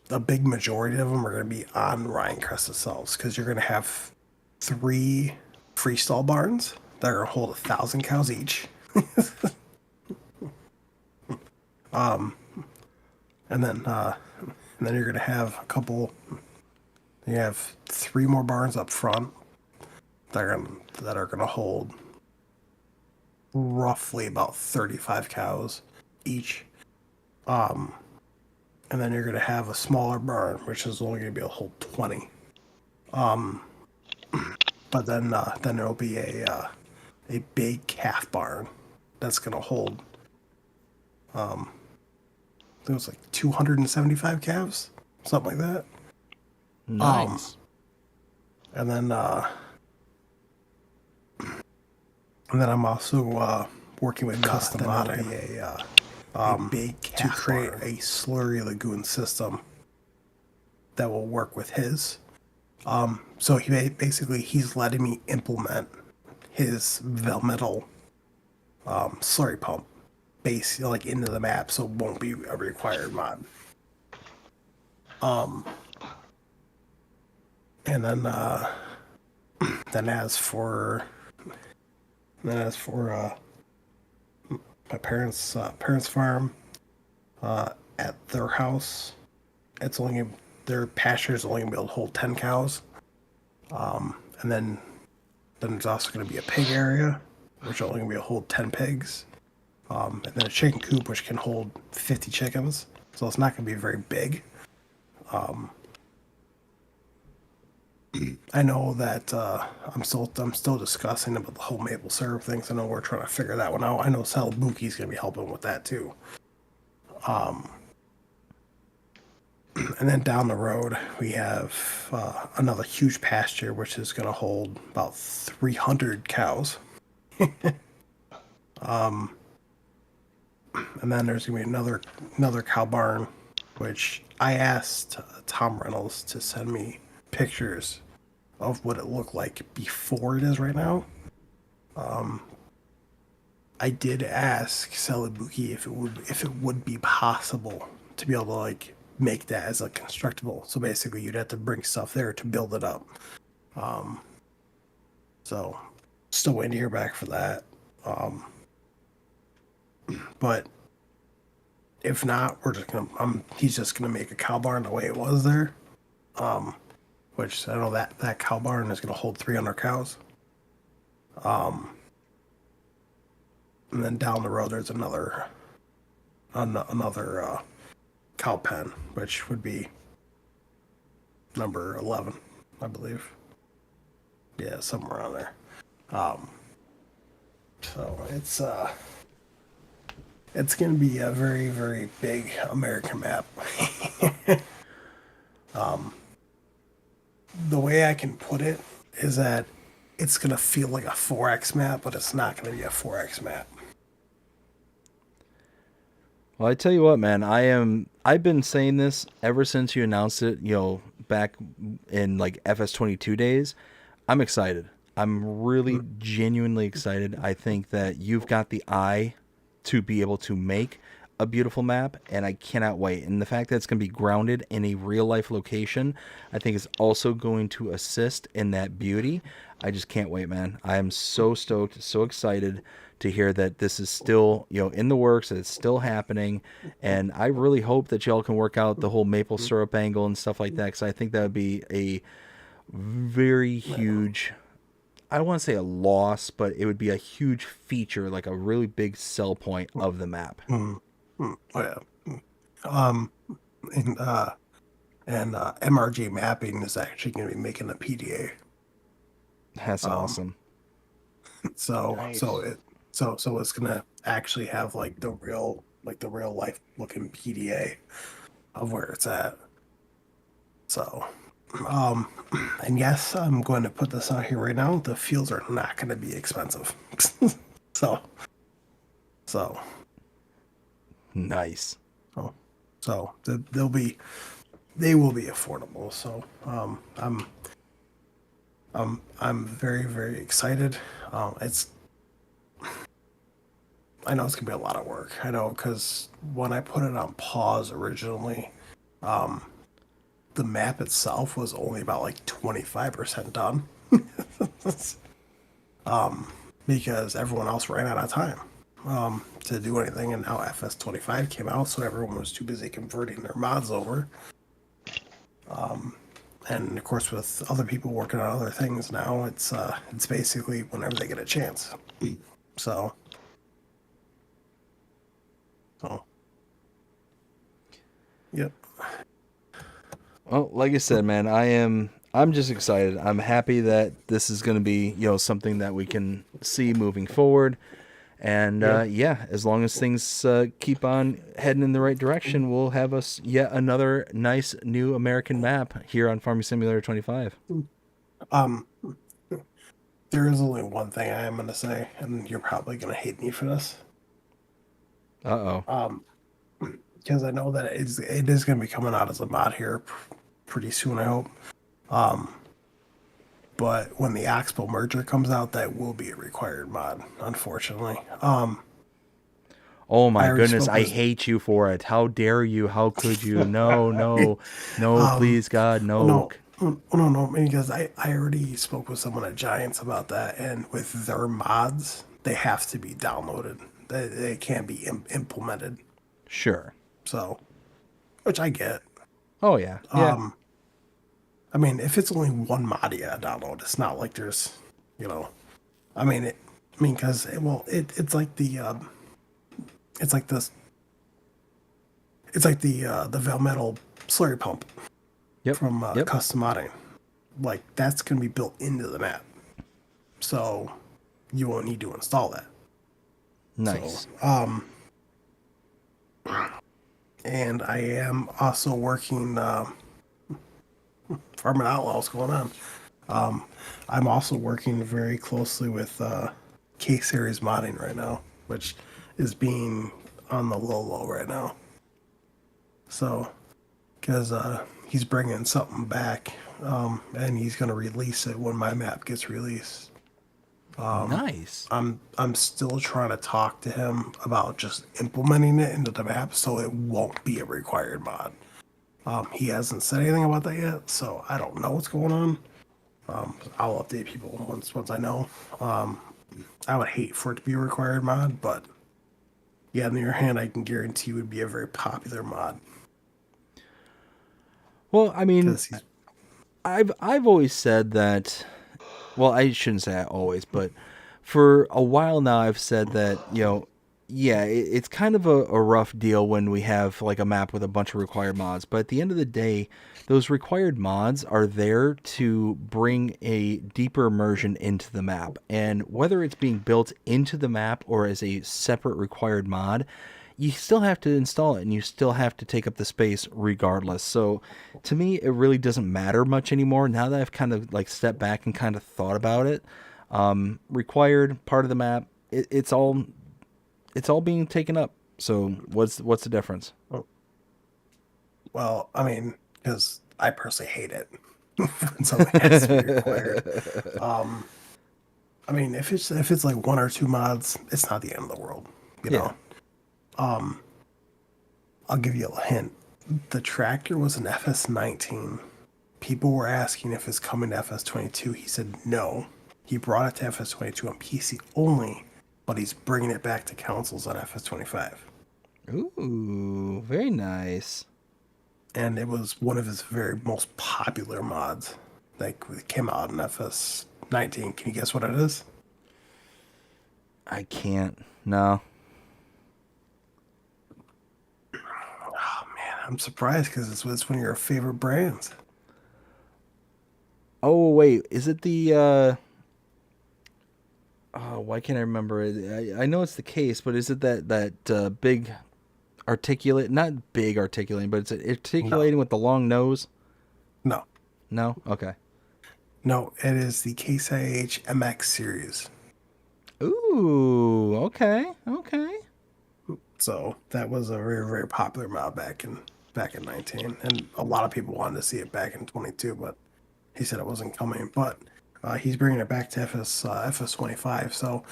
Speaker 2: A big majority of them are going to be on Ryan Crest themselves, because you're going to have 3 freestall barns that are going to hold 1,000 cows each. And then you're going to have a couple. You have 3 more barns up front that are going to hold roughly about 35 cows each. And then you're going to have a smaller barn, which is only going to be able to hold 20. But then there'll be a big calf barn that's going to hold, I think it was like 275 calves, something like that.
Speaker 1: Nice.
Speaker 2: And then I'm also working with custom modding a big to create a slurry lagoon system that will work with his. So he's letting me implement his Velmetal slurry pump base like into the map, so it won't be a required mod. And then as for my parents' farm, at their house, their pasture is only gonna be able to hold 10 cows. And then there's also gonna be a pig area, which is only gonna be able to hold 10 pigs. And then a chicken coop, which can hold 50 chickens. So it's not gonna be very big. I know that I'm still discussing about the whole maple syrup thing. So I know we're trying to figure that one out. I know Sal Buki's gonna be helping with that too. And then down the road we have another huge pasture, which is gonna hold about 300 cows. And then there's gonna be another cow barn, which I asked Tom Reynolds to send me pictures of what it looked like before it is right now. I did ask Selibuki if it would be possible to be able to like make that as a constructible. So basically, you'd have to bring stuff there to build it up. So still waiting to hear back for that. But if not, he's just gonna make a cow barn the way it was there. which I know that cow barn is going to hold 300 cows. And then down the road, there's another cow pen, which would be number 11, I believe. Yeah, somewhere around there. So it's going to be a very, very big American map. The way I can put it is that it's going to feel like a 4X map, but it's not going to be a 4X map.
Speaker 1: Well, I tell you what, man, I've been saying this ever since you announced it, back in like FS22 days. I'm excited. I'm really genuinely excited. I think that you've got the eye to be able to make a beautiful map, and I cannot wait. And the fact that it's going to be grounded in a real life location, I think is also going to assist in that beauty. I just can't wait, man. I am so stoked, so excited to hear that this is still, in the works, that it's still happening. And I really hope that y'all can work out the whole maple syrup angle and stuff like that, because I think that would be a very huge, I don't want to say a loss, but it would be a huge feature, like a really big sell point of the map.
Speaker 2: Oh yeah. And MRG mapping is actually going to be making a PDA.
Speaker 1: That's awesome.
Speaker 2: So
Speaker 3: Nice.
Speaker 2: so it's going to actually have like the real life looking PDA of where it's at. So and yes, I'm going to put this out here right now. The fields are not going to be expensive. so
Speaker 1: Nice.
Speaker 2: So they will be affordable. So I'm very, very excited. I know it's gonna be a lot of work. I know, because when I put it on pause originally, the map itself was only about like 25% done. Because everyone else ran out of time to do anything, and now FS25 came out, so everyone was too busy converting their mods over. And of course, with other people working on other things now, it's basically whenever they get a chance. So, yep.
Speaker 1: Well, like I said, man, I'm just excited. I'm happy that this is going to be, something that we can see moving forward. And as long as things keep on heading in the right direction, we'll have us yet another nice new American map here on Farming Simulator 25.
Speaker 2: There is only one thing I am going to say, and you're probably going to hate me for this.
Speaker 1: Uh-oh.
Speaker 2: Because I know that it is going to be coming out as a mod here pretty soon, I hope. But when the Oxbow merger comes out, that will be a required mod, unfortunately.
Speaker 1: Oh my goodness, I hate you for it. How dare you? How could you? No, please, God, no.
Speaker 2: No, because I already spoke with someone at Giants about that, and with their mods, they have to be downloaded. They can't be implemented.
Speaker 1: Sure.
Speaker 2: So, which I get.
Speaker 1: Oh, yeah.
Speaker 2: I mean, if it's only one mod you gotta download, it's not like there's, because it's like the Valmetal slurry pump from custom modding. Like, that's gonna be built into the map, so you won't need to install that.
Speaker 1: Nice.
Speaker 2: So, and I am also working. Farming Outlaw, what's going on? I'm also working very closely with K-Series modding right now, which is being on the low right now. So, because he's bringing something back, and he's going to release it when my map gets released.
Speaker 1: Nice.
Speaker 2: I'm still trying to talk to him about just implementing it into the map so it won't be a required mod. He hasn't said anything about that yet, so I don't know what's going on. I'll update people once I know. I would hate for it to be a required mod, but yeah, on the other hand, I can guarantee it would be a very popular mod.
Speaker 1: Well, I mean, I've always said that. Well, I shouldn't say always, but for a while now, I've said that, yeah, it's kind of a rough deal when we have like a map with a bunch of required mods. But at the end of the day, those required mods are there to bring a deeper immersion into the map. And whether it's being built into the map or as a separate required mod, you still have to install it and you still have to take up the space regardless. So to me, it really doesn't matter much anymore. Now that I've kind of like stepped back and kind of thought about it, required part of the map, it's all being taken up. So what's the difference?
Speaker 2: Well, I mean, because I personally hate it when something has to be required. I mean, if it's like one or two mods, it's not the end of the world, you know. I'll give you a hint. The tractor was an FS19. People were asking if it's coming to FS22. He said no. He brought it to FS22 on PC only, but he's bringing it back to consoles on FS25.
Speaker 1: Ooh, very nice.
Speaker 2: And it was one of his very most popular mods. Like, it came out in FS19. Can you guess what it is?
Speaker 1: I can't. No.
Speaker 2: Oh, man, I'm surprised because it's one of your favorite brands.
Speaker 1: Oh, wait. Is it the... Oh, why can't I remember it? I know it's the case, but is it that big articulate... Not big articulating, but it's articulating with the long nose?
Speaker 2: No.
Speaker 1: No? Okay.
Speaker 2: No, it is the KIH MX series.
Speaker 1: Ooh, okay.
Speaker 2: So that was a very, very popular mod back in 19, and a lot of people wanted to see it back in 22, but he said it wasn't coming. But he's bringing it back to FS25. So,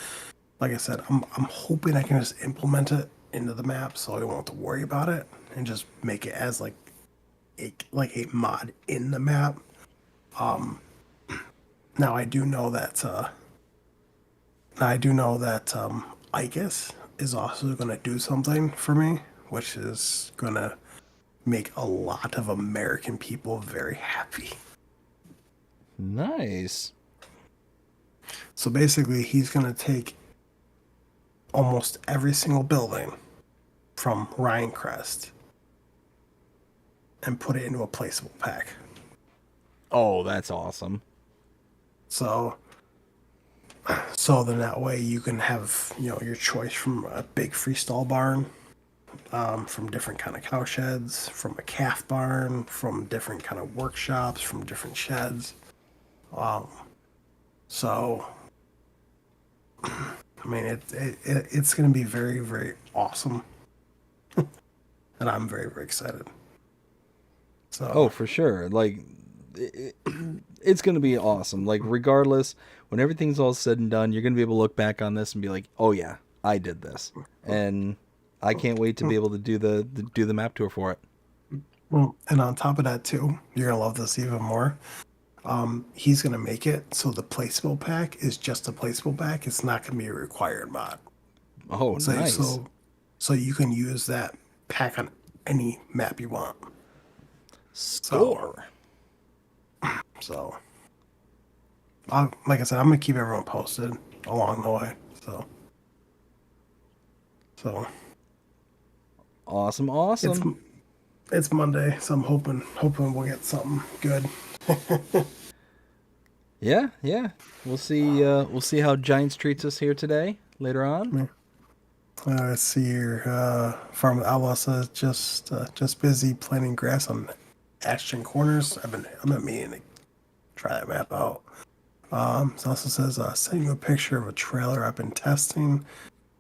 Speaker 2: like I said, I'm hoping I can just implement it into the map, so I won't have to worry about it, and just make it as like a mod in the map. Now I do know that IGUS is also going to do something for me, which is going to make a lot of American people very happy.
Speaker 1: Nice.
Speaker 2: So basically, he's going to take almost every single building from Rhinecrest and put it into a placeable pack.
Speaker 1: Oh, that's awesome.
Speaker 2: So then that way you can have, your choice from a big freestall barn, from different kind of cow sheds, from a calf barn, from different kind of workshops, from different sheds. So, I mean, it's going to be very, very awesome. And I'm very, very excited. So.
Speaker 1: Oh, for sure. Like, it's going to be awesome. Like, regardless, when everything's all said and done, you're going to be able to look back on this and be like, oh yeah, I did this. And I can't wait to be able to do the map tour for it.
Speaker 2: Well, and on top of that too, you're going to love this even more. He's going to make it so the placeable pack is just a placeable pack. It's not going to be a required mod.
Speaker 1: Oh, nice.
Speaker 2: So you can use that pack on any map you want.
Speaker 1: Score.
Speaker 2: So, like I said, I'm gonna keep everyone posted along the way. So
Speaker 1: awesome.
Speaker 2: It's Monday, so I'm hoping we'll get something good.
Speaker 1: Yeah. We'll see how Giants treats us here today later on.
Speaker 2: Let's see here. Farm Outlaw says just busy planting grass on Ashton Corners. I've been meaning to try that map out. It also says send you a picture of a trailer I've been testing.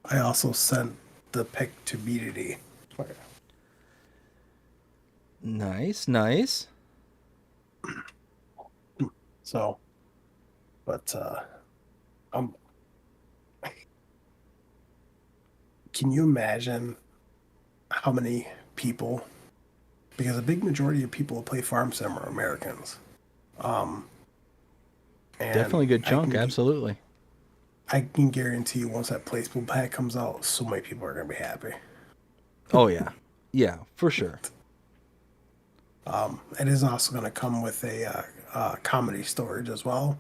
Speaker 2: I also sent the pic to BDD. Okay.
Speaker 1: Nice.
Speaker 2: So, but can you imagine how many people? Because a big majority of people who play Farm Sim are Americans. And
Speaker 1: definitely a good chunk, absolutely.
Speaker 2: I can guarantee you once that placeable pack comes out, so many people are going to be happy.
Speaker 1: Oh, yeah. Yeah, for sure.
Speaker 2: It is also going to come with a comedy storage as well,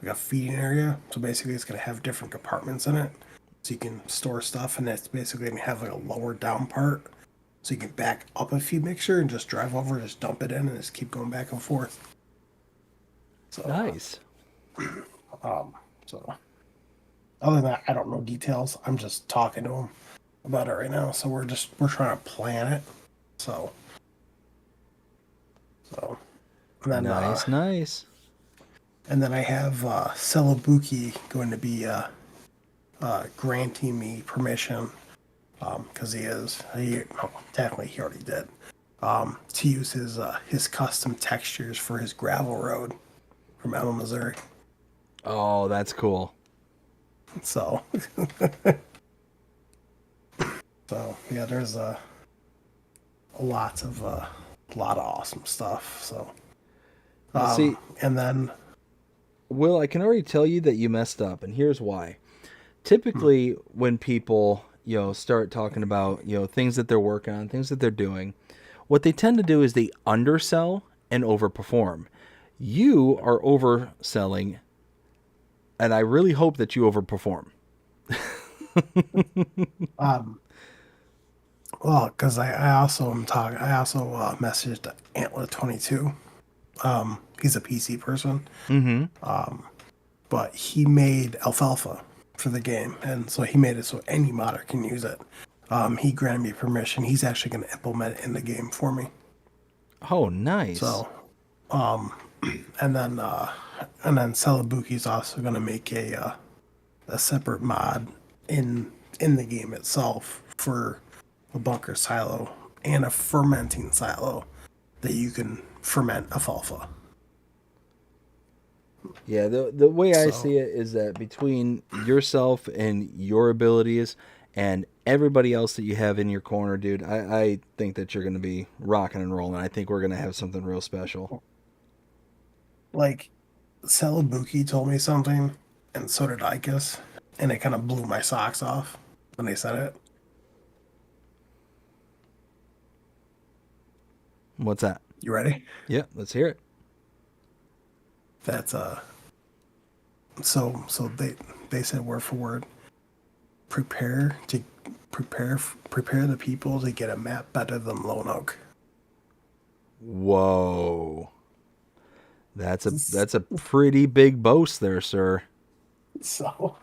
Speaker 2: like a feeding area. So basically, it's going to have different compartments in it, so you can store stuff, and it's basically going to have like a lower down part, so you can back up a feed mixture and just drive over, just dump it in, and just keep going back and forth. So,
Speaker 1: Nice.
Speaker 2: So other than that, I don't know details. I'm just talking to him about it right now. So we're trying to plan it. So and then,
Speaker 1: Nice.
Speaker 2: And then I have Celebuki going to be granting me permission, because technically he already did, to use his custom textures for his gravel road from Elma, Missouri.
Speaker 1: Oh, that's cool.
Speaker 2: So yeah, there's a lot of awesome stuff. So
Speaker 1: See,
Speaker 2: and then
Speaker 1: Will, I can already tell you that you messed up, and here's why. Typically, when people, start talking about, things that they're working on, things that they're doing, what they tend to do is they undersell and overperform. You are overselling, and I really hope that you overperform.
Speaker 2: well, because I also messaged Antler22. He's a PC person.
Speaker 1: Mm-hmm.
Speaker 2: But he made alfalfa for the game, and so he made it so any modder can use it. He granted me permission. He's actually going to implement it in the game for me.
Speaker 1: Oh, nice.
Speaker 2: So, and then Celebuki's also going to make a separate mod in the game itself for a bunker silo and a fermenting silo that you can ferment alfalfa.
Speaker 1: Yeah, the way I see it is that between yourself and your abilities and everybody else that you have in your corner, dude, I think that you're going to be rocking and rolling. I think we're going to have something real special.
Speaker 2: Like, Celebuki told me something, and so did Ikas, and it kind of blew my socks off when they said it.
Speaker 1: What's that?
Speaker 2: You ready?
Speaker 1: Yeah, let's hear it.
Speaker 2: That's so they said word for word, prepare the people to get a map better than Lone Oak.
Speaker 1: Whoa. That's a pretty big boast there, sir.
Speaker 2: So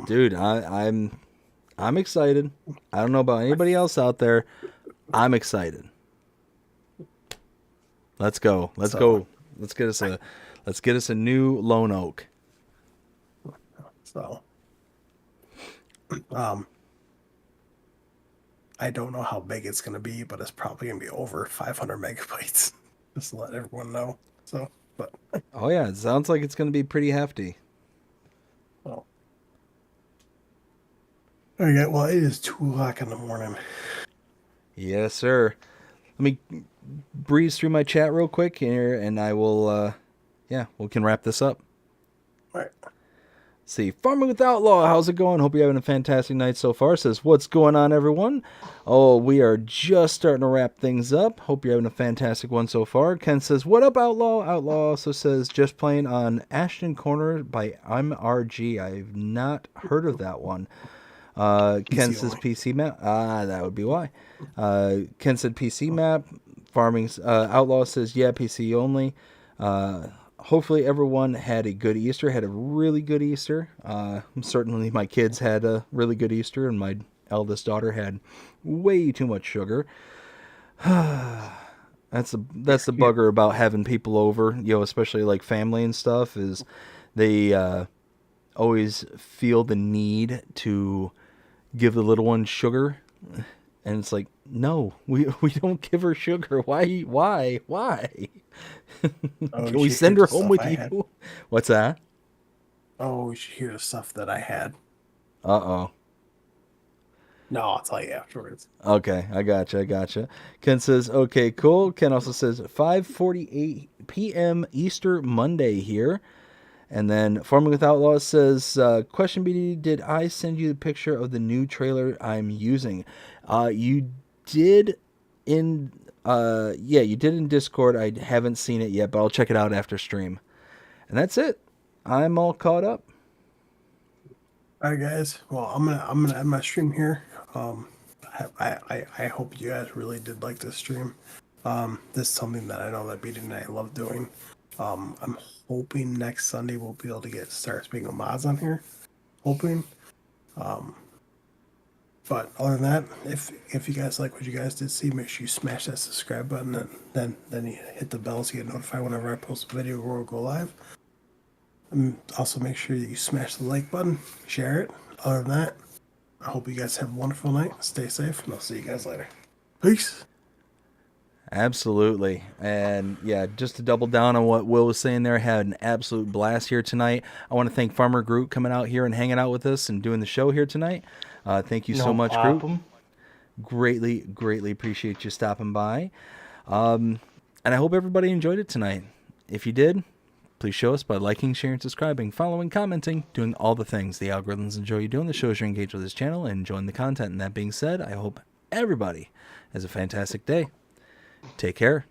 Speaker 1: Dude, I'm excited. I don't know about anybody else out there. I'm excited. Let's go. Let's go. Let's get us a new Lone Oak.
Speaker 2: So I don't know how big it's going to be, but it's probably going to be over 500 megabytes. Just to let everyone know. So, but
Speaker 1: oh yeah, it sounds like it's going to be pretty hefty.
Speaker 2: well, okay. Well, it is 2:00 in the morning.
Speaker 1: Yes, sir. Let me breeze through my chat real quick here, and I will. We can wrap this up.
Speaker 2: All right.
Speaker 1: See, Farming with Outlaw, how's it going? Hope you're having a fantastic night so far. Says, what's going on, everyone? Oh, we are just starting to wrap things up. Hope you're having a fantastic one so far. Ken says, what up, Outlaw? Outlaw also says, just playing on Ashton Corner by MRG. I've not heard of that one. Ken says PC map. That would be why. Ken said PC map. Farming. Outlaw says, yeah, PC only. Hopefully everyone had a good Easter, had a really good Easter. Certainly my kids had a really good Easter, and my eldest daughter had way too much sugar. That's the bugger about having people over, especially like family and stuff, is they always feel the need to give the little one sugar. And it's like, no, we don't give her sugar. Why? Can we send her home with you? What's that?
Speaker 2: Oh, we should hear the stuff that I had.
Speaker 1: Uh-oh.
Speaker 2: No, I'll tell you afterwards.
Speaker 1: Okay, I gotcha. Ken says, okay, cool. Ken also says 5:48 p.m. Easter Monday here. And then Farming with Outlaws says, question BD, did I send you the picture of the new trailer I'm using? You did in Yeah, you did in Discord. I haven't seen it yet, but I'll check it out after stream. And that's it. I'm all caught up.
Speaker 2: All right, guys. Well, I'm gonna end my stream here. I hope you guys really did like this stream. This is something that I know that BDD and I love doing. I'm hoping next Sunday we'll be able to start speaking of mods on here. Hoping. But other than that, if you guys like what you guys did see, make sure you smash that subscribe button and then you hit the bell so you get notified whenever I post a video or go live. And also make sure that you smash the like button, share it. Other than that, I hope you guys have a wonderful night. Stay safe, and I'll see you guys later. Peace.
Speaker 1: Absolutely. And yeah, just to double down on what Will was saying there, I had an absolute blast here tonight. I want to thank Farmer Groot coming out here and hanging out with us and doing the show here tonight. Thank you so much, Groot. Greatly appreciate you stopping by. And I hope everybody enjoyed it tonight. If you did, please show us by liking, sharing, subscribing, following, commenting, doing all the things the algorithms enjoy you doing. The shows you're engaged with this channel and enjoying the content. And that being said, I hope everybody has a fantastic day. Take care.